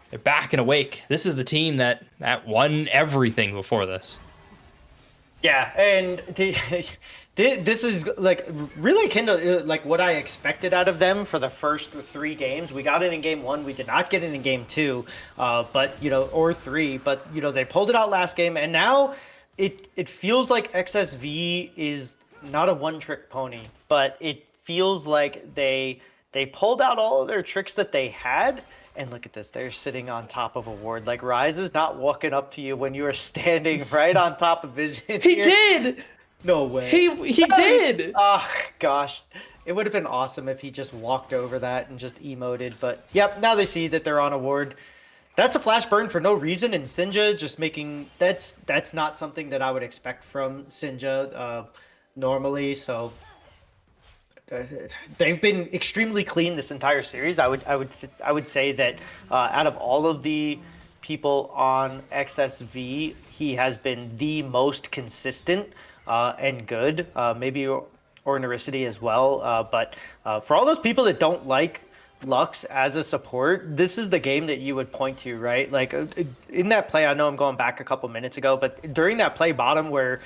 They're back and awake. This is the team that won everything before this. Yeah, and this is like really kind of like what I expected out of them for the first 3 games. We got it in game 1. We did not get it in game 2, but or 3. But they pulled it out last game, and now it feels like XSV is not a one-trick pony, but it feels like they pulled out all of their tricks that they had. And look at this, they're sitting on top of a ward. Like, Ryze is not walking up to you when you are standing right on top of Vision. He did! No way. He did! Oh, gosh. It would have been awesome if he just walked over that and just emoted. But, yep, now they see that they're on a ward. That's a flash burn for no reason. And Sinja just making... That's not something that I would expect from Sinja normally, so... They've been extremely clean this entire series. I would say that out of all of the people on XSV, he has been the most consistent and good. Maybe Ornaricity as well. But for all those people that don't like Lux as a support, this is the game that you would point to, right? Like in that play, I know I'm going back a couple minutes ago, but during that play bottom where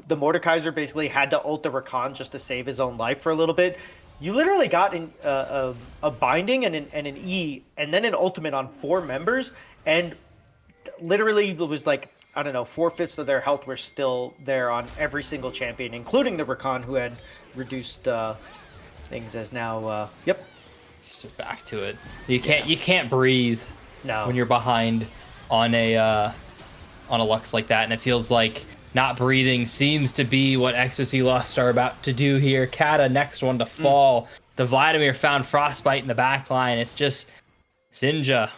the Mordekaiser basically had to ult the Rakan just to save his own life for a little bit. you literally got a binding and an E, and then an ultimate on 4 members, and literally it was like, I don't know, 4/5 of their health were still there on every single champion, including the Rakan, who had reduced things as now. Yep. It's just back to it. You can't breathe No. when you're behind on a Lux like that, and it feels like not breathing seems to be what XSV Lust are about to do here. Kata, next one to fall. The Vladimir found Frostbite in the back line. It's just Sinja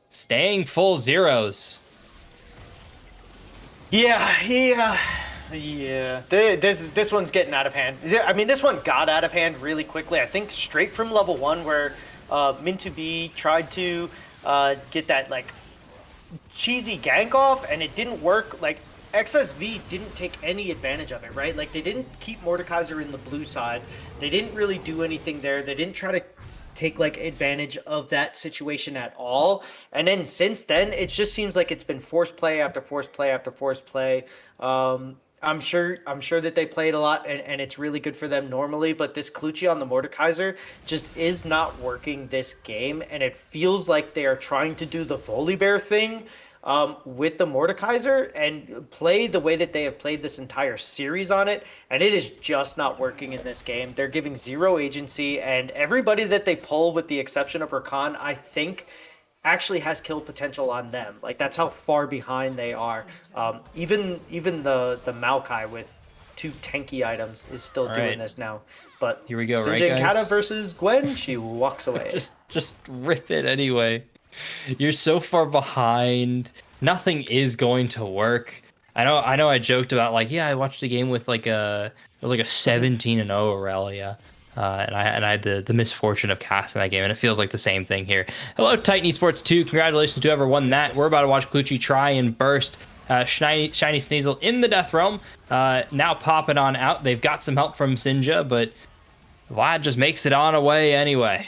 staying full zeros. Yeah. This one's getting out of hand. I mean, this one got out of hand really quickly. I think straight from level 1, where Min2B tried to get that like cheesy gank off, and it didn't work. Like, XSV didn't take any advantage of it, right? Like, they didn't keep Mordekaiser in the blue side. They didn't really do anything there. They didn't try to take like advantage of that situation at all. And then since then, it just seems like it's been forced play after forced play after forced play. I'm sure that they played a lot, and it's really good for them normally, but this Clutchy on the Mordekaiser just is not working this game, and it feels like they are trying to do the Volibear thing with the Mordekaiser and play the way that they have played this entire series on it, and it is just not working in this game. They're giving zero agency, and everybody that they pull, with the exception of Rakan, I think actually has kill potential on them. Like, that's how far behind they are. Even the Maokai with 2 tanky items is still doing this now. But here we go, Sinja right, and guys? Kata versus Gwen, she walks away. Just rip it anyway. You're so far behind. Nothing is going to work. I know I joked about, like, yeah, I watched a game with like it was like a 17-0 Aurelia. And I had the misfortune of casting that game, and it feels like the same thing here. Hello, Titan Esports 2. Congratulations to whoever won that. We're about to watch Clutchy try and burst Shiny Sneasel in the Death Realm. Now popping on out. They've got some help from Sinja, but Vlad just makes it on away anyway.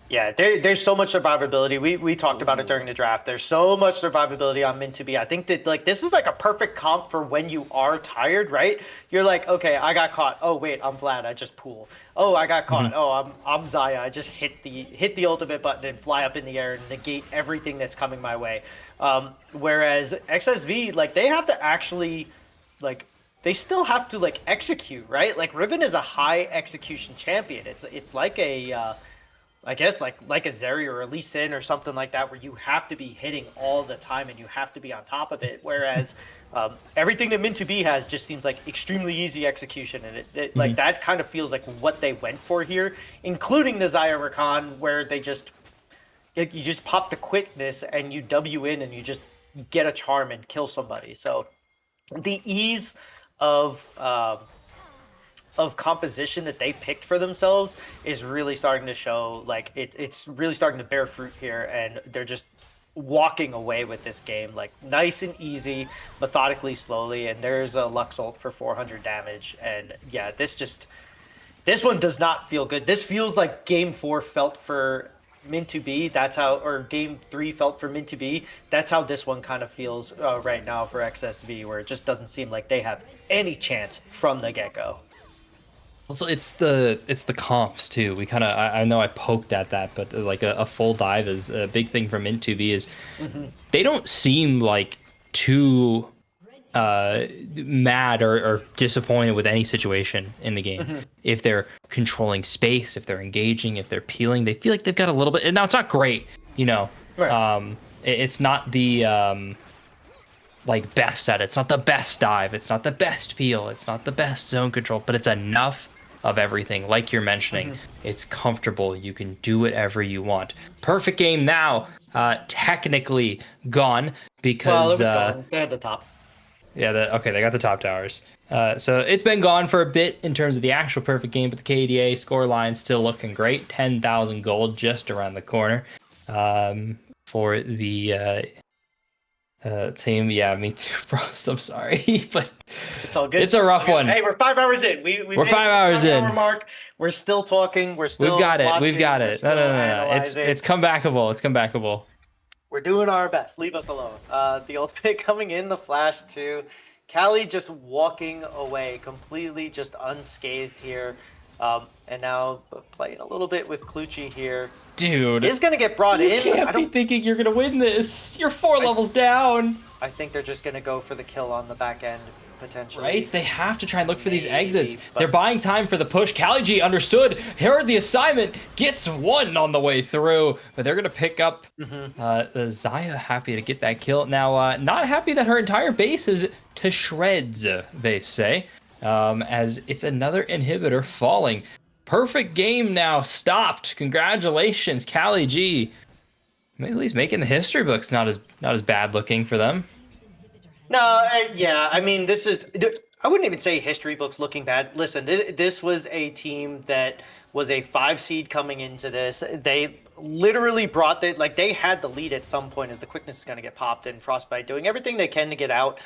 Yeah, there's so much survivability. We talked about it during the draft. There's so much survivability on Min2B. I think that, like, this is like a perfect comp for when you are tired, right? You're like, okay, I got caught. Oh wait, I'm Vlad. I just pool. Oh, I got caught. Oh, I'm Zaya. I just hit the ultimate button and fly up in the air and negate everything that's coming my way. Whereas XSV, like, they have to actually, like, they still have to like execute, right? Like, Riven is a high execution champion. It's like a I guess like a Zeri or a Lee Sin or something like that, where you have to be hitting all the time and you have to be on top of it. Whereas everything that Min2B has just seems like extremely easy execution, and it like that kind of feels like what they went for here, including the Zaya Rakan, where they you just pop the quickness and you W in and you just get a charm and kill somebody. So the ease of composition that they picked for themselves is really starting to show. Like, it's really starting to bear fruit here, and they're just walking away with this game like nice and easy, methodically, slowly. And there's a Lux ult for 400 damage, and yeah, this one does not feel good. This feels like game 4 felt for Min2B. That's how, or game 3 felt for Min2B. That's how this one kind of feels right now for XSV, where it just doesn't seem like they have any chance from the get-go. Also, it's the comps too. We kind of, I know I poked at that, but like a full dive is a big thing for Min2B. Is they don't seem like too mad or disappointed with any situation in the game. If they're controlling space, if they're engaging, if they're peeling, they feel like they've got a little bit. And now it's not great, you know. Right. It's not the like best at it. It's not the best dive. It's not the best peel. It's not the best zone control, but it's enough of everything. Like you're mentioning, it's comfortable. You can do whatever you want. Perfect game now. Technically gone because Well, it was gone. They had the top. yeah, okay, they got the top towers. So it's been gone for a bit in terms of the actual perfect game, but the KDA score line still looking great. 10,000 gold just around the corner for the team. Yeah, me too, Frost. I'm sorry, but it's all good. It's a rough one. Hey, we're 5 hours in. We're 5 hours in. Mark. We're still talking. We're still. We've got it. Watching, We've got it. No. It's comebackable. It's comebackable. We're doing our best. Leave us alone. The ultimate coming in, the flash too. Callie just walking away completely, just unscathed here. And now playing a little bit with Clucci here. Dude, Is going to get brought you in. can't be thinking you're gonna win this. You're 4 levels down. I think they're just going to go for the kill on the back end, potentially. Right? They have to try and look for these exits. but- They're buying time for the push. CaliG understood, heard the assignment, gets one on the way through, but they're going to pick up Xayah happy to get that kill. Now, not happy that her entire base is to shreds, they say, as it's another inhibitor falling. Perfect game now stopped. Congratulations, CaliG. At least making the history books not as bad looking for them. No, yeah, I mean, this is. I wouldn't even say history books looking bad. Listen, this was a team that was a 5 seed coming into this. They literally brought they had the lead at some point as the quickness is going to get popped and Frostbite doing everything they can to get out.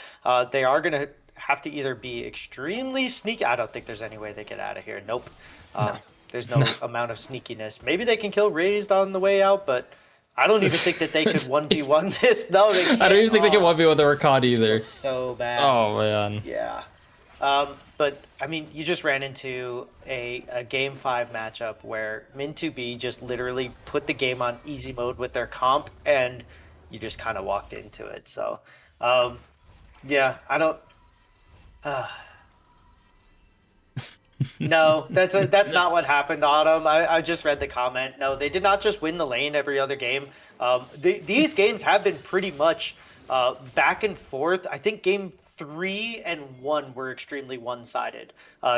They are going to have to either be extremely sneaky. I don't think there's any way they get out of here. Nope. No. There's no amount of sneakiness. Maybe they can kill Raised on the way out, but I don't even think that they could 1v1 this. No, they can't. I don't even think they can 1v1 the Rakan either. So bad. Oh, man. Yeah. But, I mean, you just ran into a Game 5 matchup where Min2B just literally put the game on easy mode with their comp, and you just kind of walked into it. So, yeah, I don't... No, that's not what happened, Autumn. I just read the comment. No, they did not just win the lane every other game. These games have been pretty much back and forth. I think game 3 and 1 were extremely one-sided.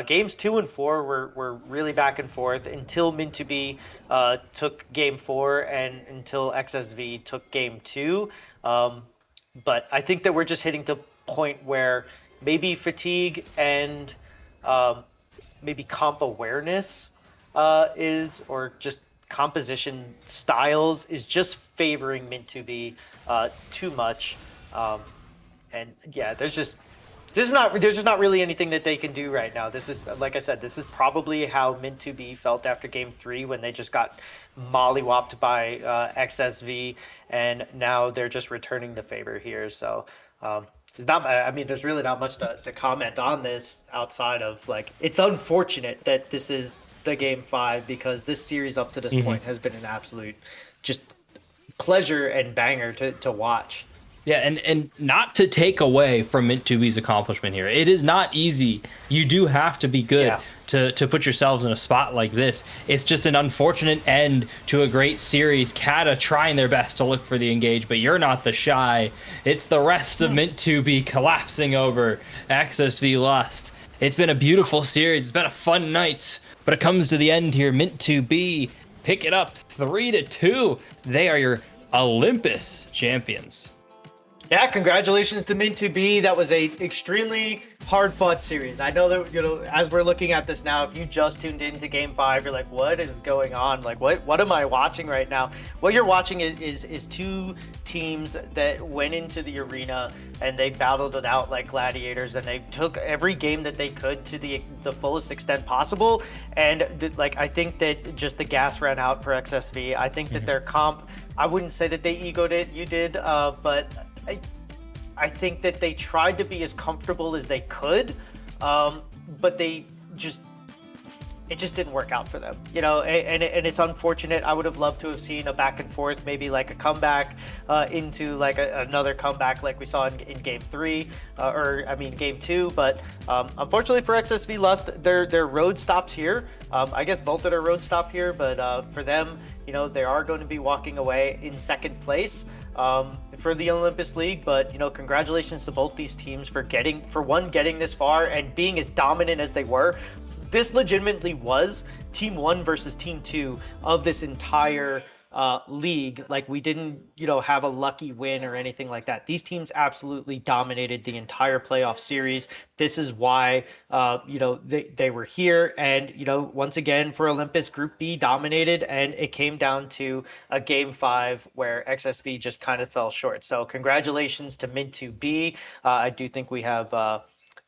Games 2 and 4 were really back and forth until Min2B took game 4 and until XSV took game 2. But I think that we're just hitting the point where maybe fatigue and maybe comp awareness or just composition styles is just favoring Min2B too much. And yeah, there's just not really anything that they can do right now. This is, like I said, this is probably how Min2B felt after game 3 when they just got mollywopped by XSV, and now they're just returning the favor here. So there's really not much to comment on this outside of, like, it's unfortunate that this is the game 5 because this series up to this point has been an absolute just pleasure and banger to watch. Yeah, and not to take away from Min2B's accomplishment here. It is not easy. You do have to be good to put yourselves in a spot like this. It's just an unfortunate end to a great series. Kata trying their best to look for the engage, but you're not the shy. It's the rest of Min2B collapsing over XSV Lust. It's been a beautiful series. It's been a fun night, but it comes to the end here. Min2B pick it up 3-2. They are your Olympus champions. Yeah, congratulations to Min2B. That was a extremely hard-fought series. I know that, as we're looking at this now, if you just tuned into Game 5, you're like, what is going on? Like, what am I watching right now? What you're watching is two teams that went into the arena and they battled it out like gladiators, and they took every game that they could to the fullest extent possible. And I think that just the gas ran out for XSV. I think that their comp, I wouldn't say that they egoed it. You did, but I think that they tried to be as comfortable as they could, but it just didn't work out for them, and it's unfortunate. I would have loved to have seen a back and forth, maybe like a comeback into like another comeback like we saw in game 3, game 2. But unfortunately for XSV Lust, their road stops here. I guess both of their roads stop here, but for them, they are going to be walking away in second place for the Olympus League. But congratulations to both these teams for getting this far and being as dominant as they were. This legitimately was Team 1 versus Team 2 of this entire league. Like, we didn't, have a lucky win or anything like that. These teams absolutely dominated the entire playoff series. This is why, they were here. And, once again, for Olympus, Group B dominated, and it came down to a Game 5 where XSV just kind of fell short. So congratulations to Min2B. I do think we have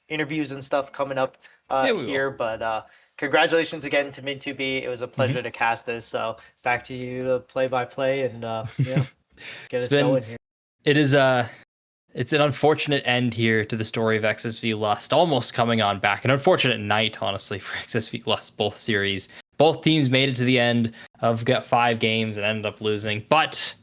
interviews and stuff coming up here, but congratulations again to Min2B. It was a pleasure to cast this. So back to you to play by play and get us going here. It is it's an unfortunate end here to the story of XSV Lust, almost coming on back. An unfortunate night, honestly, for XSV Lust, both series. Both teams made it to the end of got 5 games and ended up losing. But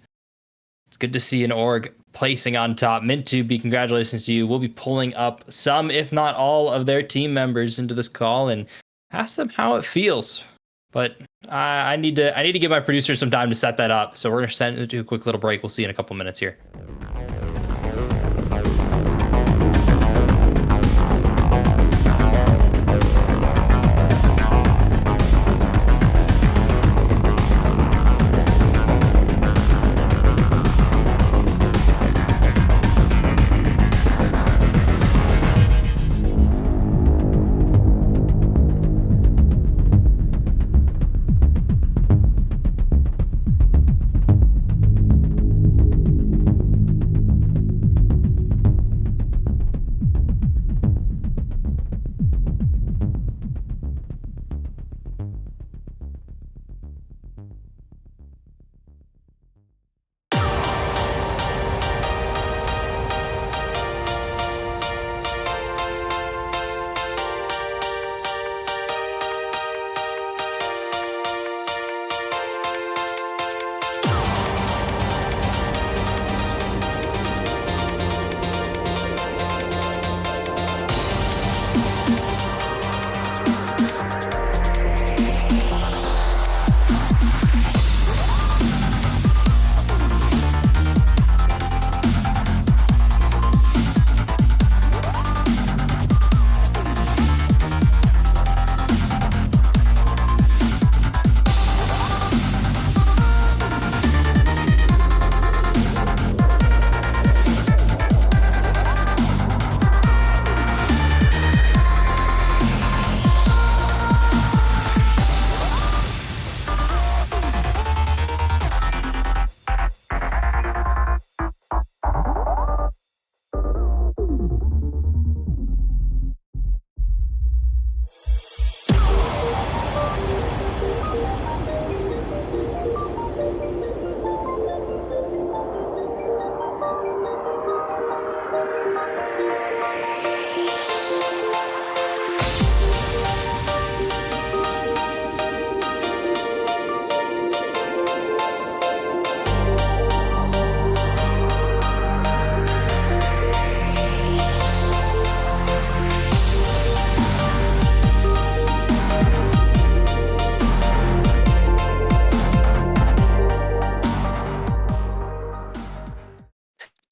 it's good to see an org placing on top. Mint2B, congratulations to you. We'll be pulling up some, if not all, of their team members into this call and ask them how it feels. But I need to give my producer some time to set that up. So we're going to send it to a quick little break. We'll see you in a couple minutes here.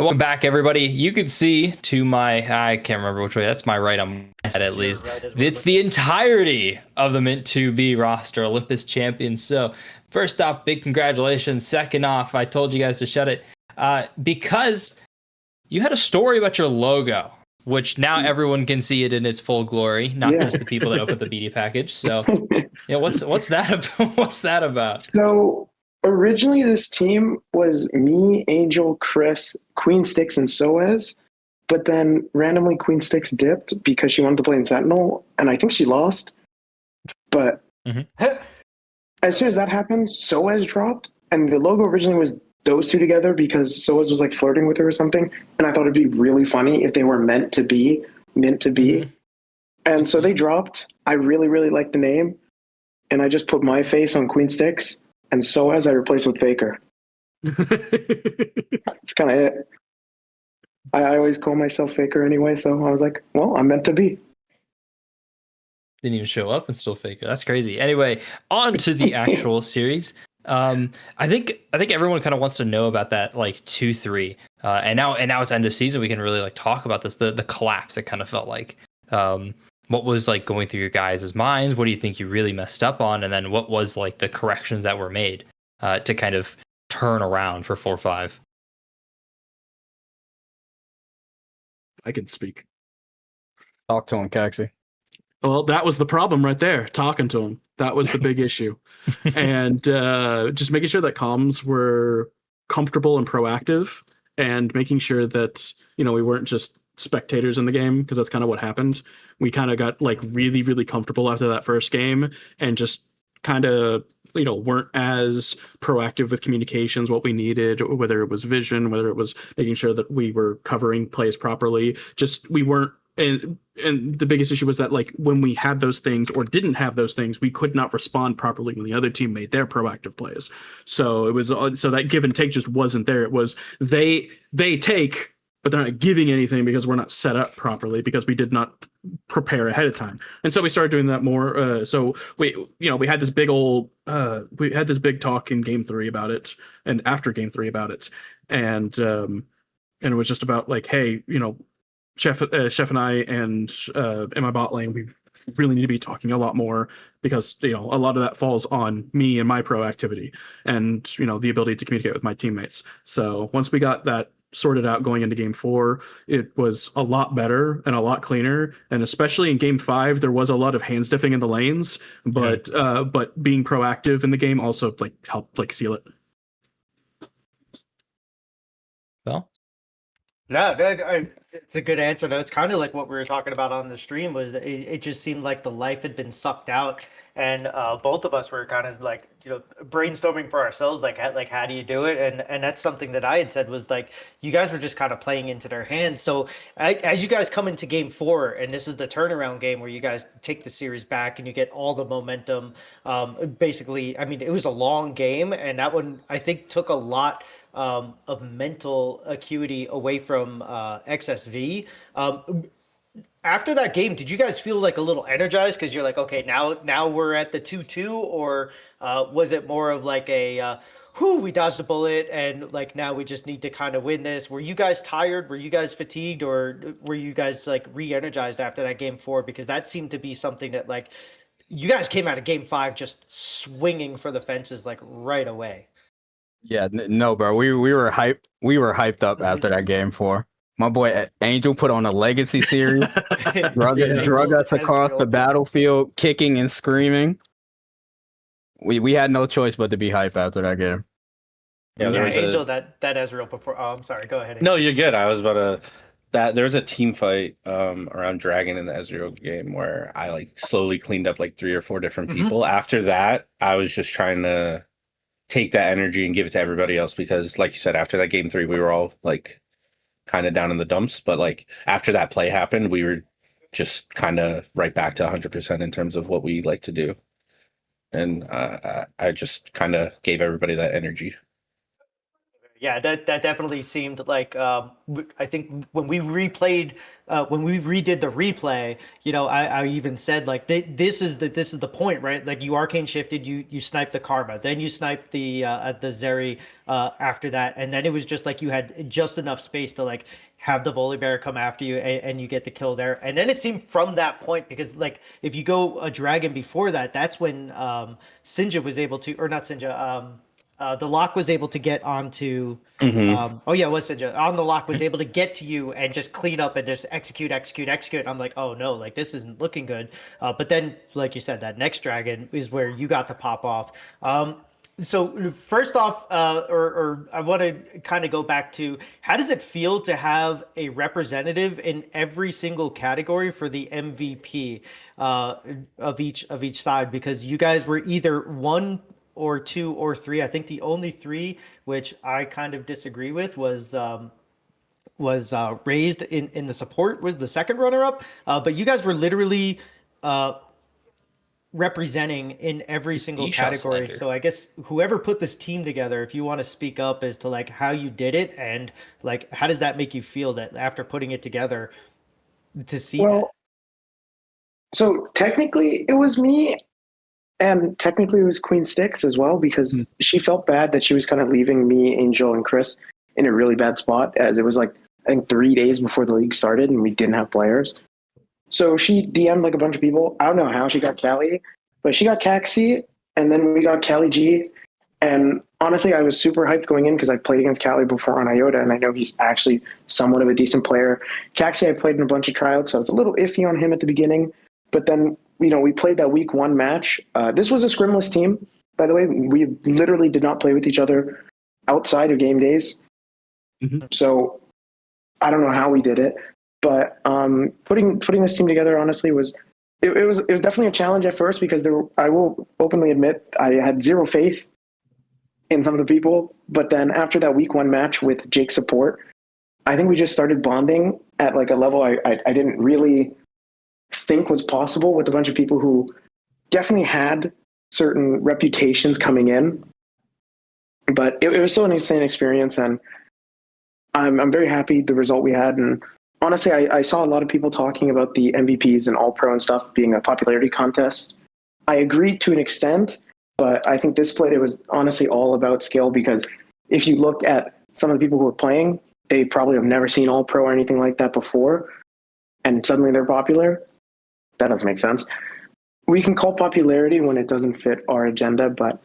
Welcome back, everybody. You could see to my, I can't remember which way, that's my right on my side at least. It's the entirety of the Mint2B roster, Olympus champions. So first off, big congratulations. Second off, I told you guys to shut it because you had a story about your logo, which now everyone can see it in its full glory, not just the people that opened the media package. So yeah, what's that about? What's that about? So originally, this team was me, Angel, Chris, Queen Sticks, and Soez. But then randomly, Queen Sticks dipped because she wanted to play in Sentinel, and I think she lost. But as soon as that happened, Soez dropped, and the logo originally was those two together because Soez was like flirting with her or something. And I thought it'd be really funny if they were meant to be. And so they dropped. I really, really liked the name, and I just put my face on Queen Sticks. And Soez I replaced with Faker. That's kind of it. I always call myself Faker anyway, so I was like, well, I'm meant to be. Didn't even show up and still Faker. That's crazy. Anyway, on to the actual series. I think everyone kind of wants to know about that, like 2-3. And now it's end of season. We can really like talk about this. The collapse. It kind of felt like. What was like going through your guys' minds? What do you think you really messed up on? And then what was like the corrections that were made to kind of turn around for 4-5? I can speak. Talk to him, Caxi. Well, that was the problem right there, talking to him. That was the big issue. And just making sure that comms were comfortable and proactive and making sure that, we weren't just spectators in the game, because that's kind of what happened. We kind of got like really, really comfortable after that first game and just kind of weren't as proactive with communications, what we needed, whether it was vision, whether it was making sure that we were covering plays properly. Just we weren't. And the biggest issue was that like when we had those things or didn't have those things, we could not respond properly when the other team made their proactive plays. So it was so that give and take just wasn't there. It was they take, but they're not giving anything because we're not set up properly because we did not prepare ahead of time. And so we started doing that more. So we had this big talk in game 3 about it, and after game 3 about it, and it was just about like, hey, Chef and I and in my bot lane, we really need to be talking a lot more because a lot of that falls on me and my proactivity and the ability to communicate with my teammates. So once we got that sorted out going into game 4, it was a lot better and a lot cleaner. And especially in game 5, there was a lot of hand stiffing in the lanes, but being proactive in the game also like helped like seal it. Well, No, it's a good answer. It's kind of like what we were talking about on the stream. Was it just seemed like the life had been sucked out, and both of us were kind of like brainstorming for ourselves, like how do you do it? And that's something that I had said was like you guys were just kind of playing into their hands. So as you guys come into game 4, and this is the turnaround game where you guys take the series back and you get all the momentum. Basically, I mean, it was a long game, and that one I think took a lot of mental acuity away from XSV. After that game, did you guys feel like a little energized because you're like, okay, now we're at the 2-2, or was it more of like a we dodged a bullet and like now we just need to kind of win this? Were you guys tired? Were you guys fatigued, or were you guys like re-energized after that game 4? Because that seemed to be something that like you guys came out of game 5 just swinging for the fences like right away. Yeah, no, bro. We were hyped. We were hyped up after that game 4. My boy Angel put on a legacy series, drug us across the battlefield, kicking and screaming. We had no choice but to be hyped after that game. Yeah, Angel, that Ezreal before. Oh, I'm sorry. Go ahead. No, you're good. I was about to. There was a team fight around Dragon in the Ezreal game where I like slowly cleaned up like 3 or 4 different people. After that, I was just trying to take that energy and give it to everybody else because, like you said, after that game 3, we were all like kind of down in the dumps. But like after that play happened, we were just kind of right back to 100% in terms of what we like to do. And I just kind of gave everybody that energy. Yeah, that definitely seemed like I think when we redid the replay, I even said like this is the point, right? Like you arcane shifted, you sniped the Karma, then you sniped the Zeri after that, and then it was just like you had just enough space to like have the Volibear come after you and you get the kill there. And then it seemed from that point, because like if you go a dragon before that, that's when Sinja was able to, or not Sinja, the lock was able to get onto it was Sinja. On the lock was able to get to you and just clean up and just execute. And I'm like, oh no, like this isn't looking good. But then, like you said, that next dragon is where you got to pop off. So first off, or I want to kind of go back to, how does it feel to have a representative in every single category for the MVP of each side? Because you guys were either 1 or 2 or 3. I think the only 3 which I kind of disagree with was raised in the support was the second runner up. But you guys were literally representing in every single category. So I guess whoever put this team together, if you want to speak up as to like how you did it and like how does that make you feel that after putting it together to see that? So technically it was me, and technically it was Queen Sticks as well, because she felt bad that she was kind of leaving me, Angel, and Chris in a really bad spot, as it was like I think 3 days before the league started and we didn't have players. So she DM'd like a bunch of people. I don't know how she got Callie, but she got Caxi, and then we got Callie G. And honestly, I was super hyped going in because I played against Callie before on Iota, and I know he's actually somewhat of a decent player. Caxi, I played in a bunch of tryouts, so I was a little iffy on him at the beginning. But then, we played that week 1 match. This was a scrimless team, by the way. We literally did not play with each other outside of game days. So I don't know how we did it. But putting this team together, honestly, was it was definitely a challenge at first because I will openly admit I had zero faith in some of the people, but then after that week 1 match with Jake's support, I think we just started bonding at like a level I didn't really think was possible with a bunch of people who definitely had certain reputations coming in, but it was still an insane experience, and I'm very happy the result we had. And honestly, I saw a lot of people talking about the MVPs and All Pro and stuff being a popularity contest. I agree to an extent, but I think this split, it was honestly all about skill, because if you look at some of the people who were playing, they probably have never seen All Pro or anything like that before, and suddenly they're popular. That doesn't make sense. We can call popularity when it doesn't fit our agenda, but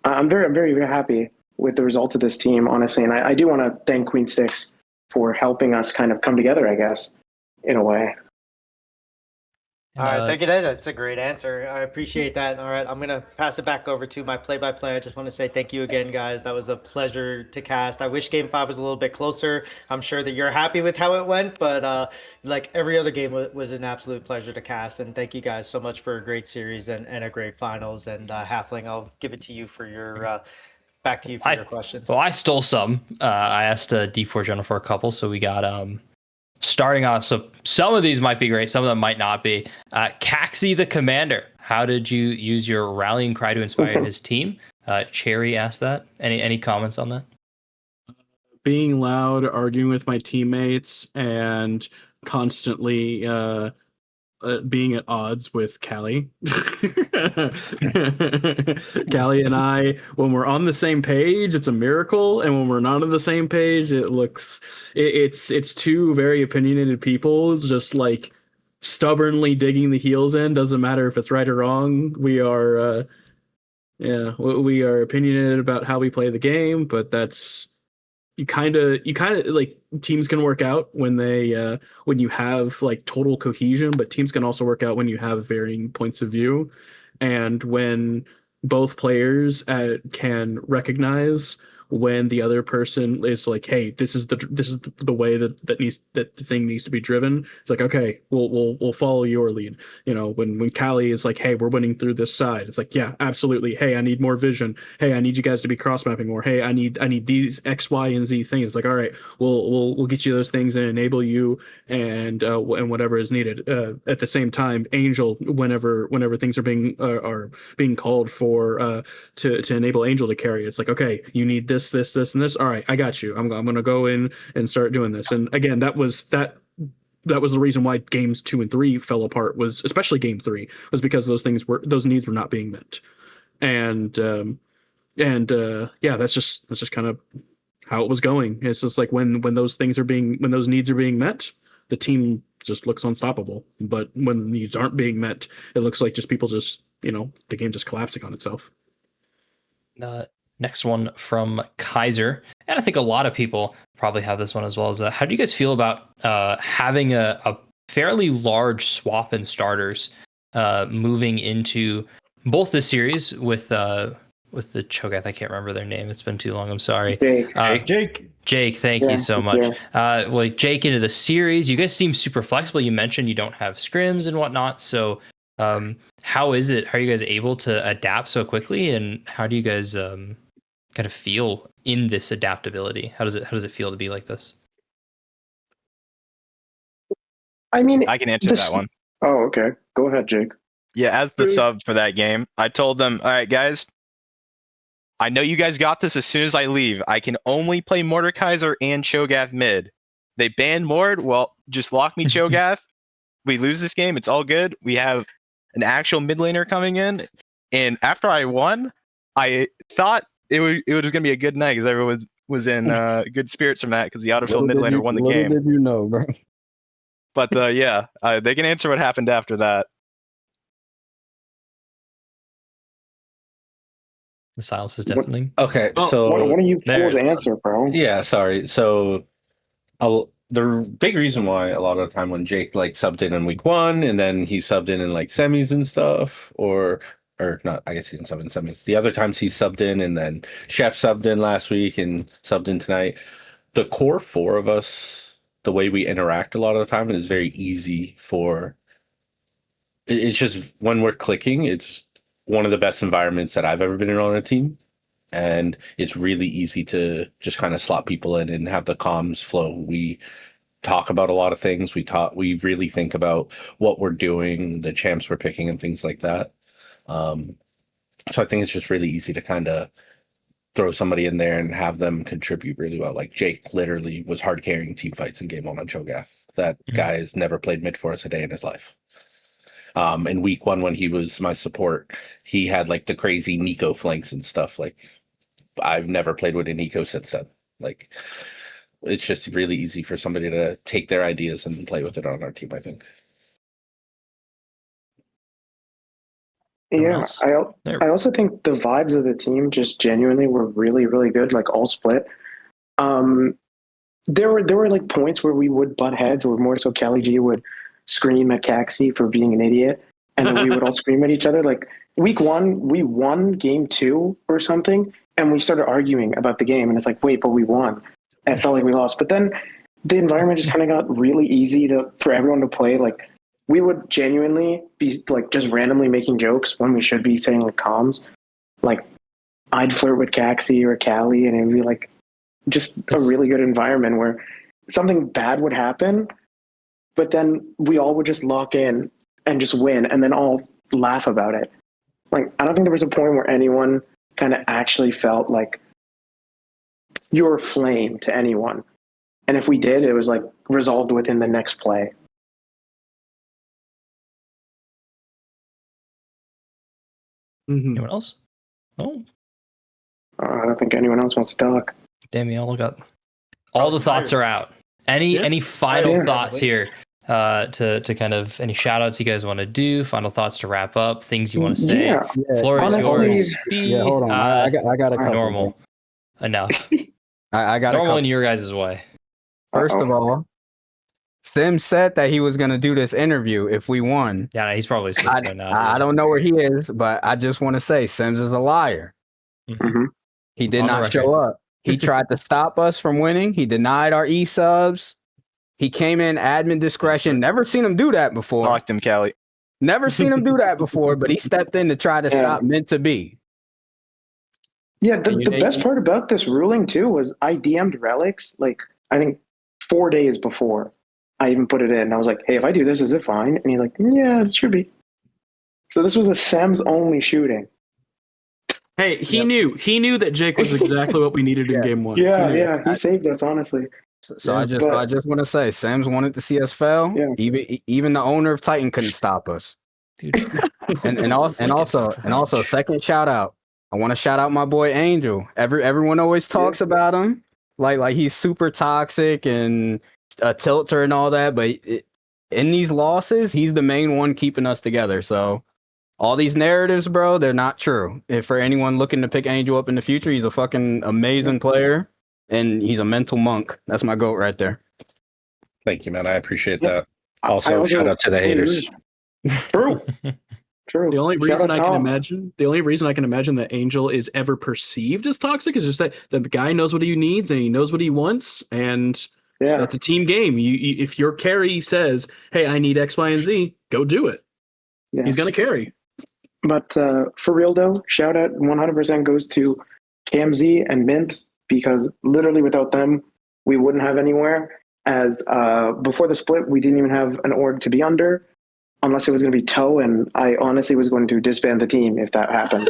I'm very, very happy with the results of this team, honestly. And I do want to thank Queen Sticks for helping us kind of come together, I guess, in a way. All right, thank you, Ed. That's a great answer. I appreciate that. All right, I'm going to pass it back over to my play-by-play. I just want to say thank you again, guys. That was a pleasure to cast. I wish Game 5 was a little bit closer. I'm sure that you're happy with how it went, but like every other game was an absolute pleasure to cast. And thank you guys so much for a great series and a great finals. And Halfling, I'll give it to you for your back to you for your questions. Well, I stole some. I asked D4 General for a couple, so we got starting off. So some of these might be great, some of them might not be. Caxi the Commander, how did you use your rallying cry to inspire his team? Cherry asked that. Any comments on that? Being loud, arguing with my teammates, and constantly being at odds with Callie. Callie and I, when we're on the same page, it's a miracle, and when we're not on the same page, it's two very opinionated people just like stubbornly digging the heels in. Doesn't matter if it's right or wrong. We are opinionated about how we play the game, but that's you kind of like teams can work out when they when you have like total cohesion, but teams can also work out when you have varying points of view, and when both players can recognize when the other person is like, hey, this is the way that the thing needs to be driven. It's like, okay, we'll follow your lead. You know, when Callie is like, hey, we're winning through this side, it's like, yeah, absolutely. Hey, I need more vision. Hey, I need you guys to be cross mapping more. Hey, I need these X, Y, and Z things. It's like, all right, we'll get you those things and enable you and whatever is needed. At the same time, Angel, whenever things are being called for to enable Angel to carry, it's like, okay, you need this, and this. All right, I got you. I'm going to go in and start doing this. And again, that was the reason why games 2 and 3 fell apart, was especially game 3, was because those needs were not being met. And yeah, that's just kind of how it was going. It's just like when those needs are being met, the team just looks unstoppable. But when the needs aren't being met, it looks like just people just, the game just collapsing on itself. Next one from Kaiser, and I think a lot of people probably have this one as well. As how do you guys feel about having a fairly large swap in starters moving into both the series with the Cho'Gath? I can't remember their name. It's been too long. I'm sorry. Jake, thank you so much. Like Jake into the series. You guys seem super flexible. You mentioned you don't have scrims and whatnot. So how is it? How are you guys able to adapt so quickly? And how do you guys kind of feel in this adaptability? How does it feel to be like this? I mean, I can answer that one. Oh, okay. Go ahead, Jake. Yeah, as the sub for that game, I told them, all right, guys, I know you guys got this as soon as I leave. I can only play Mordekaiser and Cho'Gath mid. They banned Mord. Well, just lock me Cho'Gath. We lose this game. It's all good. We have an actual mid laner coming in. And after I won, I thought it was going to be a good night because everyone was in good spirits from that because the Autofill mid laner won the game. Little did you know, bro. But yeah, they can answer what happened after that. The silence is deafening. Okay, so what do you fools answer, bro? Yeah, sorry. So the big reason why a lot of the time when Jake like subbed in week 1 and then he subbed in like semis and stuff, or not, I guess he didn't sub in semis. The other times he subbed in, and then Chef subbed in last week and subbed in tonight. The core 4 of us, the way we interact a lot of the time, is very easy for It's just when we're clicking, it's one of the best environments that I've ever been in on a team. And it's really easy to just kind of slot people in and have the comms flow. We talk about a lot of things. We really think about what we're doing, the champs we're picking, and things like that. So I think it's just really easy to kind of throw somebody in there and have them contribute really well. Like Jake literally was hard carrying team fights in game 1 on Cho'Gath. That guy has never played mid for us a day in his life. In week 1, when he was my support, he had like the crazy Nico flanks and stuff. Like I've never played with a Nico since then. Like it's just really easy for somebody to take their ideas and play with it on our team, I think. Yeah, I also think the vibes of the team just genuinely were really, really good, like all split. There were like points where we would butt heads, or more so Kelly G would scream at Caxi for being an idiot, and then we would all scream at each other. Like week 1, we won game 2 or something, and we started arguing about the game, and it's like, wait, but we won. And it felt like we lost. But then the environment just kind of got really easy for everyone to play. Like we would genuinely be like just randomly making jokes when we should be saying like comms. Like I'd flirt with Caxi or Callie, and it'd be like just a really good environment where something bad would happen, but then we all would just lock in and just win, and then all laugh about it. Like I don't think there was a point where anyone kind of actually felt like you were flame to anyone. And if we did, it was like resolved within the next play. Anyone else? Oh, I don't think anyone else wants to talk. damn, you all got all the thoughts are out. Any final thoughts here? To kind of any shout outs you guys want to do, final thoughts to wrap up, things you want to say. Floor is yours. Yeah, hold on. I got a couple. Normal. Enough. I got normal a couple. in your guys' way. First of all, Sim said that he was going to do this interview if we won. Yeah, he's probably sleeping right now. I don't know where he is, but I just want to say Sims is a liar. Mm-hmm. He did not show up. He tried to stop us from winning. He denied our e-subs. He came in admin discretion. Never seen him do that before. Locked him, Callie. Never seen him do that before, but he stepped in to try to stop meant to be. Yeah, the best part about this ruling too was I DM'd Relics like I think 4 days before I even put it in. I was like, hey, if I do this, is it fine? And he's like, yeah, it should be. So this was a Sam's only shooting. Hey, he knew that Jake was exactly what we needed in game 1. Yeah, he saved us, honestly. So I just want to say, Sam's wanted to see us fail. Yeah. Even the owner of Titan couldn't stop us. Dude. and also, second shout out. I want to shout out my boy Angel. Everyone always talks about him, like he's super toxic and a tilter and all that. But in these losses, he's the main one keeping us together. So all these narratives, bro, they're not true. If for anyone looking to pick Angel up in the future, he's a fucking amazing player. And he's a mental monk. That's my goat right there. Thank you, man. I appreciate that. Also, shout out to the haters. True. The only reason I can imagine that Angel is ever perceived as toxic is just that the guy knows what he needs and he knows what he wants, and that's a team game. You if your carry says, "Hey, I need X, Y, and Z," go do it. Yeah. He's gonna carry. But for real though, shout out 100% goes to KMZ and Mint, because literally without them, we wouldn't have anywhere. As before the split, we didn't even have an org to be under, unless it was going to be Toe, and I honestly was going to disband the team if that happened.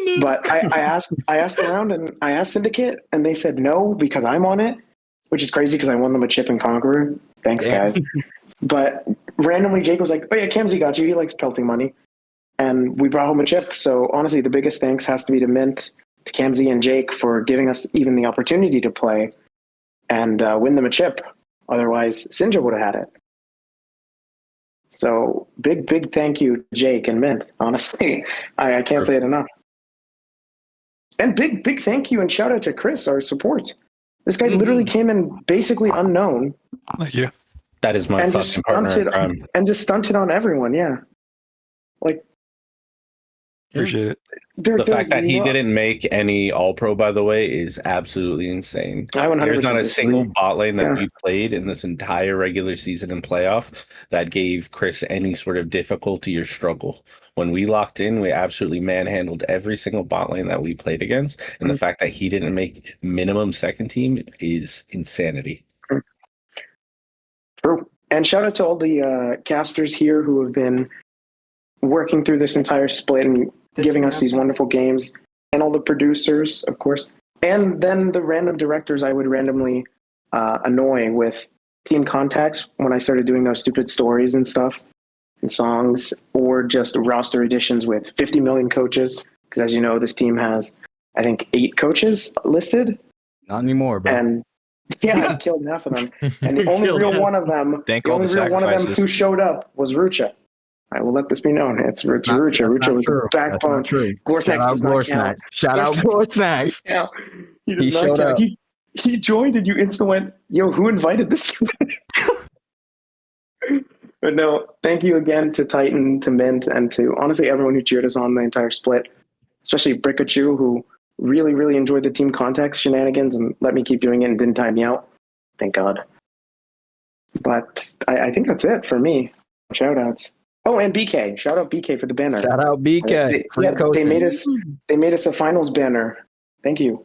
No. But I asked around, and I asked Syndicate, and they said no because I'm on it, which is crazy because I won them a chip in Conqueror. Thanks, guys. But randomly, Jake was like, "Oh yeah, Kamzi got you. He likes pelting money," and we brought home a chip. So honestly, the biggest thanks has to be to Mint, to Kamzi, and Jake for giving us even the opportunity to play and win them a chip. Otherwise, Sinja would have had it. So big thank you, Jake and Mint. Honestly, I can't say it enough. And big thank you and shout out to Chris, our support. This guy literally came in basically unknown. Thank you. That is my fucking partner in crime. And just stunted on everyone. Yeah, like Appreciate it. The fact that he no- didn't make any All Pro, by the way, is absolutely insane. I 100% There's not a single disagree. bot lane that Yeah. we played in this entire regular season and playoff that gave Chris any sort of difficulty or struggle. When we locked in, we absolutely manhandled every single bot lane that we played against. And the fact that he didn't make minimum second team is insanity. True. And shout out to all the casters here who have been working through this entire split and giving us these wonderful games, and all the producers, of course, and then the random directors I would randomly annoy with team contacts when I started doing those stupid stories and stuff and songs, or just roster additions with 50 million coaches. Because as you know, this team has, I think, 8 coaches listed. Not anymore, bro. And yeah, I killed half of them. And the only Killed real half. one of them, Thank the all only the real one of them sacrifices. who showed up was Rucha. I will let this be known. It's Rucha. Not- Rucha. that's Rucha not was true. the That's backbone. not true. Glorsnax Shout out does not Glorsnack. count. Shout out Glorsnacks. Yeah, he does He not showed count. up. He joined and you instant went, yo, who invited this? But no, thank you again to Titan, to Mint, and to honestly everyone who cheered us on the entire split, especially Brikachu, who really, really enjoyed the team context shenanigans and let me keep doing it and didn't time me out. Thank God. But I think that's it for me. Shout outs. Oh, and BK. Shout out BK for the banner. Shout out BK. They, Free yeah, coaching. they made us a finals banner. Thank you.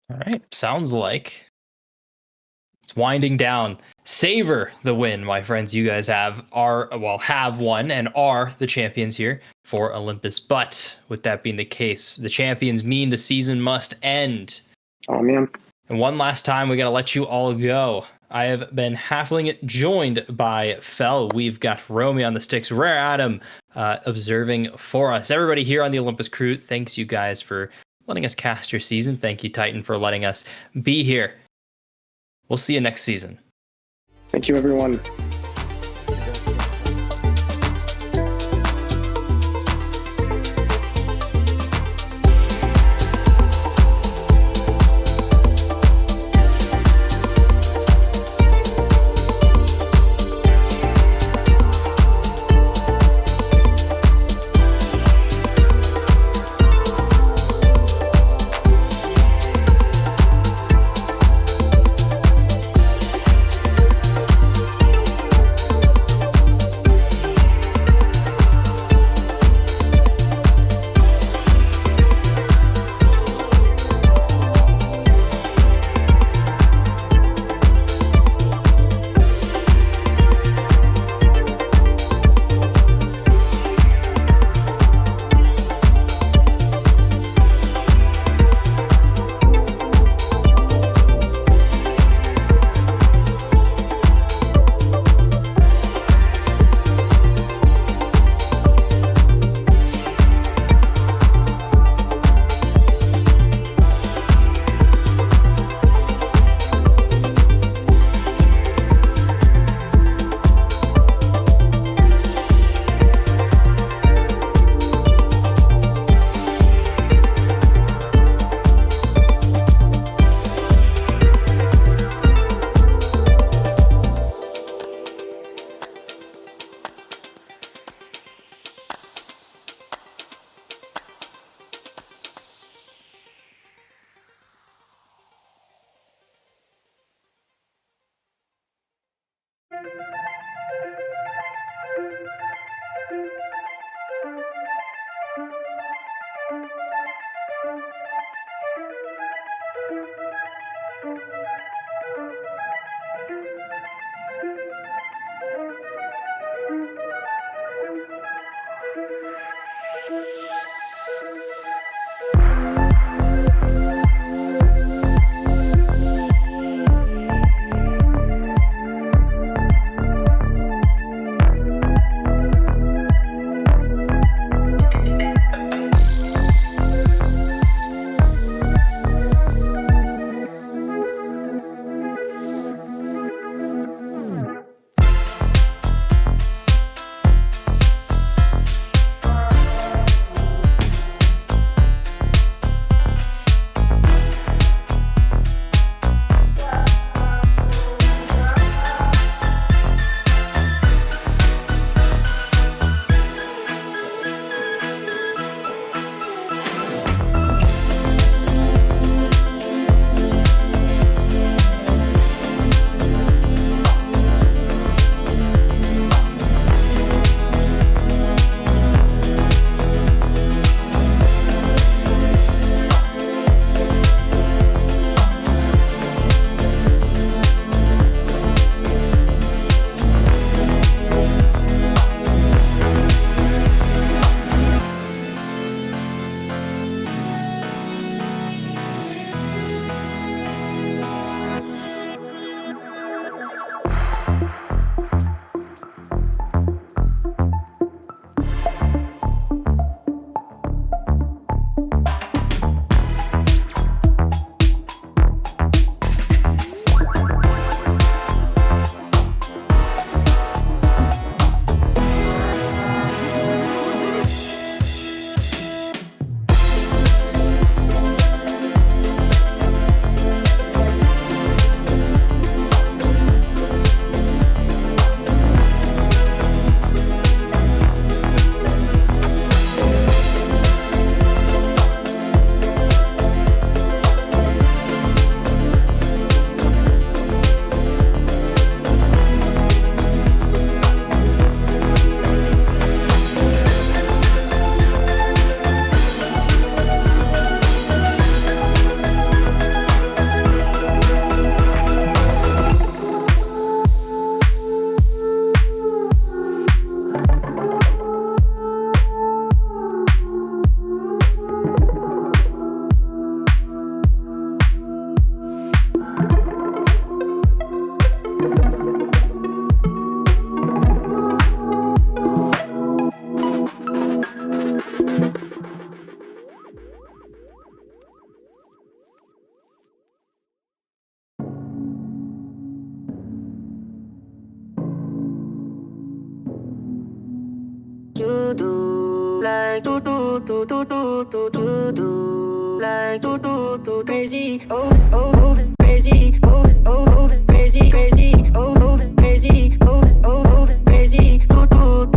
All right. Sounds like it's winding down. Savor the win, my friends. You guys have won and are the champions here for Olympus. But with that being the case, the champions mean the season must end. Oh man. And one last time, we got to let you all go. I have been Halfling joined by Fell. We've got Romy on the sticks, Rare Adam observing for us. Everybody here on the Olympus crew, thanks you guys for letting us cast your season. Thank you, Titan, for letting us be here. We'll see you next season. Thank you, everyone. like do do do do do do do do like do do do crazy oh oh oh crazy oh oh oh crazy crazy oh oh crazy oh oh oh crazy do do